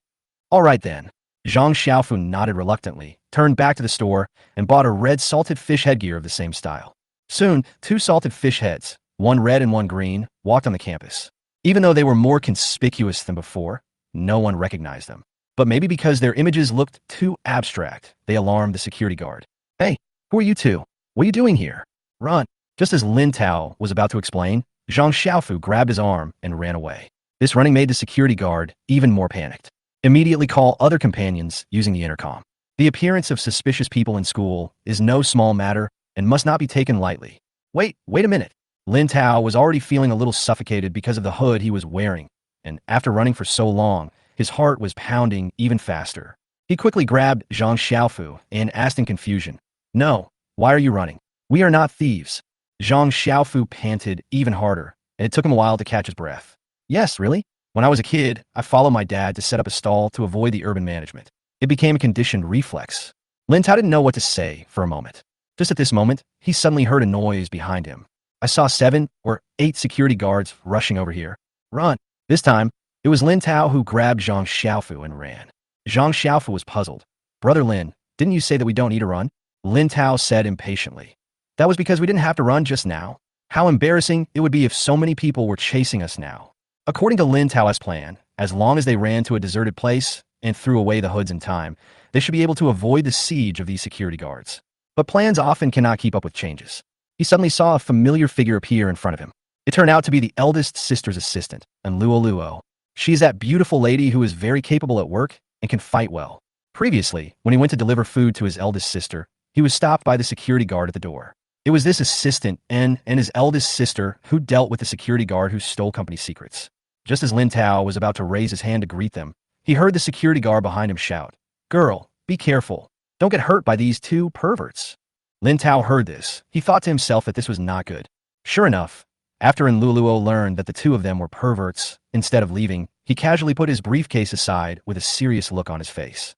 "All right then." Zhang Xiaofu nodded reluctantly, turned back to the store, and bought a red salted fish headgear of the same style. Soon, two salted fish heads, one red and one green, walked on the campus. Even though they were more conspicuous than before, no one recognized them. But maybe because their images looked too abstract, they alarmed the security guard. "Hey, who are you two? What are you doing here? Run." Just as Lin Tao was about to explain, Zhang Xiaofu grabbed his arm and ran away. This running made the security guard even more panicked. Immediately call other companions using the intercom. The appearance of suspicious people in school is no small matter and must not be taken lightly. Wait a minute. Lin Tao was already feeling a little suffocated because of the hood he was wearing, and after running for so long, his heart was pounding even faster. He quickly grabbed Zhang Xiaofu and asked in confusion, "No, why are you running? We are not thieves." Zhang Xiaofu panted even harder, and it took him a while to catch his breath. "Yes, really? When I was a kid, I followed my dad to set up a stall to avoid the urban management. It became a conditioned reflex." Lin Tao didn't know what to say for a moment. Just at this moment, he suddenly heard a noise behind him. "I saw 7 or 8 security guards rushing over here. Run!" This time, it was Lin Tao who grabbed Zhang Xiaofu and ran. Zhang Xiaofu was puzzled. "Brother Lin, didn't you say that we don't need to run?" Lin Tao said impatiently. "That was because we didn't have to run just now. How embarrassing it would be if so many people were chasing us now." According to Lin Tao's plan, as long as they ran to a deserted place and threw away the hoods in time, they should be able to avoid the siege of these security guards. But plans often cannot keep up with changes. He suddenly saw a familiar figure appear in front of him. It turned out to be the eldest sister's assistant, Luo Luo. She is that beautiful lady who is very capable at work and can fight well. Previously, when he went to deliver food to his eldest sister, he was stopped by the security guard at the door. It was this assistant and his eldest sister who dealt with the security guard who stole company secrets. Just as Lin Tao was about to raise his hand to greet them, he heard the security guard behind him shout, "Girl, be careful. Don't get hurt by these 2 perverts." Lin Tao heard this. He thought to himself that this was not good. Sure enough, after Luo learned that the 2 of them were perverts, instead of leaving, he casually put his briefcase aside with a serious look on his face.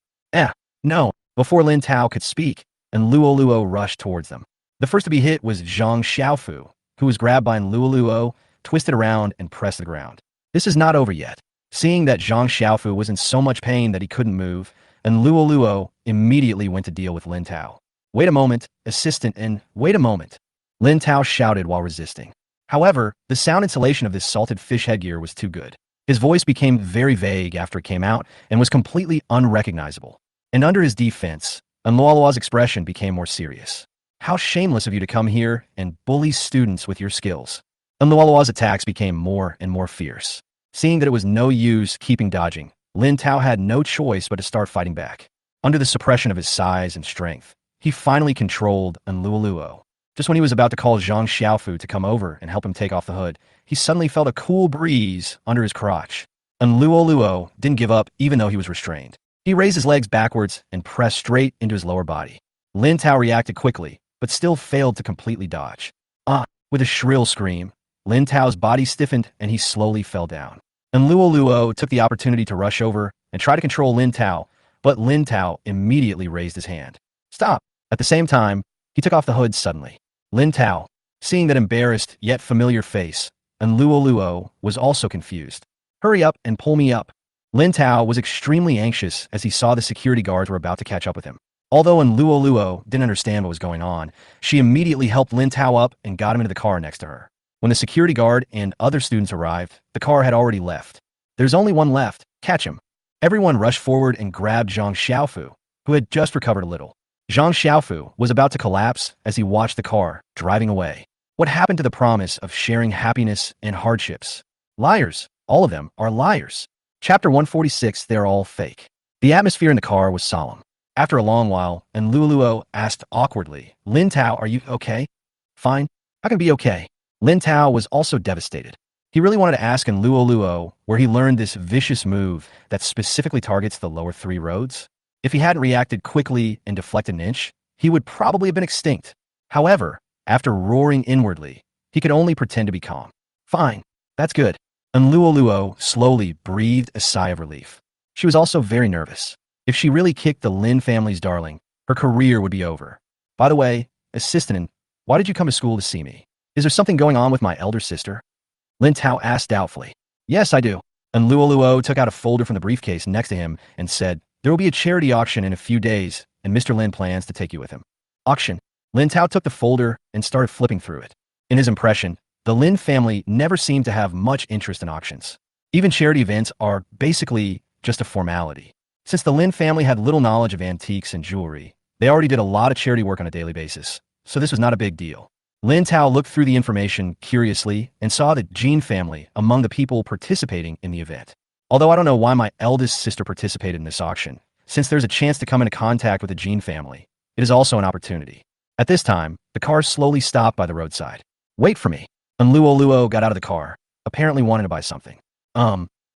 No. Before Lin Tao could speak, Luo rushed towards them. The first to be hit was Zhang Xiaofu, who was grabbed by Luo, twisted around, and pressed to the ground. This is not over yet. Seeing that Zhang Xiaofu was in so much pain that he couldn't move, Luo immediately went to deal with Lin Tao. "Wait a moment, assistant, and wait a moment," Lin Tao shouted while resisting. However, the sound insulation of this salted fish headgear was too good. His voice became very vague after it came out and was completely unrecognizable. And under his defense, Luo's expression became more serious. "How shameless of you to come here and bully students with your skills." Luo's attacks became more and more fierce. Seeing that it was no use keeping dodging, Lin Tao had no choice but to start fighting back. Under the suppression of his size and strength, he finally controlled Luo. Just when he was about to call Zhang Xiaofu to come over and help him take off the hood, he suddenly felt a cool breeze under his crotch. Luo didn't give up even though he was restrained. He raised his legs backwards and pressed straight into his lower body. Lin Tao reacted quickly, but still failed to completely dodge. With a shrill scream, Lin Tao's body stiffened and he slowly fell down. Luo took the opportunity to rush over and try to control Lin Tao, but Lin Tao immediately raised his hand. "Stop!" At the same time, he took off the hood suddenly. Lin Tao, seeing that embarrassed yet familiar face, Luo was also confused. "Hurry up and pull me up." Lin Tao was extremely anxious as he saw the security guards were about to catch up with him. Although Luo didn't understand what was going on, she immediately helped Lin Tao up and got him into the car next to her. When the security guard and other students arrived, the car had already left. "There's only one left. Catch him." Everyone rushed forward and grabbed Zhang Xiaofu, who had just recovered a little. Zhang Xiaofu was about to collapse as he watched the car driving away. What happened to the promise of sharing happiness and hardships? Liars. All of them are liars. Chapter 146, They're all fake. The atmosphere in the car was solemn. After a long while, Luo asked awkwardly, "Lin Tao, are you okay?" "Fine. I can be okay." Lin Tao was also devastated. He really wanted to ask Luo where he learned this vicious move that specifically targets the lower 3 roads. If he hadn't reacted quickly and deflected an inch, he would probably have been extinct. However, after roaring inwardly, he could only pretend to be calm. "Fine. That's good." Luo slowly breathed a sigh of relief. She was also very nervous. If she really kicked the Lin family's darling, her career would be over. "By the way, assistant, why did you come to school to see me? Is there something going on with my elder sister?" Lin Tao asked doubtfully. "Yes, I do." Luo took out a folder from the briefcase next to him and said, "There will be a charity auction in a few days, and Mr. Lin plans to take you with him." Auction. Lin Tao took the folder and started flipping through it. In his impression, the Lin family never seemed to have much interest in auctions. Even charity events are basically just a formality. Since the Lin family had little knowledge of antiques and jewelry, they already did a lot of charity work on a daily basis, so this was not a big deal. Lin Tao looked through the information curiously and saw the Jean family among the people participating in the event. Although I don't know why my eldest sister participated in this auction, since there's a chance to come into contact with the Jean family, it is also an opportunity. At this time, the car slowly stopped by the roadside. Wait for me. And Luo got out of the car, apparently wanting to buy something.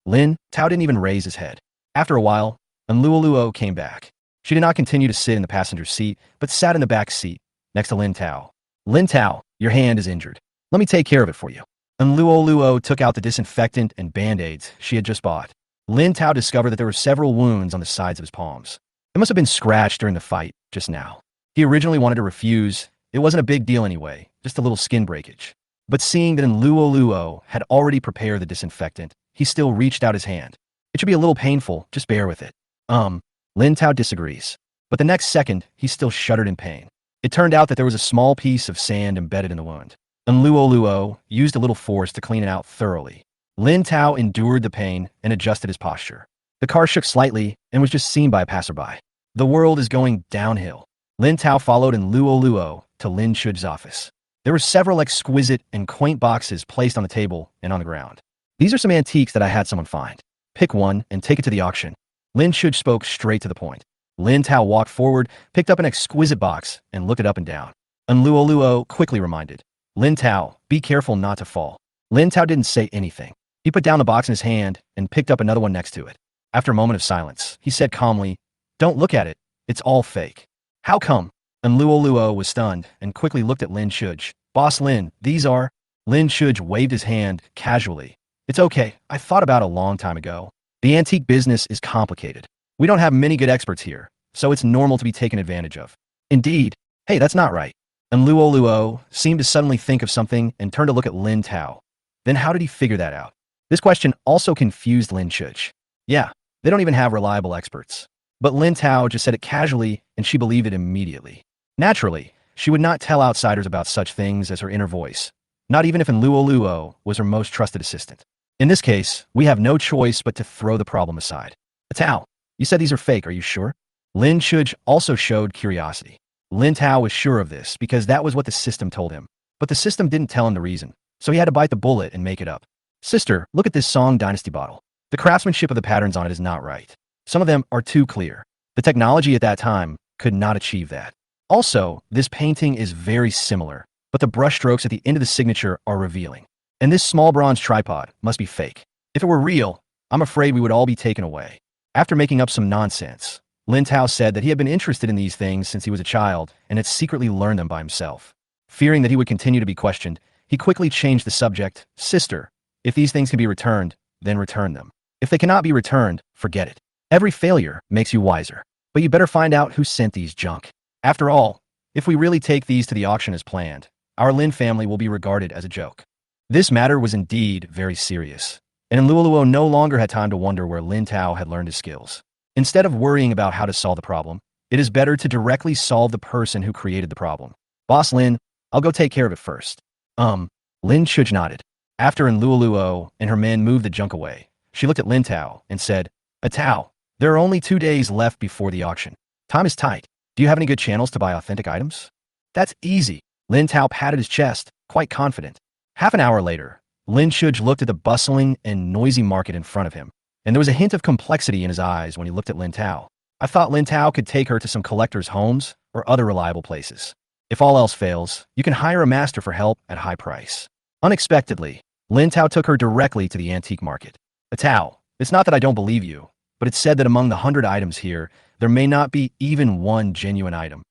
Lin Tao didn't even raise his head. After a while, and Luo came back. She did not continue to sit in the passenger seat, but sat in the back seat, next to Lin Tao. Lin Tao, your hand is injured. Let me take care of it for you. And Luo took out the disinfectant and band-aids she had just bought. Lin Tao discovered that there were several wounds on the sides of his palms. It must have been scratched during the fight, just now. He originally wanted to refuse. It wasn't a big deal anyway, just a little skin breakage. But seeing that Luo had already prepared the disinfectant, he still reached out his hand. It should be a little painful, just bear with it. Lin Tao disagrees. But the next second, he still shuddered in pain. It turned out that there was a small piece of sand embedded in the wound. And Luo used a little force to clean it out thoroughly. Lin Tao endured the pain and adjusted his posture. The car shook slightly and was just seen by a passerby. The world is going downhill. Lin Tao followed in Luo to Lin Chuj's office. There were several exquisite and quaint boxes placed on the table and on the ground. These are some antiques that I had someone find. Pick one and take it to the auction. Lin Chuj spoke straight to the point. Lin Tao walked forward, picked up an exquisite box, and looked it up and down. And Luo quickly reminded, Lin Tao, be careful not to fall. Lin Tao didn't say anything. He put down the box in his hand and picked up another one next to it. After a moment of silence, he said calmly, don't look at it. It's all fake. How come? And Luo was stunned and quickly looked at Lin Chuj. Boss Lin, these are... Lin Chuj waved his hand casually. It's okay. I thought about it a long time ago. The antique business is complicated. We don't have many good experts here, so it's normal to be taken advantage of. Indeed. Hey, that's not right. And Luo seemed to suddenly think of something and turned to look at Lin Tao. Then how did he figure that out? This question also confused Lin Chuj. Yeah, they don't even have reliable experts. But Lin Tao just said it casually, and she believed it immediately. Naturally, she would not tell outsiders about such things as her inner voice, not even if Luo was her most trusted assistant. In this case, we have no choice but to throw the problem aside. Tao, you said these are fake, are you sure? Lin Chuj also showed curiosity. Lin Tao was sure of this because that was what the system told him. But the system didn't tell him the reason, so he had to bite the bullet and make it up. Sister, look at this Song Dynasty bottle. The craftsmanship of the patterns on it is not right. Some of them are too clear. The technology at that time could not achieve that. Also, this painting is very similar, but the brushstrokes at the end of the signature are revealing. And this small bronze tripod must be fake. If it were real, I'm afraid we would all be taken away. After making up some nonsense, Lin Tao said that he had been interested in these things since he was a child and had secretly learned them by himself. Fearing that he would continue to be questioned, he quickly changed the subject. Sister, if these things can be returned, then return them. If they cannot be returned, forget it. Every failure makes you wiser. But you better find out who sent these junk. After all, if we really take these to the auction as planned, our Lin family will be regarded as a joke. This matter was indeed very serious, and Luo no longer had time to wonder where Lin Tao had learned his skills. Instead of worrying about how to solve the problem, it is better to directly solve the person who created the problem. Boss Lin, I'll go take care of it first. Lin Chuj nodded. After Luo and her men moved the junk away, she looked at Lin Tao and said, Tao, there are only 2 days left before the auction. Time is tight. Do you have any good channels to buy authentic items? That's easy. Lin Tao patted his chest, quite confident. Half an hour later, Lin Chuj looked at the bustling and noisy market in front of him, and there was a hint of complexity in his eyes when he looked at Lin Tao. I thought Lin Tao could take her to some collectors' homes or other reliable places. If all else fails, you can hire a master for help at a high price. Unexpectedly, Lin Tao took her directly to the antique market. Tao, it's not that I don't believe you, but it's said that among the 100 items here, there may not be even one genuine item.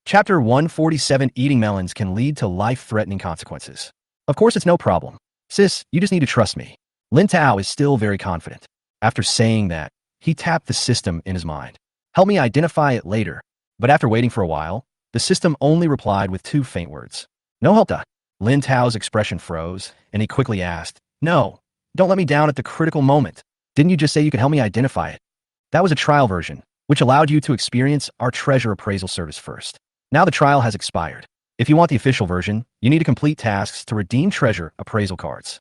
Chapter 147 Eating melons can lead to life-threatening consequences. Of course, it's no problem. Sis, you just need to trust me. Lin Tao is still very confident. After saying that, he tapped the system in his mind. Help me identify it later. But after waiting for a while, the system only replied with 2 faint words. No help done. Lin Tao's expression froze, and he quickly asked, No, don't let me down at the critical moment. Didn't you just say you could help me identify it? That was a trial version, which allowed you to experience our treasure appraisal service first. Now the trial has expired. If you want the official version, you need to complete tasks to redeem treasure appraisal cards.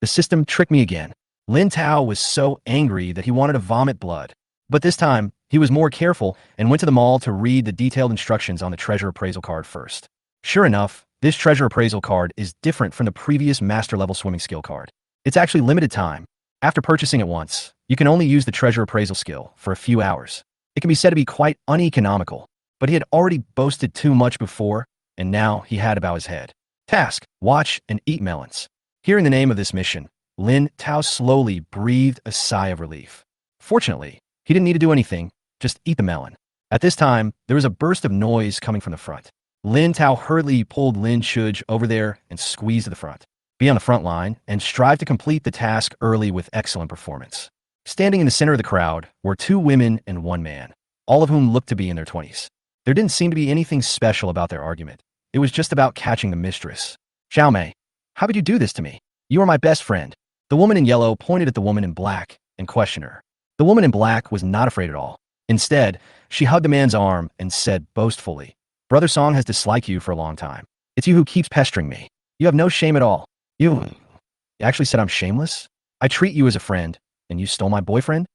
The system tricked me again. Lin Tao was so angry that he wanted to vomit blood. But this time, he was more careful and went to the mall to read the detailed instructions on the treasure appraisal card first. Sure enough, this treasure appraisal card is different from the previous master level swimming skill card. It's actually limited time. After purchasing it once, you can only use the treasure appraisal skill for a few hours. It can be said to be quite uneconomical, but he had already boasted too much before, and now he had to bow his head. Task: watch and eat melons. Hearing the name of this mission, Lin Tao slowly breathed a sigh of relief. Fortunately, he didn't need to do anything, just eat the melon. At this time, there was a burst of noise coming from the front. Lin Tao hurriedly pulled Lin Shuj over there and squeezed to the front. Be on the front line and strive to complete the task early with excellent performance. Standing in the center of the crowd were 2 women and 1 man, all of whom looked to be in their 20s. There didn't seem to be anything special about their argument. It was just about catching the mistress. Xiao Mei, how could you do this to me? You are my best friend. The woman in yellow pointed at the woman in black and questioned her. The woman in black was not afraid at all. Instead, she hugged the man's arm and said boastfully, Brother Song has disliked you for a long time. It's you who keeps pestering me. You have no shame at all. You actually said I'm shameless? I treat you as a friend, and you stole my boyfriend?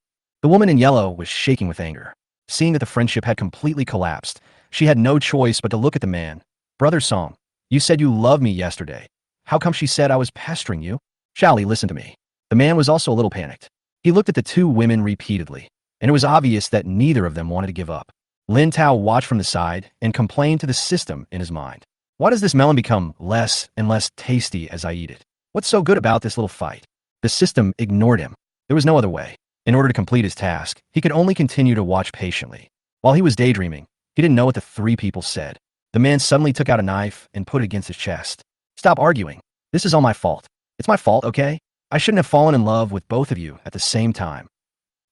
The woman in yellow was shaking with anger. Seeing that the friendship had completely collapsed, she had no choice but to look at the man. Brother Song, you said you loved me yesterday. How come she said I was pestering you? Shally, listen to me. The man was also a little panicked. He looked at the 2 women repeatedly, and it was obvious that neither of them wanted to give up. Lin Tao watched from the side and complained to the system in his mind. Why does this melon become less and less tasty as I eat it? What's so good about this little fight? The system ignored him. There was no other way. In order to complete his task, he could only continue to watch patiently. While he was daydreaming, he didn't know what the 3 people said. The man suddenly took out a knife and put it against his chest. Stop arguing. This is all my fault. It's my fault, okay? I shouldn't have fallen in love with both of you at the same time.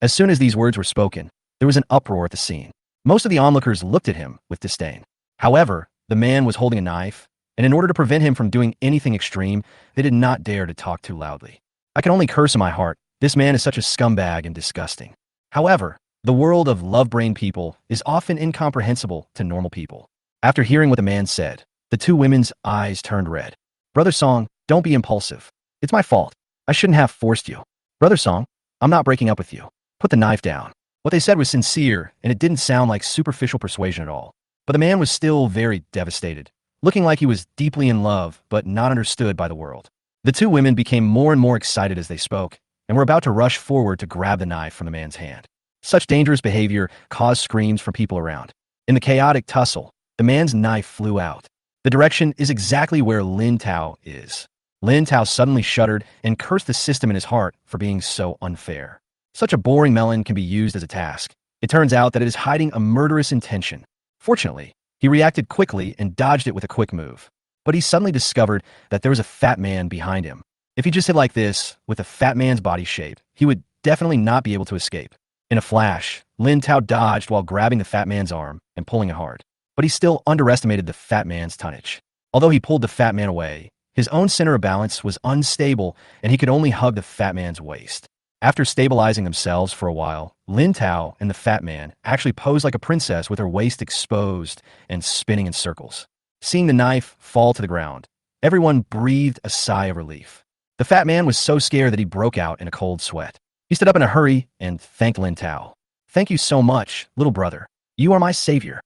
As soon as these words were spoken, there was an uproar at the scene. Most of the onlookers looked at him with disdain. However, the man was holding a knife, and in order to prevent him from doing anything extreme, they did not dare to talk too loudly. I can only curse in my heart. This man is such a scumbag and disgusting. However, the world of love-brained people is often incomprehensible to normal people. After hearing what the man said, the 2 women's eyes turned red. Brother Song, don't be impulsive. It's my fault. I shouldn't have forced you. Brother Song, I'm not breaking up with you. Put the knife down. What they said was sincere, and it didn't sound like superficial persuasion at all. But the man was still very devastated, looking like he was deeply in love, but not understood by the world. The 2 women became more and more excited as they spoke, and were about to rush forward to grab the knife from the man's hand. Such dangerous behavior caused screams from people around. In the chaotic tussle, the man's knife flew out. The direction is exactly where Lin Tao is. Lin Tao suddenly shuddered and cursed the system in his heart for being so unfair. Such a boring melon can be used as a task. It turns out that it is hiding a murderous intention. Fortunately, he reacted quickly and dodged it with a quick move. But he suddenly discovered that there was a fat man behind him. If he just hit like this, with a fat man's body shape, he would definitely not be able to escape. In a flash, Lin Tao dodged while grabbing the fat man's arm and pulling it hard. But he still underestimated the fat man's tonnage. Although he pulled the fat man away, his own center of balance was unstable and he could only hug the fat man's waist. After stabilizing themselves for a while, Lin Tao and the fat man actually posed like a princess with her waist exposed and spinning in circles. Seeing the knife fall to the ground, everyone breathed a sigh of relief. The fat man was so scared that he broke out in a cold sweat. He stood up in a hurry and thanked Lin Tao. Thank you so much, little brother. You are my savior.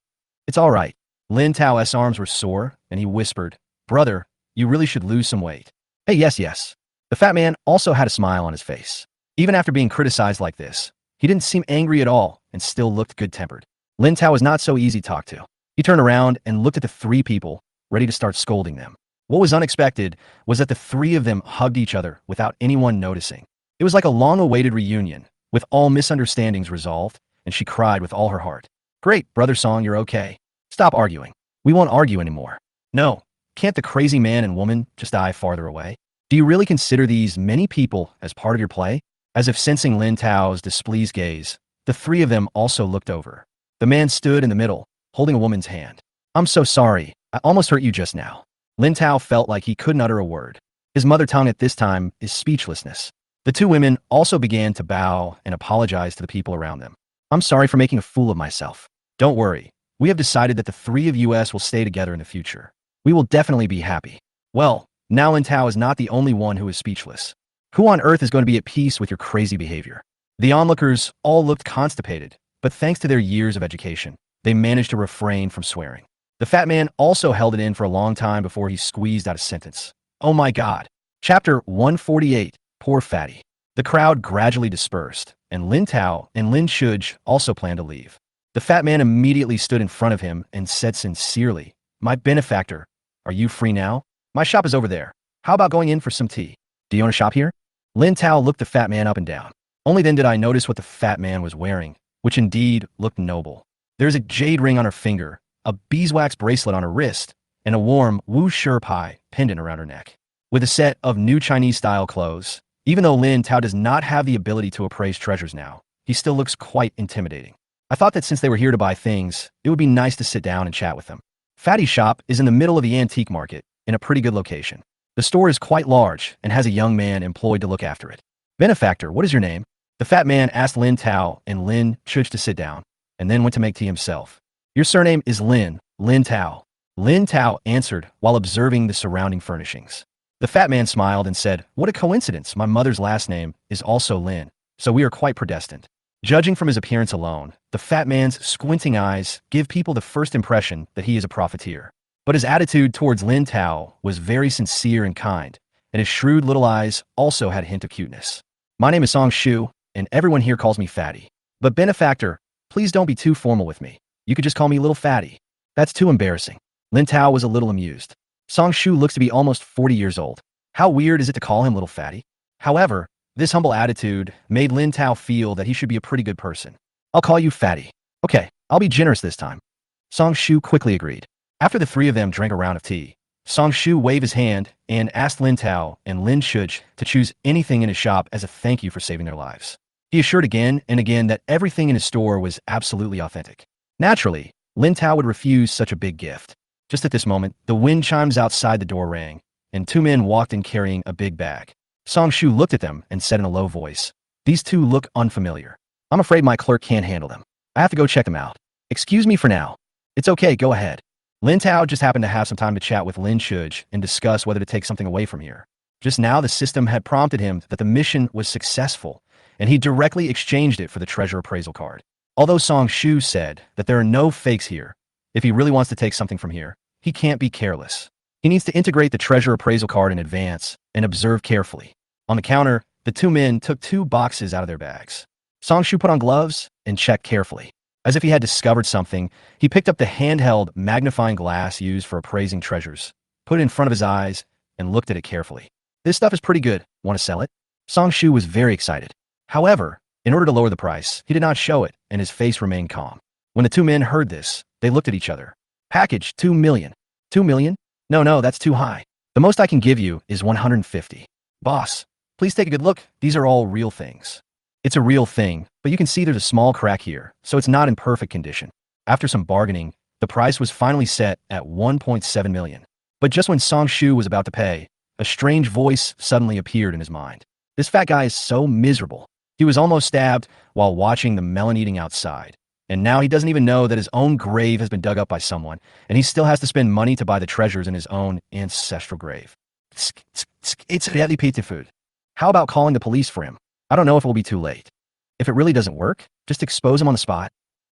It's all right. Lin Tao's arms were sore, and he whispered, Brother, you really should lose some weight. Hey, yes. The fat man also had a smile on his face. Even after being criticized like this, he didn't seem angry at all and still looked good-tempered. Lin Tao was not so easy to talk to. He turned around and looked at the 3 people, ready to start scolding them. What was unexpected was that the 3 of them hugged each other without anyone noticing. It was like a long-awaited reunion, with all misunderstandings resolved, and she cried with all her heart. Great, Brother Song, you're okay. Stop arguing. We won't argue anymore. No, can't the crazy man and woman just die farther away? Do you really consider these many people as part of your play? As if sensing Lin Tao's displeased gaze, the 3 of them also looked over. The man stood in the middle, holding a woman's hand. I'm so sorry. I almost hurt you just now. Lin Tao felt like he couldn't utter a word. His mother tongue at this time is speechlessness. The 2 women also began to bow and apologize to the people around them. I'm sorry for making a fool of myself. Don't worry. We have decided that the 3 of us will stay together in the future. We will definitely be happy. Well, now Lin Tao is not the only one who is speechless. Who on earth is going to be at peace with your crazy behavior? The onlookers all looked constipated, but thanks to their years of education, they managed to refrain from swearing. The fat man also held it in for a long time before he squeezed out a sentence. Oh my God. Chapter 148, Poor Fatty. The crowd gradually dispersed, and Lin Tao and Lin Shuj also planned to leave. The fat man immediately stood in front of him and said sincerely, "My benefactor, are you free now? My shop is over there. How about going in for some tea? Do you own a shop here?" Lin Tao looked the fat man up and down. Only then did I notice what the fat man was wearing, which indeed looked noble. There's a jade ring on her finger, a beeswax bracelet on her wrist, and a warm Wu Sher Pai pendant around her neck. With a set of new Chinese-style clothes, even though Lin Tao does not have the ability to appraise treasures now, he still looks quite intimidating. I thought that since they were here to buy things, it would be nice to sit down and chat with them. Fatty's shop is in the middle of the antique market, in a pretty good location. The store is quite large and has a young man employed to look after it. "Benefactor, what is your name?" The fat man asked Lin Tao and Lin Chuch to sit down, and then went to make tea himself. "Your surname is Lin Tao." Lin Tao answered while observing the surrounding furnishings. The fat man smiled and said, "What a coincidence, my mother's last name is also Lin, so we are quite predestined." Judging from his appearance alone, the fat man's squinting eyes give people the first impression that he is a profiteer. But his attitude towards Lin Tao was very sincere and kind, and his shrewd little eyes also had a hint of cuteness. "My name is Song Shu, and everyone here calls me Fatty. But benefactor, please don't be too formal with me. You could just call me Little Fatty. That's too embarrassing." Lin Tao was a little amused. Song Shu looks to be almost 40 years old. How weird is it to call him Little Fatty? However, this humble attitude made Lin Tao feel that he should be a pretty good person. "I'll call you Fatty." "Okay, I'll be generous this time." Song Shu quickly agreed. After the three of them drank a round of tea, Song Shu waved his hand and asked Lin Tao and Lin Shuj to choose anything in his shop as a thank you for saving their lives. He assured again and again that everything in his store was absolutely authentic. Naturally, Lin Tao would refuse such a big gift. Just at this moment, the wind chimes outside the door rang, and two men walked in carrying a big bag. Song Shu looked at them and said in a low voice, "These two look unfamiliar. I'm afraid my clerk can't handle them. I have to go check them out. Excuse me for now." "It's okay, go ahead." Lin Tao just happened to have some time to chat with Lin Shuj and discuss whether to take something away from here. Just now, the system had prompted him that the mission was successful, and he directly exchanged it for the treasure appraisal card. Although Song Shu said that there are no fakes here, if he really wants to take something from here, he can't be careless. He needs to integrate the treasure appraisal card in advance and observe carefully. On the counter, the two men took 2 boxes out of their bags. Song Shu put on gloves and checked carefully. As if he had discovered something, he picked up the handheld magnifying glass used for appraising treasures, put it in front of his eyes, and looked at it carefully. "This stuff is pretty good. Want to sell it?" Song Shu was very excited. However, in order to lower the price, he did not show it, and his face remained calm. When the two men heard this, they looked at each other. "Package, 2 million. 2 million? No, that's too high. The most I can give you is 150. "Boss, please take a good look. These are all real things." "It's a real thing, but you can see there's a small crack here, so it's not in perfect condition." After some bargaining, the price was finally set at 1.7 million. But just when Song Shu was about to pay, a strange voice suddenly appeared in his mind. This fat guy is so miserable. He was almost stabbed while watching the melon eating outside. And now he doesn't even know that his own grave has been dug up by someone, and he still has to spend money to buy the treasures in his own ancestral grave. It's really pitiful. How about calling the police for him? I don't know if it will be too late. If it really doesn't work, just expose him on the spot.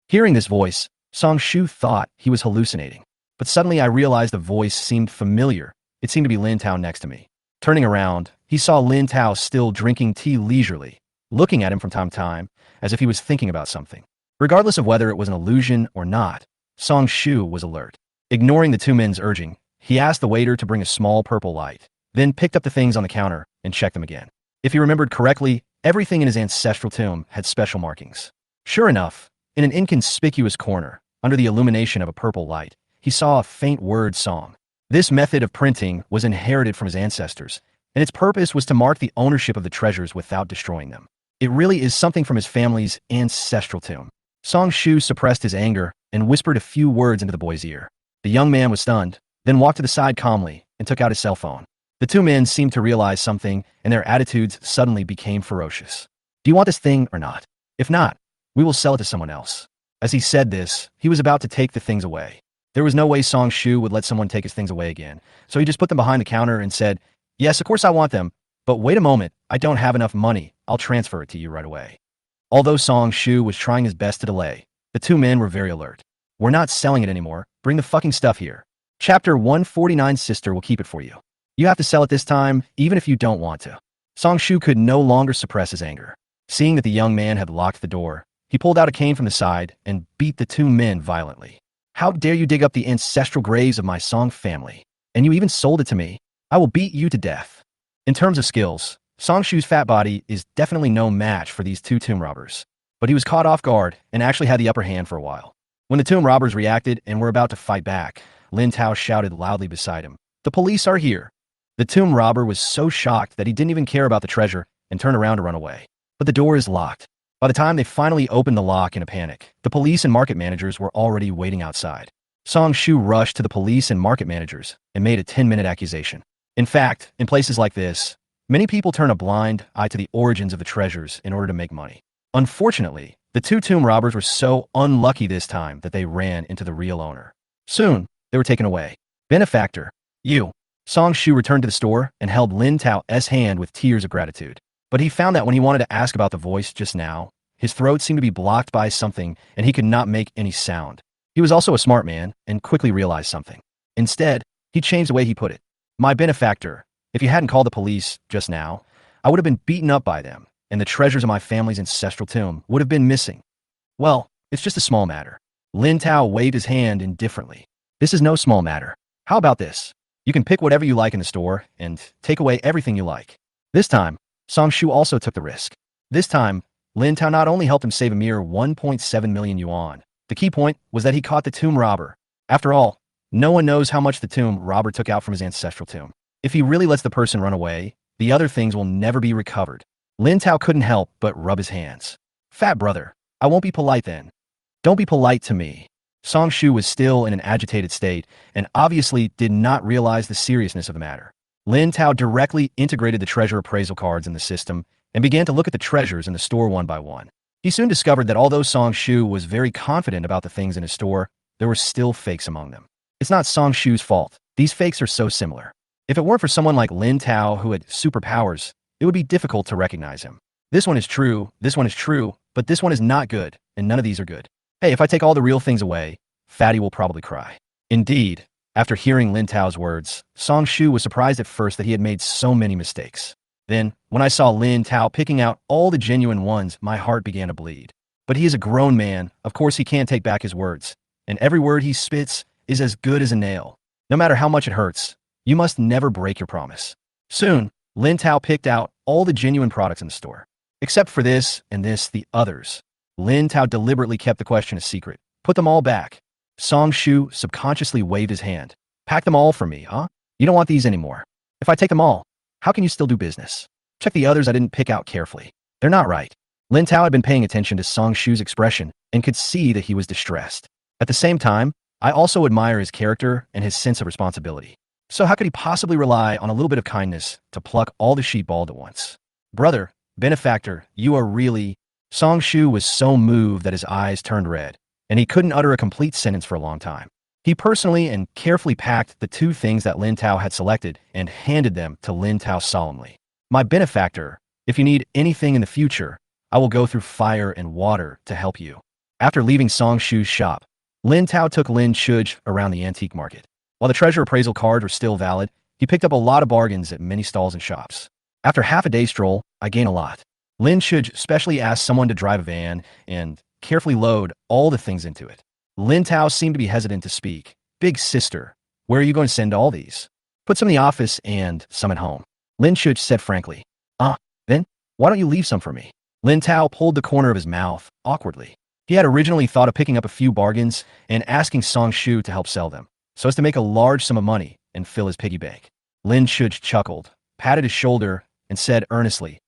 Hearing this voice, Song Shu thought he was hallucinating. But suddenly I realized the voice seemed familiar. It seemed to be Lin Tao next to me. Turning around, he saw Lin Tao still drinking tea leisurely, looking at him from time to time, as if he was thinking about something. Regardless of whether it was an illusion or not, Song Shu was alert. Ignoring the two men's urging, he asked the waiter to bring a small purple light, then picked up the things on the counter and checked them again. If he remembered correctly, everything in his ancestral tomb had special markings. Sure enough, in an inconspicuous corner, under the illumination of a purple light, he saw a faint word song. This method of printing was inherited from his ancestors, and its purpose was to mark the ownership of the treasures without destroying them. It really is something from his family's ancestral tomb. Song Shu suppressed his anger and whispered a few words into the boy's ear. The young man was stunned, then walked to the side calmly and took out his cell phone. The two men seemed to realize something, and their attitudes suddenly became ferocious. "Do you want this thing or not? If not, we will sell it to someone else." As he said this, he was about to take the things away. There was no way Song Shu would let someone take his things away again, so he just put them behind the counter and said, "Yes, of course I want them, but wait a moment, I don't have enough money. I'll transfer it to you right away." Although Song Shu was trying his best to delay, the two men were very alert. "We're not selling it anymore. bring the fucking stuff here. Chapter 149 Sister will keep it for you. You have to sell it this time, even if you don't want to. Songshu could no longer suppress his anger. Seeing that the young man had locked the door, he pulled out a cane from the side and beat the two men violently. How dare you dig up the ancestral graves of my Song family? And you even sold it to me. I will beat you to death. In terms of skills, Songshu's fat body is definitely no match for these two tomb robbers. But he was caught off guard and actually had the upper hand for a while. When the tomb robbers reacted and were about to fight back, Lin Tao shouted loudly beside him, "The police are here!" The tomb robber was so shocked that he didn't even care about the treasure and turned around to run away. But the door is locked. By the time they finally opened the lock in a panic, the police and market managers were already waiting outside. Songshu rushed to the police and market managers and made a 10-minute accusation. In fact, in places like this, many people turn a blind eye to the origins of the treasures in order to make money. Unfortunately, the two tomb robbers were so unlucky this time that they ran into the real owner. Soon, they were taken away. Benefactor, you. Songshu returned to the store and held Lin Tao's hand with tears of gratitude. But he found that when he wanted to ask about the voice just now, his throat seemed to be blocked by something and he could not make any sound. He was also a smart man and quickly realized something. Instead, he changed the way he put it. My benefactor, if you hadn't called the police just now, I would have been beaten up by them, and the treasures of my family's ancestral tomb would have been missing. Well, it's just a small matter. Lin Tao waved his hand indifferently. This is no small matter. How about this? You can pick whatever you like in the store and take away everything you like. This time, Songshu also took the risk. This time, Lin Tao not only helped him save a mere 1.7 million yuan, the key point was that he caught the tomb robber. After all, no one knows how much the tomb robber took out from his ancestral tomb. If he really lets the person run away, the other things will never be recovered. Lin Tao couldn't help but rub his hands. Fat brother, I won't be polite then. Don't be polite to me. Songshu was still in an agitated state and obviously did not realize the seriousness of the matter. Lin Tao directly integrated the treasure appraisal cards in the system and began to look at the treasures in the store one by one. He soon discovered that although Songshu was very confident about the things in his store, there were still fakes among them. It's not Songshu's fault. These fakes are so similar. If it weren't for someone like Lin Tao who had superpowers, it would be difficult to recognize him. This one is true, but this one is not good, and none of these are good. Hey, if I take all the real things away, Fatty will probably cry. Indeed, after hearing Lin Tao's words, Songshu was surprised at first that he had made so many mistakes. Then, when I saw Lin Tao picking out all the genuine ones, my heart began to bleed. But he is a grown man, of course he can't take back his words, and every word he spits is as good as a nail. No matter how much it hurts, you must never break your promise. Soon, Lin Tao picked out all the genuine products in the store. Except for this and this, the others. Lin Tao deliberately kept the question a secret. Put them all back. Songshu subconsciously waved his hand. Pack them all for me, huh? You don't want these anymore. If I take them all, how can you still do business? Check the others I didn't pick out carefully. They're not right. Lin Tao had been paying attention to Songshu's expression and could see that he was distressed. At the same time, I also admire his character and his sense of responsibility. So how could he possibly rely on a little bit of kindness to pluck all the sheep bald at once? Brother, benefactor, you are really... Songshu was so moved that his eyes turned red, and he couldn't utter a complete sentence for a long time. He personally and carefully packed the two things that Lin Tao had selected and handed them to Lin Tao solemnly. My benefactor, if you need anything in the future, I will go through fire and water to help you. After leaving Songshu's shop, Lin Tao took Lin Chuj around the antique market. While the treasure appraisal cards were still valid, he picked up a lot of bargains at many stalls and shops. After half a day's stroll, I gained a lot. Lin Chuj specially asked someone to drive a van and carefully load all the things into it. Lin Tao seemed to be hesitant to speak. Big sister, where are you going to send all these? Put some in the office and some at home. Lin Chuj said frankly. Then, why don't you leave some for me? Lin Tao pulled the corner of his mouth awkwardly. He had originally thought of picking up a few bargains and asking Songshu to help sell them, so as to make a large sum of money and fill his piggy bank. Lin Chuj chuckled, patted his shoulder, and said earnestly,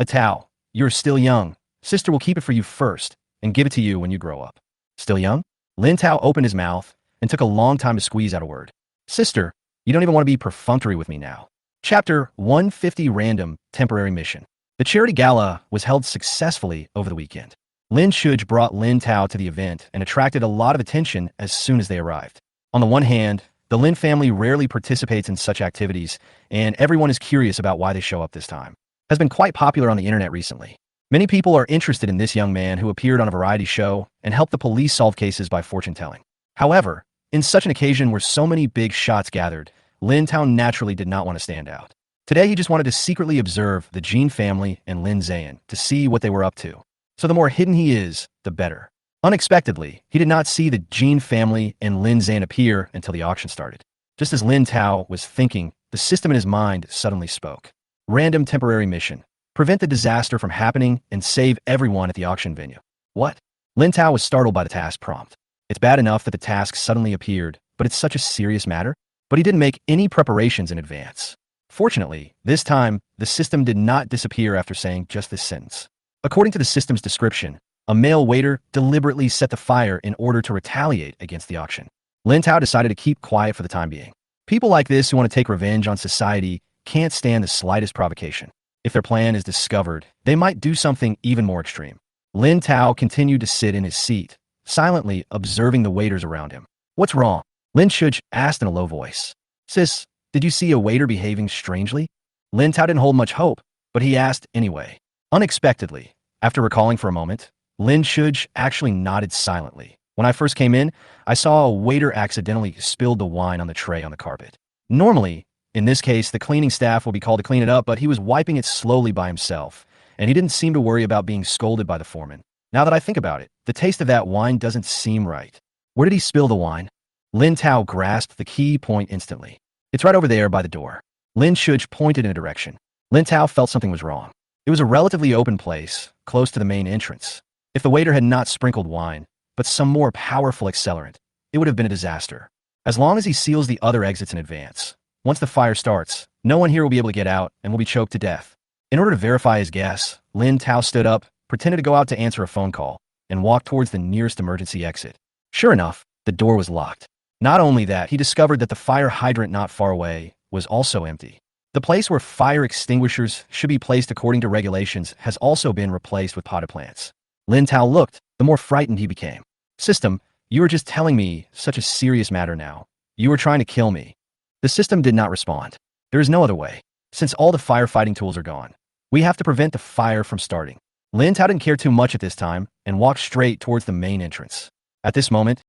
Tao, you're still young. Sister will keep it for you first and give it to you when you grow up. Still young? Lin Tao opened his mouth and took a long time to squeeze out a word. Sister, you don't even want to be perfunctory with me now. Chapter 150 Random Temporary Mission. The charity gala was held successfully over the weekend. Lin Chuj brought Lin Tao to the event and attracted a lot of attention as soon as they arrived. On the one hand, the Lin family rarely participates in such activities, and everyone is curious about why they show up this time. Has been quite popular on the internet recently. Many people are interested in this young man who appeared on a variety show and helped the police solve cases by fortune-telling. However, In such an occasion where so many big shots gathered, Lin Tao naturally did not want to stand out. Today he just wanted to secretly observe the Jin family and Lin Zayan to see what they were up to. So the more hidden he is, the better. Unexpectedly, he did not see the Jin family and Lin Zayan appear until the auction started. Just as Lin Tao was thinking, the system in his mind suddenly spoke. Random temporary mission. Prevent the disaster from happening and save everyone at the auction venue. What? Lin Tao was startled by the task prompt. It's bad enough that the task suddenly appeared, but it's such a serious matter? But he didn't make any preparations in advance. Fortunately, this time, the system did not disappear after saying just this sentence. According to the system's description, a male waiter deliberately set the fire in order to retaliate against the auction. Lin Tao decided to keep quiet for the time being. People like this who want to take revenge on society can't stand the slightest provocation. If their plan is discovered, they might do something even more extreme. Lin Tao continued to sit in his seat, silently observing the waiters around him. What's wrong? Lin Shuj asked in a low voice. Sis, did you see a waiter behaving strangely? Lin Tao didn't hold much hope, but he asked anyway. Unexpectedly, after recalling for a moment, Lin Shuj actually nodded silently. When I first came in, I saw a waiter accidentally spilled the wine on the tray on the carpet. Normally, in this case, the cleaning staff will be called to clean it up, but he was wiping it slowly by himself, and he didn't seem to worry about being scolded by the foreman. Now that I think about it, the taste of that wine doesn't seem right. Where did he spill the wine? Lin Tao grasped the key point instantly. It's right over there by the door. Lin Shuj pointed in a direction. Lin Tao felt something was wrong. It was a relatively open place, close to the main entrance. If the waiter had not sprinkled wine, but some more powerful accelerant, it would have been a disaster. As long as he seals the other exits in advance, once the fire starts, no one here will be able to get out and will be choked to death. In order to verify his guess, Lin Tao stood up, pretended to go out to answer a phone call, and walked towards the nearest emergency exit. Sure enough, the door was locked. Not only that, he discovered that the fire hydrant not far away was also empty. The place where fire extinguishers should be placed according to regulations has also been replaced with potted plants. Lin Tao looked, the more frightened he became. System, you were just telling me such a serious matter now. You were trying to kill me. The system did not respond. There is no other way. Since all the firefighting tools are gone, we have to prevent the fire from starting. Lin Tao didn't care too much at this time and walked straight towards the main entrance. At this moment,